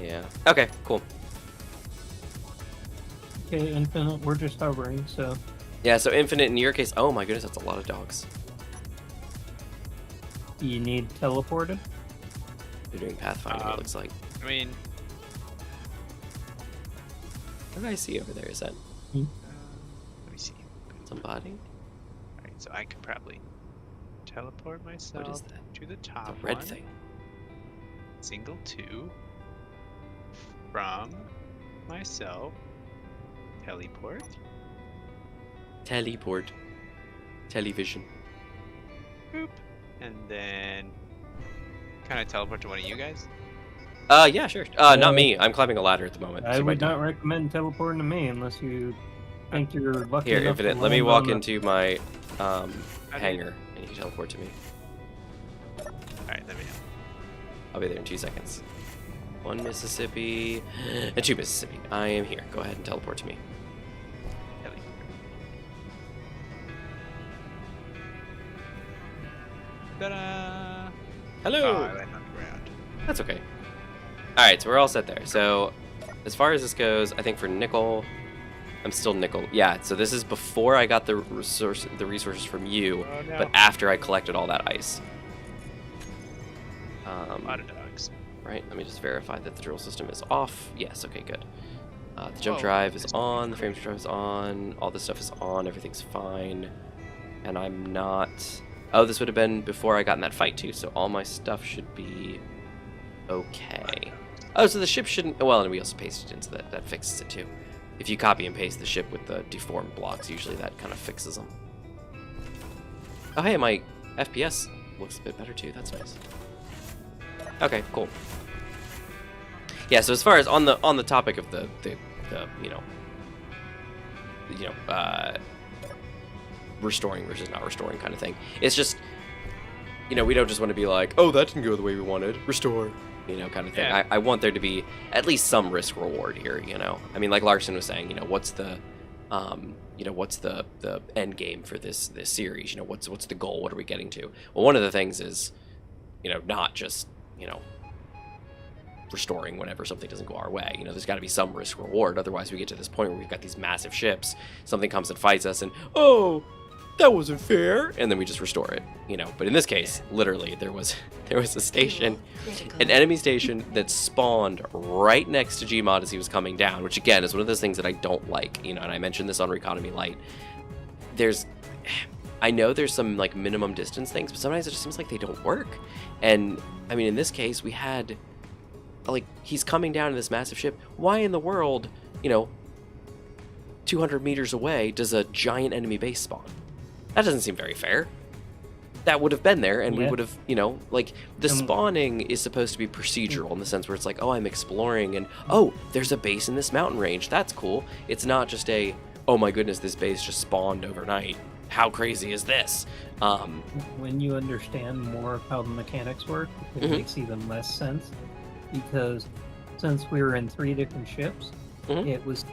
S1: Yeah. Okay, cool.
S2: Okay, Infinite, we're just hovering, so
S1: Yeah, so Infinite, in your case... Oh my goodness, that's a lot of dogs.
S2: You need teleported?
S1: They're doing pathfinding, it looks like.
S3: I mean,
S1: What did I see over there? Is that
S3: let me see.
S1: somebody?
S3: Alright, so I could probably teleport myself
S1: What is that?
S3: to the top
S1: The red
S3: one.
S1: thing.
S3: Single 2 from myself. Teleport.
S1: Teleport. Television.
S3: Boop. And then can I teleport to one of you guys?
S1: Yeah, sure. Not me. I'm climbing a ladder at the moment.
S2: I
S1: so
S2: would
S1: my-
S2: not recommend teleporting to me unless you think you're lucky
S1: Here,
S2: enough to
S1: Infinite, let me
S2: land
S1: walk
S2: on the-
S1: into my
S3: I did.
S1: hangar and you can teleport to me.
S3: Alright, let me know.
S1: I'll be there in 2 seconds. 1 Mississippi and 2 Mississippi. I am here. Go ahead and teleport to me.
S3: Teleport. Ta-da!
S1: Hello!
S3: Oh, I went on the ground.
S1: That's okay. Alright, so we're all set there. So, as far as this goes, I think for nickel, I'm still nickel. Yeah, so this is before I got the resources from you,
S3: Oh, no.
S1: but after I collected all that ice.
S3: A lot of dogs.
S1: Right, let me just verify that the drill system is off. Yes, okay, good. The jump
S3: Whoa,
S1: drive is
S3: this
S1: on, the
S3: is
S1: frame drive is on, all this stuff is on, everything's fine. And I'm not... Oh, this would have been before I got in that fight too, so all my stuff should be okay. Oh, so the ship shouldn't... Well, and we also pasted it in, so that fixes it too. If you copy and paste the ship with the deformed blocks, usually that kind of fixes them. Oh, hey, my FPS looks a bit better too, that's nice. Okay, cool. Yeah, so as far as on the topic of the restoring versus not restoring kind of thing, it's just, we don't just want to be like, oh, that didn't go the way we wanted, restore, kind of thing.
S3: Yeah.
S1: I want there to be at least some risk reward here, I mean, like Larson was saying, what's the what's the end game for this series? What's the goal? What are we getting to? Well, one of the things is, not just restoring whenever something doesn't go our way. There's got to be some risk reward. Otherwise, we get to this point where we've got these massive ships. Something comes and fights us, and oh, that wasn't fair, and then we just restore it. But in this case, literally, there was a station, an enemy station that spawned right next to Gmod as he was coming down, which again is one of those things that I don't like. And I mentioned this on Reconomy Light. I know there's some like minimum distance things, but sometimes it just seems like they don't work. And I mean, in this case, we had like he's coming down in this massive ship. Why in the world, 200 meters away does a giant enemy base spawn? That doesn't seem very fair. That would have been there, and we would have, like, the spawning is supposed to be procedural in the sense where it's like, oh, I'm exploring, and, oh, there's a base in this mountain range. That's cool. It's not just a, oh my goodness, this base just spawned overnight. How crazy is this?
S2: When you understand more of how the mechanics work, it makes even less sense. Because since we were in 3 different ships, it was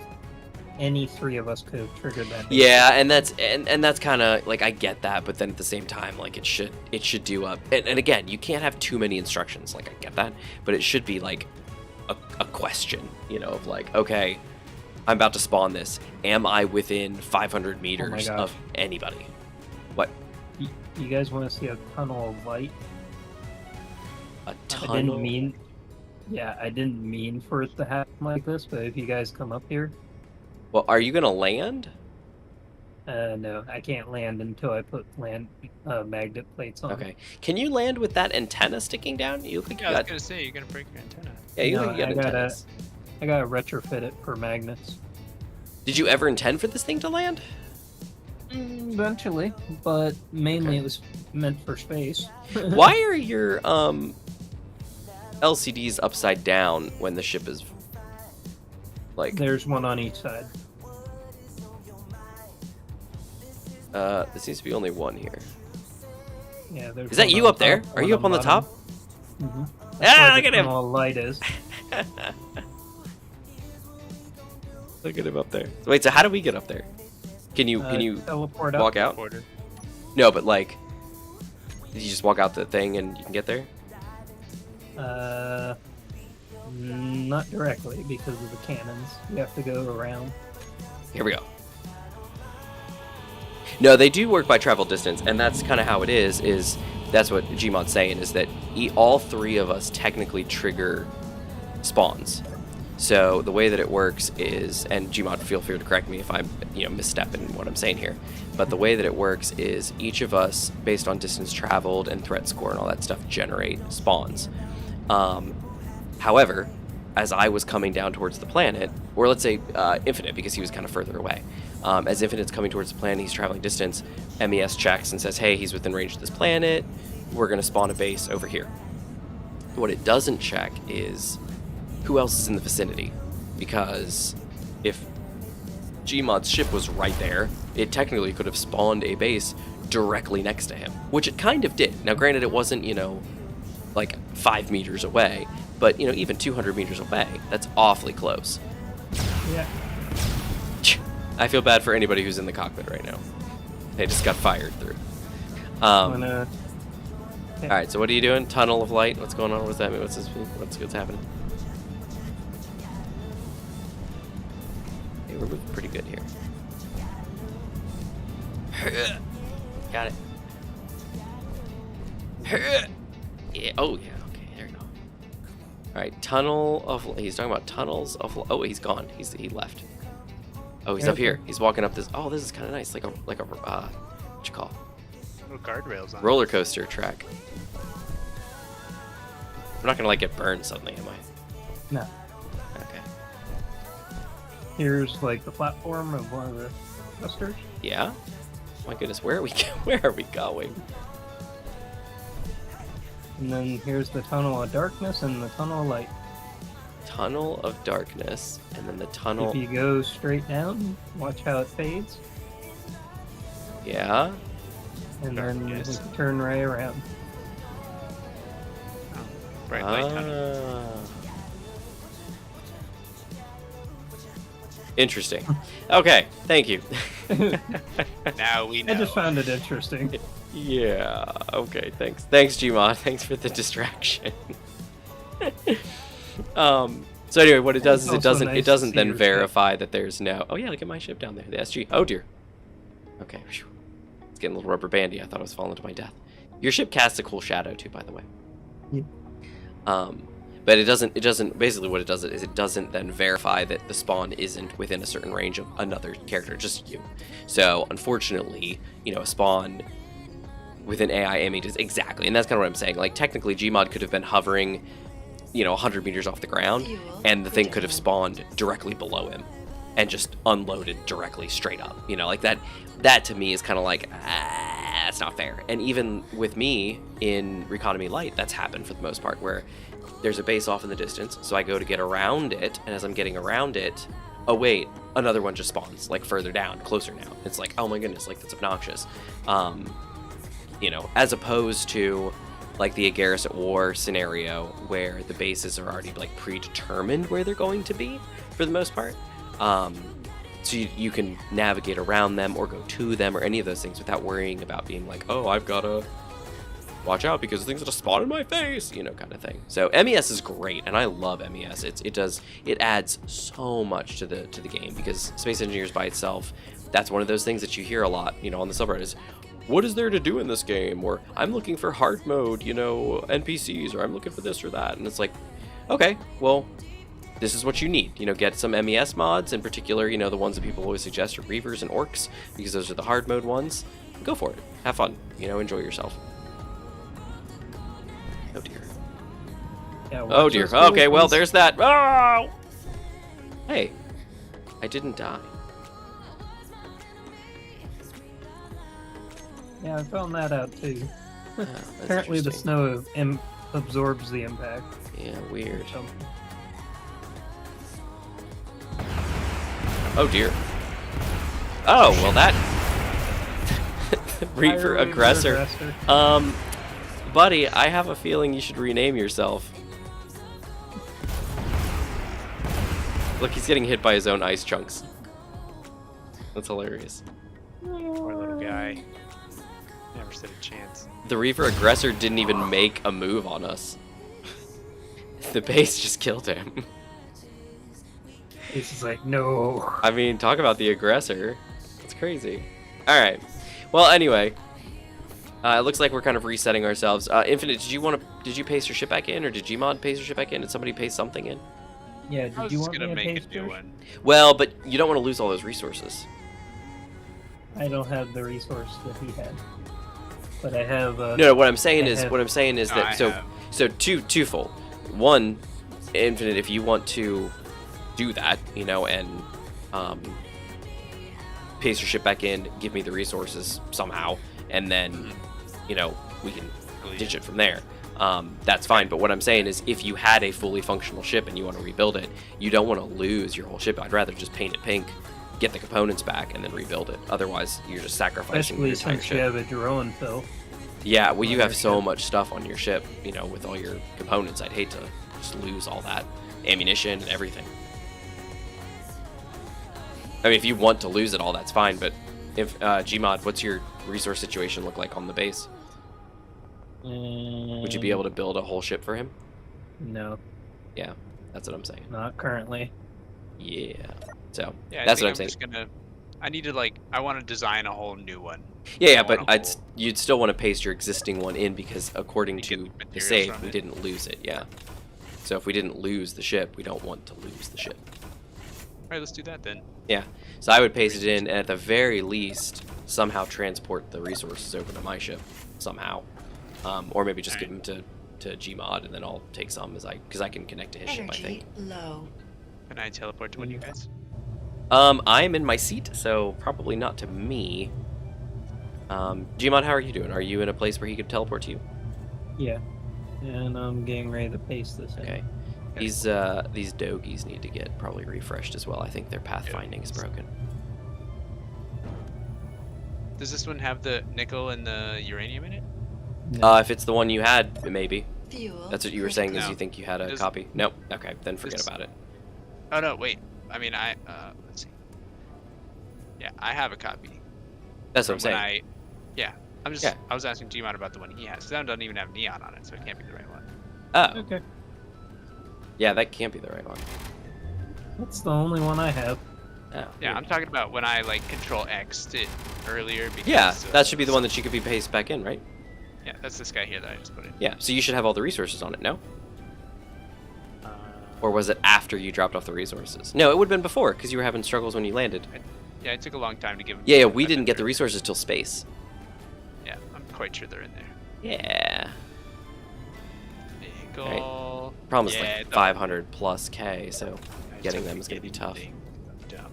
S2: any 3 of us could have triggered that.
S1: Yeah, and that's kind of like I get that, but then at the same time, like it should do up. And again, you can't have too many instructions. Like I get that, but it should be like a question, of like, okay, I'm about to spawn this. Am I within 500 meters of anybody? What?
S2: You guys want to see a tunnel of light?
S1: A
S2: I
S1: tunnel?
S2: I didn't mean for it to happen like this, but if you guys come up here...
S1: Well, are you gonna land?
S2: No, I can't land until I put magnet plates on.
S1: Okay. Can you land with that antenna sticking down? You look like
S3: Yeah,
S1: you
S3: I was
S1: got...
S3: gonna say you're gonna break your antenna.
S1: Yeah, you
S2: No,
S1: look like you got antennas.
S2: I gotta retrofit it for magnets.
S1: Did you ever intend for this thing to land?
S2: Eventually, but mainly it was meant for space.
S1: Why are your LCDs upside down when the ship is like?
S2: There's one on each side.
S1: There seems to be only one here.
S2: Yeah, there's.
S1: Is that
S2: one
S1: you
S2: on
S1: up there?
S2: top,
S1: Are
S2: one
S1: you up on the
S2: bottom.
S1: top?
S2: Mm-hmm.
S1: Ah, look at him!
S2: All light is.
S1: Look at him up there. Wait, so how do we get up there? Can you
S2: teleport
S1: walk
S2: up?
S1: out?
S3: Porter.
S1: No, but like, did you just walk out the thing and you can get there?
S2: Not directly because of the cannons. You have to go around.
S1: Here we go. No, they do work by travel distance, and that's kind of how it is. That's what Gmod's saying, is that all three of us technically trigger spawns. So the way that it works is, and Gmod, feel free to correct me if I'm misstep in what I'm saying here, but the way that it works is each of us, based on distance traveled and threat score and all that stuff, generate spawns. However, as I was coming down towards the planet, or let's say Infinite, because he was kind of further away, as Infinite's coming towards the planet, he's traveling distance, MES checks and says, hey, he's within range of this planet, we're going to spawn a base over here. What it doesn't check is who else is in the vicinity, because if Gmod's ship was right there, it technically could have spawned a base directly next to him, which it kind of did. Now, granted, it wasn't, like 5 meters away, but, even 200 meters away, that's awfully close.
S2: Yeah.
S1: I feel bad for anybody who's in the cockpit right now. They just got fired through.
S2: Yeah.
S1: All right, so what are you doing? Tunnel of light. What's going on? What's that mean? What's happening? Hey, we're moving pretty good here. Got it. Yeah. Oh yeah. Okay. There you go. All right. Tunnel of. He's talking about tunnels of. Oh, he's gone. He left. Oh, he's up here. He's walking up this. Oh, this is kind of nice. Like a what you call?
S5: Little guardrails on.
S1: Roller coaster track. I'm not gonna get burned suddenly, am I?
S2: No.
S1: Okay.
S2: Here's like the platform of one of the thrusters.
S1: Yeah. My goodness, where are we? Where are we going?
S2: And then here's the tunnel of darkness and the tunnel of light.
S1: Tunnel of darkness, and then the tunnel.
S2: If you go straight down, watch how it fades,
S1: Yeah.
S2: and then you
S5: Darkness.
S2: can turn right around.
S5: Bright light tunnel.
S1: Ah. Interesting. Okay, thank you.
S3: Now we know.
S2: I just found it interesting.
S1: Yeah. Okay. Thanks. Thanks, Gmod. Thanks for the distraction. So anyway, what it does is
S2: It's
S1: it
S2: also
S1: doesn't
S2: nice to
S1: then
S2: see your ship.
S1: verify that there's no. Oh yeah, look at my ship down there, the SG. Oh dear. Okay. Phew. It's getting a little rubber bandy. I thought I was falling to my death. Your ship casts a cool shadow too, by the way.
S2: Yeah.
S1: But it doesn't. Basically, what it does is it doesn't then verify that the spawn isn't within a certain range of another character, just you. So unfortunately, a spawn with an AI aiming is exactly, and that's kind of what I'm saying. Like technically, Gmod could have been hovering, 100 meters off the ground, and the thing could have spawned directly below him, and just unloaded directly straight up. Like that. That to me is kind of like, that's not fair. And even with me in Reconomy Light, that's happened for the most part, where there's a base off in the distance, so I go to get around it, and as I'm getting around it, oh wait, another one just spawns, like further down, closer now. It's like, oh my goodness, like that's obnoxious. As opposed to like the Agaris at War scenario, where the bases are already like predetermined where they're going to be for the most part. So you can navigate around them or go to them or any of those things without worrying about being like, oh, I've got to watch out because things will spawn in my face, kind of thing. So MES is great, and I love MES. It adds so much to the game, because Space Engineers by itself, that's one of those things that you hear a lot, on the subreddit is, what is there to do in this game? Or I'm looking for hard mode, NPCs, or I'm looking for this or that. And it's like, okay, well, this is what you need. Get some MES mods, in particular, the ones that people always suggest are Reavers and Orcs, because those are the hard mode ones. Go for it. Have fun. Enjoy yourself. Oh dear.
S2: Yeah,
S1: Oh dear. Okay, well, there's that. Oh! Hey, I didn't die.
S2: Yeah, I found that out too.
S1: That's
S2: Apparently, the
S1: interesting.
S2: snow absorbs the impact.
S1: Yeah, weird.
S2: So,
S1: Oh dear. Oh, well that... Reaver
S2: Fire
S1: Aggressor.
S2: Aggressor.
S1: Buddy, I have a feeling you should rename yourself. Look, he's getting hit by his own ice chunks. That's hilarious.
S5: Poor little guy. Never stood a chance.
S1: The Reaver Aggressor didn't even make a move on us. The base just killed him.
S2: Ace is like, no.
S1: I mean, talk about the aggressor. That's crazy. Alright. Well, anyway, it looks like we're kind of resetting ourselves. Infinite, did you paste your ship back in, or did Gmod paste your ship back in? Did somebody paste something in?
S2: Yeah,
S3: I
S2: did
S3: was
S2: you
S3: just
S2: want
S3: gonna
S2: me to
S3: make
S2: paste
S3: a new
S2: yours?
S3: one.
S1: Well, but you don't want to lose all those resources.
S2: I don't have the resource that he had, but I have.
S1: No, what I'm saying
S2: I
S1: is
S2: have-
S1: that
S3: No, I
S1: so
S3: have.
S1: so twofold. One, Infinite, if you want to do that, you know, and paste your ship back in, give me the resources somehow, and then you know we can ditch it from there. That's fine. But what I'm saying is, if you had a fully functional ship and you want to rebuild it, you don't want to lose your whole ship. I'd rather just paint it pink, get the components back, and then rebuild it. Otherwise, you're just sacrificing your
S2: Especially
S1: entire
S2: since you
S1: ship.
S2: have a drone fill.
S1: Yeah, well, you
S2: on
S1: have
S2: your
S1: so
S2: ship.
S1: much stuff on your ship, you know, with all your components. I'd hate to just lose all that ammunition and everything. I mean, if you want to lose it all, that's fine. But if Gmod, what's your resource situation look like on the base? Would you be able to build a whole ship for him?
S2: No,
S1: Yeah, that's what I'm saying.
S2: not currently.
S1: Yeah. So
S3: Yeah,
S1: that's what I'm
S3: I'm
S1: saying.
S3: just gonna. I need to I want to design a whole new one.
S1: Yeah,
S3: I
S1: but
S3: want a whole-
S1: you'd still want to paste your existing one in because according
S3: To get
S1: to
S3: the
S1: the
S3: materials
S1: save,
S3: from
S1: we
S3: it.
S1: didn't lose it. Yeah. So if we didn't lose the ship, we don't want to lose the ship.
S3: All right, let's do that then.
S1: Yeah. So I would paste it in, and at the very least, somehow transport the resources over to my ship somehow, or maybe just give them to Gmod, and then I'll take some because I can connect to his ship. I
S4: Energy
S1: think.
S4: low.
S3: Can I teleport to one of you guys?
S1: I'm in my seat, so probably not to me. Gmod, how are you doing? Are you in a place where he could teleport to you?
S2: Yeah, and I'm getting ready to paste this in.
S1: Okay. These dogies need to get probably refreshed as well. I think their pathfinding is broken.
S3: Does this one have the nickel and the uranium in it?
S2: No.
S1: If it's the one you had, maybe.
S4: Fuel.
S1: That's what you were saying. Is
S3: No.
S1: you think you had a
S3: Does-
S1: copy? Nope. Okay, then forget
S3: Does-
S1: about it.
S3: Oh no, wait. I mean, let's see. Yeah, I have a copy.
S1: That's what I'm
S3: from when
S1: saying.
S3: Yeah, I'm just.
S1: Yeah.
S3: I was asking Gmod about the one he has. Because that one doesn't even have neon on it, so it can't be the right one.
S1: Oh,
S2: Okay,
S1: yeah, that can't be the right one.
S2: that's the only one I have.
S1: Oh,
S3: Yeah, I'm talking about when I Control X'd it earlier. Because,
S1: yeah, that should be the one that you could be pasted back in, right?
S3: Yeah, that's this guy here that I just put in.
S1: Yeah. So you should have all the resources on it, no?
S3: Uh,
S1: Or was it after you dropped off the resources? No, it would have been before because you were having struggles when you landed.
S3: yeah, it took a long time to give him.
S1: Yeah, we
S3: I
S1: didn't get the
S3: remember.
S1: resources till space.
S3: Yeah, I'm quite sure they're in there.
S1: Yeah.
S3: Nickel.
S1: Problem is
S3: Yeah,
S1: like
S3: no.
S1: 500 plus K, so
S3: I just
S1: getting
S3: have
S1: them is gonna be
S3: get
S1: tough.
S3: anything. Dumb.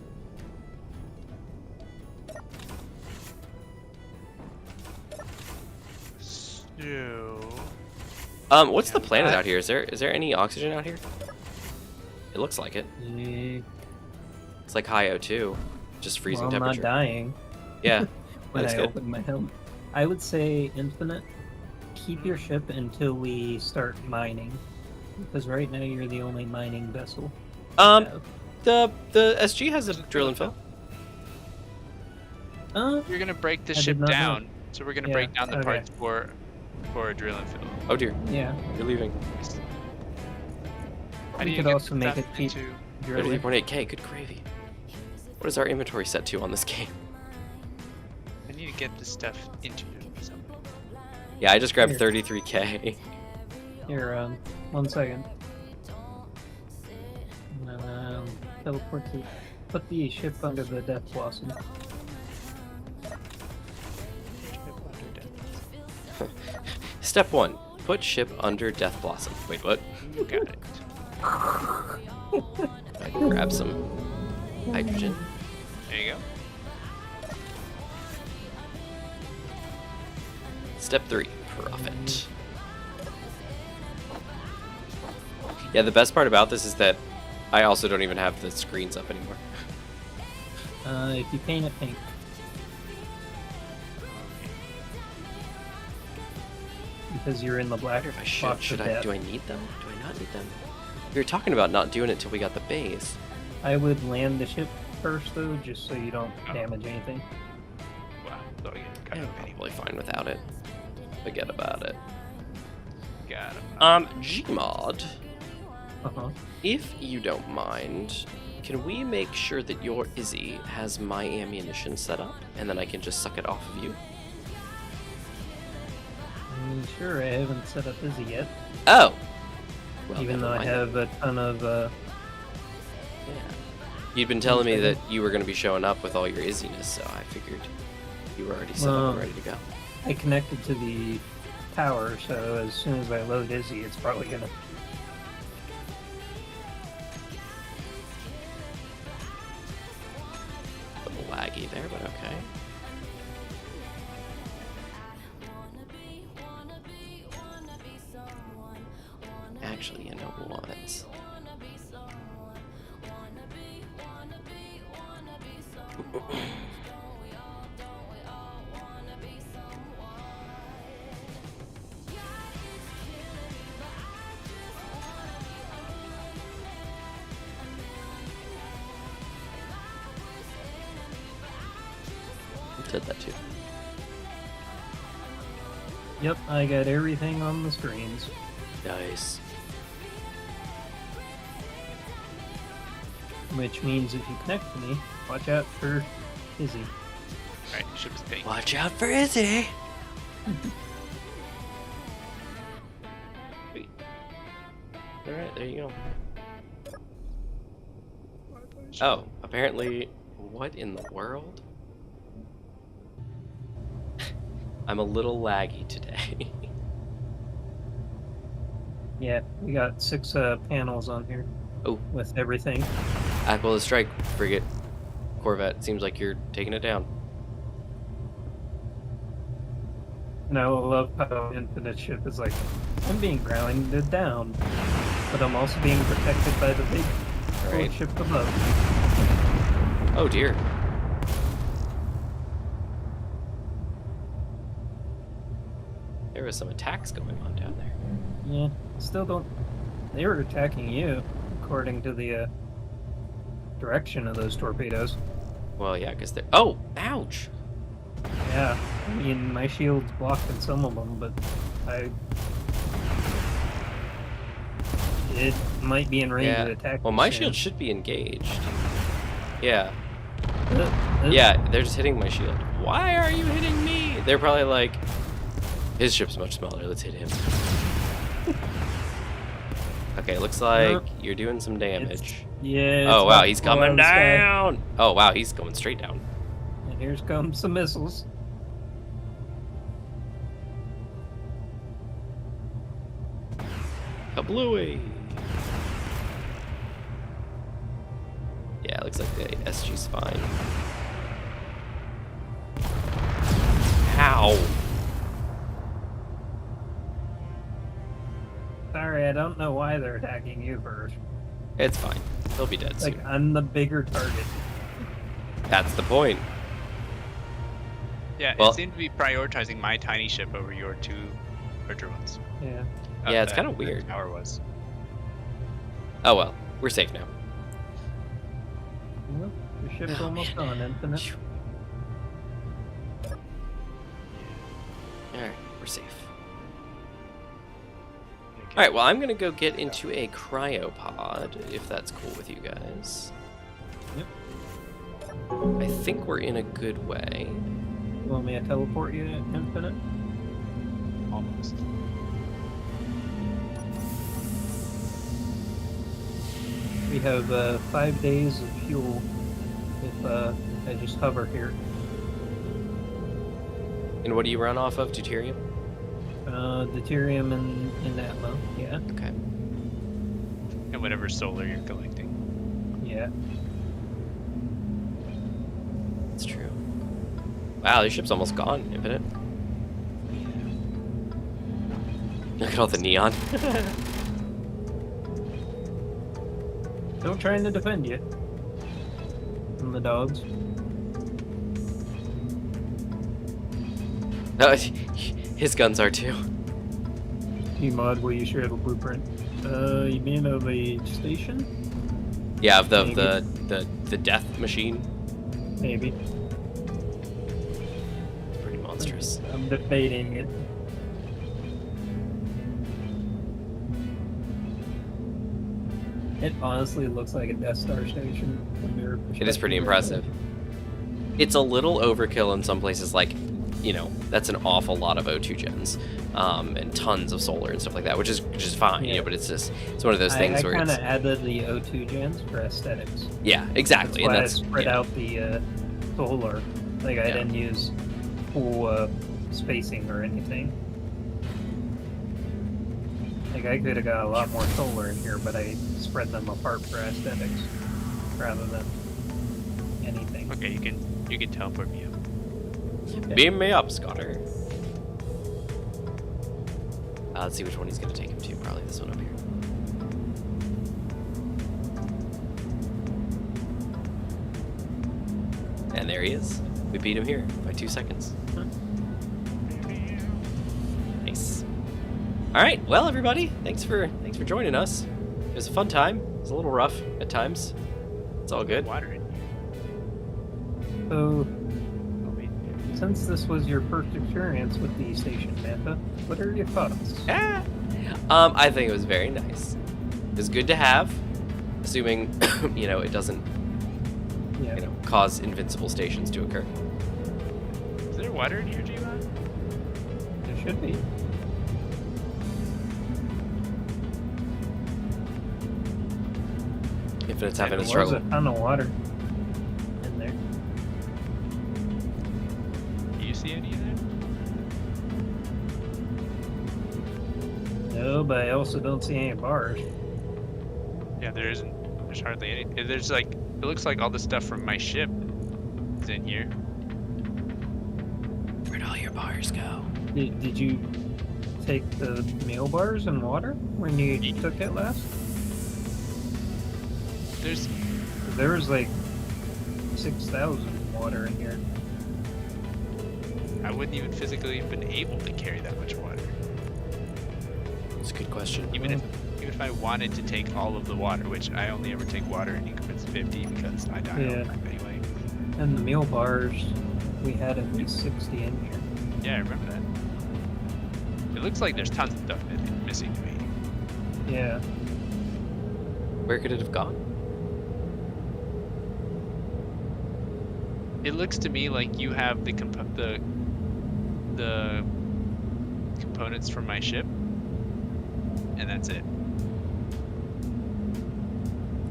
S3: So,
S1: what's the
S3: Yeah,
S1: planet
S3: that-
S1: out here? Is there any oxygen out here? It looks like it. It's like high O2, just freezing
S2: well, I'm
S1: temperature.
S2: not dying
S1: Yeah,
S2: when
S1: that's
S2: I
S1: good.
S2: open my helmet. I would say Infinite. Keep your ship until we start mining, because right now you're the only mining vessel. we have.
S1: The SG has a drill and fill.
S3: you're gonna break the
S2: I did
S3: ship
S2: not know.
S3: down. So we're gonna
S2: Yeah,
S3: break down the
S2: okay.
S3: parts for a drill and fill.
S1: Oh dear,
S2: Yeah,
S1: you're leaving.
S3: I
S2: We
S3: need to
S2: could
S3: get
S2: also
S3: the
S2: make
S3: stuff
S2: it cheap.
S3: into-
S2: drilling.
S1: 33.8K, good gravy. What is our inventory set to on this game?
S3: I need to get this stuff into something.
S1: Yeah, I just grabbed
S2: Here.
S1: 33K.
S2: Here, 1 second. Teleport to. Put the ship under the Death Blossom.
S1: Step 1, put ship under Death Blossom. Wait, what?
S3: Got it.
S1: I can grab some hydrogen.
S3: There you go.
S1: Step 3, profit. Yeah, the best part about this is that I also don't even have the screens up anymore.
S2: If you paint it pink. Because you're in the
S1: I
S2: black
S1: wonder if I should.
S2: box
S1: Should
S2: of
S1: I?
S2: death.
S1: Do I need them? Do I not need them? We were talking about not doing it till we got the base.
S2: I would land the ship first, though, just so you don't
S3: Oh.
S2: damage anything.
S3: Wow. So I get cut
S1: I'm
S3: up anyway.
S1: probably fine without it. Forget about it.
S3: Got him.
S1: Gmod,
S2: Uh-huh.
S1: if you don't mind, can we make sure that your Izzy has my ammunition set up, and then I can just suck it off of you?
S2: Sure, I haven't set up Izzy yet.
S1: Oh! Well,
S2: Even
S1: never
S2: though I
S1: mind.
S2: have a ton of,
S1: Yeah. You'd been telling me that you were going to be showing up with all your Izziness, so I figured you were already set up and ready to go.
S2: I connected to the tower, so as soon as I load Izzy, it's probably gonna...
S1: A little laggy there, but okay. Actually, you know what? Said that too.
S2: Yep, I got everything on the screens.
S1: Nice.
S2: Which means if you connect to me, watch out for Izzy.
S3: Alright, ship is pink.
S1: Watch out for Izzy! Sweet. Alright, there you go. Oh, apparently, what in the world? I'm a little laggy today.
S2: Yeah, we got 6 panels on here.
S1: Oh.
S2: With everything.
S1: Aquila strike, frigate, Corvette. Seems like you're taking it down.
S2: And I love how Infinite ship is like, I'm being grounded down, but I'm also being protected by the big
S1: Right.
S2: ship above.
S1: Oh dear. There was some attacks going on down there.
S2: Yeah, still don't... They were attacking you, according to the direction of those torpedoes.
S1: Well, yeah, because they're... Oh! Ouch!
S2: Yeah, I mean, my shield's blocking some of them, but it might be in range
S1: Yeah.
S2: to attack.
S1: Well,
S2: me
S1: my
S2: soon.
S1: shield should be engaged. Yeah.
S2: Uh,
S1: Yeah, they're just hitting my shield. Why are you hitting me? They're probably like, his ship's much smaller, let's hit him. Okay, looks like
S2: Nope.
S1: you're doing some damage.
S2: Yeah.
S1: Oh
S2: it's
S1: wow,
S2: not
S1: he's
S2: full
S1: coming
S2: out of sky.
S1: down! Oh wow, he's going straight down.
S2: And here's comes some missiles.
S1: Kablooey! Yeah, looks like the SG's fine. Ow!
S2: Sorry, I don't know why they're attacking you first.
S1: It's fine. They'll be dead
S2: Like,
S1: soon.
S2: I'm the bigger target.
S1: That's the point.
S3: Yeah,
S1: Well-
S3: it seemed to be prioritizing my tiny ship over your 2 larger ones.
S2: Yeah.
S1: Yeah, it's
S3: That-
S1: kinda
S3: that
S1: weird.
S3: Tower was.
S1: Oh well, we're safe now.
S2: Well, the ship's
S1: Oh,
S2: almost
S1: man.
S2: gone, Infinite.
S1: Phew. Alright, we're safe. Alright, well, I'm gonna go get into a cryopod, if that's cool with you guys.
S2: Yep.
S1: I think we're in a good way.
S2: You want me to teleport you, Infinite?
S3: Almost.
S2: We have 5 days of fuel if I just hover here.
S1: And what do you run off of? Deuterium?
S2: Deuterium and ammo. Yeah.
S1: Okay.
S3: And whatever solar you're collecting.
S2: Yeah.
S1: That's true. Wow, this ship's almost gone, Infinite. Look at all the neon.
S2: Still trying to defend you. From the dogs.
S1: No, his guns are too.
S2: Gmod, will you share the blueprint? You mean of a station?
S1: Yeah, of
S2: Maybe.
S1: the death machine.
S2: Maybe.
S1: Pretty monstrous.
S2: I'm debating it. It honestly looks like a Death Star station from your perspective.
S1: It is pretty impressive. It's a little overkill in some places, like, you know, that's an awful lot of O2 gens, and tons of solar and stuff like that, which is fine, you know, but it's one of those things where
S2: I kind
S1: it's...
S2: of added the O2 gens for aesthetics.
S1: Yeah, exactly.
S2: That's why
S1: and
S2: I spread out the solar. Like, I didn't use full spacing or anything. Like, I could have got a lot more solar in here, but I spread them apart for aesthetics rather than anything.
S5: Okay, you can teleport me up.
S1: Beam me up, Scotter. Let's see which one he's going to take him to. Probably this one up here. And there he is. We beat him here by 2 seconds. Huh. Nice. All right, well, everybody, thanks for joining us. It was a fun time. It was a little rough at times. It's all good.
S5: Water in
S2: So,
S5: Oh, wait.
S2: since this was your first experience with the station, Manta, what are your thoughts?
S1: Ah. I think it was very nice. It was good to have, assuming you know it doesn't
S2: Yeah.
S1: cause invincible stations to occur.
S5: Is there water in here, Gmod?
S2: There should be.
S1: Infinite's having a
S2: There was
S1: struggle.
S2: a ton of water in there.
S5: Do you see any there?
S2: No, but I also don't see any bars.
S5: Yeah, there isn't. There's hardly any. There's like, it looks like all the stuff from my ship is in here.
S1: Where'd all your bars go?
S2: Did you take the meal bars and water when you took it last?
S5: There's,
S2: There was like 6,000 water in here.
S5: I wouldn't even physically have been able to carry that much water.
S1: That's a good question.
S5: Even if I wanted to take all of the water, which I only ever take water in increments of 50 because I die all the time anyway.
S2: And the meal bars, we had at least 60 in here.
S5: Yeah, I remember that. It looks like there's tons of stuff missing to me.
S2: Yeah.
S1: Where could it have gone?
S5: It looks to me like you have the components from my ship, and that's it.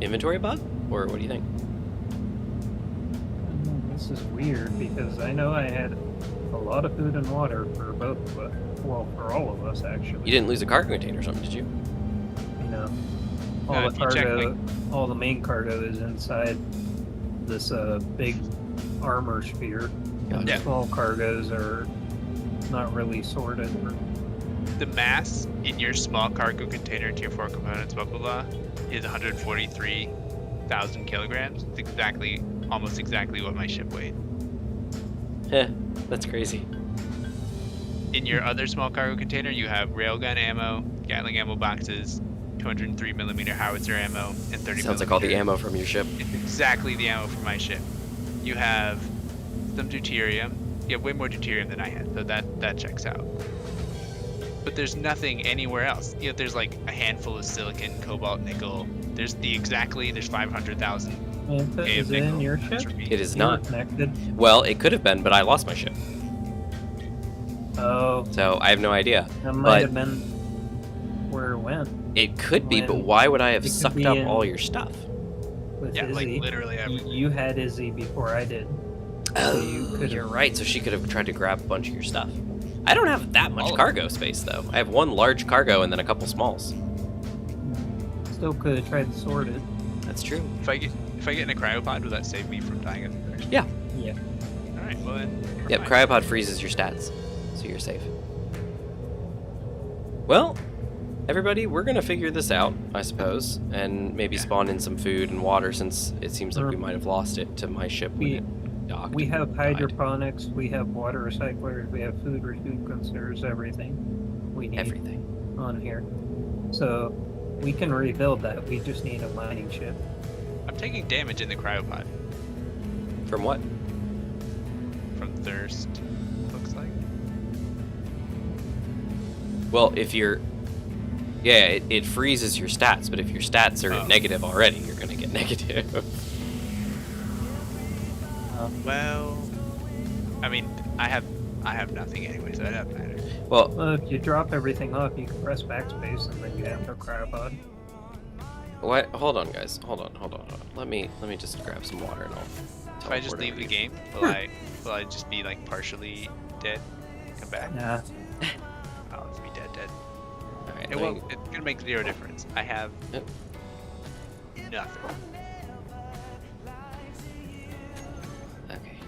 S1: Inventory bug? Or what do you think?
S2: This is weird because I know I had a lot of food and water for both of us. Well, for all of us, actually.
S1: You didn't lose a cargo container or something, did you?
S2: You know, all
S5: No,
S2: the
S5: if you check,
S2: cargo,
S5: like-
S2: all the main cargo is inside this big armor sphere. And
S1: Gotcha.
S2: the small cargoes are not really sorted.
S5: The mass in your small cargo container tier 4 components, blah blah blah, is 143,000 kilograms. It's almost exactly what my ship weighed.
S1: Heh, that's crazy.
S5: In your other small cargo container, you have railgun ammo, Gatling ammo boxes, 203mm howitzer ammo, and 30mm.
S1: Sounds like all the ammo from your ship.
S5: It's exactly the ammo from my ship. You have some deuterium. You have way more deuterium than I had, so that checks out. But there's nothing anywhere else. You know, there's like a handful of silicon, cobalt, nickel. There's 500,000.
S2: Is it in your ship?
S1: It is
S2: You were
S1: not.
S2: connected.
S1: Well, it could have been, but I lost my ship.
S2: Oh,
S1: So I have no idea.
S2: that
S1: But-
S2: might have been where it went
S1: It could be, but
S2: When
S1: why would I have
S2: it could
S1: sucked
S2: be
S1: up
S2: in-
S1: all your stuff?
S2: with
S5: Yeah, like
S2: Izzy.
S5: literally everything.
S2: You had Izzy before I did.
S1: Oh,
S2: you could've-
S1: you're right. So she could have tried to grab a bunch of your stuff. I don't have that much
S5: All of
S1: cargo space, though. I have one large cargo and then a couple smalls.
S2: Still could have tried to sort it.
S1: That's true.
S5: If I get in a cryopod, will that save me from dying of thirst?
S1: Yeah.
S2: Yeah.
S5: All right. Well then. never
S1: Yep,
S5: mind.
S1: cryopod freezes your stats, so you're safe. Well, everybody, we're gonna figure this out, I suppose, and maybe spawn in some food and water since it seems like we might have lost it to my ship when
S2: We-
S1: it docked.
S2: We have
S1: and died.
S2: hydroponics, we have water recyclers, we have food reducers, everything we need
S1: Everything.
S2: on here. So we can rebuild that. We just need a mining ship.
S5: I'm taking damage in the cryopod
S1: From what?
S5: from thirst. Looks like.
S1: Well, if you're Yeah, it freezes your stats, but if your stats are negative already, you're gonna get negative.
S5: Well, I mean, I have nothing anyway, so that doesn't matter.
S1: Well,
S2: If you drop everything off, you can press backspace, and then you have no cryopod.
S1: what? Hold on, guys. Hold on. Let me just grab some water and I'll.
S5: If I just leave the game, will I just be like partially dead? Come back.
S2: Nah.
S5: I'll just be dead.
S1: All right.
S5: It won't. It's gonna make zero difference. I have nothing.
S1: Okay.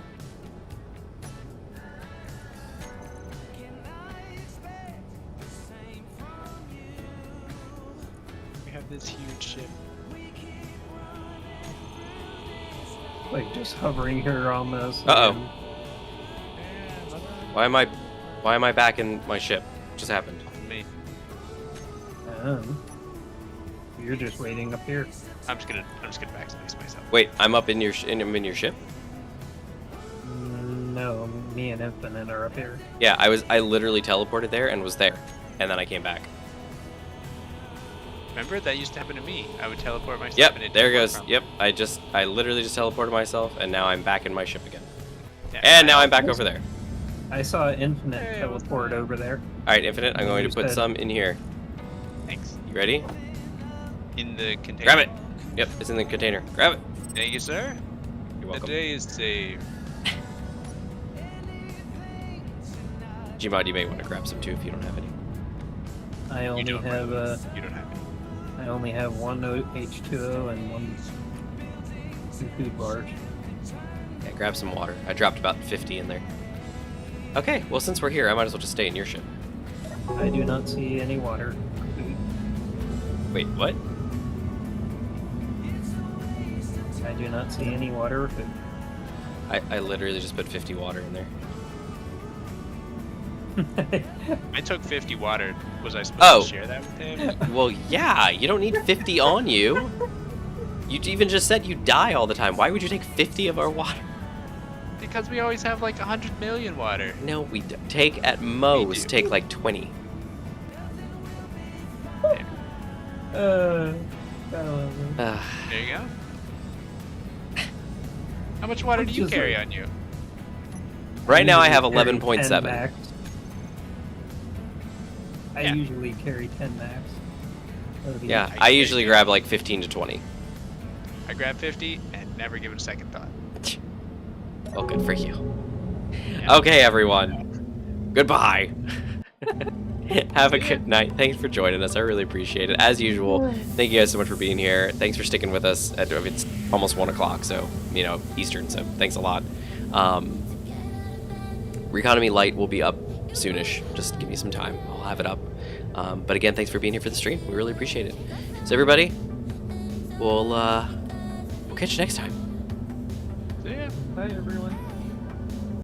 S5: We have this huge ship.
S2: Like just hovering here almost.
S1: Uh-oh. Why am I back in my ship? What just happened?
S5: Me.
S2: You're just waiting up here.
S5: I'm just gonna backspace myself.
S1: Wait, I'm up in your I'm in your ship?
S2: No, me and Infinite are up here.
S1: Yeah, I literally teleported there and was there, and then I came back.
S5: Remember that used to happen to me. I would teleport myself.
S1: Yep,
S5: and it
S1: there
S5: didn't
S1: goes.
S5: work
S1: Yep, I literally just teleported myself, and now I'm back in my ship again.
S5: Yeah,
S1: And now I'm back over there.
S2: I saw Infinite
S5: Hey,
S2: teleport over there.
S1: All right, Infinite, I'm going to put
S2: Understood.
S1: some in here.
S5: Thanks.
S1: You ready?
S5: In the container.
S1: Grab it. Yep, it's in the container. Grab it.
S5: Thank you, sir.
S1: You're
S5: The
S1: welcome.
S5: day is saved.
S1: Gmod, you may want to grab some too if you don't have any.
S2: I
S5: You
S2: only
S5: don't
S2: have
S5: You don't have any.
S2: I only have one H2O and two food bars.
S1: Yeah, grab some water. I dropped about 50 in there. Okay, well since we're here, I might as well just stay in your ship.
S2: I do not see any water.
S1: Wait, what?
S2: I do not see any water or food.
S1: I literally just put 50 water in there.
S5: I took 50 water. Was I supposed to share that with him?
S1: Well, yeah, you don't need 50 on you. You even just said you die all the time. Why would you take 50 of our water?
S5: Because we always have like 100 million water.
S1: No, we take at most
S5: do.
S1: take like 20.
S5: There
S1: Uh,
S5: you go. How much water do you
S2: Just
S5: carry
S2: like-
S5: on you?
S1: right now I have
S2: usually carry 10
S1: 11.7.
S2: max. I
S5: Yeah.
S2: usually carry 10 max. That'll be-
S1: Yeah,
S5: I
S1: I usually grab like 15 to 20.
S5: I grabbed 50 and never given a second thought.
S1: Well, good for you.
S5: Yeah.
S1: Okay, everyone. Goodbye. Have a good night. Thanks for joining us. I really appreciate it. As usual, thank you guys so much for being here. Thanks for sticking with us. It's almost 1 o'clock, so, Eastern, so thanks a lot. Reconomy Lite will be up soonish. Just give me some time. I'll have it up. But again, thanks for being here for the stream. We really appreciate it. So everybody, we'll catch you next time.
S5: See ya.
S2: Bye, everyone.